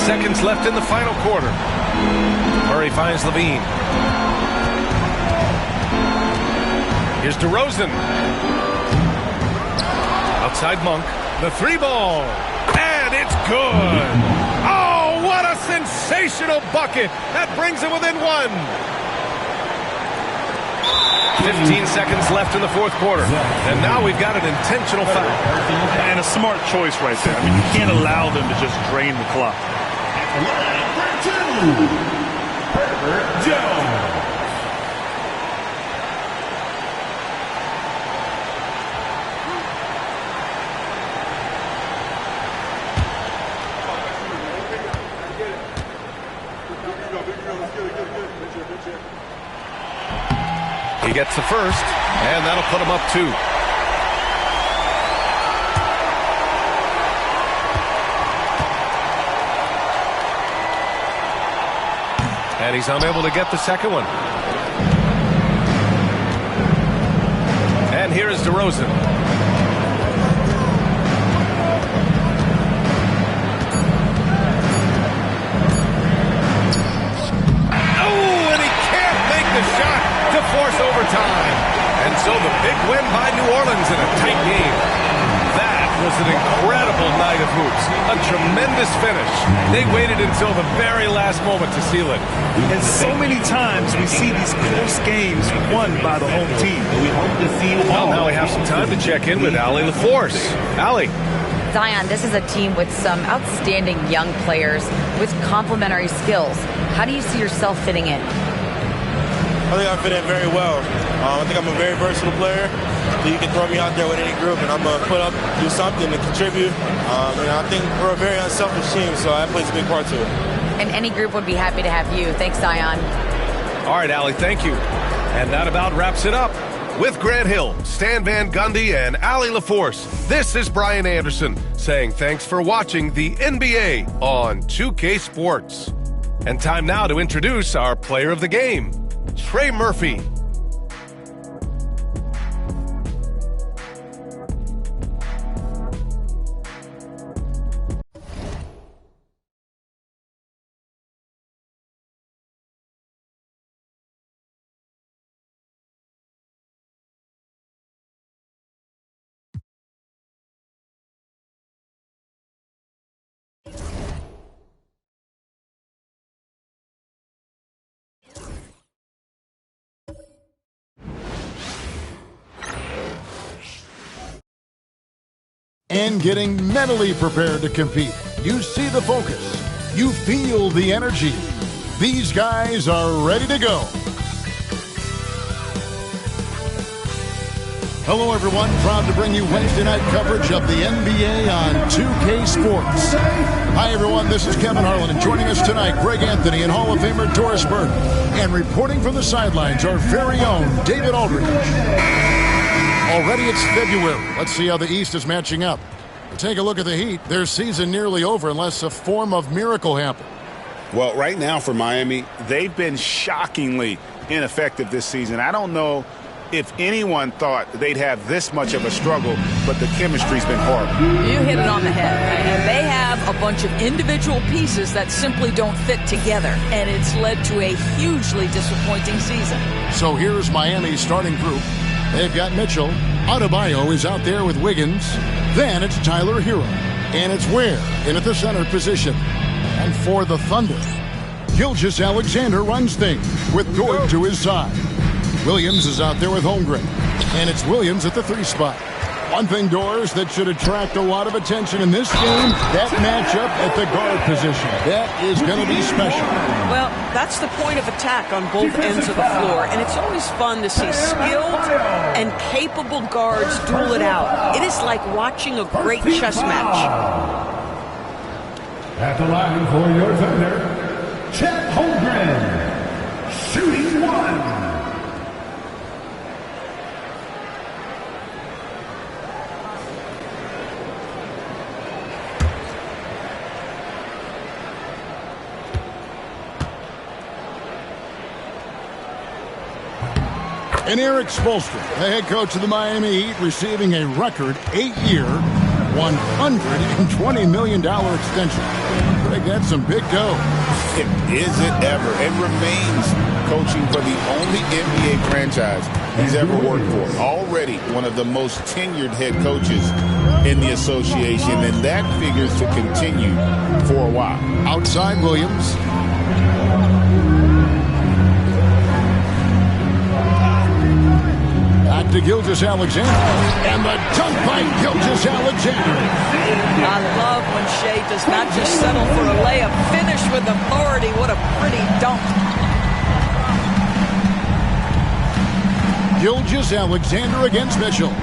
Seconds left in the final quarter. Murray finds Levine. Here's DeRozan. Outside Monk. The three ball. And it's good. Oh, what a sensational bucket. That brings it within one. 15 seconds left in the fourth quarter. And now we've got an intentional foul. And a smart choice right there. I mean, you can't allow them to just drain the clock. Number 2, Herbert Jones. He gets the first, and that'll put him up 2. And he's unable to get the second one. And here is DeRozan. Oh, and he can't make the shot to force overtime. And so the big win by New Orleans in a tight game. That was an incredible night of hoops. A tremendous finish. They waited until the very last moment to seal it. And so many times we see these close games won by the home team. We hope to see you all. Well, now we have some time to check in with Allie LaForce. Allie. Zion, this is a team with some outstanding young players with complementary skills. How do you see yourself fitting in? I think I fit in very well. I think I'm a very versatile player. So you can throw me out there with any group, and I'm going to put up, do something to contribute. And I think we're a very unselfish team, so that plays a big part to it. And any group would be happy to have you. Thanks, Zion. All right, Allie, thank you. And that about wraps it up. With Grant Hill, Stan Van Gundy, and Allie LaForce, this is Brian Anderson saying thanks for watching the NBA on 2K Sports. And time now to introduce our player of the game, Trey Murphy. and getting mentally prepared to compete. You see the focus. You feel the energy. These guys are ready to go. Hello, everyone. Proud to bring you Wednesday night coverage of the NBA on 2K Sports. Hi, everyone. This is Kevin Harlan, and joining us tonight, Greg Anthony and Hall of Famer Doris Burke. And reporting from the sidelines, our very own David Aldridge. Already it's February. Let's see how the East is matching up. Take a look at the Heat. Their season nearly over unless a form of miracle happens. Well, right now for Miami, they've been shockingly ineffective this season. I don't know if anyone thought they'd have this much of a struggle, but the chemistry's been horrible. You hit it on the head. And they have a bunch of individual pieces that simply don't fit together, and it's led to a hugely disappointing season. So here's Miami's starting group. They've got Mitchell. Adebayo is out there with Wiggins. Then it's Tyler Hero. And it's Ware in at the center position. And for the Thunder, Gilgeous-Alexander runs things with Dort to his side. Williams is out there with Holmgren. And it's Williams at the 3 spot. One thing, Doors, that should attract a lot of attention in this game, that matchup at the guard position. That is going to be special. Well, that's the point of attack on both ends of the floor, and it's always fun to see skilled and capable guards duel it out. It is like watching a great chess match. At the line for your Thunder, Chet Holmgren, shooting 1. And Eric Spoelstra, the head coach of the Miami Heat, receiving a record 8-year, $120 million extension. Greg, that's some big dough. Is it ever? It remains coaching for the only NBA franchise he's ever worked for. Already one of the most tenured head coaches in the association, and that figures to continue for a while. Outside Williams. Back to Gilgeous-Alexander. And the dunk by Gilgeous-Alexander. I love when Shea does not just settle for a layup. Finish with authority. What a pretty dunk. Gilgeous-Alexander against Mitchell.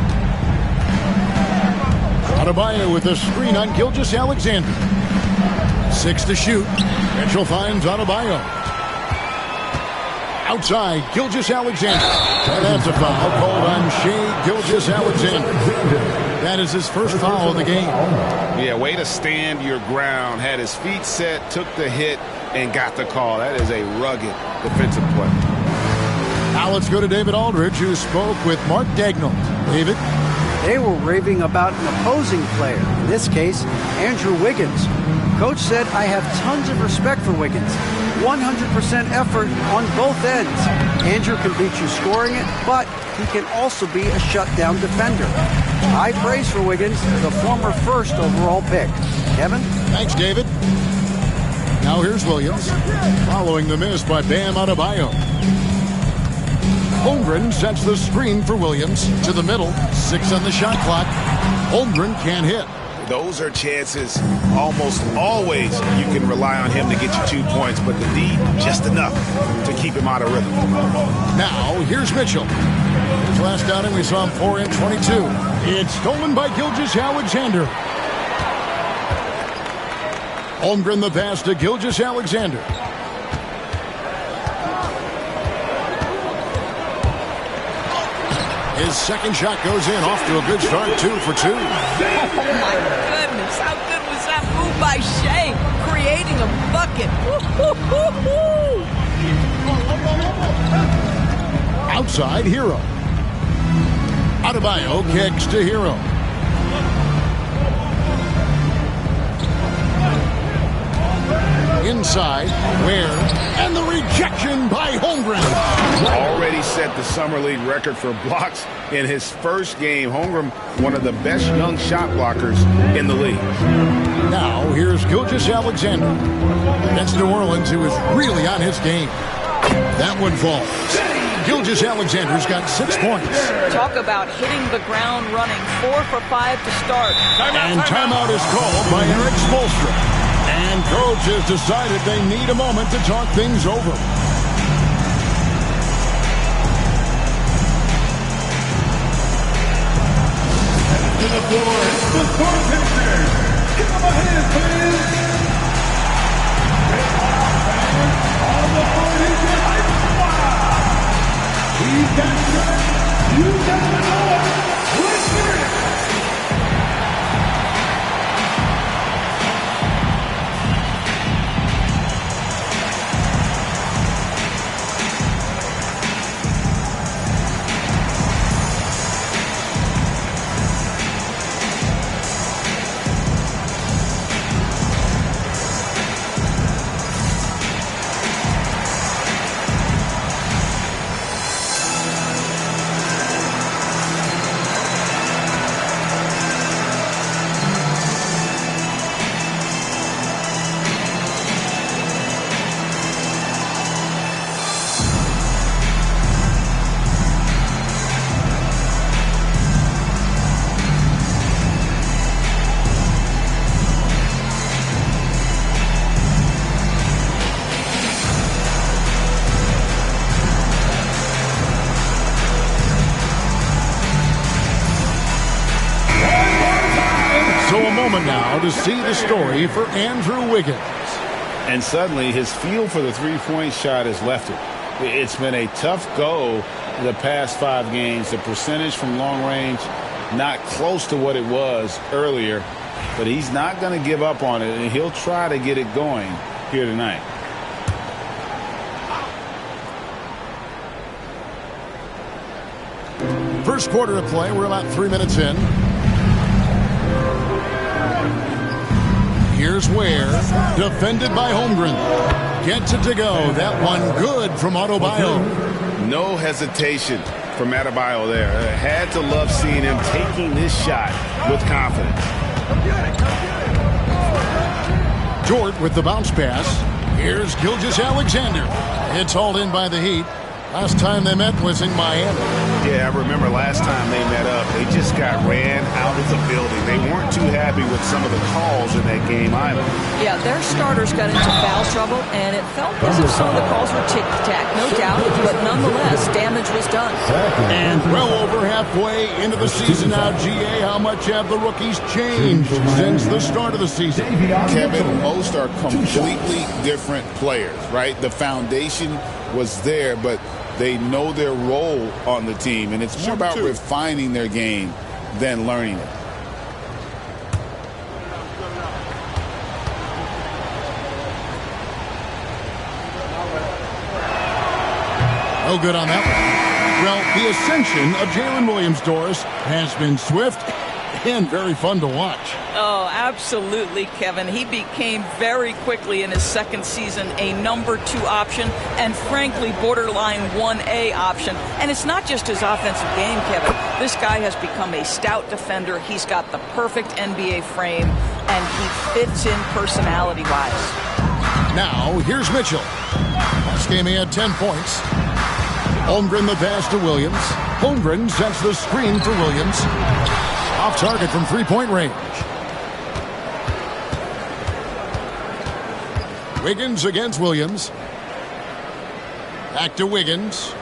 Adebayo with a screen on Gilgeous-Alexander. 6 to shoot. Mitchell finds Adebayo. Outside, Gilgeous-Alexander. And that's a foul called on Shea Gilgeous-Alexander. That is his first foul of the game. Yeah, way to stand your ground. Had his feet set, took the hit, and got the call. That is a rugged defensive play. Now let's go to David Aldridge, who spoke with Mark Daigneault. David? They were raving about an opposing player, in this case, Andrew Wiggins. Coach said, I have tons of respect for Wiggins. 100% effort on both ends. Andrew can beat you scoring it, but he can also be a shutdown defender. High praise for Wiggins, the former first overall pick. Kevin? Thanks, David. Now here's Williams, following the miss by Bam Adebayo. Holmgren sets the screen for Williams to the middle. 6 on the shot clock. Holmgren can't hit. Those are chances almost always you can rely on him to get you 2 points, but the D just enough to keep him out of rhythm. Now, here's Mitchell. His last outing, we saw him 4 in 22. It's stolen by Gilgeous-Alexander. Holmgren the pass to Gilgeous-Alexander. His second shot goes in, off to a good start, 2 for 2. Oh, my goodness. How good was that move by Shea? Creating a bucket. Outside, Hero. Adebayo kicks to Hero. Inside, Ware, and the rejection by Holmgren. Already set the Summer League record for blocks in his first game. Holmgren, one of the best young shot blockers in the league. Now, here's Gilgeous-Alexander against New Orleans, who is really on his game. That one falls. Gilgeous-Alexander's got 6 points. Talk about hitting the ground running. 4 for 5 to start. Timeout is called by Eric Spoelstra. And coach has decided they need a moment to talk things over. To the floor, the score picture. Give him a hand, please. On the 40-yard line. He's got strength. You got the noise. Let's hear it. Now to see the story for Andrew Wiggins. And suddenly his feel for the three-point shot has left it. It's been a tough go the past 5 games. The percentage from long range not close to what it was earlier, but he's not going to give up on it, and he'll try to get it going here tonight. First quarter of play. We're about 3 minutes in. Here's Ware, defended by Holmgren. Gets it to go. That one good from Adebayo. No hesitation from Adebayo there. Had to love seeing him taking this shot with confidence. Jordan with the bounce pass. Here's Gilgeous-Alexander. It's hauled in by the Heat. Last time they met was in Miami. Yeah, I remember last time they met up, they just got ran out of the building. They weren't too happy with some of the calls in that game either. Yeah, their starters got into foul trouble, and it felt as if some of the calls were tick-tack, no doubt, but nonetheless, damage was done. And well over halfway into the season now, GA, how much have the rookies changed since the start of the season? Kevin, most are completely different players, right? The foundation was there, but they know their role on the team, and it's more about refining their game than learning it. No good on that one. Well, the ascension of Jalen Williams, Doris, has been swift and very fun to watch. Oh, absolutely, Kevin. He became very quickly in his second season a number 2 option and, frankly, borderline 1A option. And it's not just his offensive game, Kevin. This guy has become a stout defender. He's got the perfect NBA frame, and he fits in personality-wise. Now, here's Mitchell. Last game he had 10 points. Holmgren the pass to Williams. Holmgren sets the screen for Williams. Off target from 3-point range. Wiggins against Williams. Back to Wiggins.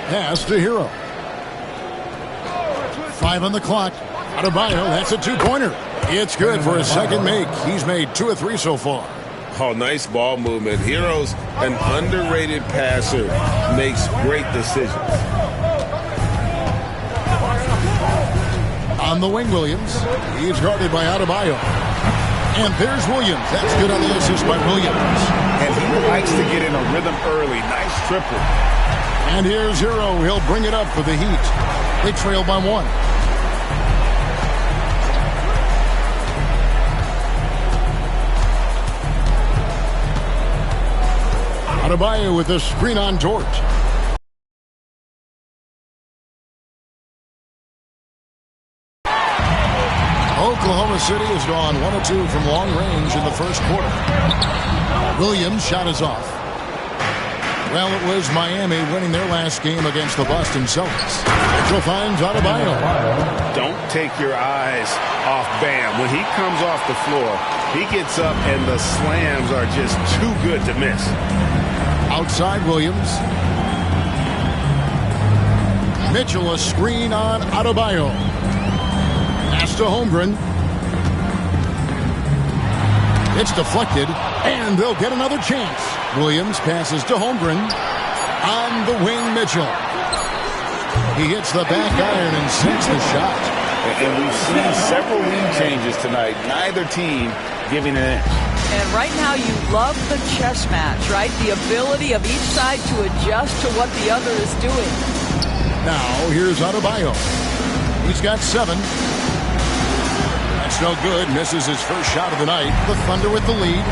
Pass to Hero. 5 on the clock. Adebayo, that's a 2-pointer. It's good for his second make. He's made 2 of 3 so far. Oh, nice ball movement. Hero's an underrated passer. Makes great decisions. On the wing, Williams. He's guarded by Adebayo. And there's Williams. That's good on the assist by Williams. And he likes to get in a rhythm early. Nice triple. And here's Hero. He'll bring it up for the Heat. They trail by 1. Adebayo with the screen on George. Oklahoma City has gone 1 of 2 from long range in the first quarter. Williams' shot is off. Well, it was Miami winning their last game against the Boston Celtics. Mitchell finds Adebayo. Don't take your eyes off Bam. When he comes off the floor, he gets up and the slams are just too good to miss. Outside Williams. Mitchell, a screen on Adebayo. Pass to Holmgren. It's deflected, and they'll get another chance. Williams passes to Holmgren. On the wing, Mitchell. He hits the back iron and sinks the shot. And we've seen several lead changes tonight. Neither team giving an inch. And right now you love the chess match, right? The ability of each side to adjust to what the other is doing. Now, here's Adebayo. He's got 7. That's no good. Misses his first shot of the night. The Thunder with the lead.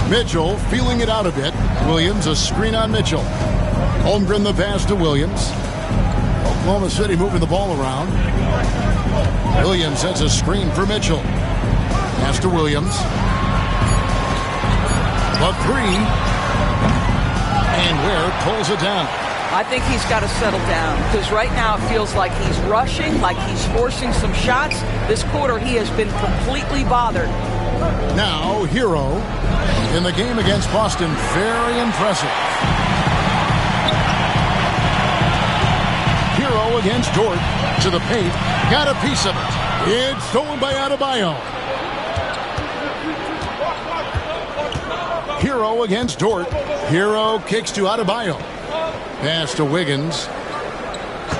Mitchell feeling it out a bit. Williams, a screen on Mitchell. Holmgren the pass to Williams. Oklahoma City moving the ball around. Williams sets a screen for Mitchell. Pass to Williams. The 3. And Ware pulls it down. I think he's got to settle down because right now it feels like he's rushing, like he's forcing some shots. This quarter he has been completely bothered. Now, Hero in the game against Boston. Very impressive. Hero against Dort to the paint. Got a piece of it. It's stolen by Adebayo. Hero against Dort. Hero kicks to Adebayo. Pass to Wiggins.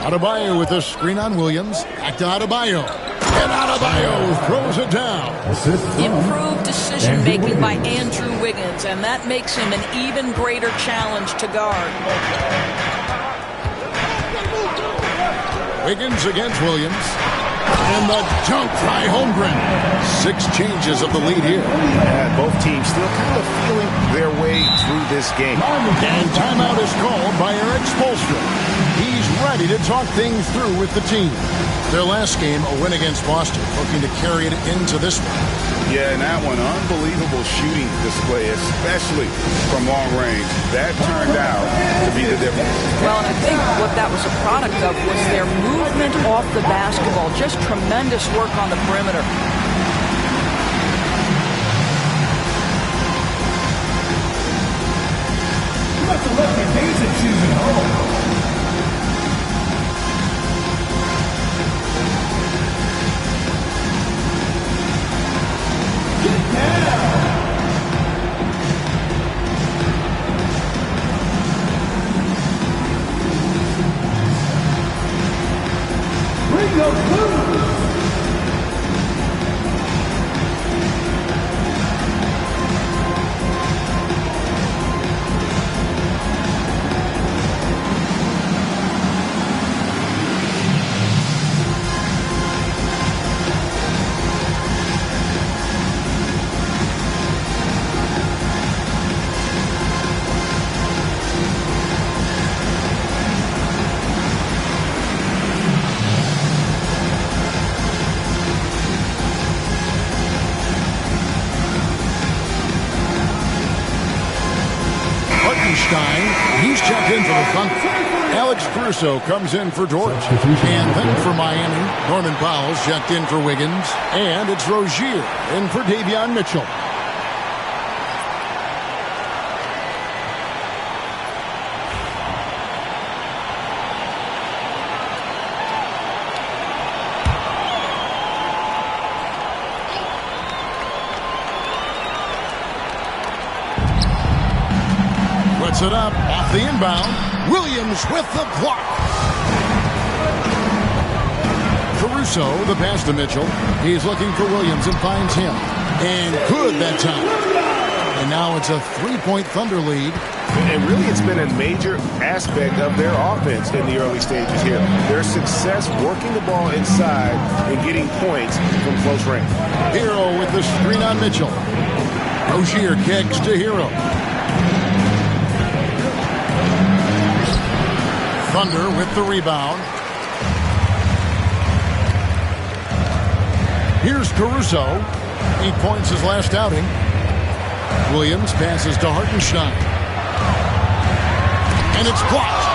Adebayo with a screen on Williams. Back to Adebayo. And Adebayo throws it down. Improved decision-making by Andrew Wiggins, and that makes him an even greater challenge to guard. Wiggins against Williams. And the dunk by Holmgren. 6 changes of the lead here. And both teams still kind of feeling their way through this game. And timeout is called by Eric Spoelstra. He's ready to talk things through with the team. Their last game, a win against Boston, looking to carry it into this one. Yeah, and that one, unbelievable shooting display, especially from long range. That turned out to be the difference. Well, and I think what that was a product of was their movement off the basketball. Just tremendous work on the perimeter. You must have left your days and shoes at home. Bring your food! He's checked in for the Thunder. Alex Caruso comes in for Dort. And then for Miami, Norman Powell's checked in for Wiggins. And it's Rozier in for Davion Mitchell. It up off the inbound. Williams with the block. Caruso, the pass to Mitchell. He's looking for Williams and finds him. And good that time. And now it's a 3-point Thunder lead. And really it's been a major aspect of their offense in the early stages here. Their success working the ball inside and getting points from close range. Hero with the screen on Mitchell. Rozier kicks to Hero. Thunder with the rebound. Here's Caruso. 8 points his last outing. Williams passes to Hartenstein. And it's blocked.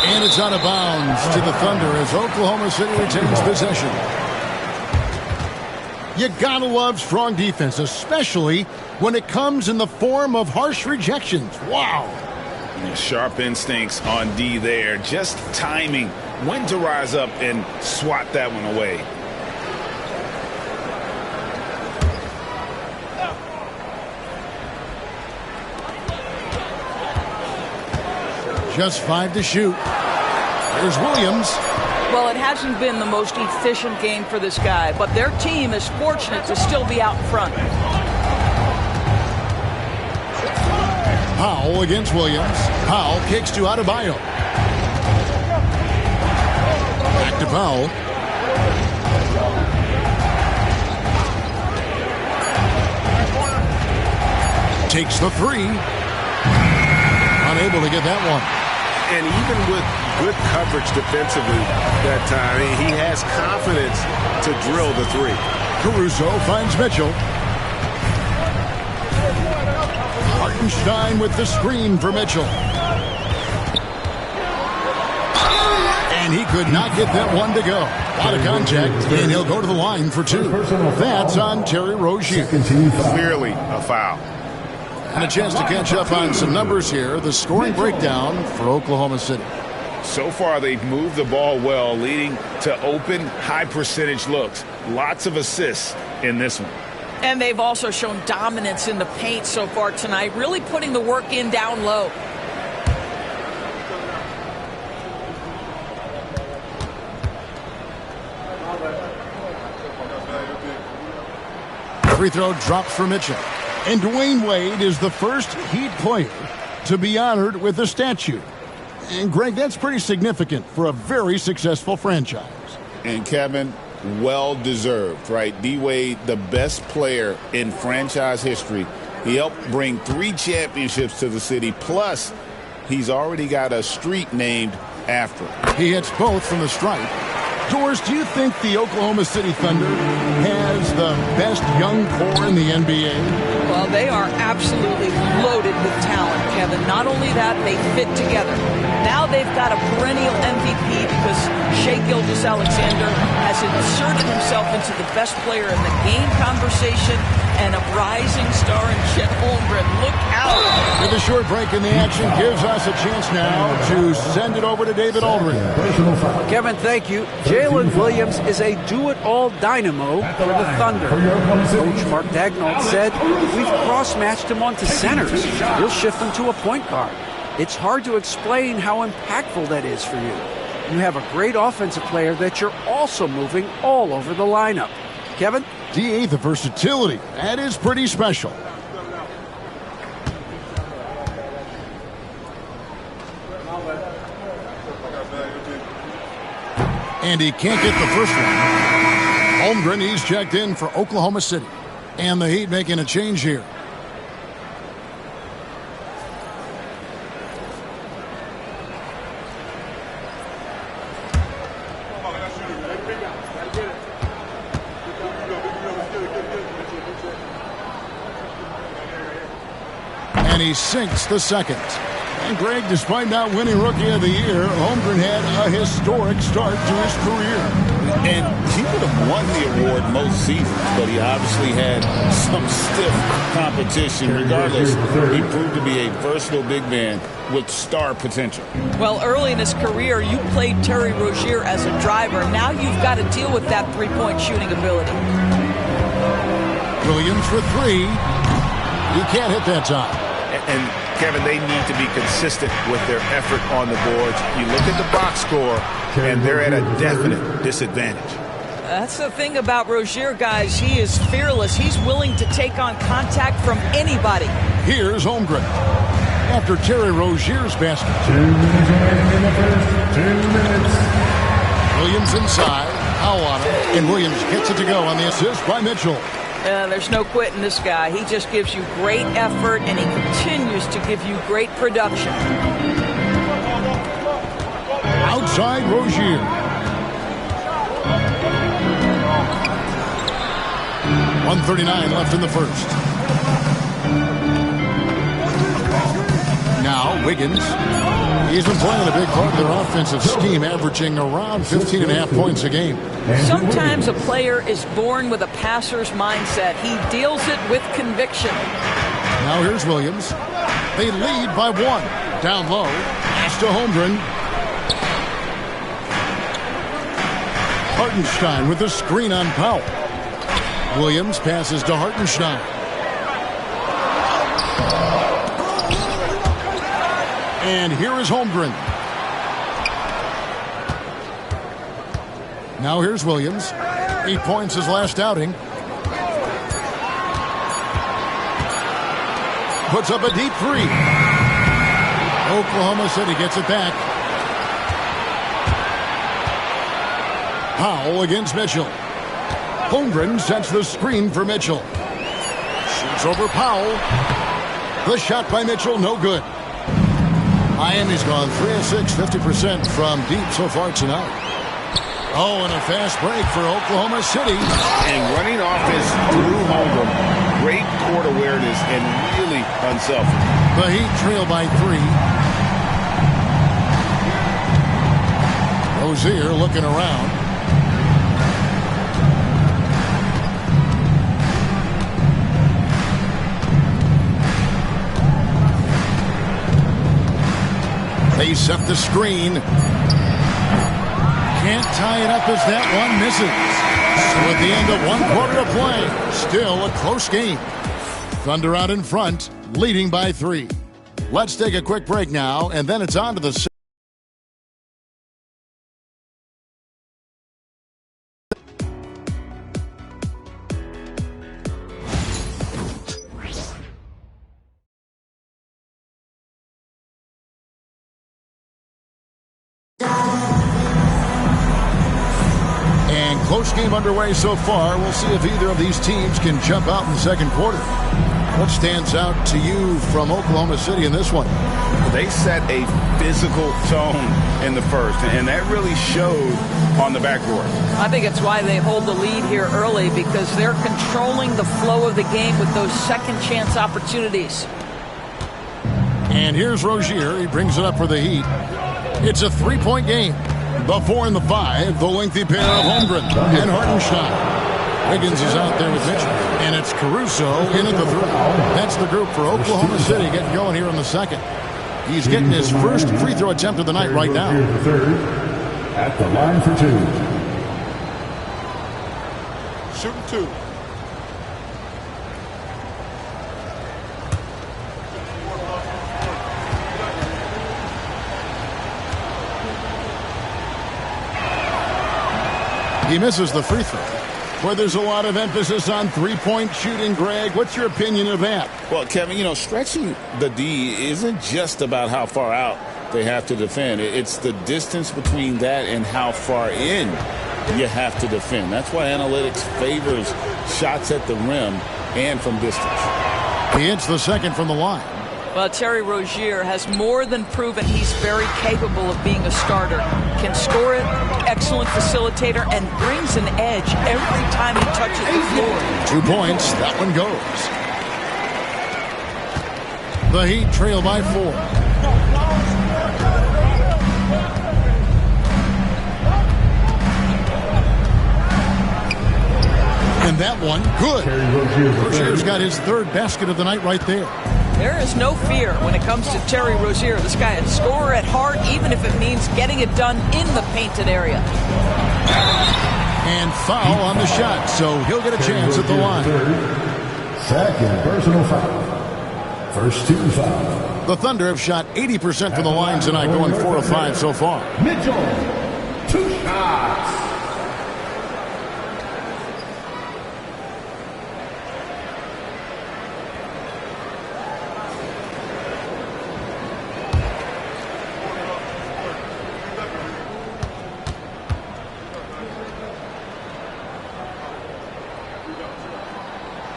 And it's out of bounds to the Thunder as Oklahoma City retains possession. You gotta love strong defense, especially when it comes in the form of harsh rejections. Wow. Sharp instincts on D there. Just timing when to rise up and swat that one away. Just 5 to shoot. Here's Williams. Well, it hasn't been the most efficient game for this guy, but their team is fortunate to still be out in front. Powell against Williams. Powell kicks to Adebayo. Back to Powell. Takes the three. Unable to get that one. And even with good coverage defensively that time, he has confidence to drill the three. Caruso finds Mitchell. Hartenstein with the screen for Mitchell. And he could not get that one to go. Out of contact, and he'll go to the line for 2. That's on Terry Rozier. Clearly a foul. And a chance to catch up on some numbers here. The scoring breakdown for Oklahoma City. So far, they've moved the ball well, leading to open, high-percentage looks. Lots of assists in this one. And they've also shown dominance in the paint so far tonight, really putting the work in down low. Free throw drops for Mitchell. And Dwayne Wade is the first Heat player to be honored with a statue. And, Greg, that's pretty significant for a very successful franchise. And, Kevin, well-deserved, right? D-Wade, the best player in franchise history. He helped bring 3 championships to the city, plus he's already got a street named after him. He hits both from the stripe. Doris, do you think the Oklahoma City Thunder has the best young core in the NBA? Well, they are absolutely loaded with talent, Kevin. Not only that, they fit together. Now they've got a perennial MVP because Shai Gilgeous-Alexander has inserted himself into the best player in the game conversation and a rising star in Chet Holmgren. Look out! With a short break in the action gives us a chance now to send it over to David Aldridge. Kevin, thank you. Jalen Williams is a do-it-all dynamo for the Thunder. Coach Mark Daigneault said, we've cross-matched him onto centers. He'll shift him to a point guard. It's hard to explain how impactful that is for you. You have a great offensive player that you're also moving all over the lineup. Kevin? D.A., the versatility. That is pretty special. And he can't get the first one. Holmgren, he's checked in for Oklahoma City. And the Heat making a change here. And he sinks the second. And Greg, despite not winning Rookie of the Year, Holmgren had a historic start to his career. And he would have won the award most seasons, but he obviously had some stiff competition. Regardless, he proved to be a versatile big man with star potential. Well, early in his career, you played Terry Rozier as a driver. Now you've got to deal with that three-point shooting ability. Williams for 3. He can't hit that time. And Kevin, they need to be consistent with their effort on the boards. You look at the box score, and they're at a definite disadvantage. That's the thing about Rozier, guys. He is fearless. He's willing to take on contact from anybody. Here's Holmgren. After Terry Rozier's basket. 2 minutes remaining in the first. 2 minutes. Williams inside. Powell on it. And Williams gets it to go on the assist by Mitchell. There's no quitting this guy. He just gives you great effort, and he continues to give you great production. Outside Rozier. 1:39 left in the first. Now Wiggins. He's been playing a big part of their offensive scheme, averaging around 15.5 points a game. Sometimes a player is born with a passer's mindset. He deals it with conviction. Now here's Williams. They lead by 1. Down low. Pass to Holmgren. Hartenstein with the screen on Powell. Williams passes to Hartenstein. And here is Holmgren. Now here's Williams. 8 points his last outing. Puts up a deep 3. Oklahoma City gets it back. Powell against Mitchell. Holmgren sets the screen for Mitchell. Shoots over Powell. The shot by Mitchell, no good. Miami's gone 3 of 6, 50% from deep so far tonight. Oh, and a fast break for Oklahoma City. And running offense through Holmgren. Great court awareness and really unselfish. The Heat trail by 3. Rozier looking around. They set the screen. Can't tie it up as that one misses. So at the end of 1 quarter of play, still a close game. Thunder out in front, leading by 3. Let's take a quick break now, and then it's on to the... Close game underway so far. We'll see if either of these teams can jump out in the second quarter. What stands out to you from Oklahoma City in this one? They set a physical tone in the first, and that really showed on the backboard. I think it's why they hold the lead here early, because they're controlling the flow of the game with those second chance opportunities. And here's Rozier. He brings it up for the Heat. It's a 3-point game. The 4 and the 5, the lengthy pair of Holmgren and Hartenstein. Wiggins is out there with Mitchell, and it's Caruso in at the 3. That's the group for Oklahoma City getting going here in the second. He's getting his first free throw attempt of the night right now. At the line for 2. Shooting 2. He misses the free throw. Where there's a lot of emphasis on three-point shooting, Greg. What's your opinion of that? Well, Kevin, you know, stretching the D isn't just about how far out they have to defend. It's the distance between that and how far in you have to defend. That's why analytics favors shots at the rim and from distance. He hits the second from the line. Well, Terry Rozier has more than proven he's very capable of being a starter. Can score it, excellent facilitator, and brings an edge every time he touches the floor. 2 points. That one goes. The Heat trail by 4. And that one, good. Rozier's got his 3rd basket of the night right there. There is no fear when it comes to Terry Rozier. This guy is a scorer at heart, even if it means getting it done in the painted area. And foul on the shot, so he'll get a chance at the line. Second personal foul. First 2 fouls. The Thunder have shot 80% from the line tonight, going 4 of 5 so far. Mitchell, 2 shots.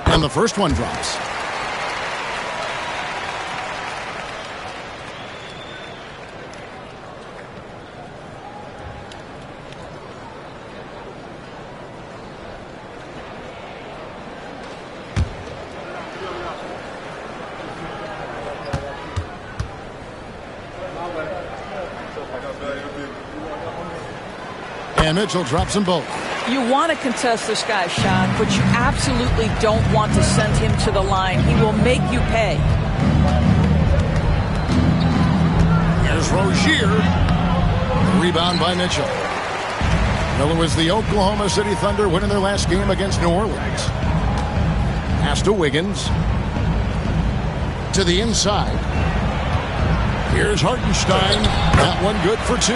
And the first one drops. And Mitchell drops them both. You want to contest this guy's shot, but you absolutely don't want to send him to the line. He will make you pay. Here's Rozier. Rebound by Mitchell. Miller was the Oklahoma City Thunder winning their last game against New Orleans. Pass to Wiggins. To the inside. Here's Hartenstein. That one good for 2.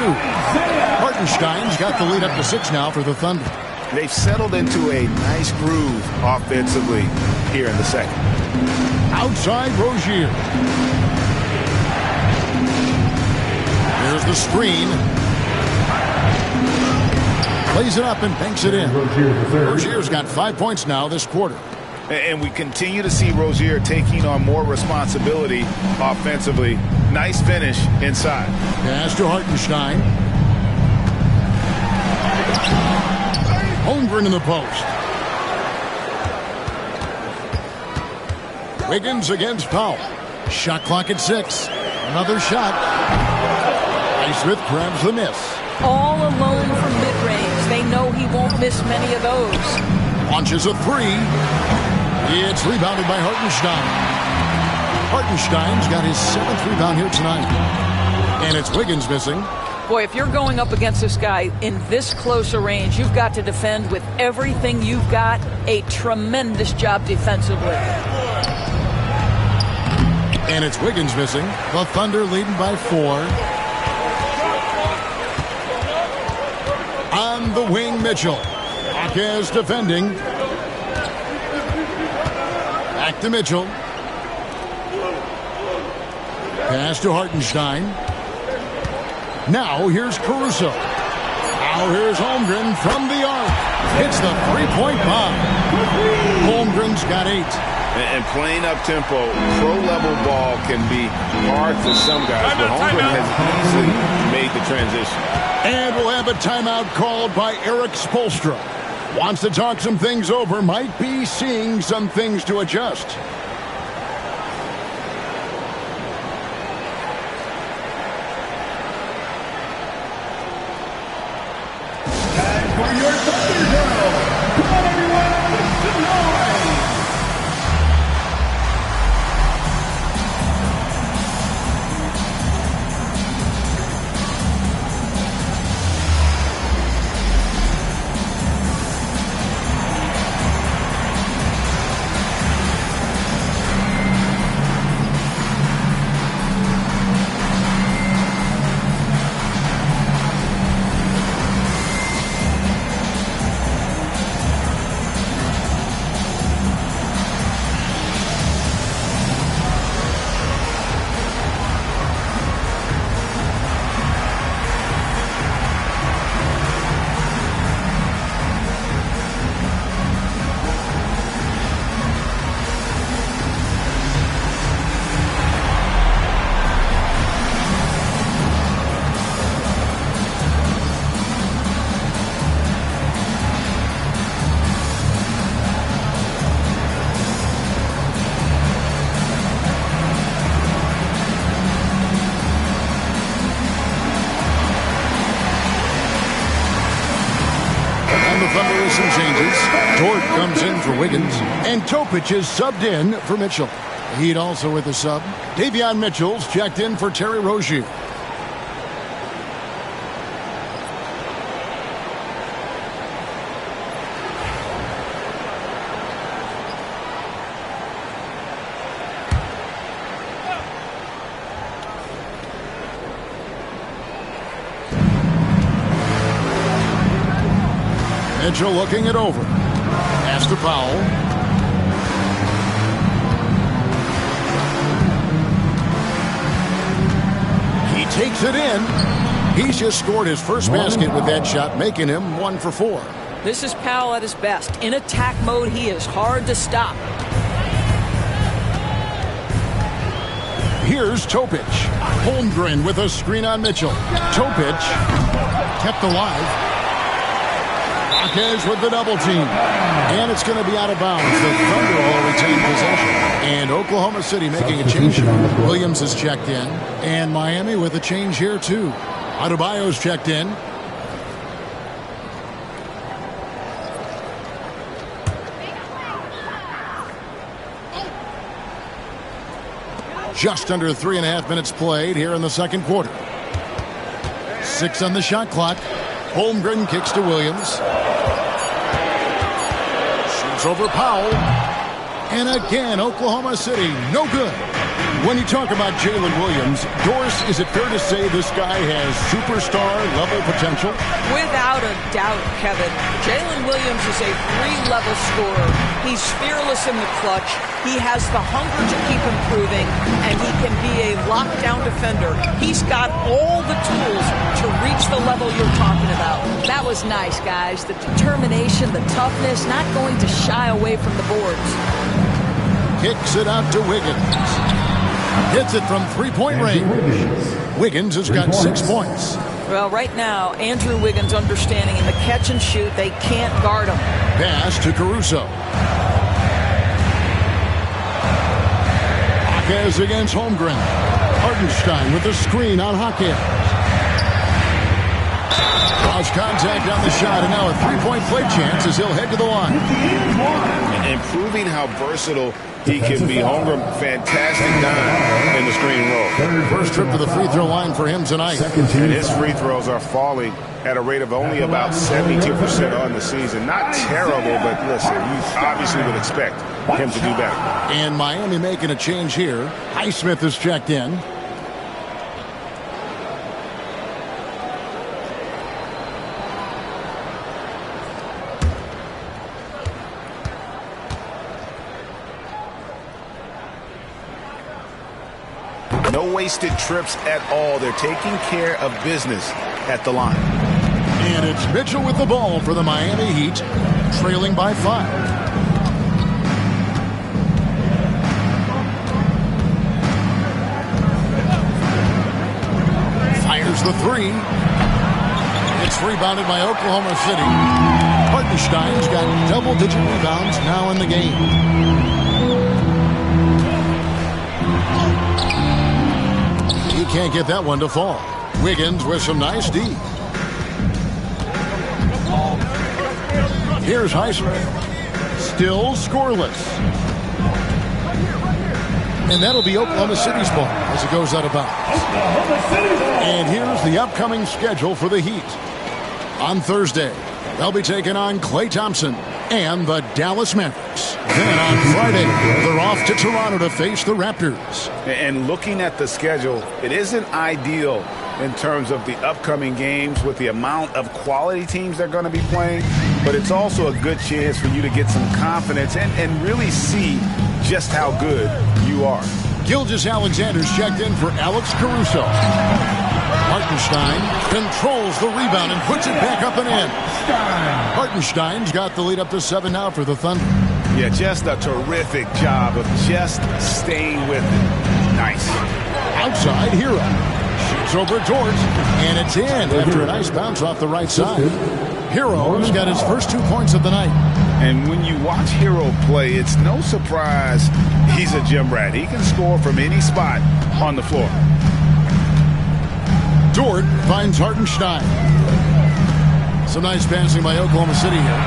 Hartenstein's got the lead up to 6 now for the Thunder. They've settled into a nice groove offensively here in the second. Outside Rozier. Here's the screen. Plays it up and banks it in. Rozier's got 5 points now this quarter. And we continue to see Rozier taking on more responsibility offensively. Nice finish inside. Pass to Hartenstein. Holmgren in the post. Wiggins against Powell. Shot clock at 6. Another shot. Highsmith grabs the miss. All alone from mid-range. They know he won't miss many of those. Launches a 3. It's rebounded by Hartenstein. Hartenstein's got his 7th rebound here tonight. And it's Wiggins missing. Boy, if you're going up against this guy in this close a range, you've got to defend with everything you've got. A tremendous job defensively. And it's Wiggins missing. The Thunder leading by 4. On the wing, Mitchell. Jaquez defending. Back to Mitchell. Pass to Hartenstein. Now here's Caruso. Now here's Holmgren from the arc. Hits the three-point bomb. Holmgren's got 8. And playing up-tempo, pro-level ball can be hard for some guys, but Holmgren has easily made the transition. And we'll have a timeout called by Eric Spoelstra. Wants to talk some things over, might be seeing some things to adjust. Dort comes in for Wiggins, and Topic is subbed in for Mitchell. Heat also with the sub. Davion Mitchell's checked in for Terry Rozier. Mitchell looking it over. Pass to Powell. He takes it in. He's just scored his first basket with that shot, making him 1 for 4. This is Powell at his best. In attack mode, he is hard to stop. Here's Topic. Holmgren with a screen on Mitchell. Topic kept alive. Jaquez with the double team. And it's going to be out of bounds. The Thunder will retain possession. And Oklahoma City making a change. Williams is checked in. And Miami with a change here, too. Adebayo's checked in. Just under 3.5 minutes played here in the second quarter. 6 on the shot clock. Holmgren kicks to Williams. Shoots over Powell. And again, Oklahoma City, no good. When you talk about Jalen Williams, Doris, is it fair to say this guy has superstar-level potential? Without a doubt, Kevin. Jalen Williams is a three-level scorer. He's fearless in the clutch. He has the hunger to keep improving, and he can be a lockdown defender. He's got all the tools to reach the level you're talking about. That was nice, guys. The determination, the toughness, not going to shy away from the boards. Kicks it out to Wiggins. Hits it from three-point range. Wiggins has got 6 points. Well, right now, Andrew Wiggins understanding in the catch and shoot, they can't guard him. Pass to Caruso. Jaquez against Holmgren. Hartenstein with the screen on Jaquez. Draws contact on the shot, and now a three-point play chance as he'll head to the line. And proving how versatile he can be. Holmgren, fantastic dime in the screen roll. First trip to the free throw line for him tonight. And his free throws are falling at a rate of only about 72% on the season. Not terrible, but listen, you obviously would expect him to do better. And Miami making a change here. Highsmith is checked in. No wasted trips at all. They're taking care of business at the line. And it's Mitchell with the ball for the Miami Heat, trailing by 5. Fires the three. It's rebounded by Oklahoma City. Hartenstein's got double-digit rebounds now in the game. He can't get that one to fall. Wiggins with some nice D. Here's Highsmith. Still scoreless. And that'll be Oklahoma City's ball as it goes out of bounds. And here's the upcoming schedule for the Heat. On Thursday, they'll be taking on Klay Thompson and the Dallas Mavericks. Then on Friday, they're off to Toronto to face the Raptors. And looking at the schedule, it isn't ideal in terms of the upcoming games with the amount of quality teams they're going to be playing, but it's also a good chance for you to get some confidence and really see just how good you are. Gilgeous-Alexander's checked in for Alex Caruso. Hartenstein controls the rebound and puts it back up and in. Hartenstein's got the lead up to 7 now for the Thunder. Yeah, just a terrific job of just staying with it. Nice. Outside, Hero. Shoots over Dort, and it's in after a nice bounce off the right side. Hero's got his first 2 points of the night. And when you watch Hero play, it's no surprise he's a gym rat. He can score from any spot on the floor. Dort finds Hartenstein. Some nice passing by Oklahoma City here.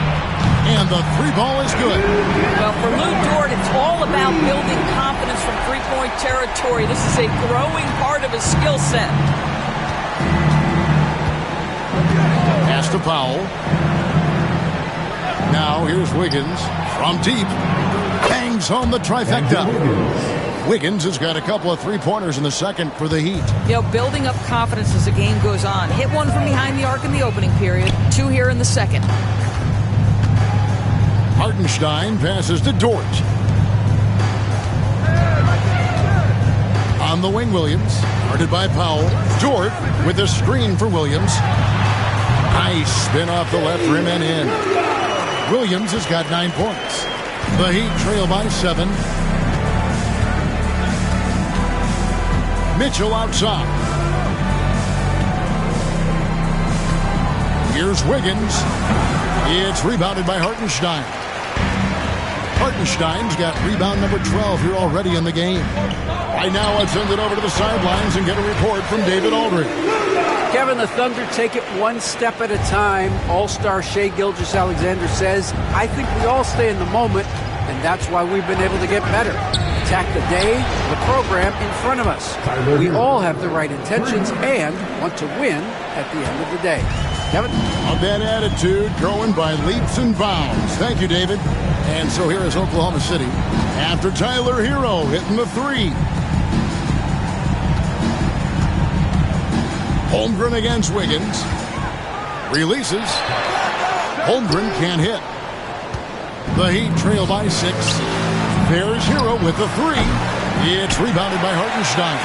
And the three ball is good. Well, for Lou Dort, it's all about building confidence from three-point territory. This is a growing part of his skill set. Pass to Powell. Now here's Wiggins from deep. Bangs home the trifecta. Wiggins has got a couple of three-pointers in the second for the Heat. You know, building up confidence as the game goes on. Hit one from behind the arc in the opening period. 2 here in the second. Hartenstein passes to Dort. On the wing, Williams. Guarded by Powell. Dort with a screen for Williams. Nice spin off the left rim and in. Williams has got 9 points. The Heat trail by 7. Mitchell outside. Here's Wiggins. It's rebounded by Hartenstein. Hartenstein's got rebound number 12 here already in the game. Right now, let's send it over to the sidelines and get a report from David Aldridge. Kevin, the Thunder take it one step at a time. All-star Shai Gilgeous-Alexander says, I think we all stay in the moment, and that's why we've been able to get better. attack the day, the program in front of us. We all have the right intentions and want to win at the end of the day. Kevin? On that attitude, growing by leaps and bounds. Thank you, David. And so here is Oklahoma City after Tyler Hero hitting the three. Holmgren against Wiggins. Releases. Holmgren can't hit. The Heat trail by 6. There's Hero with the three. It's rebounded by Hartenstein.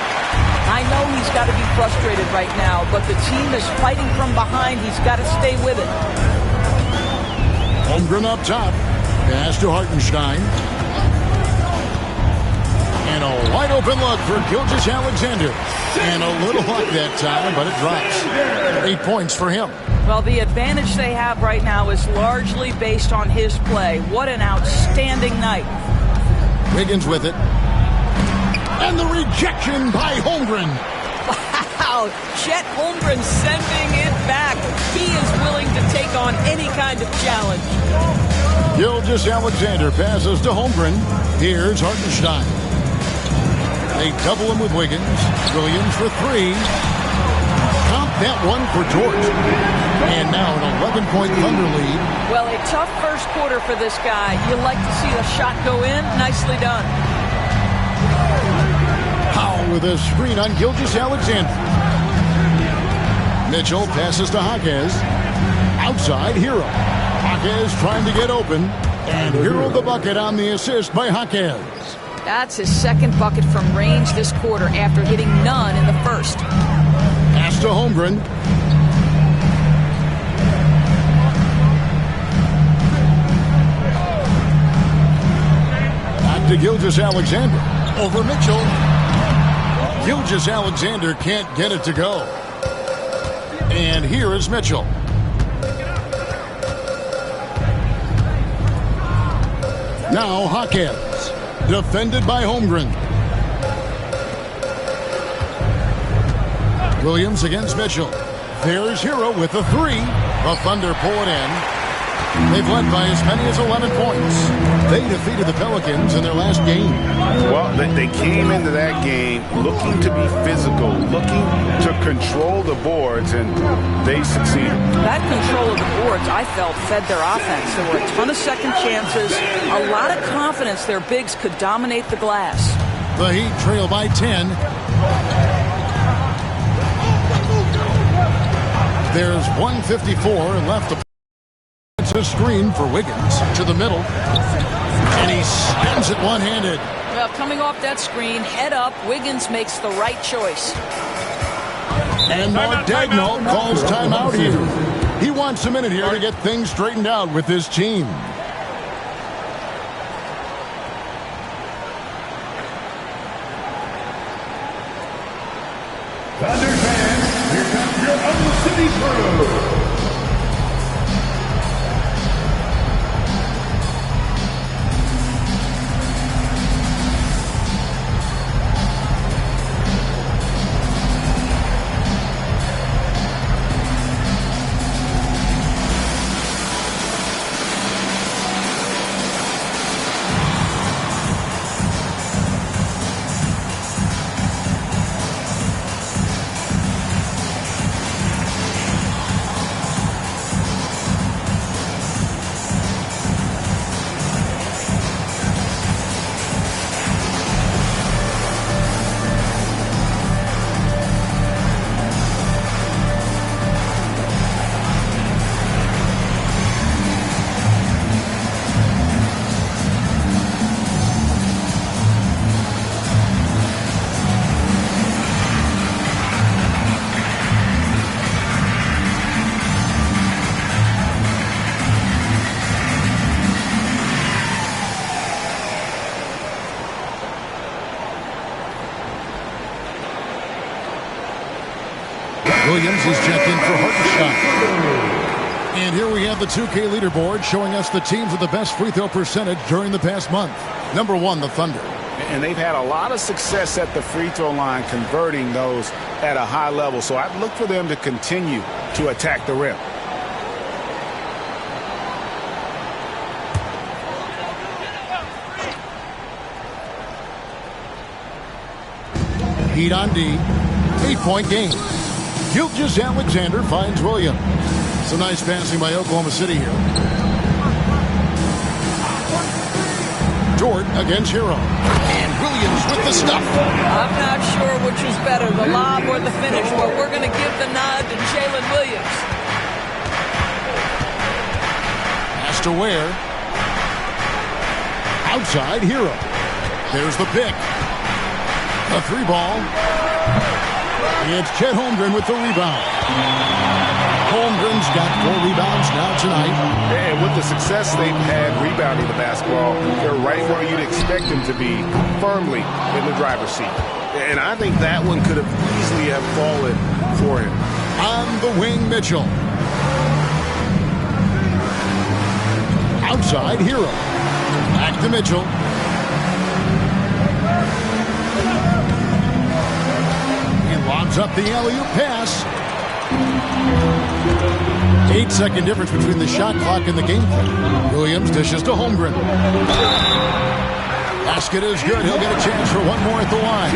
I know he's got to be frustrated right now, but the team is fighting from behind. He's got to stay with it. Holmgren up top. Pass to Hartenstein. And a wide open look for Gilgeous-Alexander. And a little luck that time, but it drops. 8 points for him. Well, the advantage they have right now is largely based on his play. What an outstanding night. Wiggins with it. And the rejection by Holmgren. Wow, Chet Holmgren sending it back. He is willing to take on any kind of challenge. Gilgeous-Alexander passes to Holmgren. Here's Hartenstein. They double him with Wiggins. Williams for three. Count that one for George. And now an 11-point Thunder lead. Well, a tough first quarter for this guy. You like to see the shot go in. Nicely done. Powell with a screen on Gilgeous-Alexander. Mitchell passes to Jaquez. Outside, Hero. Jaquez trying to get open. And Hero the bucket on the assist by Jaquez. That's his second bucket from range this quarter after hitting none in the first. Pass to Holmgren. Back to Gilgeous-Alexander. Over Mitchell. Gilgeous-Alexander can't get it to go. And here is Mitchell. Now Jaquez. Defended by Holmgren. Williams against Mitchell. There's Hero with the three. The Thunder pull it in. They've led by as many as 11 points. They defeated the Pelicans in their last game. Well, they came into that game looking to be physical, looking to control the boards, and they succeeded. That control of the boards, I felt, fed their offense. There were a ton of second chances, a lot of confidence their bigs could dominate the glass. The Heat trail by 10. There's 1:54 left. It's a screen for Wiggins to the middle. And he slams it one-handed. Well, coming off that screen, head up, Wiggins makes the right choice. And Mark Daigneault calls timeout here. He wants a minute here to get things straightened out with his team. Thunder fans, here comes your Oklahoma City crew. Williams is checked in for Hartenstein. And here we have the 2K leaderboard showing us the teams with the best free throw percentage during the past month. Number 1, the Thunder. And they've had a lot of success at the free throw line converting those at a high level. So I'd look for them to continue to attack the rim. Heat on D. 8-point game. Gilgeous-Alexander finds Williams. Some nice passing by Oklahoma City here. Dort against Hero. And Williams with the stuff. I'm not sure which was better, the lob or the finish, but we're going to give the nod to Jalen Williams. Pass to Ware. Outside Hero. There's the pick. A 3-ball. It's Chet Holmgren with the rebound. Holmgren's got 4 rebounds now tonight. And with the success they've had rebounding the basketball, they're right where you'd expect them to be, firmly in the driver's seat. And I think that one could have easily have fallen for him. On the wing, Mitchell. Outside Hero. Back to Mitchell. Lobs up the alley-oop pass. 8-second difference between the shot clock and the game clock. Williams dishes to Holmgren. Basket is good. He'll get a chance for one more at the line.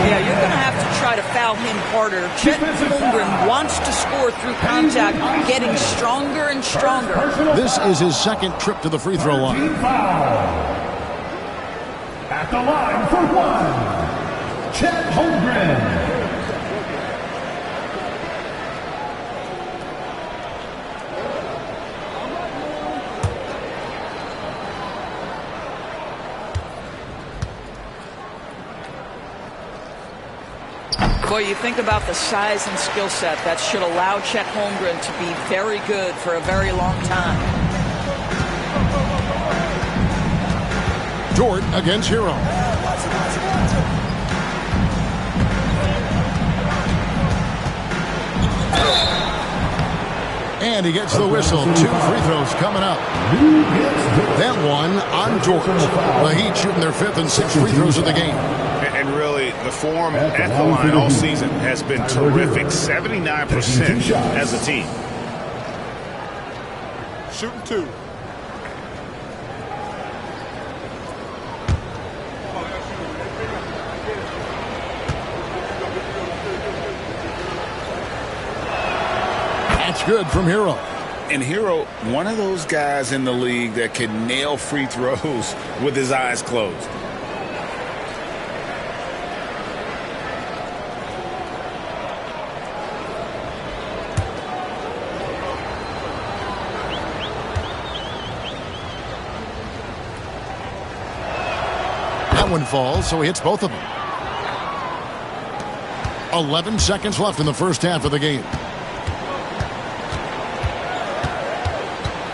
Yeah, you're going to have to try to foul him harder. Chet Holmgren wants to score through contact, getting stronger and stronger. This is his second trip to the free throw line. At the line for one, Chet Holmgren. Boy, you think about the size and skill set that should allow Chet Holmgren to be very good for a very long time. Dort against Hero. And he gets the whistle. 2 free throws coming up. That one on Dort. The Heat shooting their 5th and 6th free throws of the game. And really, the form at the line all season has been terrific. 79% as a team. Shooting 2. That's good from Hero. And Hero, one of those guys in the league that can nail free throws with his eyes closed. That one falls, so he hits both of them. 11 seconds left in the first half of the game.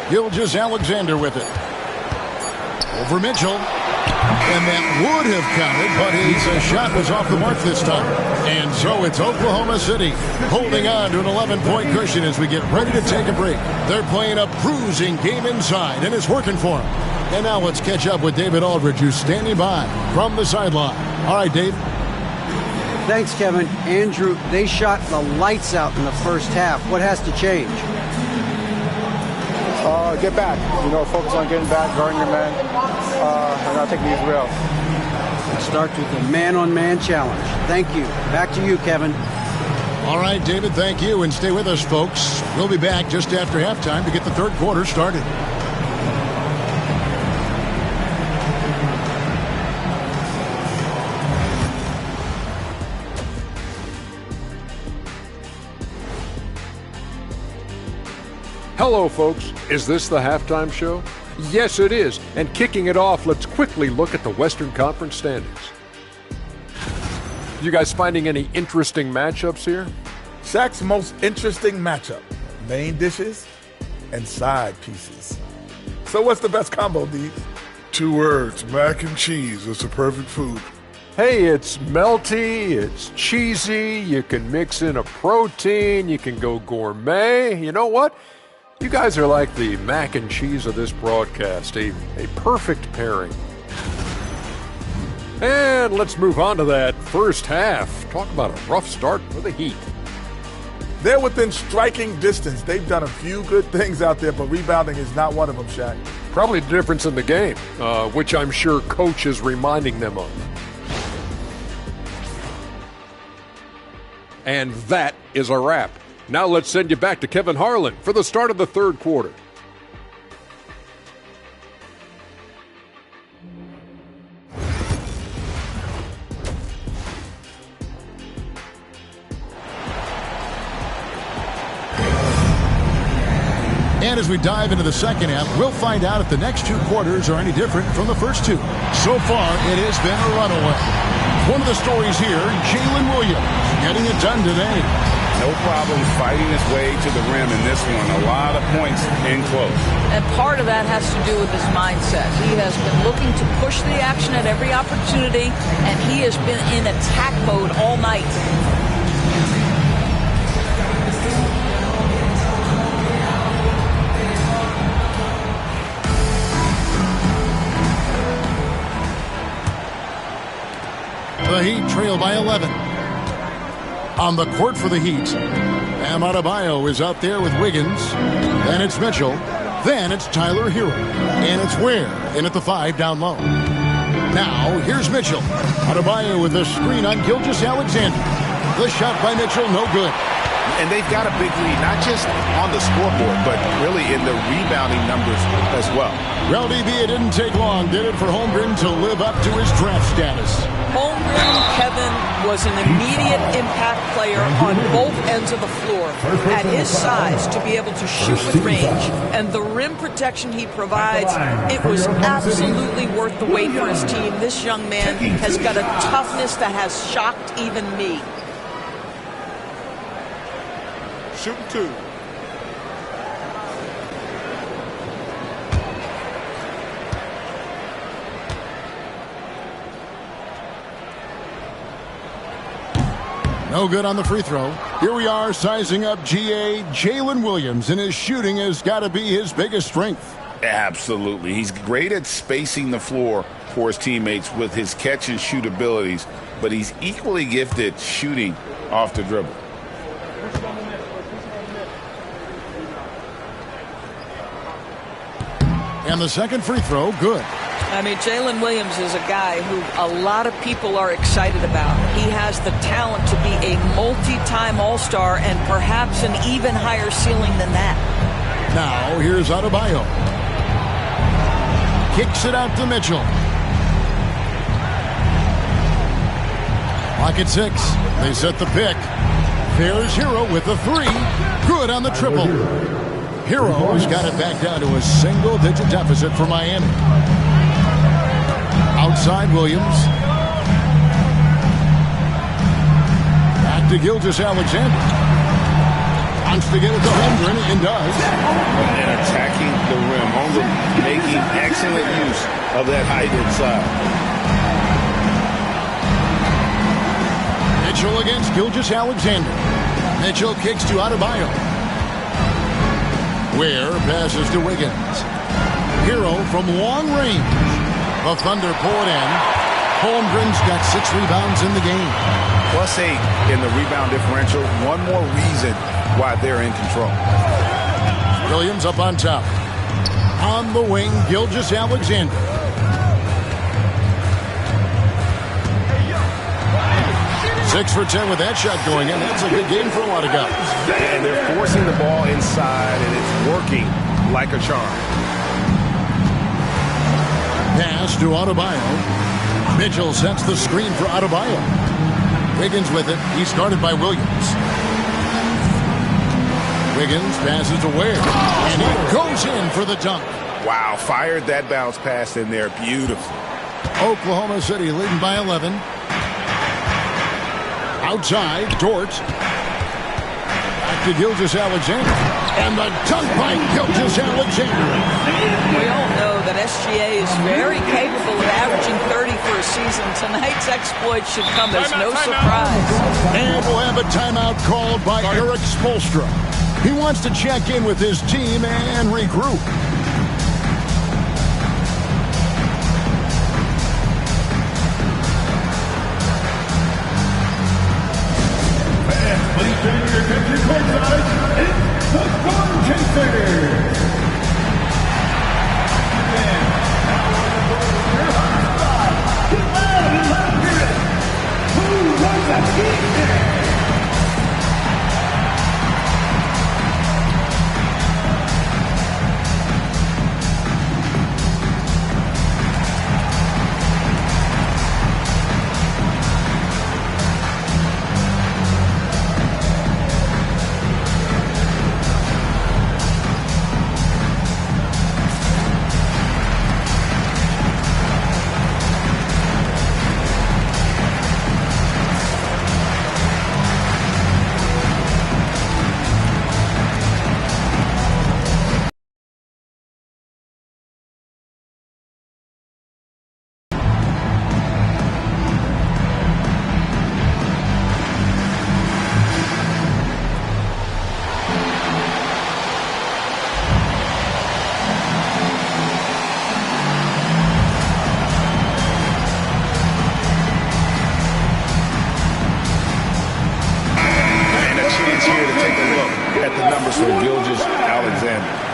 Gilgeous-Alexander with it. Over Mitchell. And that would have counted, but his shot was off the mark this time. And so it's Oklahoma City holding on to an 11-point cushion as we get ready to take a break. They're playing a bruising game inside, and it's working for them. And now let's catch up with David Aldridge, who's standing by from the sideline. All right, Dave. Thanks, Kevin. Andrew, they shot the lights out in the first half. What has to change? Get back. Focus on getting back, guarding your man, and not taking these rails. It starts with the man-on-man challenge. Thank you. Back to you, Kevin. All right, David, thank you. And stay with us, folks. We'll be back just after halftime to get the third quarter started. Hello, folks. Is this the halftime show? Yes, it is. And kicking it off, let's quickly look at the Western Conference standings. You guys finding any interesting matchups here? Shaq's most interesting matchup: main dishes and side pieces. So what's the best combo, Dee? 2 words: mac and cheese. It's a perfect food. Hey, it's melty, it's cheesy, you can mix in a protein, you can go gourmet. You know what? You guys are like the mac and cheese of this broadcast, a perfect pairing. And let's move on to that first half. Talk about a rough start for the Heat. They're within striking distance. They've done a few good things out there, but rebounding is not one of them, Shaq. Probably the difference in the game, which I'm sure Coach is reminding them of. And that is a wrap. Now let's send you back to Kevin Harlan for the start of the third quarter. And as we dive into the second half, we'll find out if the next two quarters are any different from the first two. So far, it has been a runaway. One of the stories here, Jalen Williams getting it done today. No problem fighting his way to the rim in this one. A lot of points in close. And part of that has to do with his mindset. He has been looking to push the action at every opportunity, and he has been in attack mode all night. The Heat trail by 11. On the court for the Heat, Bam Adebayo is out there with Wiggins. Then it's Mitchell. Then it's Tyler Hero. And it's Ware in at the 5 down low. Now, here's Mitchell. Adebayo with a screen on Gilgeous-Alexander. The shot by Mitchell, no good. And they've got a big lead, not just on the scoreboard, but really in the rebounding numbers as well. Well, DB, it didn't take long, did it, for Holmgren to live up to his draft status? Holmgren, Kevin, was an immediate impact player on both ends of the floor. At his size, to be able to shoot with range and the rim protection he provides, it was absolutely worth the wait for his team. This young man has got a toughness that has shocked even me. Shooting two. No good on the free throw. Here we are sizing up GA Jalen Williams, and his shooting has got to be his biggest strength. Absolutely. He's great at spacing the floor for his teammates with his catch and shoot abilities, but he's equally gifted shooting off the dribble. And the second free throw, good. I mean, Jalen Williams is a guy who a lot of people are excited about. He has the talent to be a multi-time All-Star and perhaps an even higher ceiling than that. Now, here's Adebayo. Kicks it out to Mitchell. Clock at 6. They set the pick. There's Hero with the 3. Good on the triple. Hero's got it back down to a single-digit deficit for Miami. Outside Williams. Back to Gilgeous-Alexander. Wants to get it to Holmgren and does. And attacking the rim. Holmgren making excellent use of that height inside. Mitchell against Gilgeous-Alexander. Mitchell kicks to Adebayo. Ware passes to Wiggins. Hero from long range. The Thunder pull it in. Holmgren's got 6 rebounds in the game. +8 in the rebound differential. One more reason why they're in control. Williams up on top. On the wing, Gilgeous-Alexander. Six for 10 with that shot going in. That's a good game for a lot of guys. And they're forcing the ball inside, and it's working like a charm. Pass to Adebayo. Mitchell sets the screen for Adebayo. Wiggins with it. He's guarded by Williams. Wiggins passes to Ware. And he goes in for the dunk. Wow, fired that bounce pass in there beautifully. Oklahoma City leading by 11. Outside, Dort. Back to Gilgeous-Alexander. And the dunk by Gilgeous-Alexander. We all know that SGA is very capable of averaging 30 for a season. Tonight's exploit should come as no surprise. And we'll have a timeout called by Eric Spoelstra. He wants to check in with his team and regroup. Please turn your attention courtside. It's the Storm Chasers. And now on the board here, who was that team? numbers for Gilgeous-Alexander.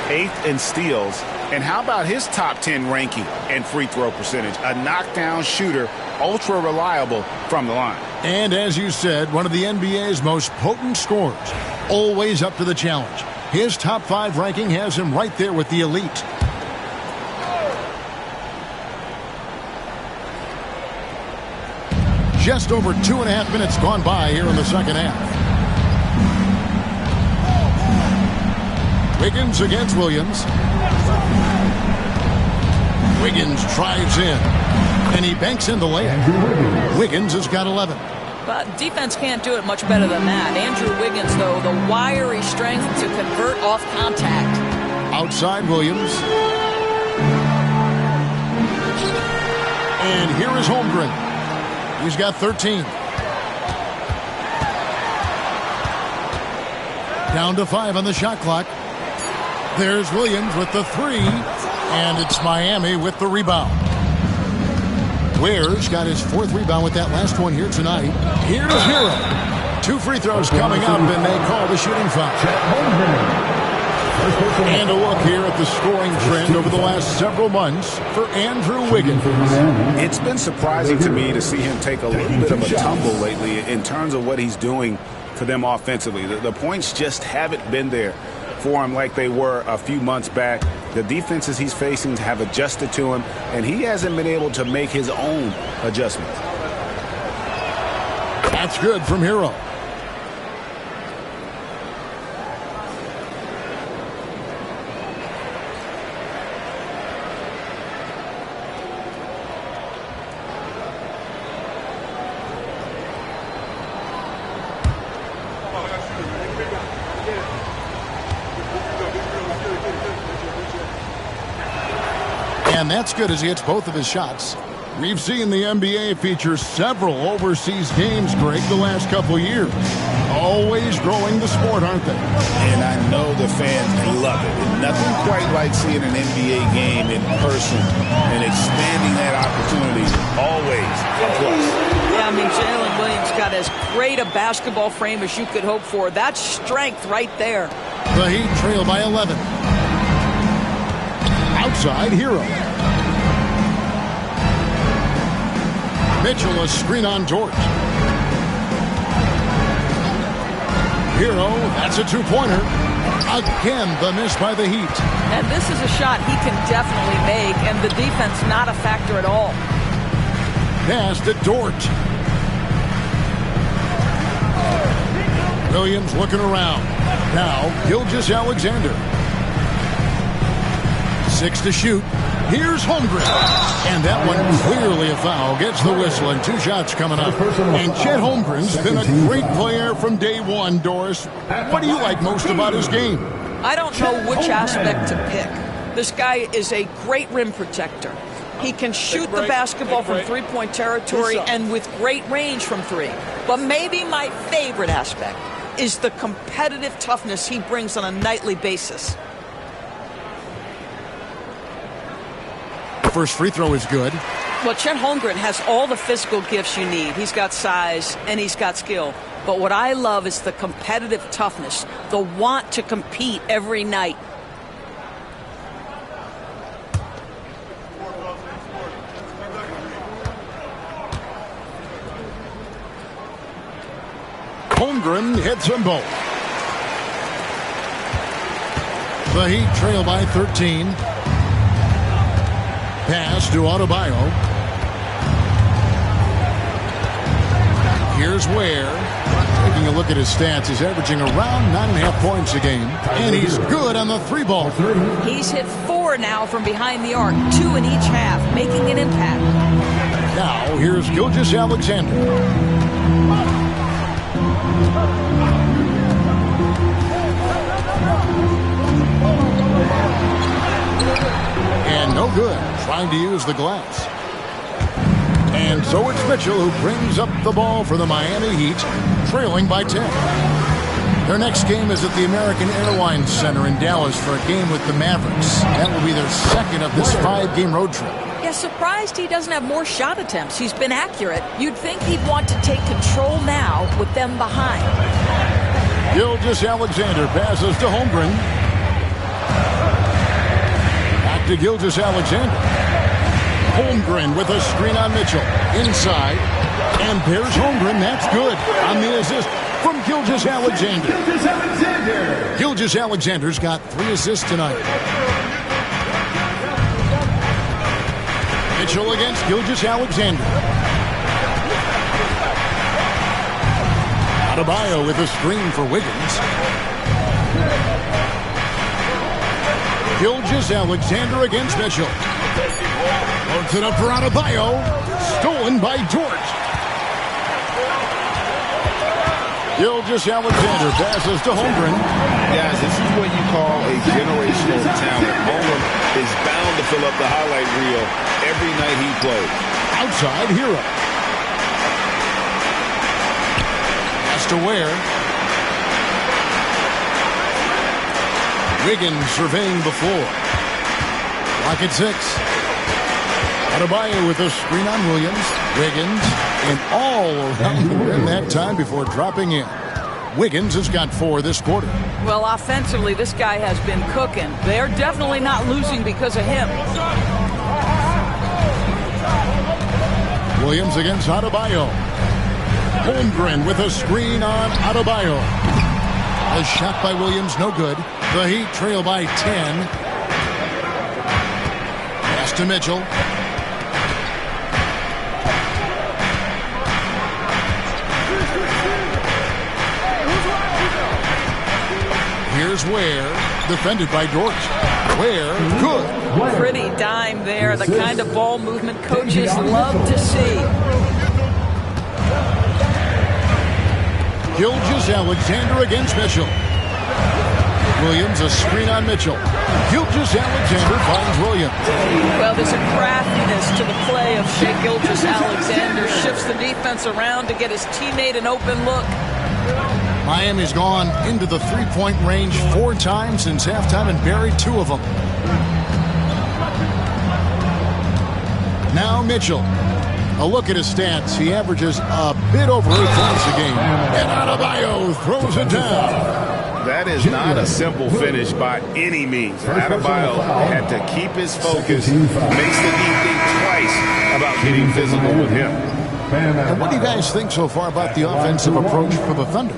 8th in steals. And how about his top 10 ranking and free throw percentage? A knockdown shooter, ultra reliable from the line. And as you said, one of the NBA's most potent scorers. Always up to the challenge. His top 5 ranking has him right there with the elite. Just over 2.5 minutes gone by here in the second half. Wiggins against Williams. Wiggins drives in, and he banks in the layup. Wiggins has got 11. But defense can't do it much better than that. Andrew Wiggins, though, the wiry strength to convert off contact. Outside Williams. And here is Holmgren. He's got 13. Down to 5 on the shot clock. There's Williams with the 3, and it's Miami with the rebound. Ware's got his 4th rebound with that last one here tonight. Here's Hero. 2 free throws coming up, and they call the shooting foul. And a look here at the scoring trend over the last several months for Andrew Wiggins. It's been surprising to me to see him take a little bit of a tumble lately in terms of what he's doing for them offensively. The points just haven't been there for him like they were a few months back. The defenses he's facing have adjusted to him, and he hasn't been able to make his own adjustments. That's good from Hero. And that's good as he hits both of his shots. We've seen the NBA feature several overseas games, Greg, the last couple years. Always growing the sport, aren't they? And I know the fans love it. And nothing quite like seeing an NBA game in person and expanding that opportunity. Always a plus. Yeah, I mean, Jalen Williams got as great a basketball frame as you could hope for. That's strength right there. The Heat trail by 11. Outside Hero. Mitchell, a screen on Dort. Hero, that's a 2-pointer. Again, the miss by the Heat. And this is a shot he can definitely make, and the defense not a factor at all. Pass to Dort. Williams looking around. Now, Gilgeous-Alexander. 6 to shoot. Here's Holmgren. And that one clearly a foul. Gets the whistle, and 2 shots coming up. And Chet Holmgren's been a great player from day one, Doris. What do you like most about his game? I don't know which aspect to pick. This guy is a great rim protector. He can shoot the basketball from three-point territory and with great range from 3. But maybe my favorite aspect is the competitive toughness he brings on a nightly basis. First free throw is good. Well, Chet Holmgren has all the physical gifts you need. He's got size and he's got skill. But what I love is the competitive toughness, the want to compete every night. Holmgren hits them both. The Heat trail by 13. Pass to Adebayo. Here's Ware. Taking a look at his stats, he's averaging around 9.5 points a game. And he's good on the 3-ball. He's hit 4 now from behind the arc, 2 in each half, making an impact. Now, here's Gilgeous-Alexander. And no good, trying to use the glass. And so it's Mitchell who brings up the ball for the Miami Heat, trailing by 10. Their next game is at the American Airlines Center in Dallas for a game with the Mavericks. That will be their second of this 5-game road trip. Yeah, surprised he doesn't have more shot attempts. He's been accurate. You'd think he'd want to take control now with them behind. Gilgeous-Alexander passes to Holmgren. Back to Gilgeous-Alexander. Holmgren with a screen on Mitchell. Inside. And there's Holmgren. That's good on the assist from Gilgeous-Alexander. Gilgeous-Alexander's got 3 assists tonight. Mitchell against Gilgeous-Alexander. Adebayo with a screen for Wiggins. Gilgeous-Alexander against Mitchell. Loads it up for Adebayo. Stolen by George. Gilgeous-Alexander passes to Holmgren. Guys, this is what you call a generational talent. Holmgren is bound to fill up the highlight reel every night he plays. Outside Hero. Pass to Ware. Wiggins surveying the floor. Clock at 6. Adebayo with a screen on Williams. Wiggins and all around the rim that time before dropping in. Wiggins has got 4 this quarter. Well, offensively, this guy has been cooking. They're definitely not losing because of him. Williams against Adebayo. Holmgren with a screen on Adebayo. A shot by Williams, no good. The Heat trail by 10. Pass to Mitchell. Here's Ware, defended by Dort. Ware, good. Pretty dime there, the kind of ball movement coaches love to see. Gilgeous-Alexander against Mitchell. Williams, a screen on Mitchell. Gilgeous-Alexander finds Williams. Well, there's a craftiness to the play of Shai Gilgeous-Alexander. Shifts the defense around to get his teammate an open look. Miami's gone into the three-point range 4 times since halftime and buried 2 of them. Now Mitchell. A look at his stats. He averages a bit over 8 points a game. And Adebayo throws it down. That is not a simple finish by any means. Adebayo had to keep his focus. Makes the Heat think twice about getting physical with him. And what do you guys think so far about the offensive approach for the Thunder?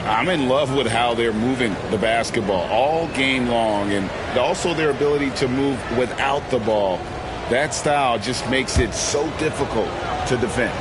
I'm in love with how they're moving the basketball all game long, and also their ability to move without the ball. That style just makes it so difficult to defend.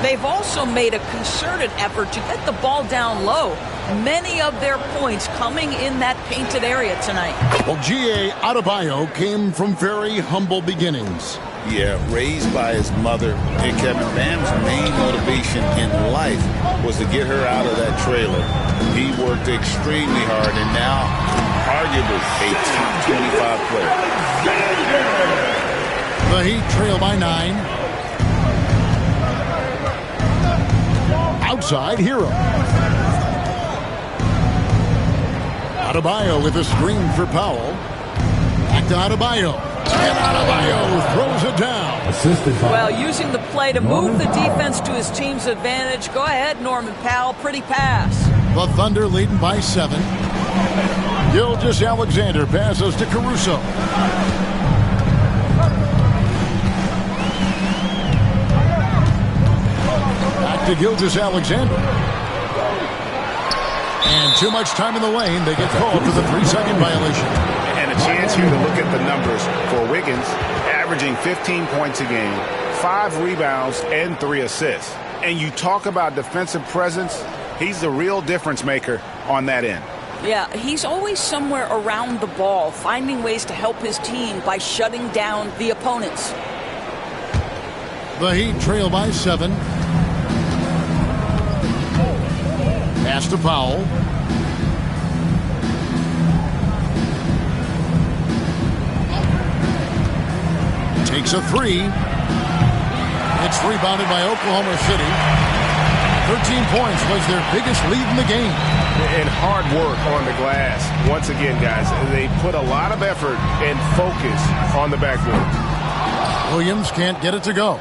They've also made a concerted effort to get the ball down low. Many of their points coming in that painted area tonight. Well, G.A. Adebayo came from very humble beginnings. Yeah, raised by his mother. And Kevin, Bam's main motivation in life was to get her out of that trailer. He worked extremely hard and now arguably a top 25 player. The Heat trail by 9. Outside Hero. Adebayo with a screen for Powell. Back to Adebayo. And Adebayo throws it down. Well, using the play to move the defense to his team's advantage. Go ahead, Norman Powell. Pretty pass. The Thunder leading by 7. Gilgeous-Alexander passes to Caruso. Back to Gilgeous-Alexander. And too much time in the lane. They get called for the 3-second violation. And a chance here to look at the numbers for Wiggins, averaging 15 points a game, 5 rebounds, and 3 assists. And you talk about defensive presence, he's the real difference maker on that end. Yeah, he's always somewhere around the ball, finding ways to help his team by shutting down the opponents. The Heat trail by 7. Pass to Powell. Takes a 3. It's rebounded by Oklahoma City. 13 points was their biggest lead in the game. And hard work on the glass. Once again, guys, they put a lot of effort and focus on the backboard. Williams can't get it to go.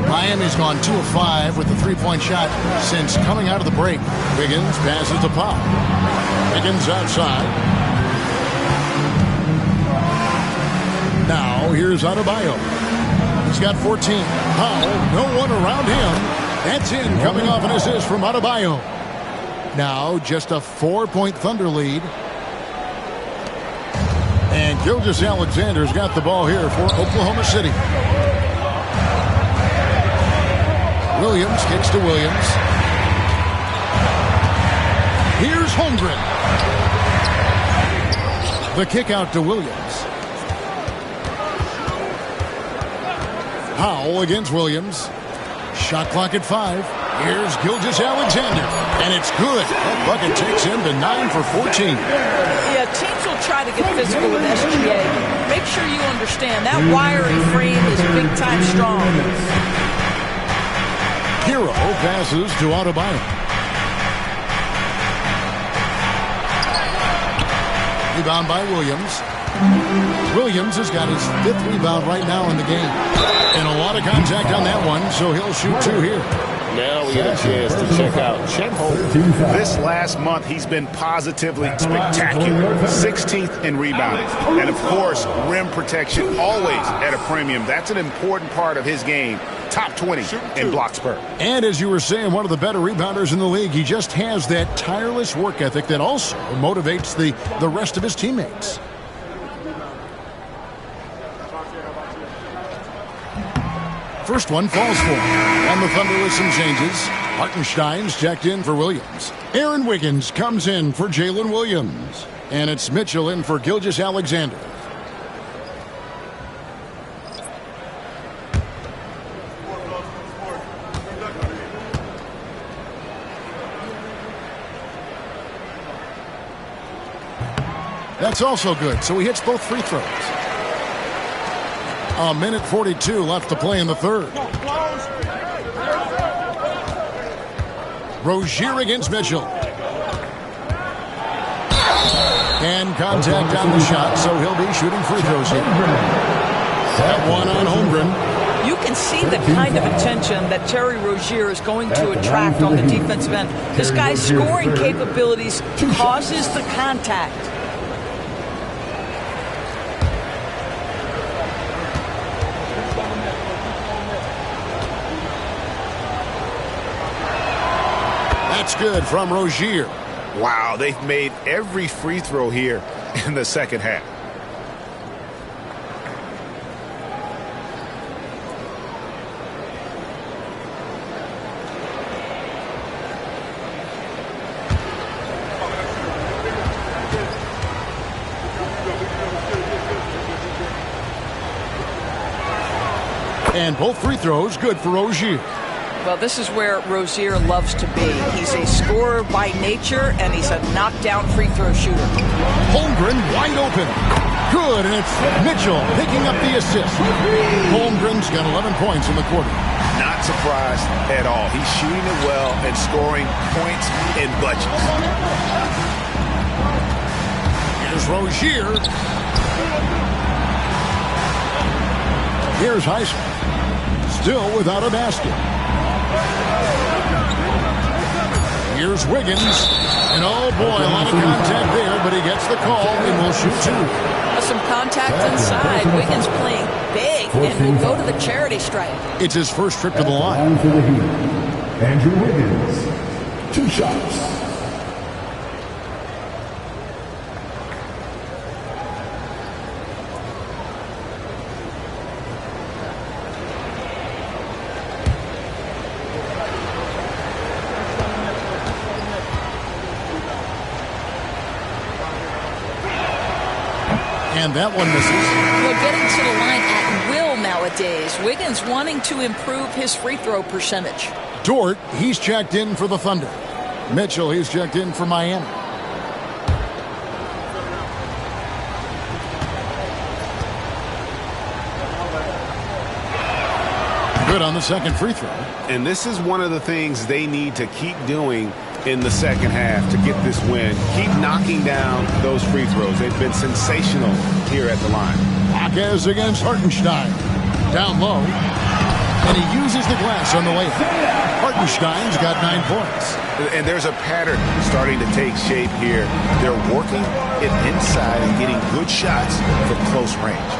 Miami's gone 2 of 5 with the three-point shot since coming out of the break. Wiggins passes to Powell. Wiggins outside. Now here's Adebayo. He's got 14. Powell, no one around him. That's in, coming off an assist from Adebayo. Now just a 4-point Thunder lead. And Gilgeous-Alexander's got the ball here for Oklahoma City. Williams kicks to Williams. Here's Holmgren. The kick out to Williams. Powell against Williams. Shot clock at 5. Here's Gilgeous-Alexander. And it's good. That bucket takes him to 9 for 14. Yeah, teams will try to get physical with SGA. Make sure you understand that wiry frame is big-time strong. Hero passes to Adebayo. Rebound by Williams. Williams has got his 5th rebound right now in the game. And a lot of contact on that one, so he'll shoot 2 here. Now we get a chance to check out Chet Holmgren. This last month, he's been positively spectacular. 16th in rebounding. And, of course, rim protection always at a premium. That's an important part of his game. Top 20 in blocks per. And as you were saying, one of the better rebounders in the league. He just has that tireless work ethic that also motivates the rest of his teammates. First one falls for him. And the Thunder with some changes. Hartenstein's checked in for Williams. Aaron Wiggins comes in for Jalen Williams. And it's Mitchell in for Gilgeous-Alexander. That's also good, so he hits both free throws. A minute 42 left to play in the third. Rozier against Mitchell. And contact on the shot, so he'll be shooting free throws here. That one on Holmgren. You can see the kind of attention that Terry Rozier is going to attract on the defensive end. This guy's scoring capabilities causes the contact. That's good from Rozier. Wow, they've made every free throw here in the second half. And both free throws good for Rozier. Well, this is where Rozier loves to be. He's a scorer by nature, and he's a knockdown free throw shooter. Holmgren wide open. Good, and it's Mitchell picking up the assist. Holmgren's got 11 points in the quarter. Not surprised at all. He's shooting it well and scoring points in bunches. Here's Rozier. Here's Heisman. Still without a basket. Here's Wiggins. And oh boy, a lot of contact there, but he gets the call and will shoot 2. Some contact inside. Wiggins playing big and will go to the charity stripe. It's his first trip to the line. For the Heat, Andrew Wiggins, 2 shots. And that one misses. Well, getting to the line at will nowadays. Wiggins wanting to improve his free throw percentage. Dort, he's checked in for the Thunder. Mitchell, he's checked in for Miami. Good on the second free throw. And this is one of the things they need to keep doing in the second half to get this win. Keep knocking down those free throws. They've been sensational here at the line. Jaquez against Hartenstein. Down low. And he uses the glass on the way up. Hartenstein's got 9 points. And there's a pattern starting to take shape here. They're working it inside and getting good shots from close range.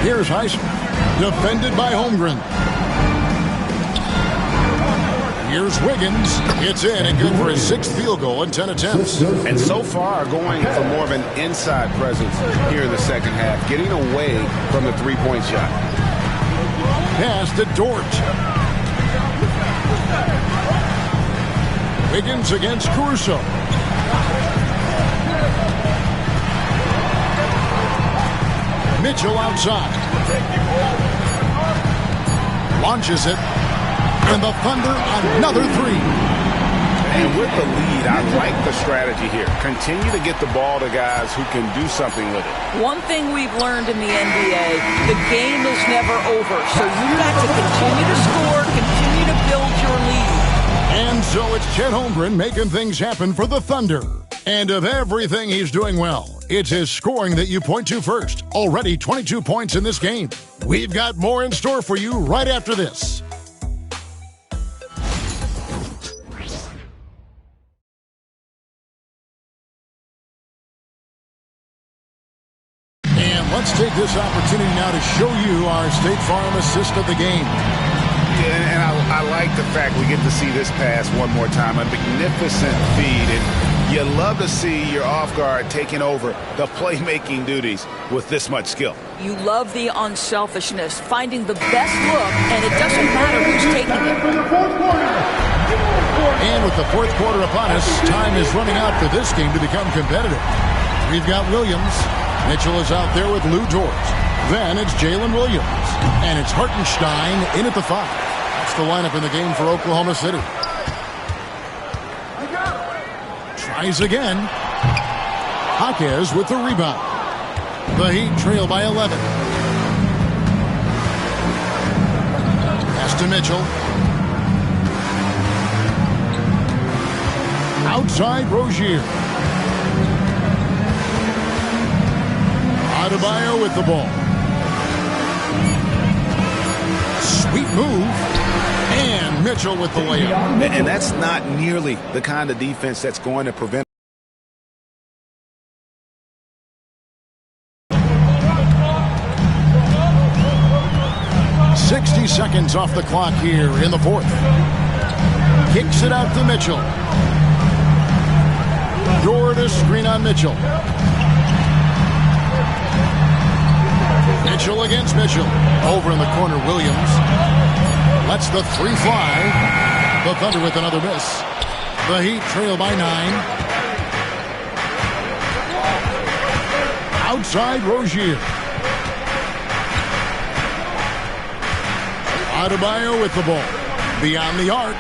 Here's Heisman, defended by Holmgren. Here's Wiggins. It's in and good for his 6th field goal in 10 attempts. And so far going for more of an inside presence here in the second half, getting away from the three-point shot. Pass to Dort. Wiggins against Caruso. Mitchell outside. Launches it. And the Thunder, another 3. And with the lead, I like the strategy here. Continue to get the ball to guys who can do something with it. One thing we've learned in the NBA, the game is never over. So you've got to continue to score, continue to build your lead. And so it's Chet Holmgren making things happen for the Thunder. And of everything he's doing well, it's his scoring that you point to first. Already 22 points in this game. We've got more in store for you right after this. Let's take this opportunity now to show you our State Farm assist of the game. And I like the fact we get to see this pass one more time. A magnificent feed. And you love to see your off guard taking over the playmaking duties with this much skill. You love the unselfishness, finding the best look, and it doesn't matter who's taking it. And with the fourth quarter upon us, time is running out for this game to become competitive. We've got Williams. Mitchell is out there with Lou George. Then it's Jalen Williams. And it's Hartenstein in at the 5. That's the lineup in the game for Oklahoma City. Tries again. Jaquez with the rebound. The Heat trail by 11. Pass to Mitchell. Outside Rozier. Adebayo with the ball. Sweet move. And Mitchell with the layup. And that's not nearly the kind of defense that's going to prevent. Seconds off the clock here in the fourth. Kicks it out to Mitchell. Dort to screen on Mitchell. Mitchell against Mitchell. Over in the corner, Williams. Lets the 3 fly. The Thunder with another miss. The Heat trail by 9. Outside Rozier. Adebayo with the ball. Beyond the arc.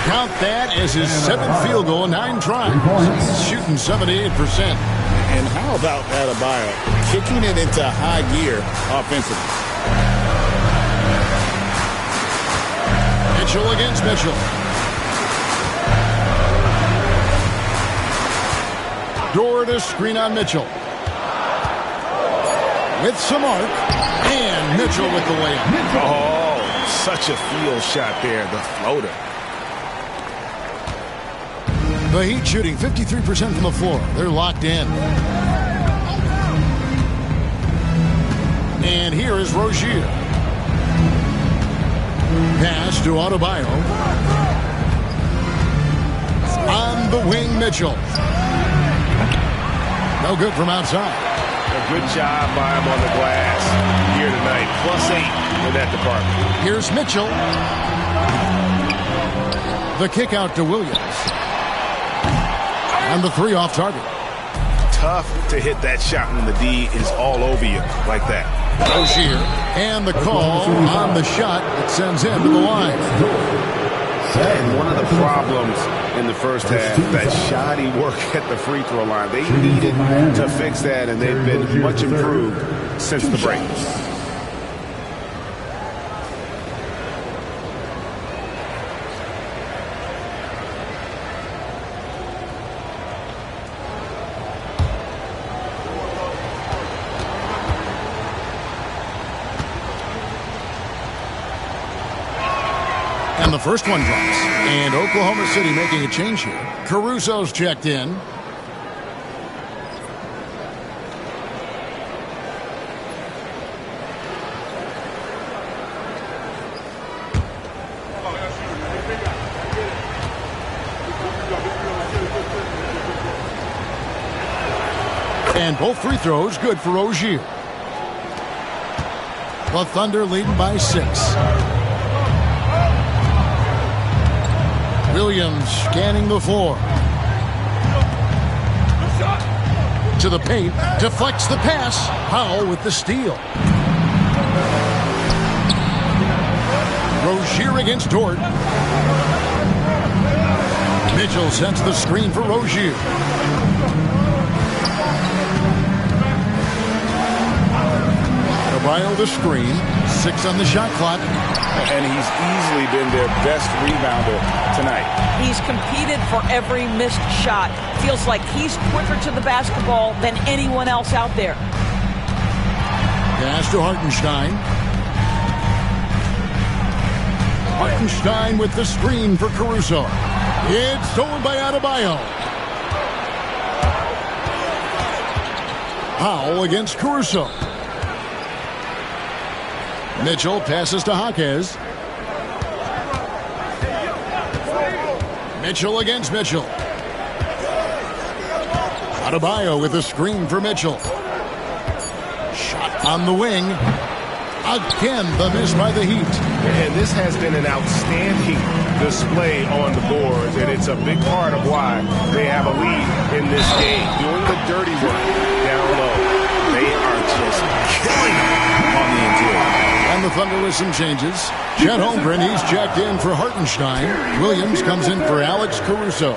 Count that as his 7th field goal in 9 tries. He's shooting 78%. And how about Adebayo kicking it into high gear offensively? Mitchell against Mitchell. Dort to screen on Mitchell. With some arc. And Mitchell with the layup. Oh. Such a field shot there, the floater. The Heat shooting 53% from the floor. They're locked in. And here is Rozier. Pass to Adebayo. On the wing, Mitchell. No good from outside. A good job by him on the glass here tonight. +8 in that department. Here's Mitchell. The kick out to Williams. And the 3 off target. Tough to hit that shot when the D is all over you like that. Rozier. And the call on the shot that sends him to the line. And one of the problems in the first half, that shoddy work at the free throw line. They needed to fix that, and they've been much improved since the break. And the first one drops. And Oklahoma City making a change here. Caruso's checked in. And both free throws good for Rozier. The Thunder leading by 6. Williams scanning the floor. To the paint. Deflects the pass. Powell with the steal. Rozier against Dort. Mitchell sets the screen for Rozier. Adebayo the screen. 6 on the shot clock. And he's easily been their best rebounder tonight. He's competed for every missed shot. Feels like he's quicker to the basketball than anyone else out there. Pass to Hartenstein. Hartenstein with the screen for Caruso. It's stolen by Adebayo. Powell against Caruso. Mitchell passes to Jaquez. Mitchell against Mitchell. Adebayo with a screen for Mitchell. Shot on the wing. Again, the miss by the Heat. And this has been an outstanding display on the boards, and it's a big part of why they have a lead in this game. Doing the dirty work down low. They are just killing them on the interior. And the Thunder with some changes. Chet Holmgren, he's checked in for Hartenstein. Williams comes in for Alex Caruso.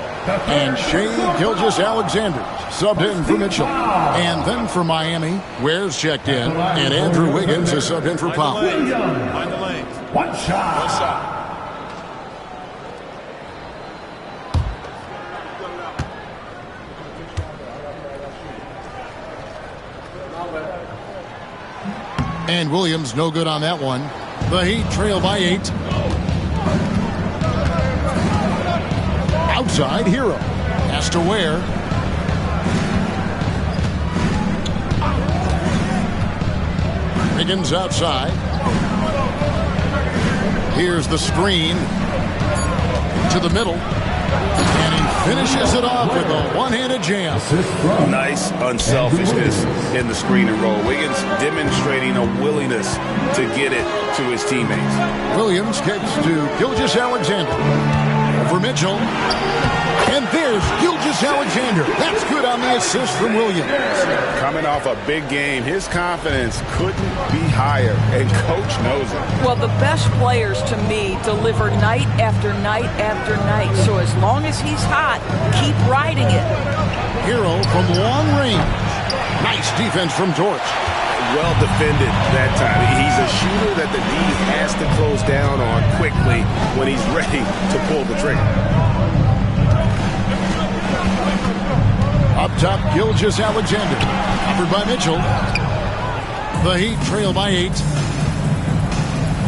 And Shai Gilgeous-Alexander subbed in for Mitchell. And then for Miami, Ware's checked in. And Andrew Wiggins has subbed in for Powell. Find the lanes. One shot. One shot. And Williams no good on that one. The Heat trail by 8. Outside, Hero. Has to Ware. Wiggins outside. Here's the screen. To the middle. And he finishes it off with a one-handed jam. Nice unselfishness in the screen and roll. Wiggins demonstrating a willingness to get it to his teammates. Williams kicks to Gilgeous-Alexander. For Mitchell. And there's Gilgeous-Alexander. That's good on the assist from Williams. Coming off a big game, his confidence couldn't be higher, and Coach knows it. Well, the best players to me deliver night after night after night. So as long as he's hot, keep riding it. Hero from long range. Nice defense from Dort. Well defended that time. He's a shooter that the D has to close down on quickly when he's ready to pull the trigger. Up top, Gilgeous-Alexander. Covered by Mitchell. The Heat trail by 8.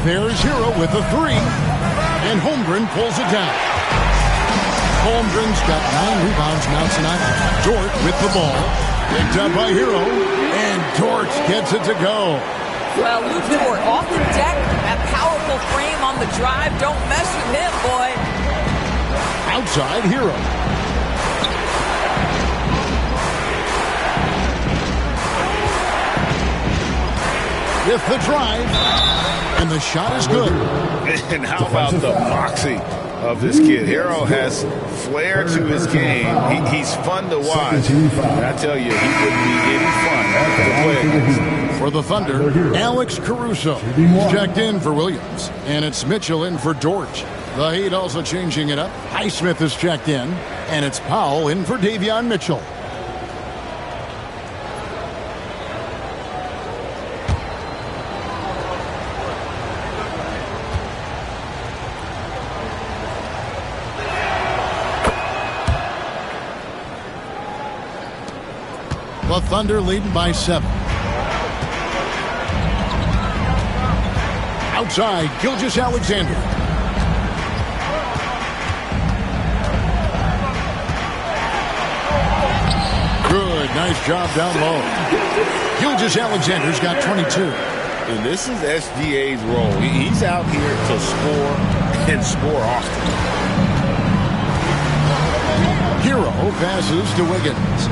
There's Hero with a 3. And Holmgren pulls it down. Holmgren's got 9 rebounds now tonight. Dort with the ball. Picked up by Hero. And Dort gets it to go. Well, Luke Dort off the deck. That powerful frame on the drive. Don't mess with him, boy. Outside, Hero. With the drive, and the shot is good. And how about the moxie of this kid? Hero has flair to his game. He's fun to watch. And I tell you, he wouldn't be any fun to play against. For the Thunder, Alex Caruso checked in for Williams, and it's Mitchell in for Dort. The Heat also changing it up. Highsmith is checked in, and it's Powell in for Davion Mitchell. The Thunder leading by 7. Outside, Gilgeous-Alexander. Nice job down low. Gilgeous-Alexander's got 22. And this is SGA's role. He's out here to score and score often. Hero passes to Wiggins.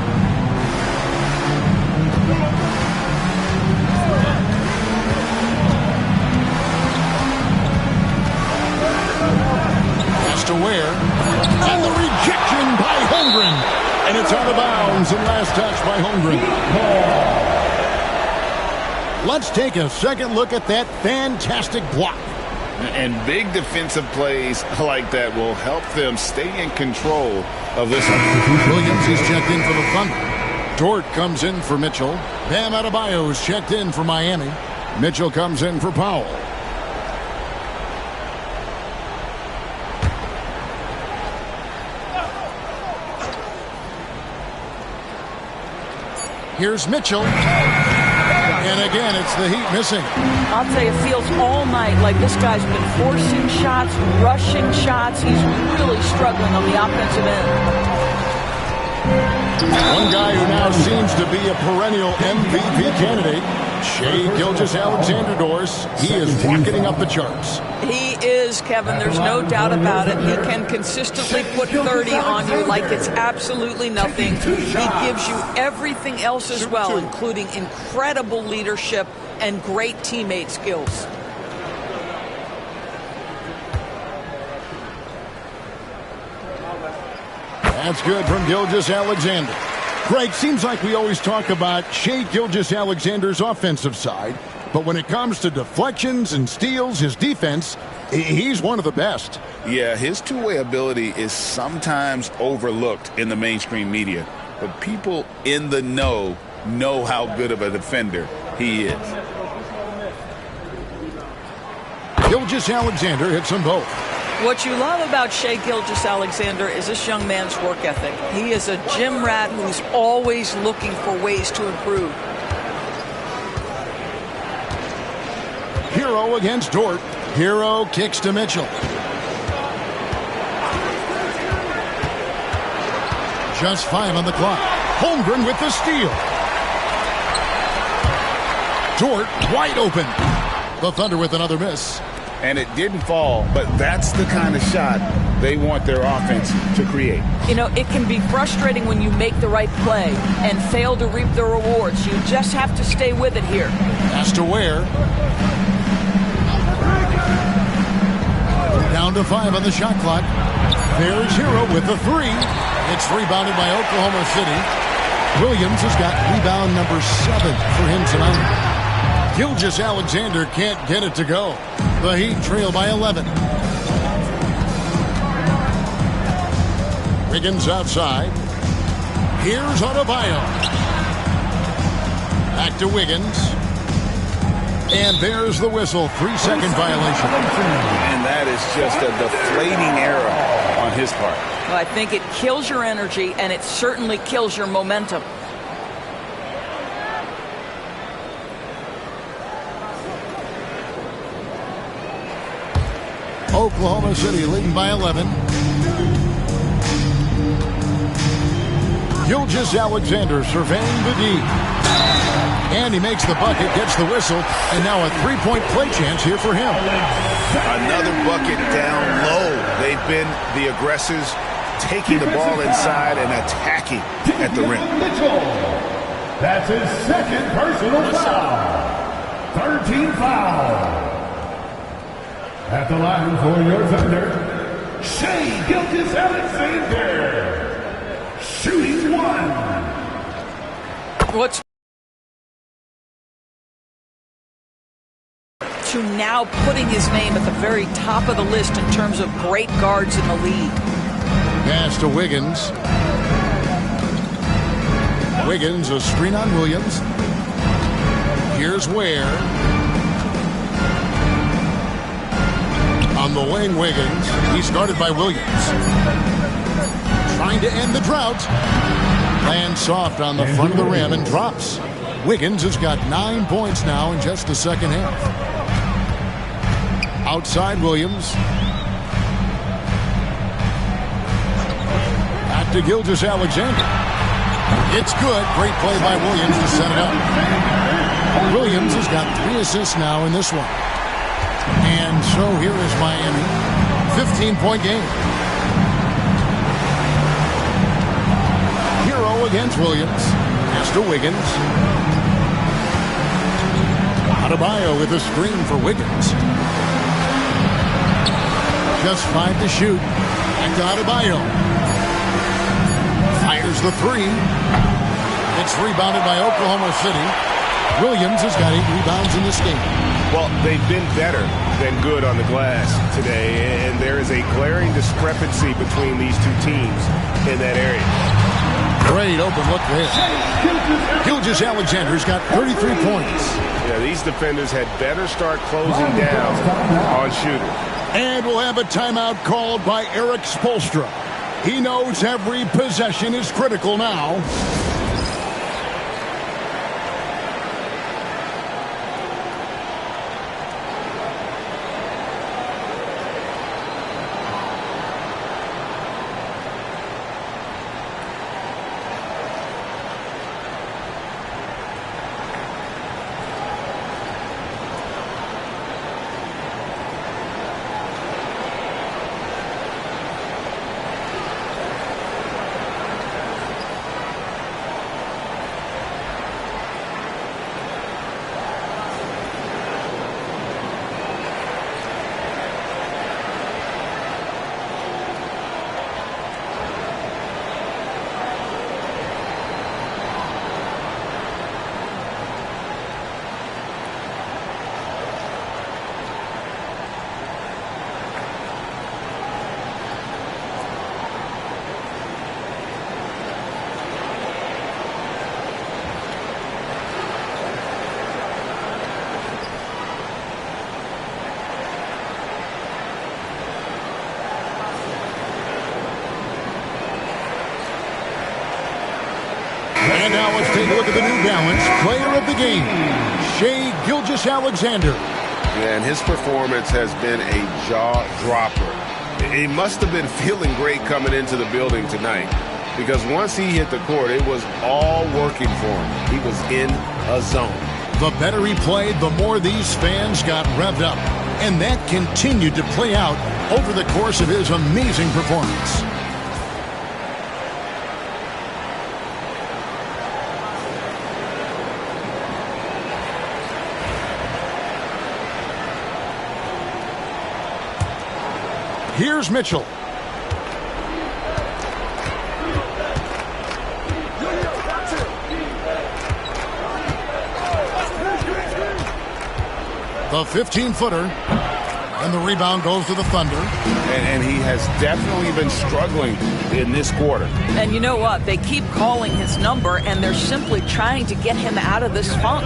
Pass to Ware. And the rejection by Holmgren. And it's out of bounds and last touch by Holmgren. Let's take a second look at that fantastic block. And big defensive plays like that will help them stay in control of this one. Williams is checked in for the Thunder. Dort comes in for Mitchell. Bam Adebayo is checked in for Miami. Mitchell comes in for Powell. Here's Mitchell. And again, it's the Heat missing. I'll tell you, it feels all night like this guy's been forcing shots, rushing shots. He's really struggling on the offensive end. One guy who now seems to be a perennial MVP candidate, Shai Gilgeous-Alexander, Doris. He is rocketing up the charts. He is, Kevin. There's no doubt about it. He can consistently put 30 on you like it's absolutely nothing. He gives you everything else as well, including incredible leadership and great teammate skills. That's good from Gilgeous-Alexander. Greg, seems like we always talk about Shai Gilgeous-Alexander's offensive side, but when it comes to deflections and steals, his defense, he's one of the best. Yeah, his two-way ability is sometimes overlooked in the mainstream media, but people in the know how good of a defender he is. Gilgeous-Alexander hits them both. What you love about Shai Gilgeous-Alexander is this young man's work ethic. He is a gym rat who's always looking for ways to improve. Hero against Dort. Hero kicks to Mitchell. Just 5 on the clock. Holmgren with the steal. Dort wide open. The Thunder with another miss. And it didn't fall, but that's the kind of shot they want their offense to create. You know, it can be frustrating when you make the right play and fail to reap the rewards. You just have to stay with it here. Pass to Ware. Down to 5 on the shot clock. There's Hero with the 3. It's rebounded by Oklahoma City. Williams has got rebound number 7 for him tonight. Gilgeous-Alexander can't get it to go. The Heat trail by 11. Wiggins outside. Here's Adebayo. Back to Wiggins. And there's the whistle. 3-second violation. And that is just a deflating error on his part. Well, I think it kills your energy, and it certainly kills your momentum. Oklahoma City leading by 11. Gilgeous-Alexander surveying the D. And he makes the bucket, gets the whistle, and now a three-point play chance here for him. Another bucket down low. They've been the aggressors, taking the ball inside and attacking at the rim. That's his second personal foul. 13 foul. At the line for your Thunder, Shai Gilgeous-Alexander, shooting 1. What's to now putting his name at the very top of the list in terms of great guards in the league. Pass to Wiggins. Wiggins, a screen on Williams. Here's Ware. On the wing, Wiggins. He's guarded by Williams. Trying to end the drought. Lands soft on the front of the rim and drops. Wiggins has got 9 points now in just the second half. Outside Williams. Back to Gilgeous-Alexander. It's good. Great play by Williams to set it up. Williams has got 3 assists now in this one. And so here is Miami. 15-point game. Hero against Williams. Pass to Wiggins. Adebayo with a screen for Wiggins. Just 5 to shoot. Back to Adebayo. Fires the 3. It's rebounded by Oklahoma City. Williams has got 8 rebounds in this game. Well, they've been better than good on the glass today, and there is a glaring discrepancy between these two teams in that area. Great open look there. Gilgeous-Alexander's got 33 points. Yeah, these defenders had better start closing down on shooters. And we'll have a timeout called by Eric Spoelstra. He knows every possession is critical now. And now let's take a look at the New Balance player of the game, Shai Gilgeous-Alexander. Yeah, and his performance has been a jaw-dropper. He must have been feeling great coming into the building tonight, because once he hit the court, it was all working for him. He was in a zone. The better he played, the more these fans got revved up. And that continued to play out over the course of his amazing performance. Here's Mitchell. The 15-footer. And the rebound goes to the Thunder. And he has definitely been struggling in this quarter. And you know what? They keep calling his number, and they're simply trying to get him out of this funk.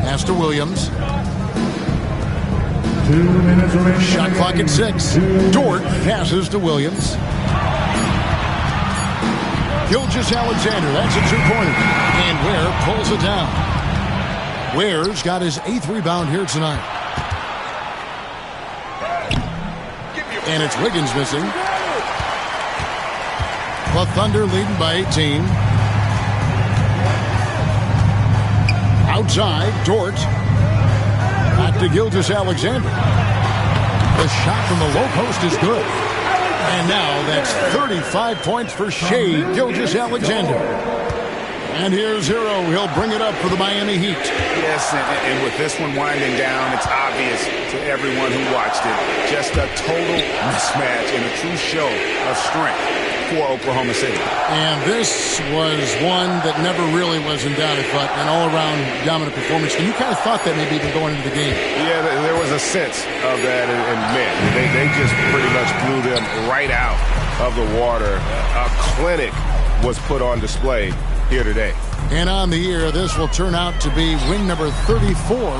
Pass to Williams. 2 minutes remaining. Shot clock at 6. Dort passes to Williams. Gilgeous-Alexander, that's a two-pointer. And Ware pulls it down. Ware's got his 8th rebound here tonight. And it's Wiggins missing. The Thunder leading by 18. Outside, Dort. Back to Gilgeous-Alexander. The shot from the low post is good. And now that's 35 points for Shai Gilgeous-Alexander. And here's Hero. He'll bring it up for the Miami Heat. Yes, and with this one winding down, it's obvious to everyone who watched it. Just a total mismatch and a true show of strength for Oklahoma City. And this was one that never really was in doubt. I thought an all-around dominant performance. And you kind of thought that maybe even going into the game. Yeah, there was a sense of that, and man, they just pretty much blew them right out of the water. A clinic was put on display here today. And on the year, this will turn out to be win number 34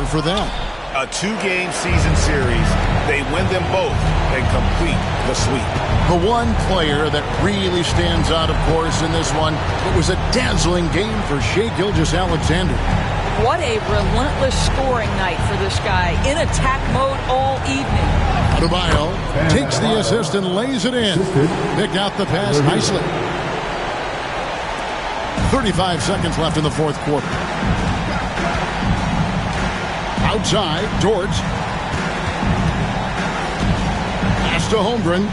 for them. A 2-game season series. They win them both and complete the sweep. The one player that really stands out, of course, in this one, it was a dazzling game for Shai Gilgeous-Alexander. What a relentless scoring night for this guy. In attack mode all evening. Adebayo takes the assist and lays it in. Picked out the pass nicely. 35 seconds left in the fourth quarter. Outside, George. Pass to Holmgren.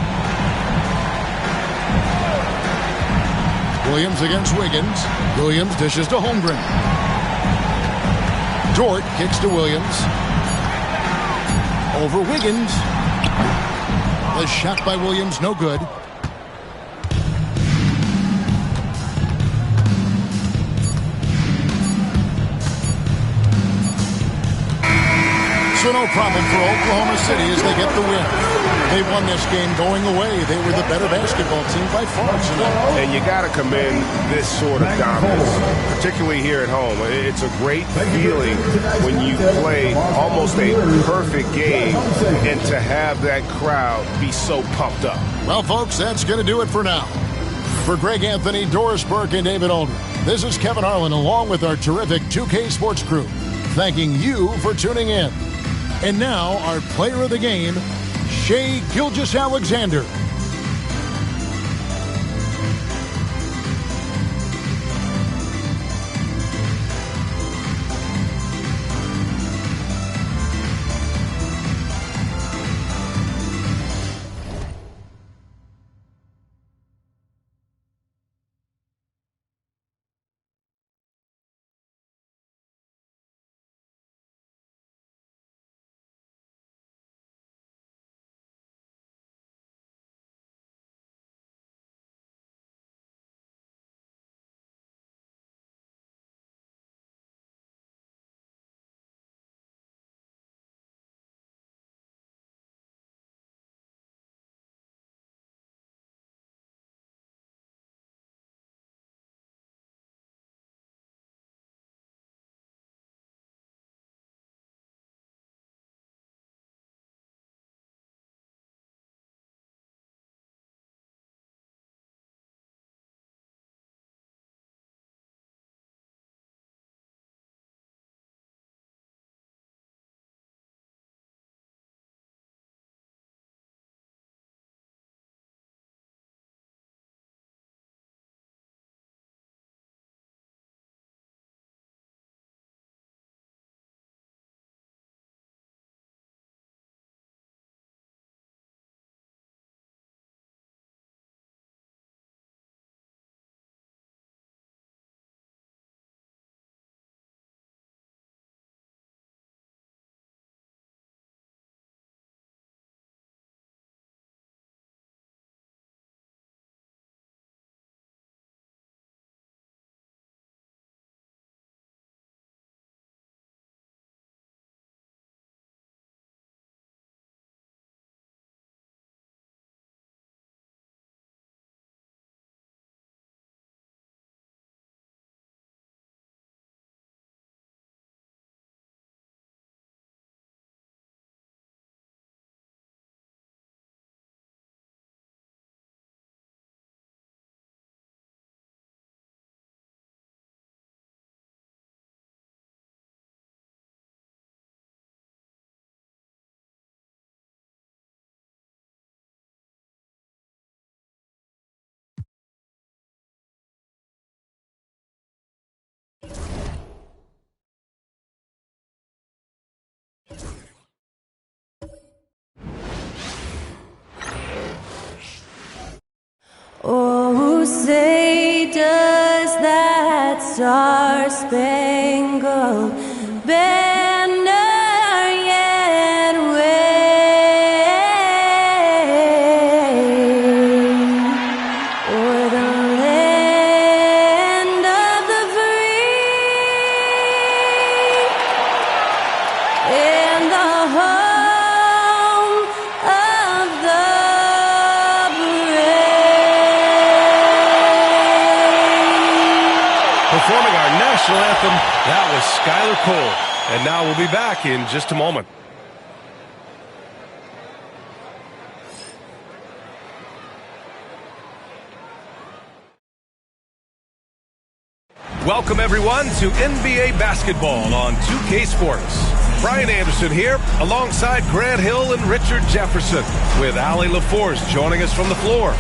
Williams against Wiggins. Williams dishes to Holmgren. Dort kicks to Williams. Over Wiggins. The shot by Williams, no good. So no problem for Oklahoma City as they get the win. They won this game going away. They were the better basketball team by far tonight. And you got to commend this sort of dominance, particularly here at home. It's a great feeling when you play almost a perfect game and to have that crowd be so pumped up. Well, folks, that's going to do it for now. For Greg Anthony, Doris Burke, and David Aldridge, this is Kevin Harlan along with our terrific 2K Sports crew, thanking you for tuning in. And now, our player of the game, Shai Gilgeous-Alexander. Oh, say does that star-spangled banner yet wave o'er the land of the free and the home of the Performing our national anthem, that was Skylar Cole. And now we'll be back in just a moment. Welcome, everyone, to NBA basketball on 2K Sports. Brian Anderson here, alongside Grant Hill and Richard Jefferson, with Allie LaForce joining us from the floor.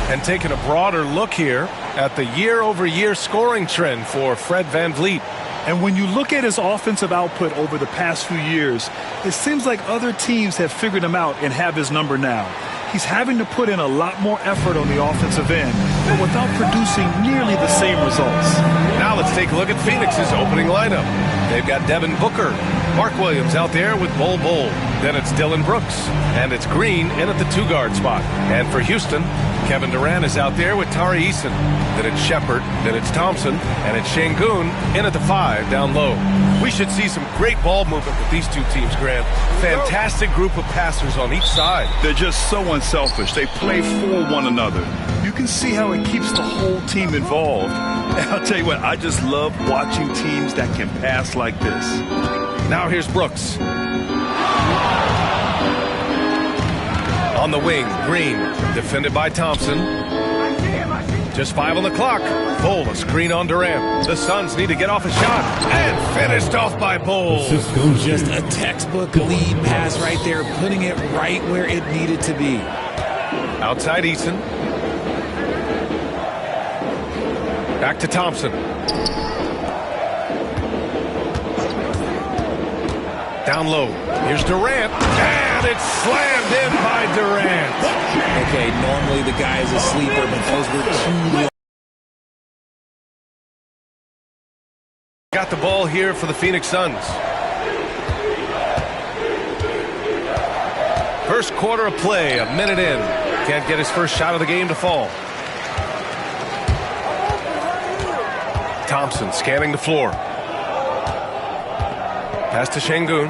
And taking a broader look here at the year-over-year scoring trend for Fred VanVleet. And when you look at his offensive output over the past few years, it seems like other teams have figured him out and have his number now. He's having to put in a lot more effort on the offensive end, but without producing nearly the same results. Now let's take a look at Phoenix's opening lineup. They've got Devin Booker, Mark Williams out there with Bol Bol. Then it's Dylan Brooks, and it's Green in at the 2-guard spot. And for Houston, Kevin Durant is out there with Tari Eason. Then it's Shepard, then it's Thompson, and it's Şengün in at the 5 down low. We should see some great ball movement with these two teams, Grant. Fantastic group of passers on each side. They're just so unselfish. They play for one another. You can see how it keeps the whole team involved. And I'll tell you what, I just love watching teams that can pass like this. Now here's Brooks. On the wing, Green, defended by Thompson. Just 5 on the clock. Bol, a screen on Durant. The Suns need to get off a shot. And finished off by Bol. Just a textbook lead pass right there, putting it right where it needed to be. Outside Eason. Back to Thompson. Down low. Here's Durant. And it's slammed in by Durant. Okay, normally the guy is a sleeper, but those were too low. Got the ball here for the Phoenix Suns. First quarter of play, a minute in. Can't get his first shot of the game to fall. Thompson scanning the floor. Pass to Şengün.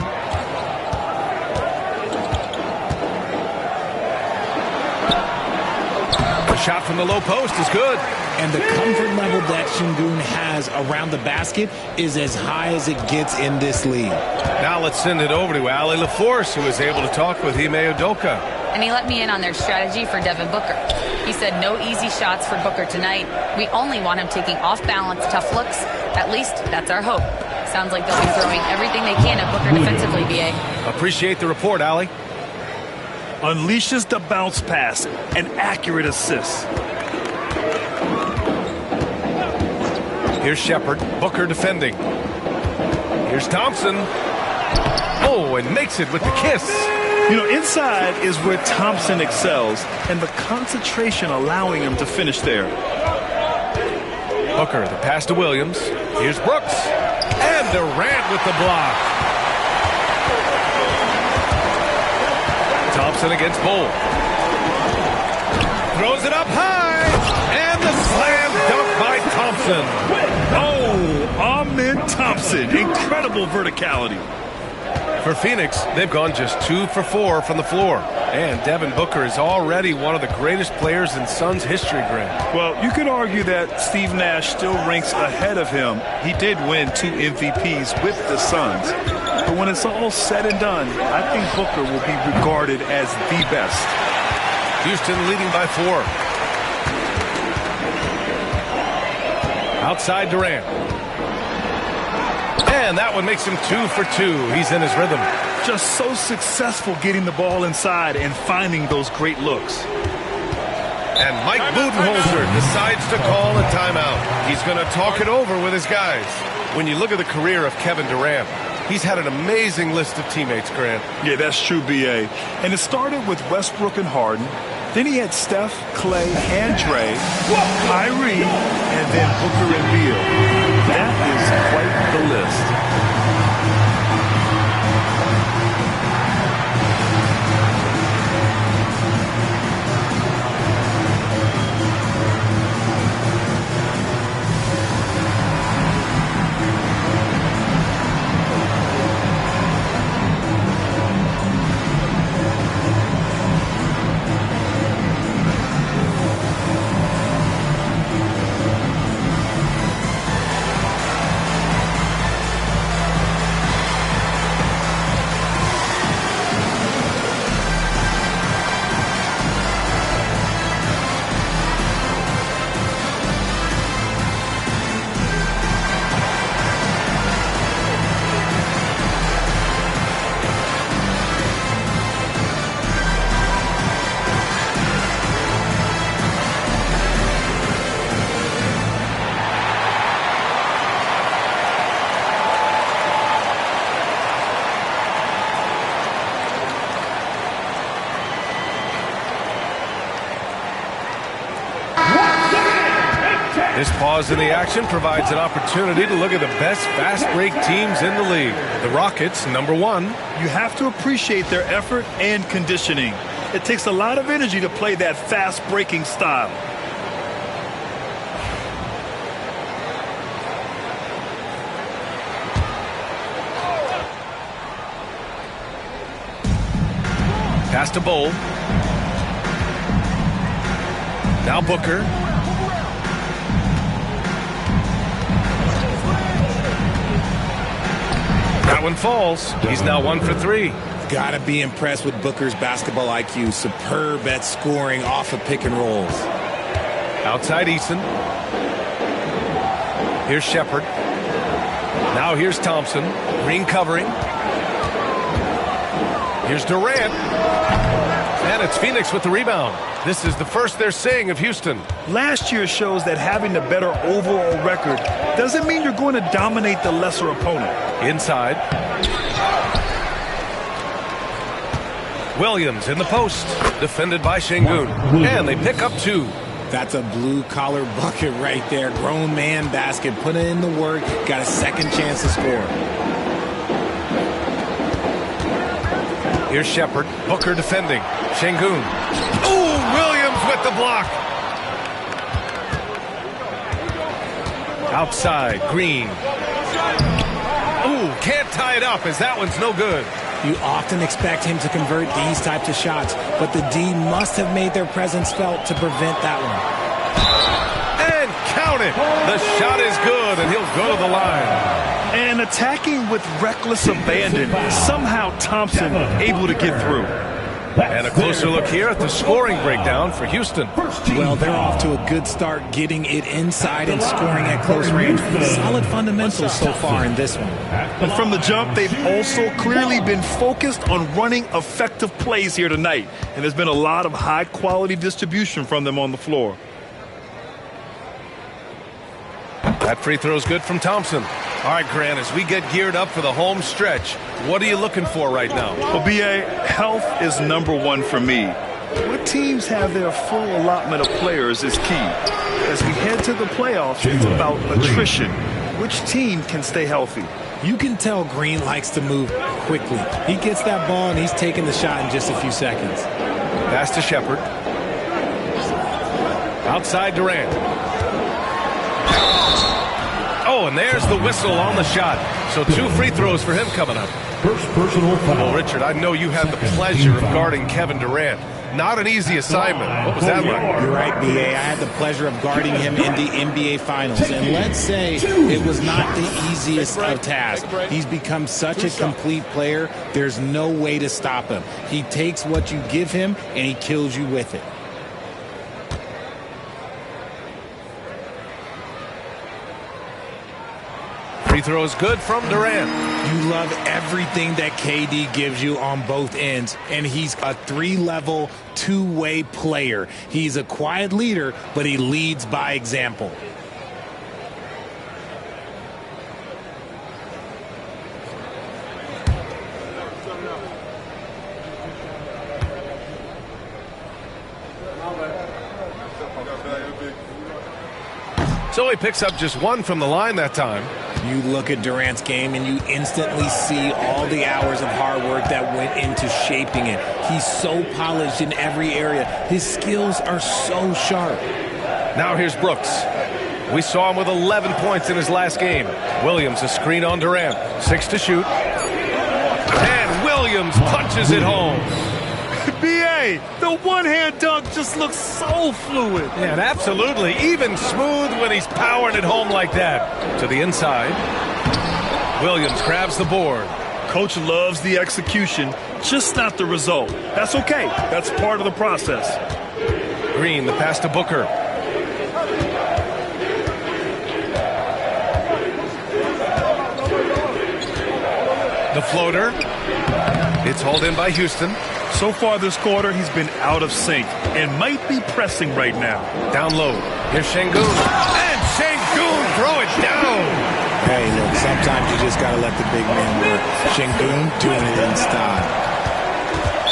The shot from the low post is good. And the comfort level that Şengün has around the basket is as high as it gets in this league. Now let's send it over to Allie LaForce, who was able to talk with Ime Udoka. And he let me in on their strategy for Devin Booker. He said no easy shots for Booker tonight. We only want him taking off-balance tough looks. At least that's our hope. Sounds like they'll be throwing everything they can at Booker defensively, B.A. Appreciate the report, Allie. Unleashes the bounce pass, an accurate assist. Here's Shepard, Booker defending. Here's Thompson. Oh, and makes it with the kiss. You know, inside is where Thompson excels, and the concentration allowing him to finish there. Booker, the pass to Williams. Here's Brooks. And Durant with the block. Thompson against Bol. Throws it up high. And the slam dunk by Thompson. Oh, Amen Thompson. Incredible verticality. For Phoenix, they've gone just 2 for 4 from the floor. And Devin Booker is already one of the greatest players in Suns history, Grant. Well, you could argue that Steve Nash still ranks ahead of him. He did win 2 MVPs with the Suns. But when it's all said and done, I think Booker will be regarded as the best. Houston leading by 4. Outside Durant. And that one makes him 2 for 2. He's in his rhythm. Just so successful getting the ball inside and finding those great looks. And Mike Budenholzer decides to call a timeout. He's going to talk it over with his guys. When you look at the career of Kevin Durant, he's had an amazing list of teammates, Grant. Yeah, that's true, B.A. And it started with Westbrook and Harden. Then he had Steph, Clay, and Dre, Kyrie, and then Booker and Beal. That is quite the list. This pause in the action provides an opportunity to look at the best fast break teams in the league. The Rockets, number 1. You have to appreciate their effort and conditioning. It takes a lot of energy to play that fast breaking style. Pass to Bol. Now Booker. That one falls. He's now 1 for 3. Gotta be impressed with Booker's basketball IQ. Superb at scoring off of pick and rolls. Outside Eason. Here's Shepard. Now here's Thompson. Green covering. Here's Durant. And it's Phoenix with the rebound. This is the first they're seeing of Houston. Last year shows that having the better overall record doesn't mean you're going to dominate the lesser opponent. Inside. Williams in the post. Defended by Şengün. And they pick up 2. That's a blue-collar bucket right there. Grown man basket. Put in the work. Got a second chance to score. Here's Shepard. Booker defending. Şengün. Ooh, Williams with the block. Outside, Green. Ooh, can't tie it up as that one's no good. You often expect him to convert these types of shots, but the D must have made their presence felt to prevent that one. And count it. The shot is good, and he'll go to the line. And attacking with reckless abandon, somehow Thompson able to get through. And a closer look here at the scoring breakdown for Houston. Well, they're off to a good start getting it inside and scoring at close range. Solid fundamentals so far in this one. And from the jump, they've also clearly been focused on running effective plays here tonight. And there's been a lot of high-quality distribution from them on the floor. That free throw is good from Thompson. All right, Grant, as we get geared up for the home stretch, what are you looking for right now? Well, B.A., health is number 1 for me. What teams have their full allotment of players is key. As we head to the playoffs, it's about attrition. Which team can stay healthy? You can tell Green likes to move quickly. He gets that ball, and he's taking the shot in just a few seconds. Pass to Shepard. Outside Durant. Oh, and there's the whistle on the shot. So 2 free throws for him coming up. First personal foul. Well, Richard, I know you had the pleasure of guarding Kevin Durant. Not an easy assignment. What was that like? You're right, B.A. I had the pleasure of guarding him in the NBA Finals. And let's say it was not the easiest of tasks. He's become such a complete player, there's no way to stop him. He takes what you give him, and he kills you with it. Free throw is good from Durant. You love everything that KD gives you on both ends, and he's a 3-level, 2-way player. He's a quiet leader, but he leads by example. So he picks up just 1 from the line that time. You look at Durant's game and you instantly see all the hours of hard work that went into shaping it. He's so polished in every area. His skills are so sharp. Now here's Brooks. We saw him with 11 points in his last game. Williams a screen on Durant. 6 to shoot. And Williams punches it home. B.A., the one-hand dunk just looks so fluid. Yeah, and absolutely. Even smooth when he's powering it home like that. To the inside. Williams grabs the board. Coach loves the execution, just not the result. That's okay. That's part of the process. Green, the pass to Booker. The floater. It's hauled in by Houston. So far this quarter, he's been out of sync and might be pressing right now. Down low. Here's Şengün. And Şengün throw it down. Hey, look, sometimes you just got to let the big man work. Şengün doing it in style.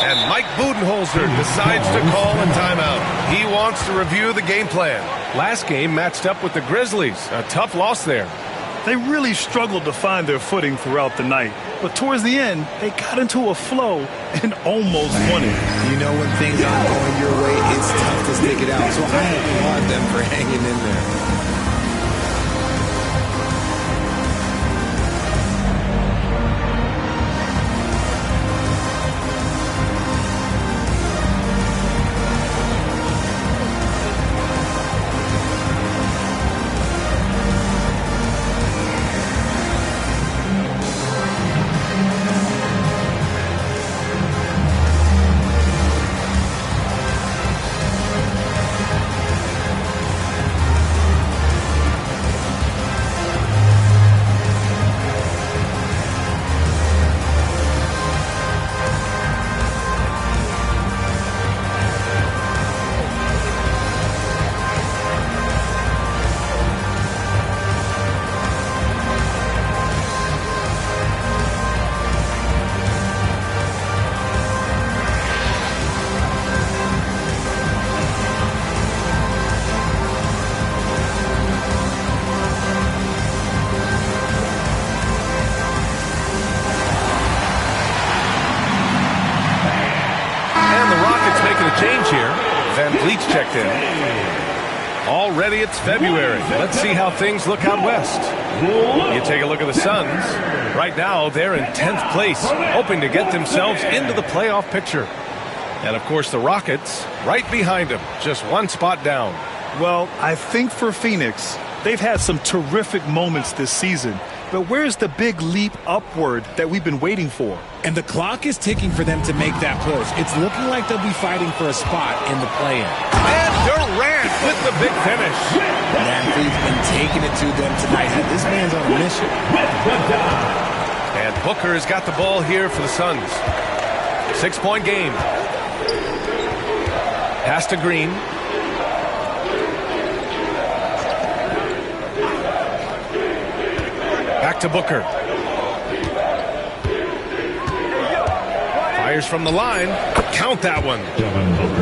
And Mike Budenholzer decides to call a timeout. He wants to review the game plan. last game matched up with the Grizzlies. A tough loss there. They really struggled to find their footing throughout the night. But towards the end, they got into a flow and almost won it. You know, when things aren't going your way, it's tough to stick it out. So I applaud them for hanging in there. Change here. Van Vliet checked in. Already it's February. Let's see how things look out west. You take a look at the Suns. Right now, they're in 10th place, hoping to get themselves into the playoff picture. And, of course, the Rockets right behind them, just one spot down. Well, I think for Phoenix, they've had some terrific moments this season. But where's the big leap upward that we've been waiting for? And the clock is ticking for them to make that push. It's looking like they'll be fighting for a spot in the play-in. And Durant with the big finish. Van Vliet's been taking it to them tonight. This man's on a mission. And Booker has got the ball here for the Suns. 6-point game. Pass to Green. Back to Booker. Fires from the line. Count that one.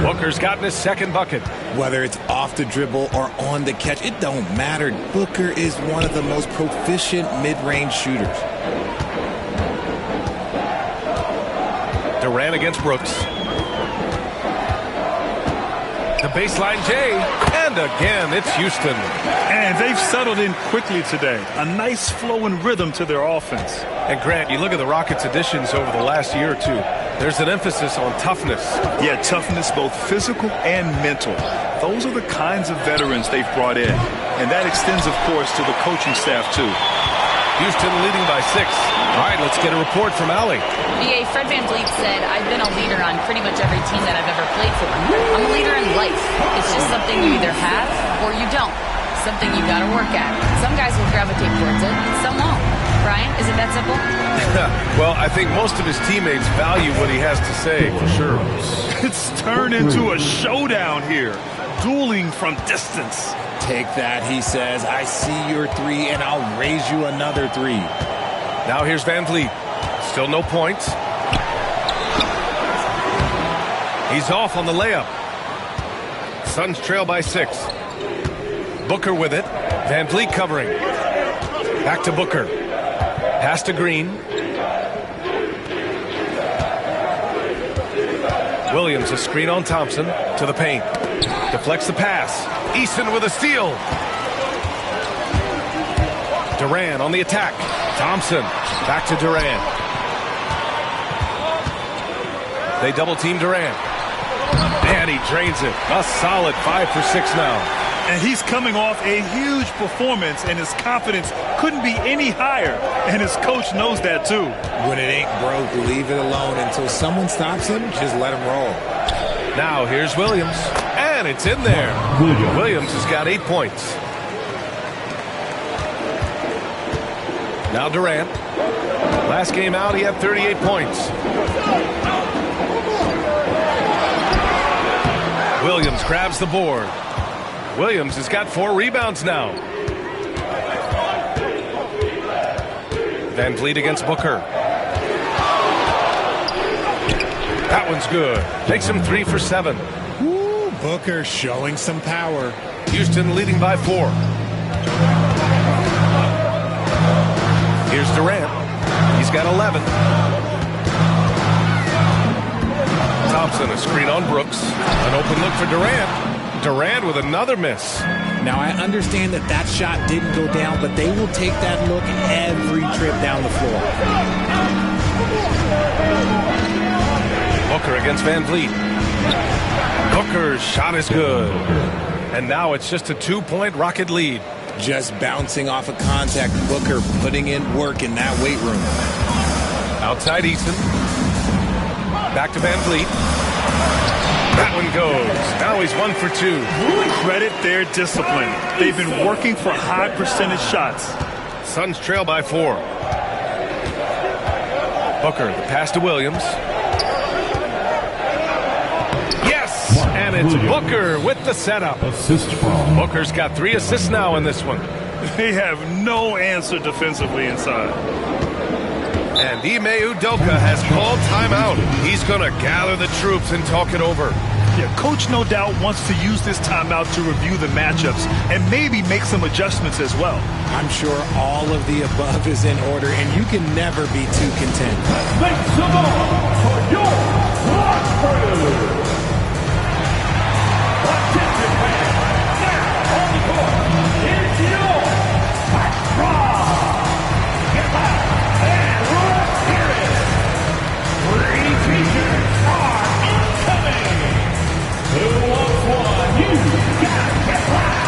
Booker's gotten his second bucket. Whether it's off the dribble or on the catch, it don't matter. Booker is one of the most proficient mid-range shooters. Durant against Brooks. The baseline J. And again, it's Houston. And they've settled in quickly today. A nice flow and rhythm to their offense. And Grant, you look at the Rockets' additions over the last year or two. There's an emphasis on toughness. Yeah, toughness, both physical and mental. Those are the kinds of veterans they've brought in. And that extends, of course, to the coaching staff, too. Houston leading by 6. All right, let's get a report from Allie. BA, Fred Van Vliet said, I've been a leader on pretty much every team that I've ever played for. I'm a leader in life. It's just something you either have or you don't. Something you got to work at. Some guys will gravitate towards it, some won't. Brian, is it that simple? Well, I think most of his teammates value what he has to say, for sure. It's turned into a showdown here. Dueling from distance. Take that, he says. I see your 3, and I'll raise you another 3. Now here's Van Vliet. Still no points. He's off on the layup. Suns trail by 6. Booker with it. Van Vliet covering. Back to Booker. Pass to Green. Williams a screen on Thompson to the paint. Deflects the pass. Easton with a steal. Durant on the attack. Thompson back to Durant. They double team Durant. And he drains it. A solid 5 for 6 now. And he's coming off a huge performance, and his confidence couldn't be any higher. And his coach knows that, too. When it ain't broke, leave it alone. Until someone stops him, just let him roll. Now here's Williams. And it's in there. Williams has got 8 points. Now Durant. Last game out, he had 38 points. Williams grabs the board. Williams has got 4 rebounds now. Van Vliet against Booker. That one's good. Makes him 3 for 7. Ooh, Booker showing some power. Houston leading by 4. Here's Durant. He's got 11. Thompson, a screen on Brooks. An open look for Durant. Durant with another miss. Now, I understand that shot didn't go down, but they will take that look every trip down the floor. Booker against Van Vliet. Booker's shot is good. And now it's just a 2-point Rocket lead. Just bouncing off of contact. Booker putting in work in that weight room. Outside Easton. Back to Van Vliet. That one goes. Now he's 1 for 2. Credit their discipline. They've been working for high percentage shots. Suns trail by 4. Booker, the pass to Williams. Yes! And it's Booker with the setup. Assist from Booker's got 3 assists now in this one. They have no answer defensively inside. And Ime Udoka has called timeout. He's going to gather the troops and talk it over. Yeah, coach no doubt wants to use this timeout to review the matchups and maybe make some adjustments as well. I'm sure all of the above is in order, and you can never be too content. Make some noise for your Rockford. Attention fans, now on the court, it's your Get back and let's hear it. 3 teachers are incoming. Who wants one? You gotta get loud.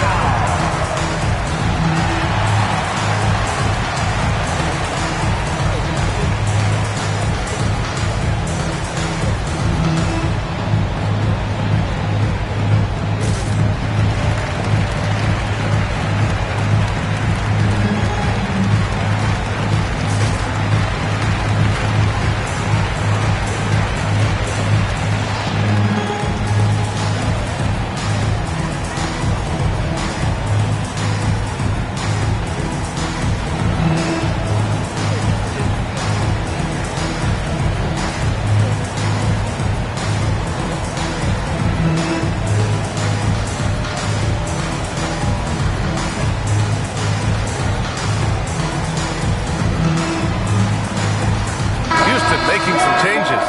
Making some changes.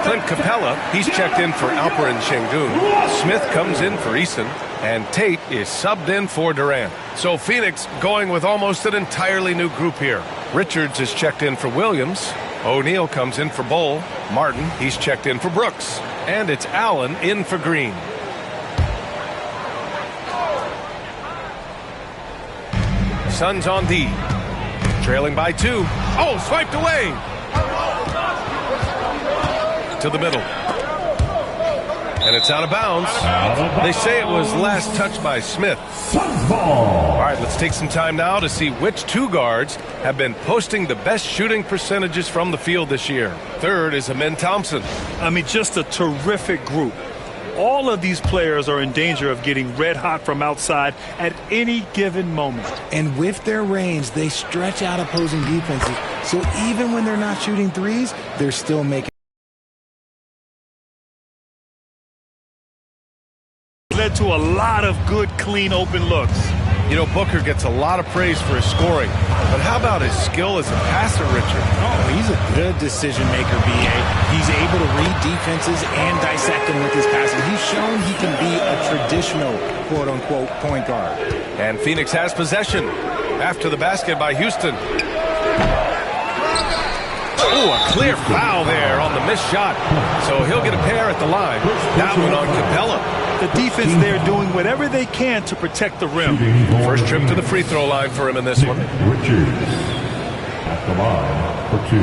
Clint Capella, he's checked in for Alperen Şengün. Smith comes in for Eason. And Tate is subbed in for Durant. So Phoenix going with almost an entirely new group here. Richards is checked in for Williams. O'Neal comes in for Bol. Martin, he's checked in for Brooks. And it's Allen in for Green. Suns on D. Trailing by 2. Oh, swiped away. To the middle. And it's out of bounds. They say it was last touched by Smith. All right, let's take some time now to see which 2 guards have been posting the best shooting percentages from the field this year. Third is Amen Thompson. I mean, just a terrific group. All of these players are in danger of getting red hot from outside at any given moment. And with their range, they stretch out opposing defenses. So even when they're not shooting threes, they're still making. Led to a lot of good, clean, open looks. You know, Booker gets a lot of praise for his scoring, but how about his skill as a passer, Richard? Oh, he's a good decision maker, B.A. He's able to read defenses and dissect them with his passing. He's shown he can be a traditional, quote-unquote, point guard. And Phoenix has possession after the basket by Houston. Oh, a clear foul there on the missed shot. So he'll get a pair at the line. That one on Capella. The defense there doing whatever they can to protect the rim. First trip to the free throw line for him in this one. Richards at the line for 2.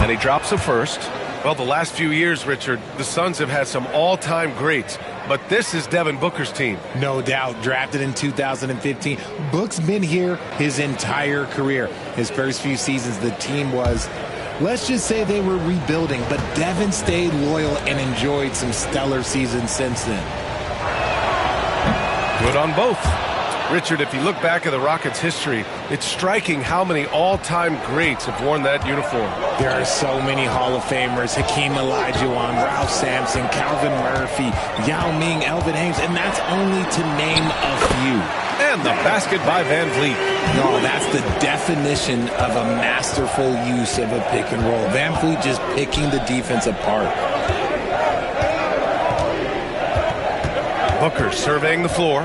And he drops a first. Well, the last few years, Richard, the Suns have had some all-time greats. But this is Devin Booker's team. No doubt. Drafted in 2015. Book's been here his entire career. His first few seasons, the team was, let's just say they were rebuilding. But Devin stayed loyal and enjoyed some stellar seasons since then. Good on both. Richard, if you look back at the Rockets' history, it's striking how many all-time greats have worn that uniform. There are so many Hall of Famers: Hakeem Olajuwon, Ralph Sampson, Calvin Murphy, Yao Ming, Elvin Hayes, and that's only to name a few. And the basket by Van Vliet. No, that's the definition of a masterful use of a pick and roll. Van Vliet just picking the defense apart. Booker surveying the floor.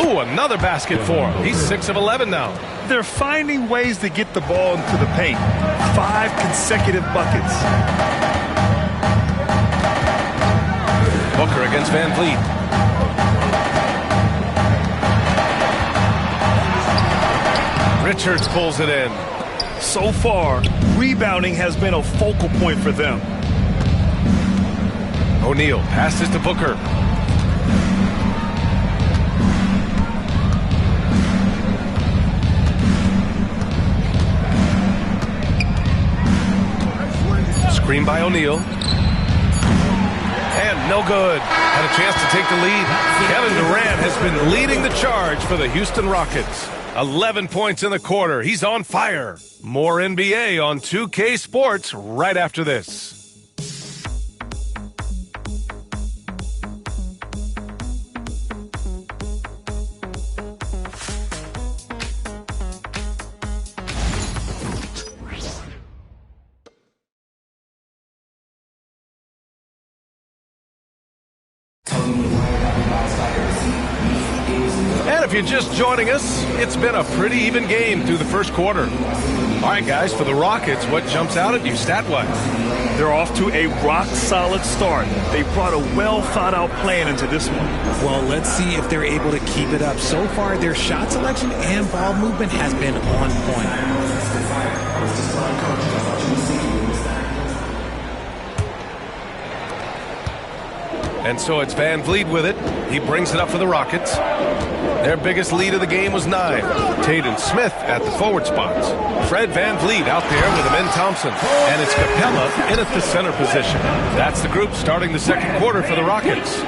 Ooh, another basket for him. He's 6 of 11 now. They're finding ways to get the ball into the paint. 5 consecutive buckets. Booker against Van Vliet. Richards pulls it in. So far, rebounding has been a focal point for them. O'Neal passes to Booker. Screen by O'Neal. And no good. Had a chance to take the lead. Kevin Durant has been leading the charge for the Houston Rockets. 11 points in the quarter. He's on fire. More NBA on 2K Sports right after this. And if you're just joining us, it's been a pretty even game through the first quarter. All right, guys, for the Rockets, what jumps out at you stat-wise? They're off to a rock-solid start. They brought a well-thought-out plan into this one. Well, let's see if they're able to keep it up. So far, their shot selection and ball movement has been on point. And so it's Van Vliet with it. He brings it up for the Rockets. Their biggest lead of the game was 9. Tatum Smith at the forward spots. Fred Van Vliet out there with Amen Thompson. And it's Capella in at the center position. That's the group starting the second quarter for the Rockets.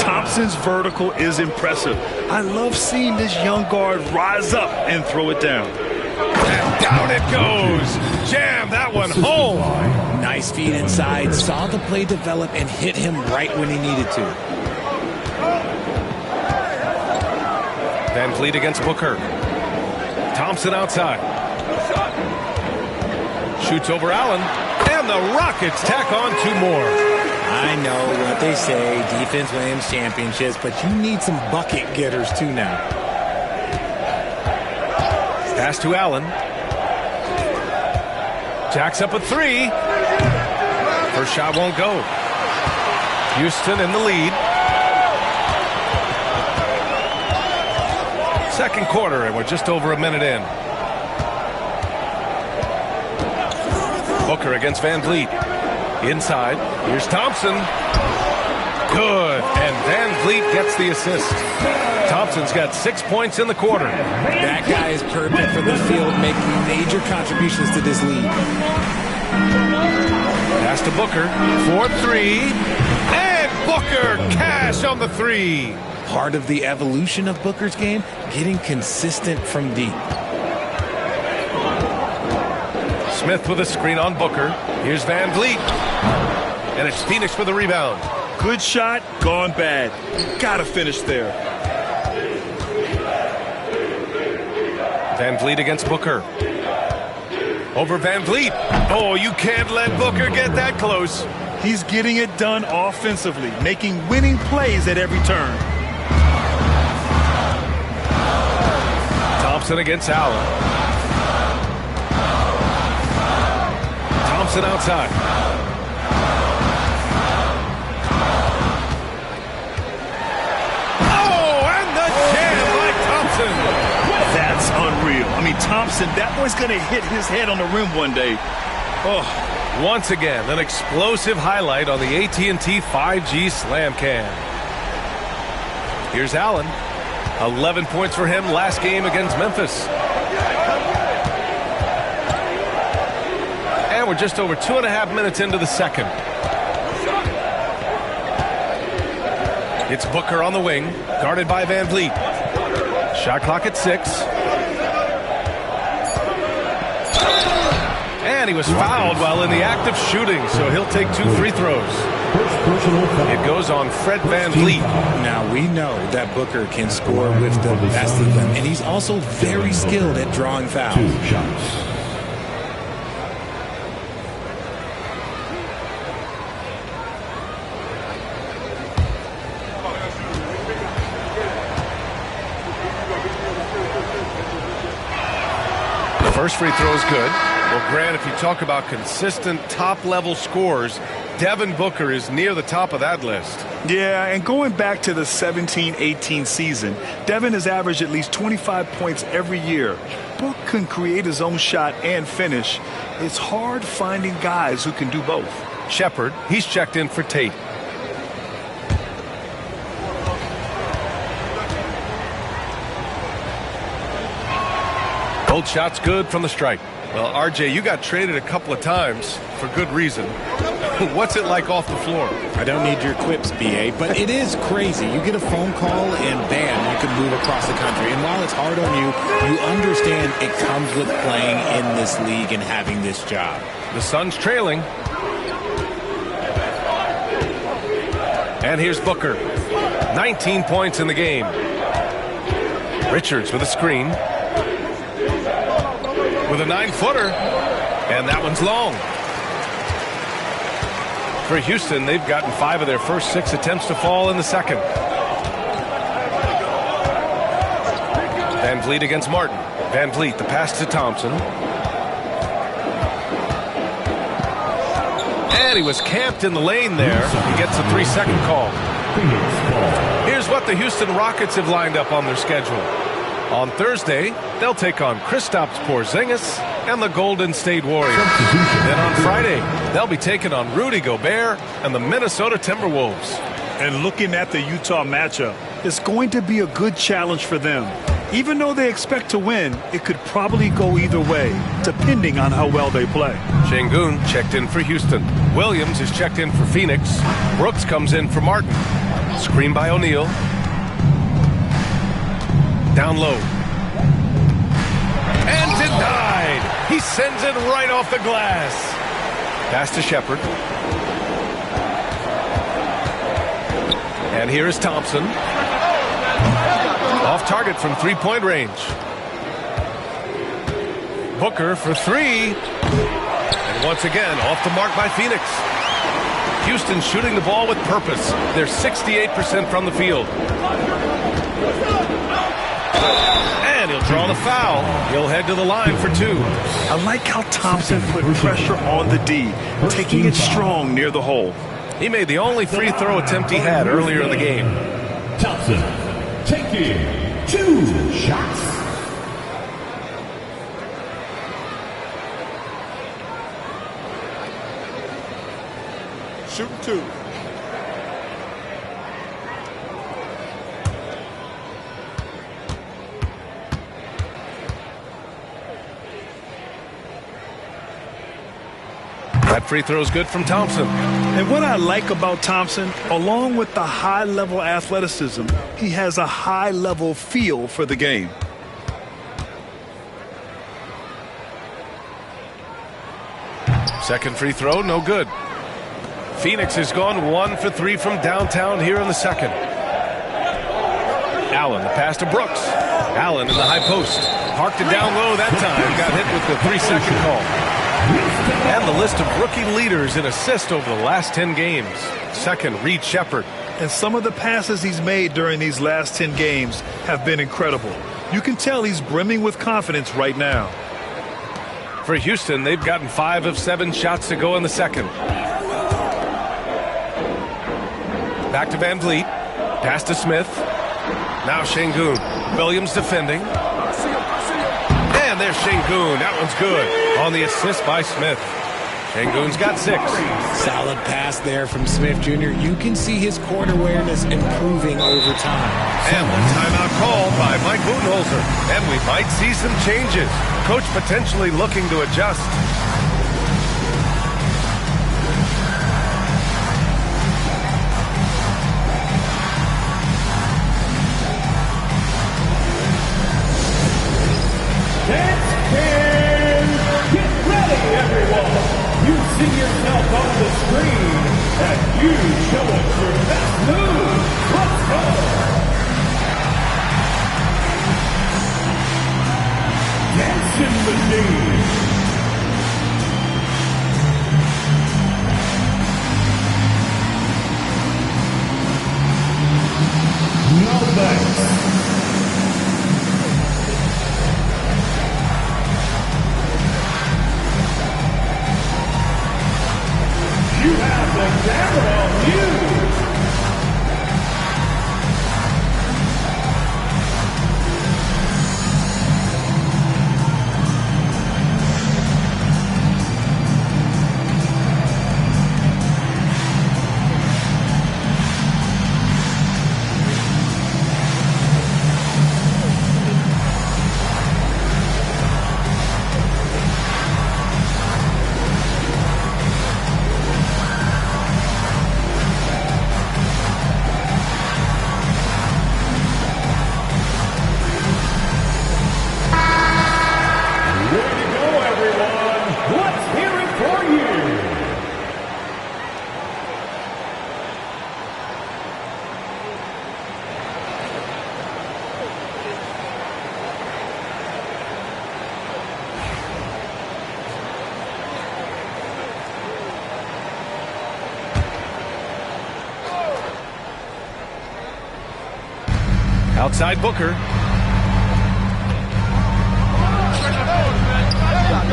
Thompson's vertical is impressive. I love seeing this young guard rise up and throw it down. And down it goes. Jam that one home. Nice feed inside. Saw the play develop and hit him right when he needed to. Van Vliet against Booker. Thompson outside. Shoots over Allen. And the Rockets tack on 2 more. I know what they say. Defense wins championships, but you need some bucket getters too now. Pass to Allen. Jacks up a 3. First shot won't go. Houston in the lead. Second quarter, and we're just over a minute in. Booker against Van Vliet. Inside. Here's Thompson. Good. And Van Vliet gets the assist. Thompson's got 6 points in the quarter. That guy is perfect for the field, making major contributions to this lead. Pass to Booker. 4-3. And Booker cash on the 3. Part of the evolution of Booker's game, getting consistent from deep. Smith with a screen on Booker. Here's Van Vliet. And it's Phoenix for the rebound. Good shot, gone bad. Gotta finish there. Van Vliet against Booker. Over Van Vliet. Oh, you can't let Booker get that close. He's getting it done offensively, making winning plays at every turn. Thompson against Allen. Thompson outside. Oh, and the jam by Thompson. That's unreal. I mean, Thompson, that boy's going to hit his head on the rim one day. Oh, once again, an explosive highlight on the AT&T 5G Slam Cam. Here's Allen. 11 points for him last game against Memphis. And we're just over 2.5 minutes into the second. It's Booker on the wing, guarded by Van Vliet. Shot clock at 6. And he was fouled while in the act of shooting, so he'll take 2 free throws. It goes on Fred Van Vliet. Now, we know that Booker can score with the best of them, and he's also very skilled at drawing fouls. 2 shots. First free throw is good. Well, Grant, if you talk about consistent top-level scores, Devin Booker is near the top of that list. Yeah, and going back to the 17-18 season, Devin has averaged at least 25 points every year. Book can create his own shot and finish. It's hard finding guys who can do both. Shepherd, he's checked in for Tate. Both shots good from the stripe. Well, RJ, you got traded a couple of times for good reason. What's it like off the floor? I don't need your quips, BA, but it is crazy. You get a phone call and bam, you can move across the country. And while it's hard on you, you understand it comes with playing in this league and having this job. The Suns trailing. And here's Booker. 19 points in the game. Richards with a screen. With a 9-footer, and that one's long. For Houston, they've gotten 5 of their first 6 attempts to fall in the second. Van Vliet against Martin. Van Vliet, the pass to Thompson. And he was camped in the lane there. He gets a 3-second call. Here's what the Houston Rockets have lined up on their schedule. On Thursday, they'll take on Kristaps Porzingis and the Golden State Warriors. Then on Friday, they'll be taking on Rudy Gobert and the Minnesota Timberwolves. And looking at the Utah matchup, it's going to be a good challenge for them. Even though they expect to win, it could probably go either way, depending on how well they play. Şengün checked in for Houston. Williams is checked in for Phoenix. Brooks comes in for Martin. Screen by O'Neal. Down low. And denied. He sends it right off the glass. Pass to Shepherd. And here is Thompson. Off target from 3-point range. Booker for 3. And once again, off the mark by Phoenix. Houston shooting the ball with purpose. They're 68% from the field. And he'll draw the foul. He'll head to the line for 2. I like how Thompson put pressure on the D, taking it strong near the hole. He made the only free throw attempt he had earlier in the game. Thompson taking 2 shots. Shooting 2. That free throw is good from Thompson. And what I like about Thompson, along with the high-level athleticism, he has a high-level feel for the game. Second free throw, no good. Phoenix has gone 1 for 3 from downtown here in the second. Allen, the pass to Brooks. Allen in the high post. Parked it down low that time. Got hit with the 3-second call. And the list of rookie leaders in assists over the last 10 games. Second, Reed Shepherd. And some of the passes he's made during these last 10 games have been incredible. You can tell he's brimming with confidence right now. For Houston, they've gotten 5 of 7 shots to go in the second. Back to Van Vliet. Pass to Smith. Now Şengün. Williams defending. And there's Şengün. That one's good. On the assist by Smith. Şengün's got 6. Solid pass there from Smith Jr. You can see his court awareness improving over time. And one timeout call by Mike Budenholzer. And we might see some changes. Coach potentially looking to adjust. you have the Capital Hughes. Outside Booker.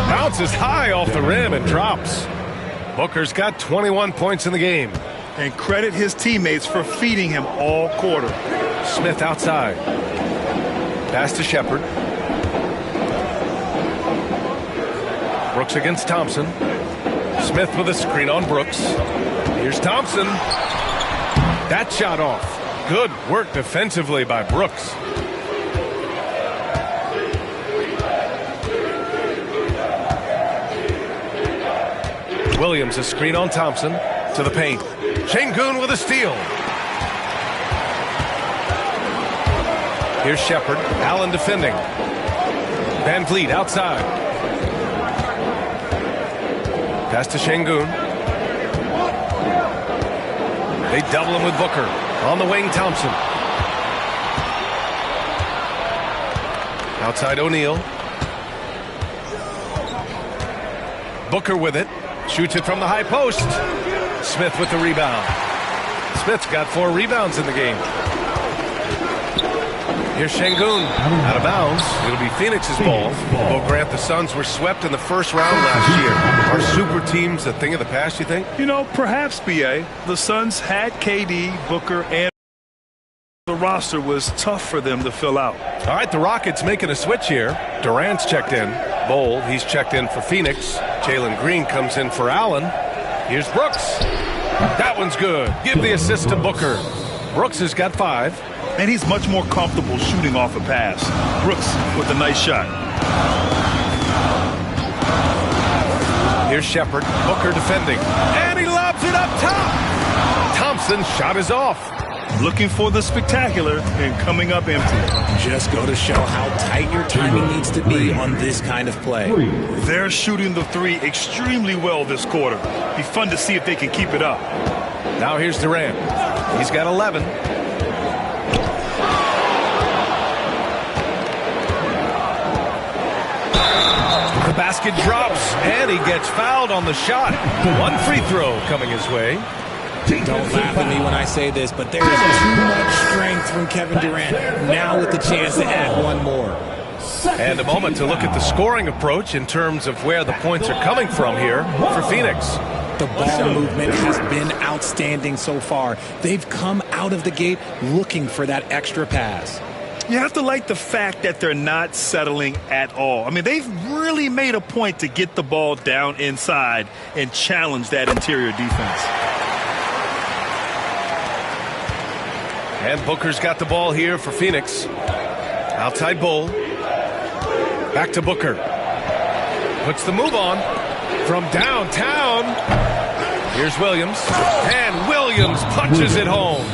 Bounces high off the rim and drops. Booker's got 21 points in the game. And credit his teammates for feeding him all quarter. Smith outside. Pass to Shepard. Brooks against Thompson. Smith with a screen on Brooks. Here's Thompson. That shot off. Good work defensively by Brooks. Williams a screen on Thompson to the paint. Şengün with a steal. Here's Shepard. Allen defending. Van Vliet outside. Pass to Şengün. They double him with Booker. On the wing, Thompson. Outside O'Neal. Booker with it. Shoots it from the high post. Smith with the rebound. Smith's got 4 rebounds in the game. Here's Şengün. Out of bounds. It'll be Phoenix's ball. Well, Grant, the Suns were swept in the first round last year. Are super teams a thing of the past, you think? You know, perhaps, B.A. The Suns had KD, Booker, and the roster was tough for them to fill out. All right, the Rockets making a switch here. Durant's checked in. Bol, he's checked in for Phoenix. Jalen Green comes in for Allen. Here's Brooks. That one's good. Give the assist to Booker. Brooks has got 5. And he's much more comfortable shooting off a pass. Brooks with a nice shot. Here's Shepard. Booker defending. And he lobs it up top. Thompson's shot is off. Looking for the spectacular and coming up empty. Just go to show how tight your timing needs to be on this kind of play. They're shooting the 3 extremely well this quarter. Be fun to see if they can keep it up. Now here's Durant. He's got 11. The basket drops, and he gets fouled on the shot. 1 free throw coming his way. Don't laugh at me when I say this, but there is too much strength from Kevin Durant. Now with the chance to add 1 more. And a moment to look at the scoring approach in terms of where the points are coming from here for Phoenix. The ball movement has been outstanding so far. They've come out of the gate looking for that extra pass. You have to like the fact that they're not settling at all. I mean, they've really made a point to get the ball down inside and challenge that interior defense. And Booker's got the ball here for Phoenix. Outside Bol. Back to Booker. Puts the move on from downtown. Here's Williams. And Williams punches it home.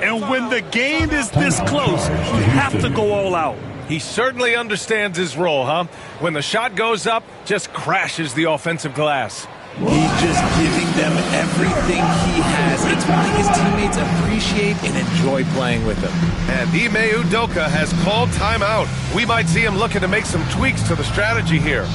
And when the game is this close, you have to go all out. He certainly understands his role, huh? When the shot goes up, just crashes the offensive glass. He's just giving them everything he has. It's why his teammates appreciate and enjoy playing with him. And Ime Udoka has called timeout. We might see him looking to make some tweaks to the strategy here.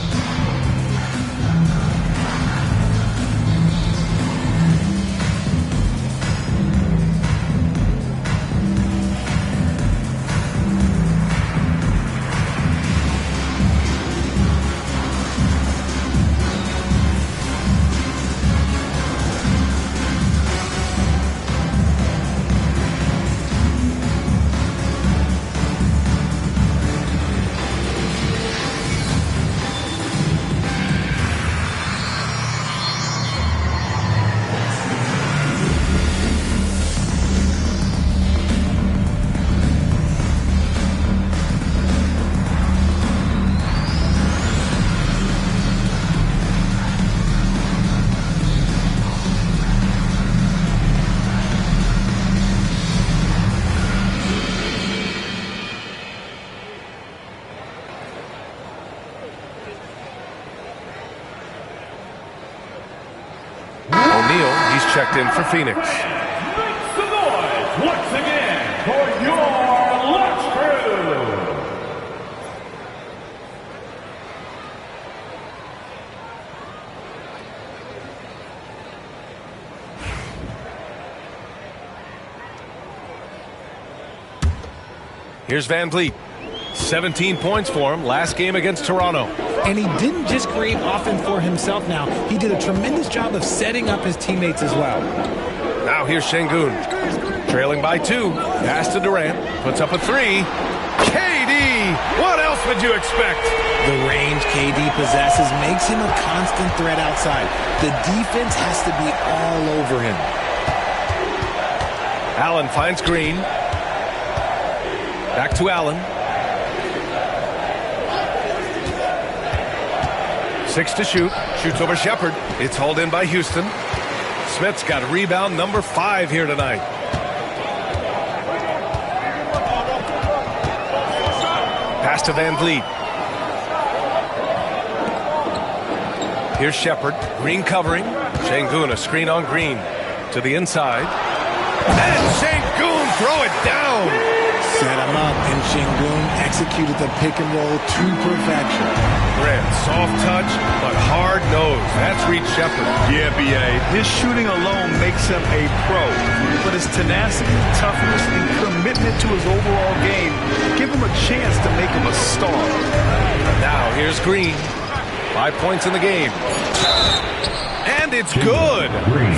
O'Neal. He's checked in for Phoenix. Make some noise once again for your Lux Crew. Here's Van Vliet. 17 points for him last game against Toronto. And he didn't just create offense for himself now. He did a tremendous job of setting up his teammates as well. Now here's Şengün. Trailing by 2. Pass to Durant. Puts up a 3. KD! What else would you expect? The range KD possesses makes him a constant threat outside. The defense has to be all over him. Allen finds Green. Back to Allen. 6 to shoot. Shoots over Shepherd. It's hauled in by Houston. Smith's got rebound number 5 here tonight. Pass to Van Vliet. Here's Shepherd. Green covering. Şengün, a screen on Green. To the inside. And Şengün, throw it down. Set him up, and Şengün executed the pick and roll to perfection. Grant, soft touch, but hard nose. That's Reed Shepherd. Yeah, B.A. His shooting alone makes him a pro. But his tenacity, toughness, and commitment to his overall game give him a chance to make him a star. Now here's Green. 5 points in the game. And it's good.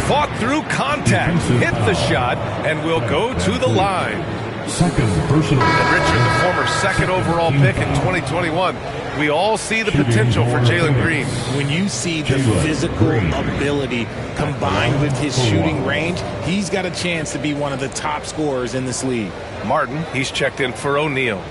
Fought through contact, hit the shot, and will go to the line. Second personal. And Richard, the former second overall pick in 2021. We all see the potential for Jalen Green. When you see the physical ability combined with his shooting range, he's got a chance to be one of the top scorers in this league. Martin, he's checked in for O'Neal.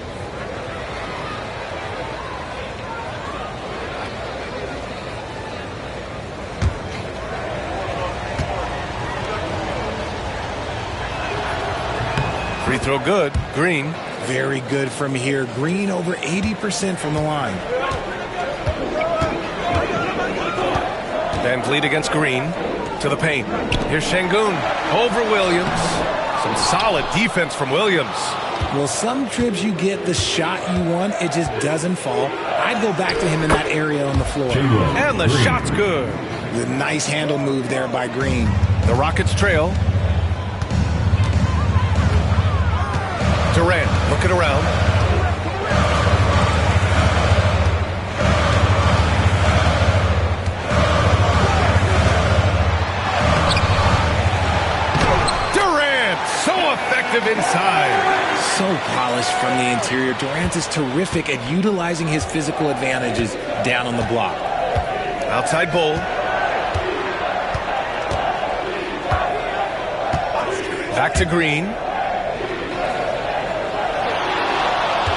Free throw good. Green. Very good from here. Green over 80% from the line. Van Vliet against Green. To the paint. Here's Şengün. Over Williams. Some solid defense from Williams. Well, some trips you get the shot you want. It just doesn't fall. I'd go back to him in that area on the floor. And the shot's good. The nice handle move there by Green. The Rockets trail. Durant looking around. Durant, so effective inside. So polished from the interior. Durant is terrific at utilizing his physical advantages down on the block. Outside Bull. Back to Green.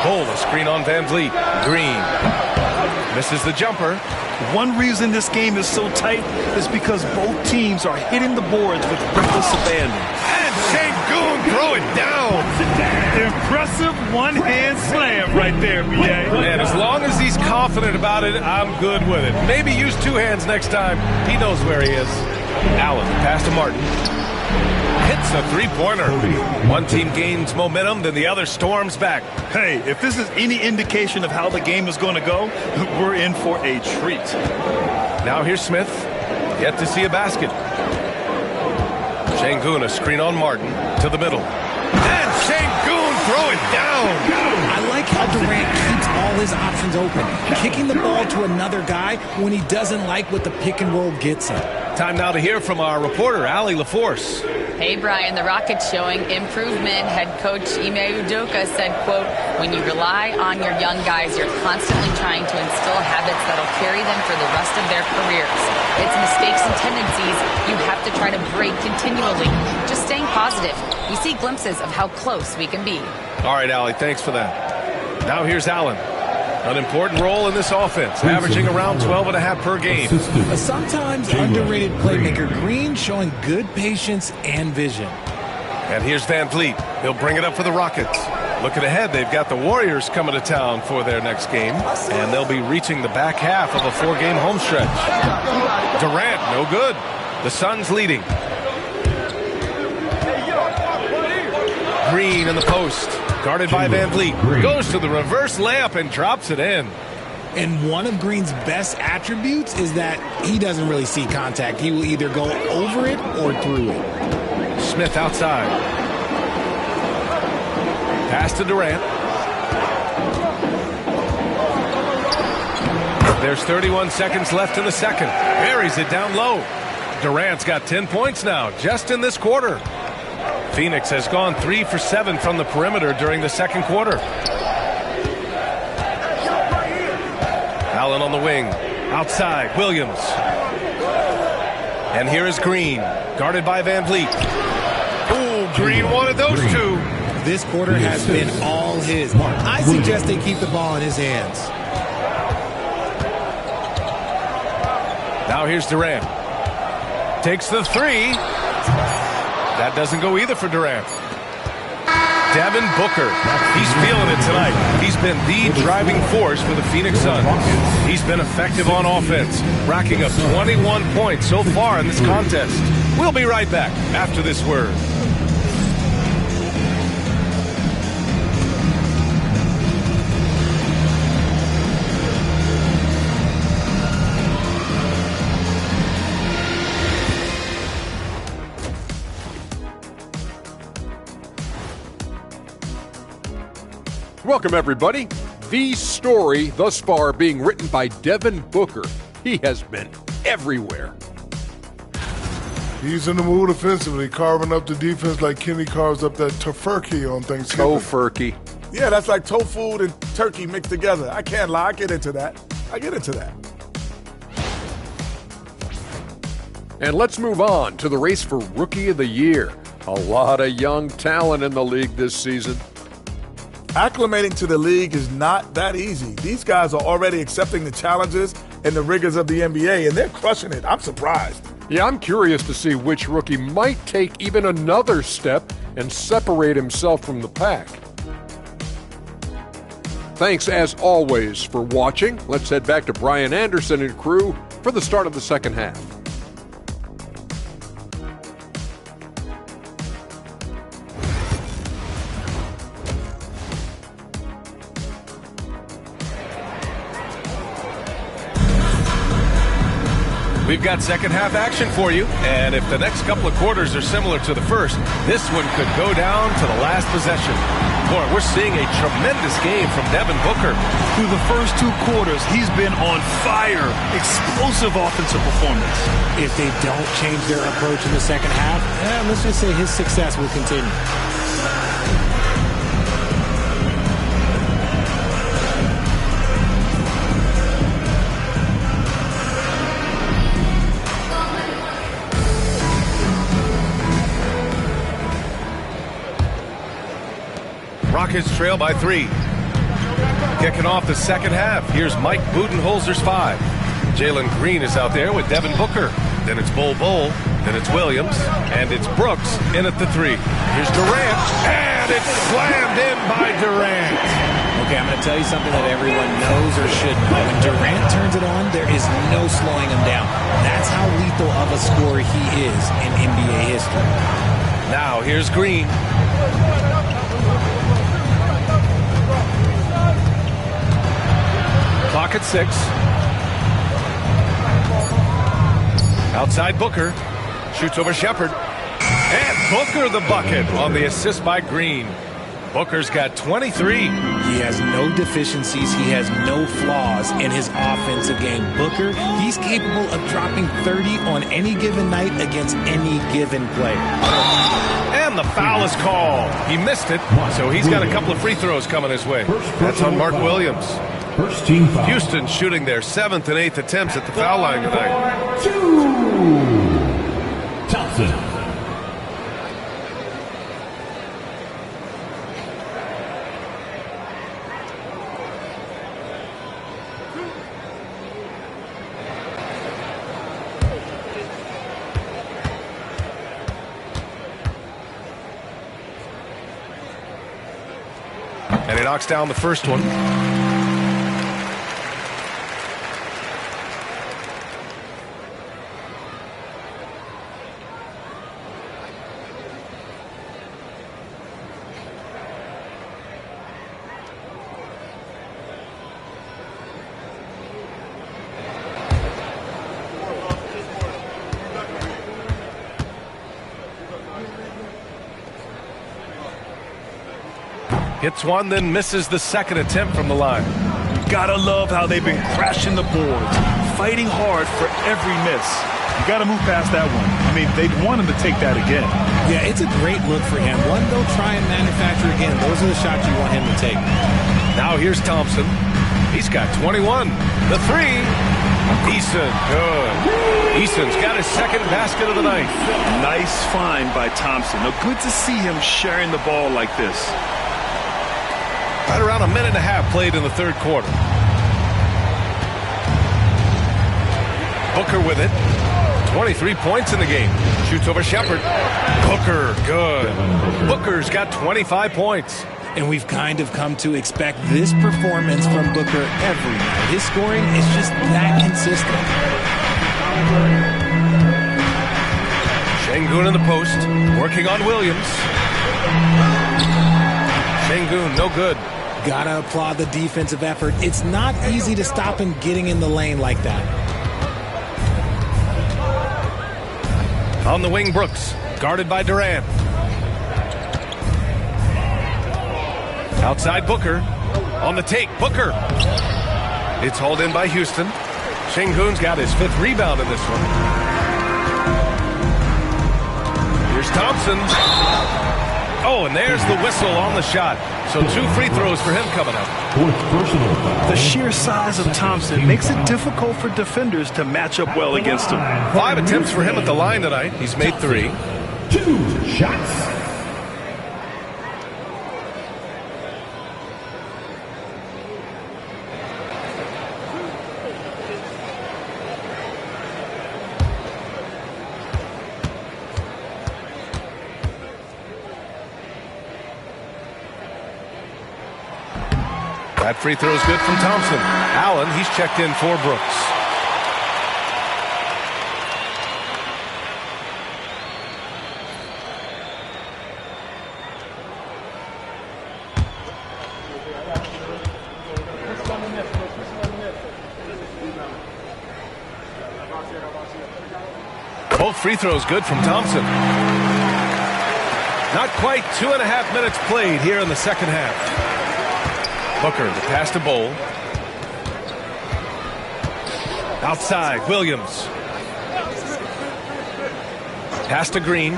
Bull, a screen on Van Vliet. Green misses the jumper. One reason this game is so tight is because both teams are hitting the boards with reckless abandon. And Şengün, throw it down. Impressive one-hand slam right there, B.A. And as long as he's confident about it, I'm good with it. Maybe use 2 hands next time. He knows where he is. Allen, pass to Martin. Hits a 3-pointer. One team gains momentum, then the other storms back. Hey, if this is any indication of how the game is going to go, we're in for a treat. Now here's Smith. Yet to see a basket. Şengün, a screen on Martin. To the middle. And Şengün, throw it down. I like how Durant keeps all his options open. Kicking the ball to another guy when he doesn't like what the pick and roll gets him. Time now to hear from our reporter, Allie LaForce. Hey, Brian, the Rockets showing improvement. Head coach Ime Udoka said, quote, when you rely on your young guys, you're constantly trying to instill habits that'll carry them for the rest of their careers. It's mistakes and tendencies you have to try to break continually. Just staying positive. We see glimpses of how close we can be. All right, Allie, thanks for that. Now here's Allen. An important role in this offense, averaging around 12.5 per game. A sometimes underrated playmaker. Green showing good patience and vision. And here's Van Vliet. He'll bring it up for the Rockets. Looking ahead, they've got the Warriors coming to town for their next game, and they'll be reaching the back half of a 4-game home stretch. Durant, no good. The Suns leading. Green in the post. Guarded by Van Vliet. Goes to the reverse layup and drops it in. And one of Green's best attributes is that he doesn't really see contact. He will either go over it or through it. Smith outside. Pass to Durant. There's 31 seconds left in the second. Buries it down low. Durant's got 10 points now, just in this quarter. Phoenix has gone 3 for 7 from the perimeter during the second quarter. Allen on the wing. Outside, Williams. And here is Green, guarded by Van Vliet. Ooh, Green wanted those two. This quarter has been all his. I suggest they keep the ball in his hands. Now here's Durant. Takes the three. That doesn't go either for Durant. Devin Booker. He's feeling it tonight. He's been the driving force for the Phoenix Suns. He's been effective on offense, racking up 21 points so far in this contest. We'll be right back after this word. Welcome, everybody. The story thus far being written by Devin Booker. He has been everywhere. He's in the mood offensively, carving up the defense like Kenny carves up that tofurkey on Thanksgiving. Tofurkey. Yeah, that's like tofu and turkey mixed together. I can't lie. I get into that. And let's move on to the race for Rookie of the Year. A lot of young talent in the league this season. Acclimating to the league is not that easy. These guys are already accepting the challenges and the rigors of the NBA, and they're crushing it. I'm surprised. Yeah, I'm curious to see which rookie might take even another step and separate himself from the pack. Thanks, as always, for watching. Let's head back to Brian Anderson and crew for the start of the second half. We've got second half action for you, and if the next couple of quarters are similar to the first, this one could go down to the last possession. Boy, we're seeing a tremendous game from Devin Booker. Through the first two quarters, he's been on fire. Explosive offensive performance. If they don't change their approach in the second half, let's just say his success will continue. Rockets trail by 3. Kicking off the second half, here's Mike Budenholzer's 5. Jalen Green is out there with Devin Booker. Then it's Bol, then it's Williams, and it's Brooks in at the 3. Here's Durant, and it's slammed in by Durant. Okay, I'm going to tell you something that everyone knows or should know. When Durant turns it on, there is no slowing him down. That's how lethal of a scorer he is in NBA history. Now here's Green. Clock at 6. Outside Booker. Shoots over Shepherd. And Booker the bucket on the assist by Green. Booker's got 23. He has no deficiencies. He has no flaws in his offensive game. Booker, he's capable of dropping 30 on any given night against any given player. And the foul is called. He missed it, so he's got a couple of free throws coming his way. That's on Mark Williams. First team foul. Houston shooting their 7th and 8th attempts at the foul line tonight. 2. Thompson. And he knocks down the first one. Hits one, then misses the second attempt from the line. Gotta love how they've been crashing the boards, fighting hard for every miss. You gotta move past that one. I mean, they'd want him to take that again. Yeah, it's a great look for him. One they'll try and manufacture again. Those are the shots you want him to take. Now here's Thompson. He's got 21. The three. Eason, good. Eason's got his second basket of the night. Nice find by Thompson. Now, good to see him sharing the ball like this. Right around a minute and a half played in the third quarter. Booker with it. 23 points in the game. Shoots over Shepherd. Booker, good. Booker's got 25 points. And we've kind of come to expect this performance from Booker every night. His scoring is just that consistent. Şengün in the post, working on Williams. Şengün, no good. Gotta applaud the defensive effort. It's not easy to stop him getting in the lane like that. On the wing, Brooks, guarded by Durant. Outside Booker. On the take, Booker. It's hauled in by Houston. Şengün's got his fifth rebound in this one. Here's Thompson. Oh, and there's the whistle on the shot. So 2 free throws for him coming up. The sheer size of Thompson makes it difficult for defenders to match up well against him. 5 attempts for him at the line tonight. He's made 3. 2 shots. That free throw is good from Thompson. Allen, he's checked in for Brooks. Both free throws good from Thompson. Not quite 2.5 minutes played here in the second half. Booker, the pass to Bowl. Outside, Williams. Pass to Green.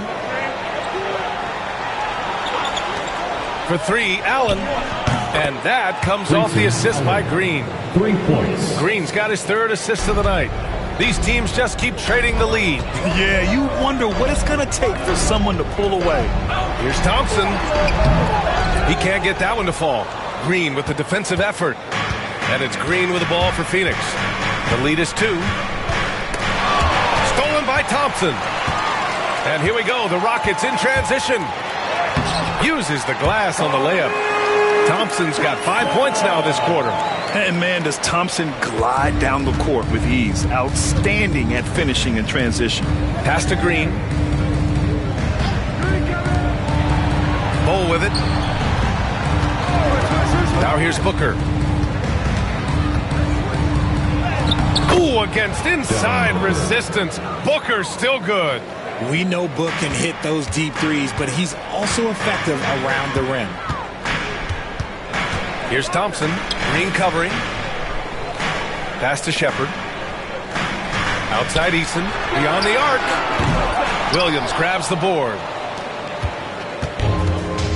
For 3, Allen. And that comes off the assist by Green. 3 points. Green's got his third assist of the night. These teams just keep trading the lead. Yeah, you wonder what it's going to take for someone to pull away. Here's Thompson. He can't get that one to fall. Green with the defensive effort. And it's Green with the ball for Phoenix. The lead is 2. Stolen by Thompson. And here we go. The Rockets in transition. Uses the glass on the layup. Thompson's got 5 points now this quarter. And man, does Thompson glide down the court with ease. Outstanding at finishing in transition. Pass to Green. Bowl with it. Now here's Booker. Ooh, against inside resistance. Booker's still good. We know Book can hit those deep threes, but he's also effective around the rim. Here's Thompson. Green covering. Pass to Shepherd. Outside Eason. Beyond the arc. Williams grabs the board.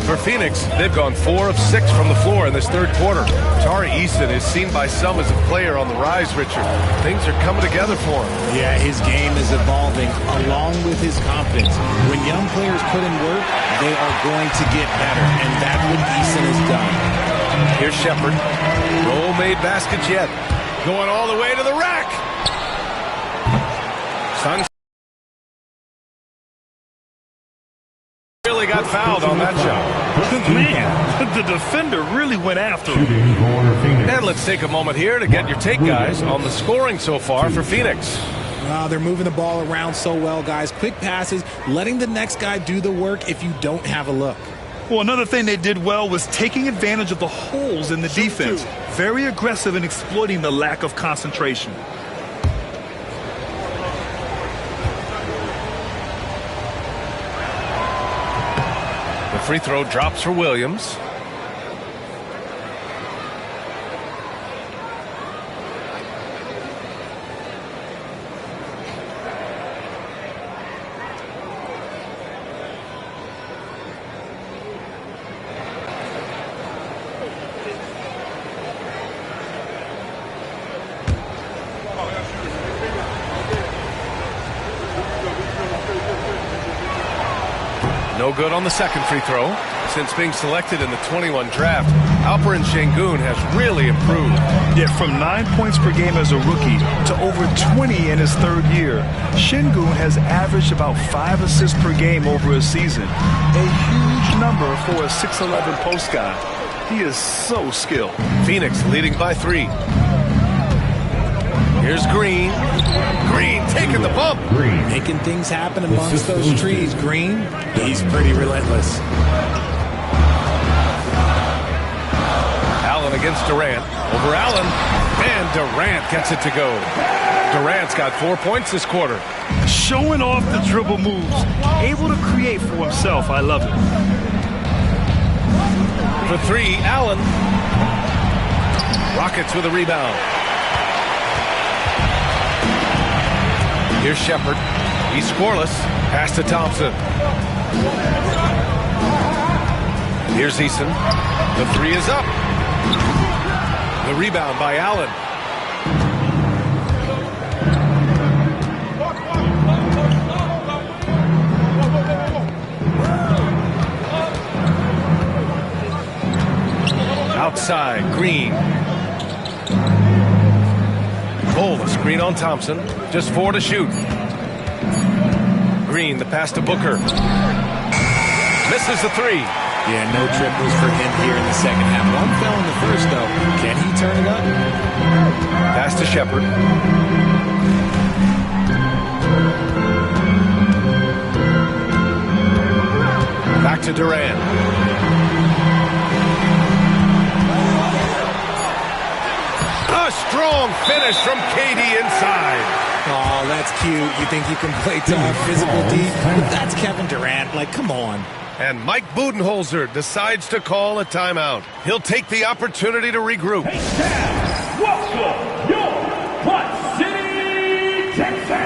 For Phoenix, they've gone 4 of 6 from the floor in this third quarter. Tari Eason is seen by some as a player on the rise, Richard. Things are coming together for him. Yeah, his game is evolving along with his confidence. When young players put in work, they are going to get better, and that's what Eason has done. Here's Shepherd. No made baskets yet. Going all the way to the rack. Sun really got fouled on that shot. Man, the defender really went after him. And let's take a moment here to get your take, guys, on the scoring so far for Phoenix. They're moving the ball around so well, guys. Quick passes, letting the next guy do the work if you don't have a look. Well, another thing they did well was taking advantage of the holes in the defense. Very aggressive in exploiting the lack of concentration. The free throw drops for Williams. No good on the second free throw. Since being selected in the 21 draft, Alperen Sengun has really improved. Yeah, from 9 points per game as a rookie to over 20 in his third year, Sengun has averaged about 5 assists per game over a season. A huge number for a 6'11 post guy. He is so skilled. Phoenix leading by 3. Here's Green. Green taking the bump. Making things happen amongst those trees. Green, he's pretty relentless. Allen against Durant. Over Allen. And Durant gets it to go. Durant's got 4 points this quarter. Showing off the dribble moves. Able to create for himself. I love it. For 3, Allen. Rockets with a rebound. Here's Shepard. He's scoreless. Pass to Thompson. Here's Eason. The 3 is up. The rebound by Allen. Outside, Green. Cole, the screen on Thompson. Just 4 to shoot. Green, the pass to Booker. Misses the 3. Yeah, no triples for him here in the second half. One fell in the first, though. Can he turn it up? Pass to Shepard. Back to Durant. A strong finish from KD inside. Oh, that's cute. You think you can play tough, physical deep? But that's Kevin Durant. Like, come on. And Mike Budenholzer decides to call a timeout. He'll take the opportunity to regroup. Welcome, your Hot City Texans.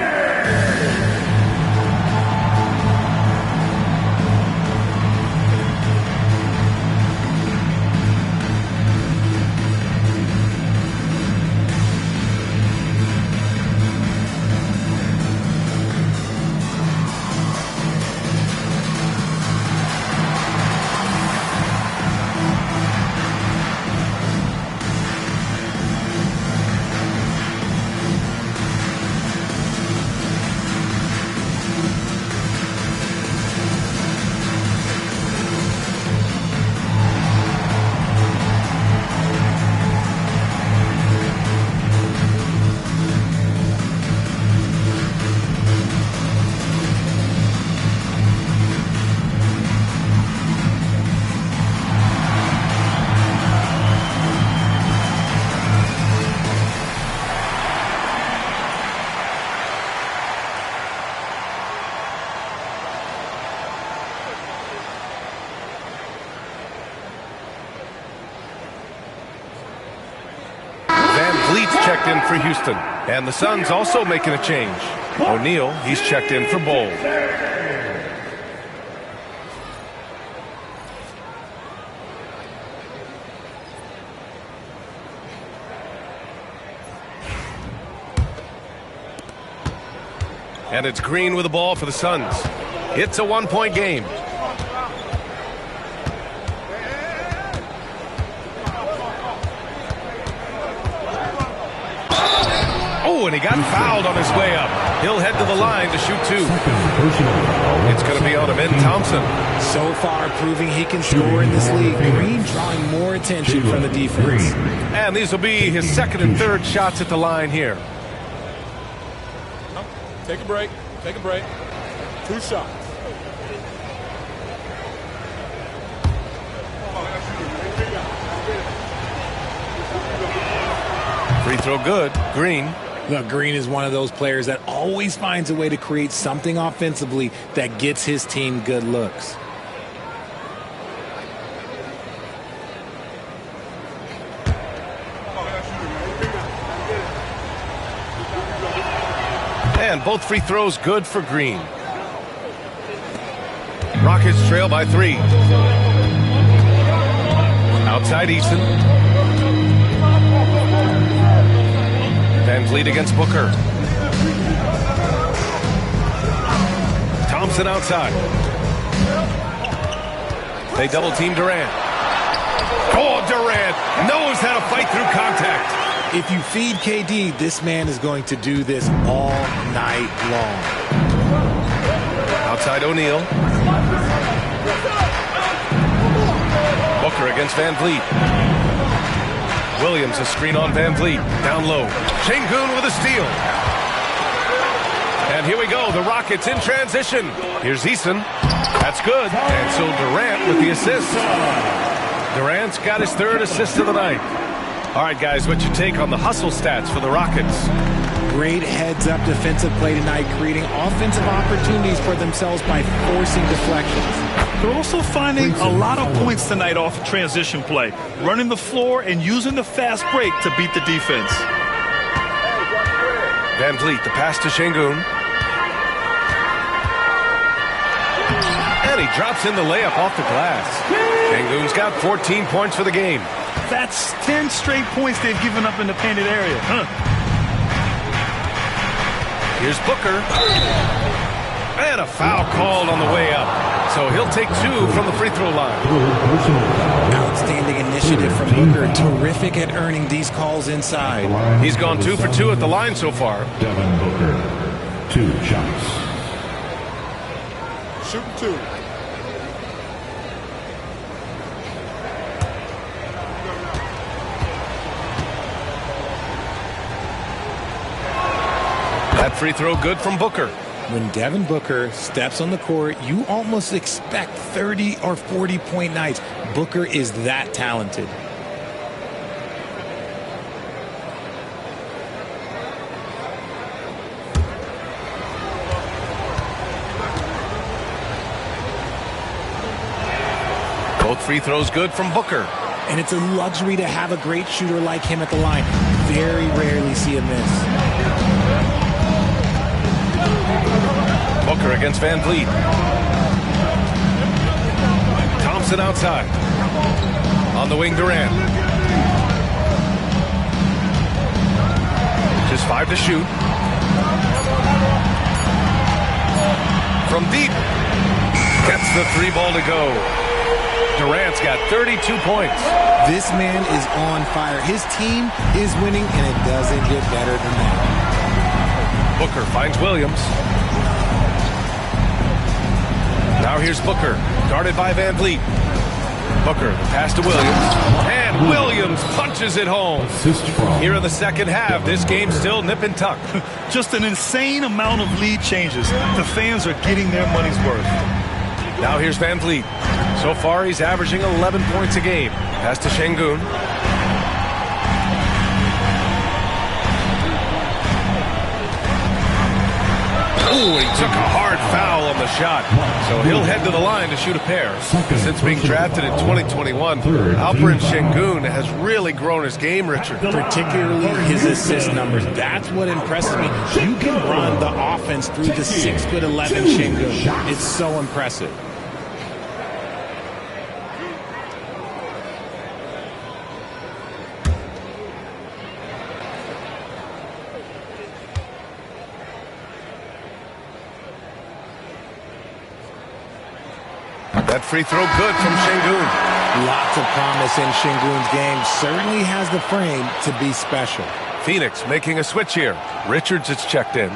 Checked in for Houston. And the Suns also making a change. O'Neal, he's checked in for Bol. And it's Green with the ball for the Suns. It's a 1-point game. Oh, and he got fouled on his way up. He'll head to the line to shoot 2. It's going to be on Amen Thompson. So far, proving he can score in this league. Green drawing more attention from the defense. And these will be his second and third shots at the line here. Take a break. Take a break. 2 shots. Free throw good. Green. Look, Green is one of those players that always finds a way to create something offensively that gets his team good looks. And both free throws good for Green. Rockets trail by 3. Outside Eason. Van Vliet against Booker. Thompson outside. They double-team Durant. Oh, Durant knows how to fight through contact. If you feed KD, this man is going to do this all night long. Outside O'Neal. Booker against Van Vliet. Williams a screen on Van Vliet. Down low. Şengün with a steal. And here we go. The Rockets in transition. Here's Eason. That's good. And so Durant with the assist. Durant's got his third assist of the night. All right, guys, what's your take on the hustle stats for the Rockets? Great heads-up defensive play tonight, creating offensive opportunities for themselves by forcing deflections. They're also finding a lot of points tonight off transition play, running the floor and using the fast break to beat the defense. Van Vliet, the pass to Şengün. And he drops in the layup off the glass. Şengün's got 14 points for the game. That's 10 straight points they've given up in the painted area. Here's Booker. And a foul called on the way up. So he'll take 2 from the free throw line. Outstanding initiative from Booker. Terrific at earning these calls inside. He's gone 2 for 2 at the line so far. Devin Booker, 2 shots. Shooting 2. That free throw good from Booker. When Devin Booker steps on the court, you almost expect 30 or 40-point nights. Booker is that talented. Both free throws good from Booker. And it's a luxury to have a great shooter like him at the line. Very rarely see a miss. Booker against Van Vliet. Thompson outside. On the wing, Durant. Just 5 to shoot. From deep. Gets the 3 ball to go. Durant's got 32 points. This man is on fire. His team is winning, and it doesn't get better than that. Booker finds Williams. Now here's Booker, guarded by Van Vliet. Booker, the pass to Williams. And Williams punches it home. Here in the second half, this game's still nip and tuck. Just an insane amount of lead changes. The fans are getting their money's worth. Now here's Van Vliet. So far, he's averaging 11 points a game. Pass to Şengün. Ooh, he took a hard foul on the shot. So he'll head to the line to shoot a pair. Since being drafted in 2021, Alperen Şengün has really grown his game, Richard. Particularly his assist numbers. That's what impresses me. You can run the offense through the 6'11" Şengün. It's so impressive. That free throw good from Şengün. Lots of promise in Şengün's game. Certainly has the frame to be special. Phoenix making a switch here. Richards is checked in.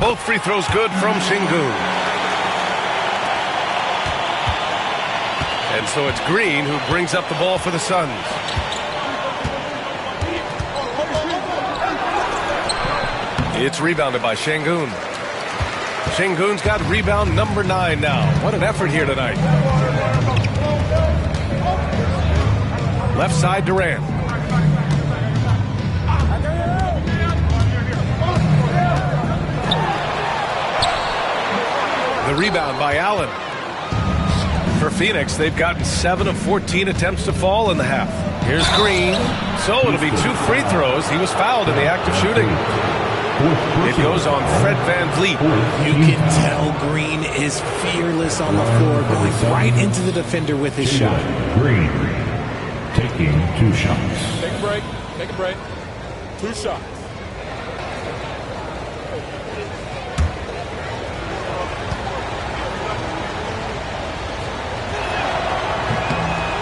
Both free throws good from Şengün. And so it's Green who brings up the ball for the Suns. It's rebounded by Şengün. Şengün's got rebound number 9 now. What an effort here tonight. Left side, Durant. The rebound by Allen. For Phoenix, they've gotten 7 of 14 attempts to fall in the half. Here's Green. So it'll be 2 free throws. He was fouled in the act of shooting. It goes on Fred Van Vliet. You can tell Green is fearless on the floor, going right into the defender with his shot. Green taking 2 shots. Take a break. Take a break. 2 shots.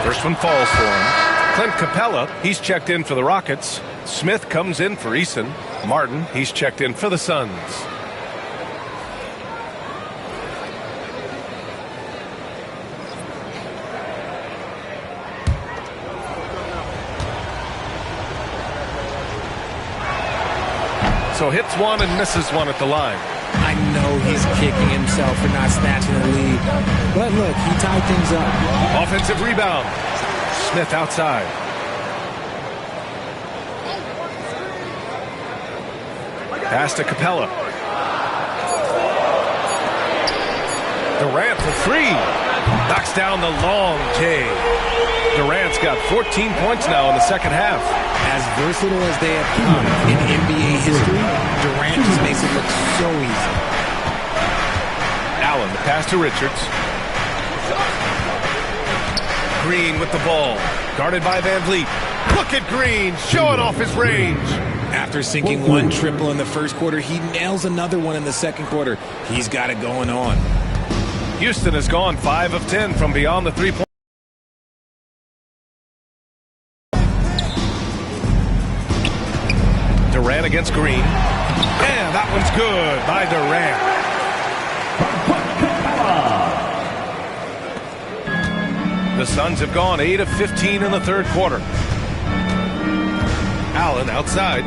First one falls for him. Clint Capella, he's checked in for the Rockets. Smith comes in for Eason. Martin, he's checked in for the Suns. So hits one and misses one at the line. I know he's kicking himself for not snatching the lead. But look, he tied things up. Offensive rebound. Smith outside. Pass to Capella. Durant for 3. Knocks down the long J. Durant's got 14 points now in the second half. As versatile as they have come in NBA history, Durant just makes it look so easy. Allen, the pass to Richards. Green with the ball. Guarded by Van Vliet. Look at Green showing off his range. After sinking one triple in the first quarter, he nails another one in the second quarter. He's got it going on. Houston has gone 5 of 10 from beyond the three-point. Durant against Green. And that one's good by Durant. The Suns have gone 8 of 15 in the third quarter. Allen outside.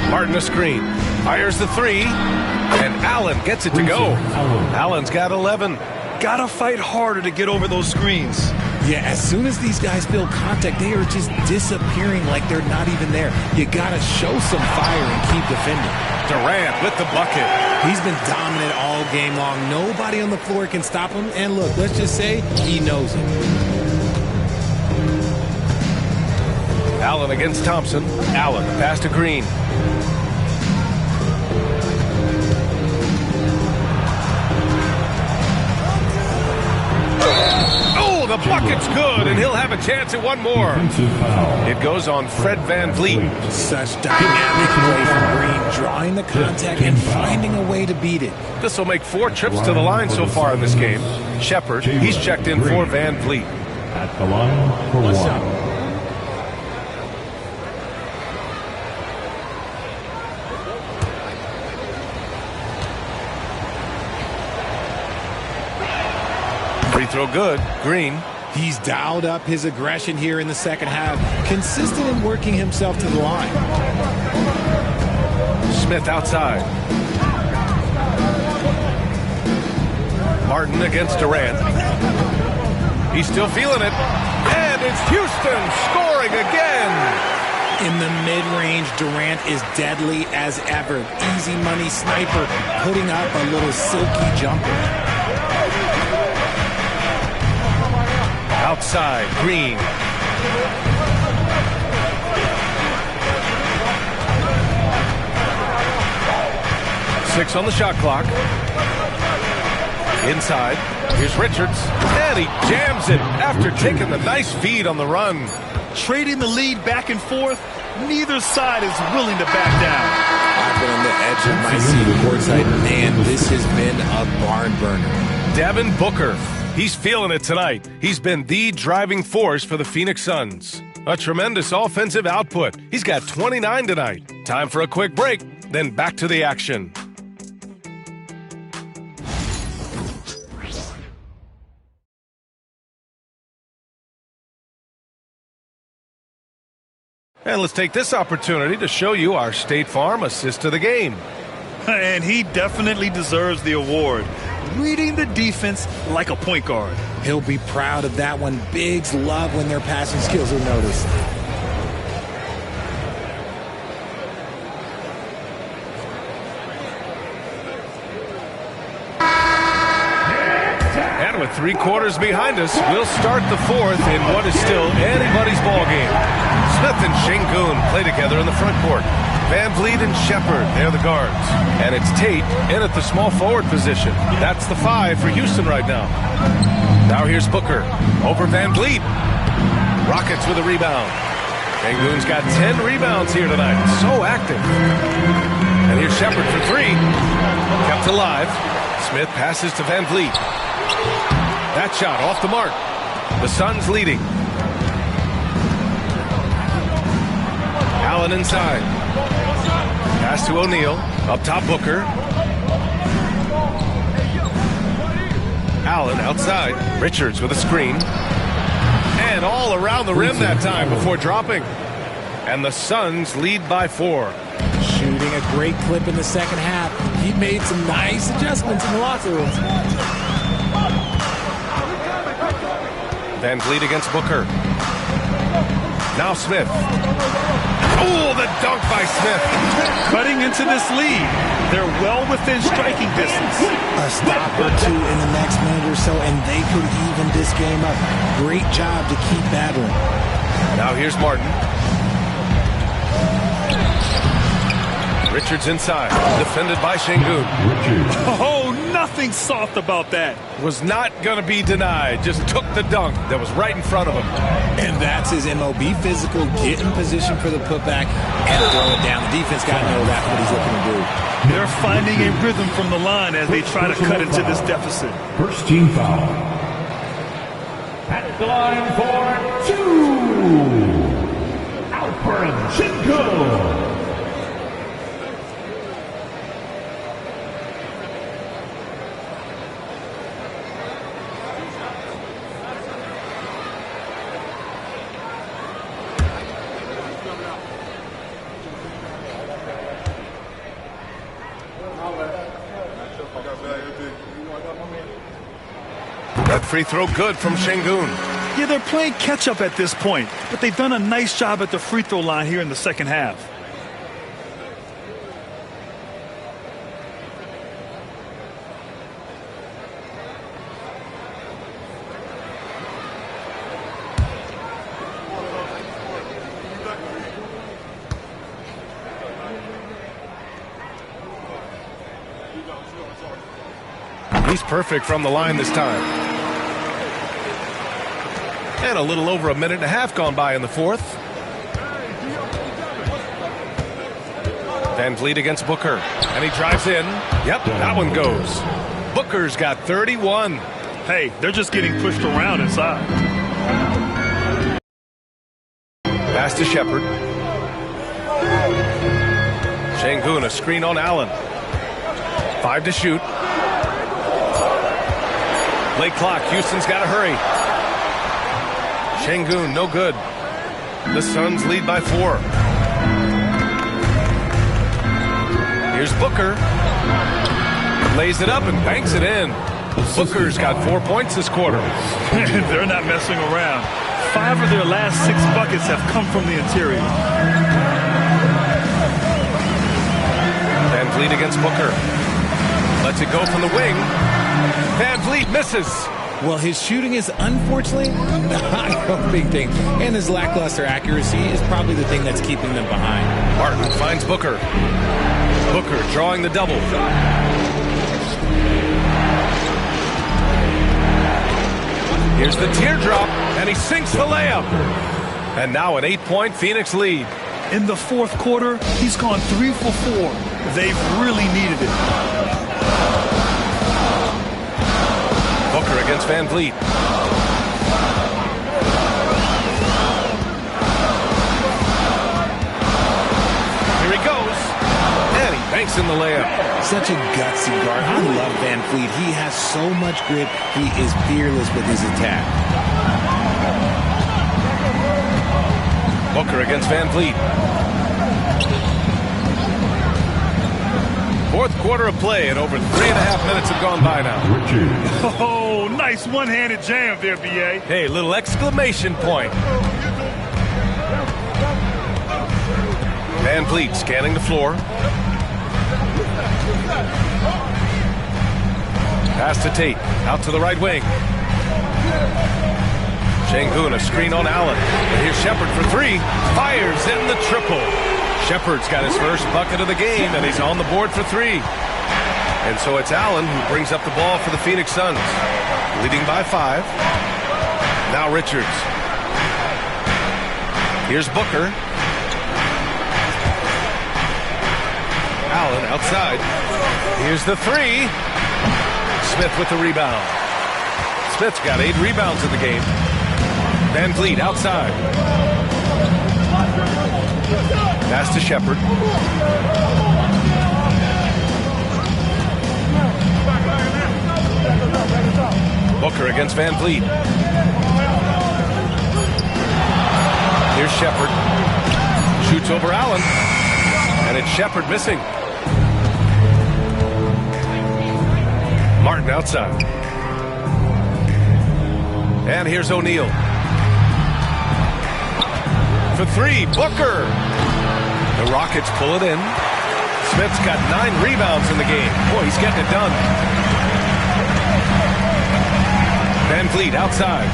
Martin a screen. Fires the 3. And Allen gets it to go. Allen's got 11. Gotta fight harder to get over those screens. Yeah, as soon as these guys feel contact, they are just disappearing like they're not even there. You gotta show some fire and keep defending. Durant with the bucket. He's been dominant all game long. Nobody on the floor can stop him. And look, let's just say he knows it. Allen against Thompson. Allen, pass to Green. Oh, the bucket's good, and he'll have a chance at one more. It goes on Fred Van Vliet. Such dynamic play from Green, drawing the contact and finding a way to beat it. This will make 4 trips to the line so far in this game. Shepard, he's checked in for Van Vliet. At the line for 1. Free throw good. Green. He's dialed up his aggression here in the second half, consistent in working himself to the line. Smith outside. Martin against Durant. He's still feeling it. And it's Houston scoring again. In the mid-range, Durant is deadly as ever. Easy money sniper, putting up a little silky jumper. Outside, Green. Six on the shot clock. Inside, here's Richards. And he jams it after taking the nice feed on the run. Trading the lead back and forth, neither side is willing to back down. I've been on the edge of my seat courtside. Man, this has been a barn burner. Devin Booker. He's feeling it tonight. He's been the driving force for the Phoenix Suns. A tremendous offensive output. He's got 29 tonight. Time for a quick break, then back to the action. And let's take this opportunity to show you our State Farm assist to the game. And he definitely deserves the award. Reading the defense like a point guard. He'll be proud of that one. Bigs love when their passing skills are noticed. And with 3 quarters behind us, we'll start the fourth in what is still anybody's ball game. Smith and Şengün play together in the front court. Van Vliet and Shepard, they're the guards. And it's Tate in at the small forward position. That's the 5 for Houston right now. Now here's Booker over Van Vliet. Rockets with a rebound. Sengun's got 10 rebounds here tonight. So active. And here's Shepard for three. Kept alive. Smith passes to Van Vliet. That shot off the mark. The Suns leading. Allen inside. Pass to O'Neal. Up top, Booker. Allen outside. Richards with a screen. And all around the rim that time before dropping. And the Suns lead by 4. Shooting a great clip in the second half. He made some nice adjustments in the locker room. Van Vliet against Booker. Now Smith. Oh, the dunk by Smith. Cutting into this lead. They're well within striking distance. A stop or two in the next minute or so, and they could even this game up. Great job to keep battling. Now here's Martin. Richards inside. Defended by Sengun. Oh, nothing soft about that. Was not going to be denied. Just took the dunk that was right in front of him. And that's his MO. Be physical, get in position for the putback, and throw it down. The defense got to know that's what he's looking to do. They're finding a rhythm from the line as they try to cut into this deficit. First team foul. At the line for 2. Alperen Sengun. That free throw good from Sengun. Yeah, they're playing catch-up at this point, but they've done a nice job at the free throw line here in the second half. He's perfect from the line this time. And a little over a minute and a half gone by in the fourth. Van Vliet against Booker. And he drives in. Yep, that one goes. Booker's got 31. Hey, they're just getting pushed around inside. Pass to Shepard. Sengun, a screen on Allen. 5 to shoot. Late clock. Houston's got to hurry. Sengun, no good. The Suns lead by 4. Here's Booker. Lays it up and banks it in. Booker's got 4 points this quarter. They're not messing around. 5 of their last 6 buckets have come from the interior. Van Vliet against Booker. Lets it go from the wing. Van Vliet misses. Well, his shooting is unfortunately not a big thing. And his lackluster accuracy is probably the thing that's keeping them behind. Martin finds Booker. Booker drawing the double. Here's the teardrop, and he sinks the layup. And now an 8-point Phoenix lead. In the fourth quarter, he's gone 3 for 4. They've really needed it. Booker against Van Vliet. Here he goes. And he banks in the layup. Such a gutsy guard. I love Van Vliet. He has so much grit. He is fearless with his attack. Booker against Van Vliet. Fourth quarter of play, and over 3.5 minutes have gone by now. Oh, nice one-handed jam there, B.A. Hey, little exclamation point. Van Vliet scanning the floor. Pass to Tate, out to the right wing. Sengun, a screen on Allen. And here's Shepard for 3. Fires in the triple. Shepard's got his first bucket of the game, and he's on the board for 3. And so it's Allen who brings up the ball for the Phoenix Suns. Leading by 5. Now Richards. Here's Booker. Allen outside. Here's the three. Smith with the rebound. Smith's got 8 rebounds in the game. Van Vliet outside. Pass to Shepherd. Booker against Van Vliet. Here's Shepherd. Shoots over Allen. And it's Shepherd missing. Martin outside. And here's O'Neal. For 3, Booker. The Rockets pull it in. Smith's got 9 rebounds in the game. Boy, he's getting it done. Van Vliet outside.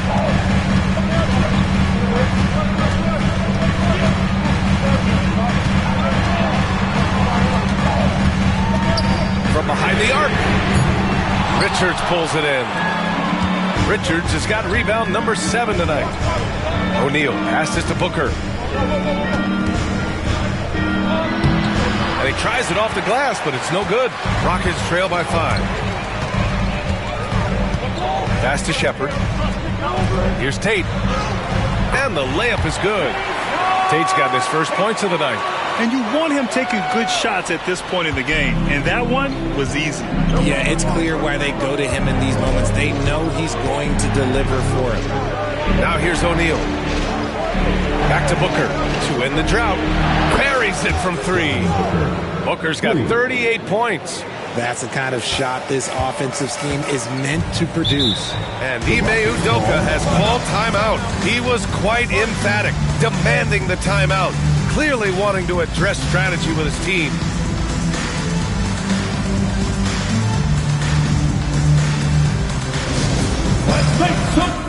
From behind the arc. Richards pulls it in. Richards has got rebound number 7 tonight. O'Neal passes to Booker. And he tries it off the glass, but it's no good. Rockets trail by 5. Pass to Shepherd. Here's Tate. And the layup is good. Tate's got his first points of the night. And you want him taking good shots at this point in the game. And that one was easy. Yeah, it's clear why they go to him in these moments. They know he's going to deliver for him. Now here's O'Neal. Back to Booker to end the drought. Buries it from 3. Booker's got 38 points. That's the kind of shot this offensive scheme is meant to produce. And Ime Udoka has called timeout. He was quite emphatic, demanding the timeout, clearly wanting to address strategy with his team. Let's make some